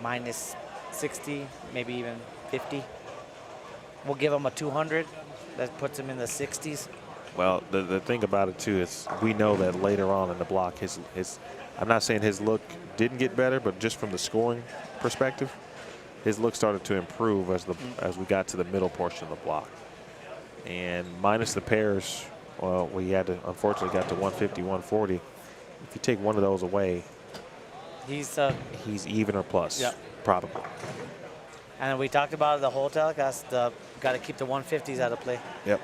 Speaker 2: minus 60, maybe even 50. We'll give him a 200. That puts him in the 60s.
Speaker 4: Well, the thing about it, too, is we know that later on in the block, I'm not saying his look didn't get better, but just from the scoring perspective, his look started to improve as we got to the middle portion of the block. And minus the pairs, well, we had to, unfortunately, got to 150, 140. If you take one of those away, he's even or plus, probably.
Speaker 2: And we talked about it the whole telecast. Got to keep the 150s out of play.
Speaker 4: Yep.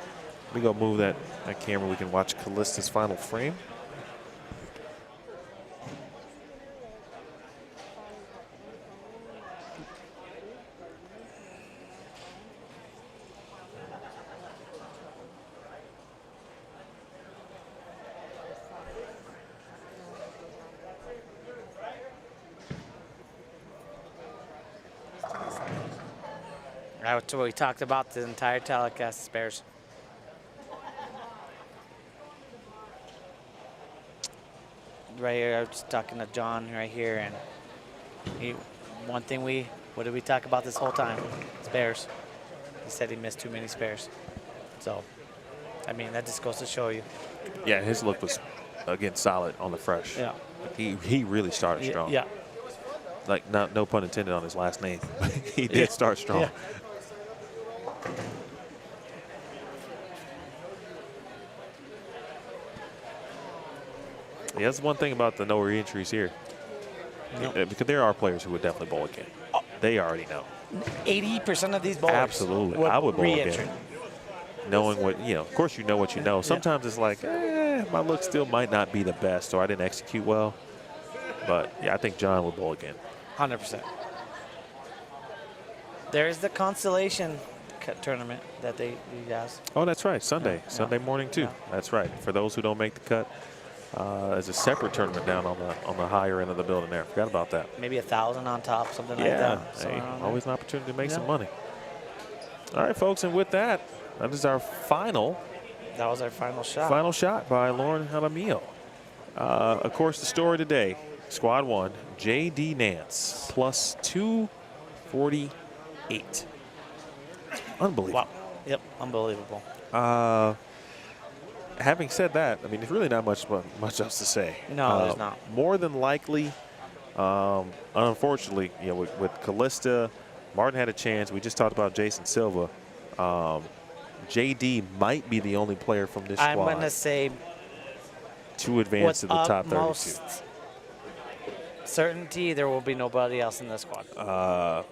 Speaker 4: We go move that camera. We can watch Callista's final frame.
Speaker 2: That's what we talked about the entire telecast, spares. Right here, I was just talking to John right here, and what did we talk about this whole time? Spares. He said he missed too many spares. So, I mean, that just goes to show you.
Speaker 4: Yeah, his look was, again, solid on the fresh.
Speaker 2: Yeah.
Speaker 4: He really started strong.
Speaker 2: Yeah.
Speaker 4: Like, no pun intended on his last name. He did start strong.
Speaker 2: Yeah.
Speaker 4: Yeah, that's one thing about the no re-entries here. Because there are players who would definitely bowl again. They already know.
Speaker 2: 80% of these bowlers.
Speaker 4: Absolutely. I would bowl again. Knowing what, of course you know what you know. Sometimes it's like, my look still might not be the best, or I didn't execute well. But, yeah, I think John would bowl again.
Speaker 2: 100%. There's the Consolation tournament that he has.
Speaker 4: Oh, that's right. Sunday.
Speaker 2: Yeah.
Speaker 4: Sunday morning, too.
Speaker 2: Yeah.
Speaker 4: That's right. For those who don't make the cut, there's a separate tournament down on the higher end of the building there. Forgot about that.
Speaker 2: Maybe 1,000 on top, something like that.
Speaker 4: Hey, always an opportunity to make some money. All right, folks, and with that is our final.
Speaker 2: That was our final shot.
Speaker 4: Final shot by Lauren Jaramillo. Of course, the story today, Squad 1, J.D. Nance, plus 248. Unbelievable.
Speaker 2: Wow. Yep, unbelievable.
Speaker 4: Having said that, I mean, there's really not much else to say.
Speaker 2: No, there's not.
Speaker 4: More than likely, unfortunately, with Callista, Martin had a chance. We just talked about Jason Silva. JD might be the only player from this squad.
Speaker 2: I'm going to say
Speaker 4: to advance to the top 32.
Speaker 2: Certainty there will be nobody else in this squad.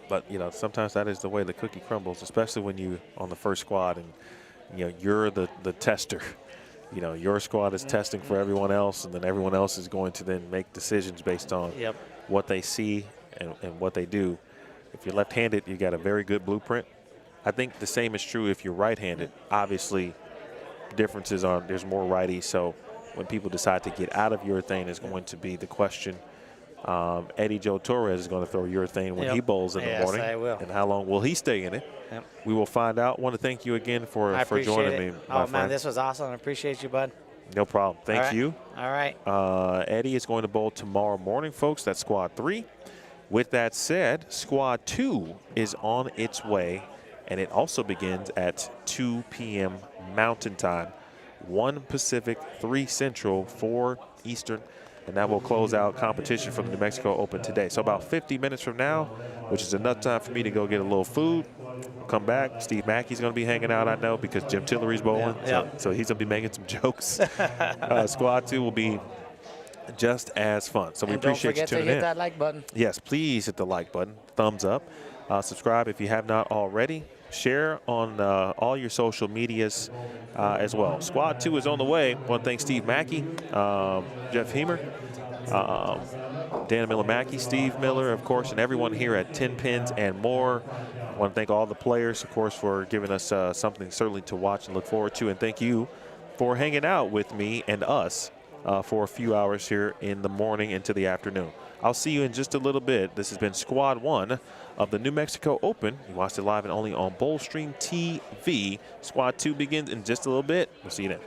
Speaker 4: But sometimes that is the way the cookie crumbles, especially when you on the first squad and you're the tester. Your squad is testing for everyone else, and then everyone else is going to then make decisions based on what they see and what they do. If you're left-handed, you got a very good blueprint. I think the same is true if you're right-handed. Obviously, differences are there's more righties, so when people decide to get out of urethane is going to be the question. Eddie Joe Torres is going to throw urethane when he bowls in the morning.
Speaker 2: Yes, I will.
Speaker 4: And how long will he stay in it?
Speaker 2: Yep.
Speaker 4: We will find out. I want to thank you again for joining me, my
Speaker 2: man,
Speaker 4: friend.
Speaker 2: this was awesome. I appreciate you, bud.
Speaker 4: No problem. Thank you.
Speaker 2: All right.
Speaker 4: Eddie is going to bowl tomorrow morning, folks. That's Squad 3. With that said, Squad 2 is on its way, and it also begins at 2 p.m. Mountain Time, 1 Pacific, 3 Central, 4 Eastern.
Speaker 3: and that will close out competition for the New Mexico Open today. So about 50 minutes from now, which is enough time for me to go get a little food, come back. Steve Mackey's going to be hanging out, I know, because Jim Tillery's bowling.
Speaker 2: Yeah.
Speaker 3: So he's going to be making some jokes. Squad 2 will be just as fun. So we
Speaker 2: And don't
Speaker 3: appreciate you
Speaker 2: forget to
Speaker 3: tuning
Speaker 2: hit
Speaker 3: in.
Speaker 2: that like button.
Speaker 3: Yes, please hit the like button, thumbs up. Subscribe if you have not already. Share on all your social medias as well. Squad 2 is on the way. I want to thank Steve Mackey, Jeff Hemer, Dan Miller Mackey, Steve Miller, of course, and everyone here at Tenpins and More. I want to thank all the players, of course, for giving us something certainly to watch and look forward to. And thank you for hanging out with me and us for a few hours here in the morning into the afternoon. I'll see you in just a little bit. This has been Squad 1 of the New Mexico Open. You watched it live and only on Bowl Stream TV. Squad 2 begins in just a little bit. We'll see you then.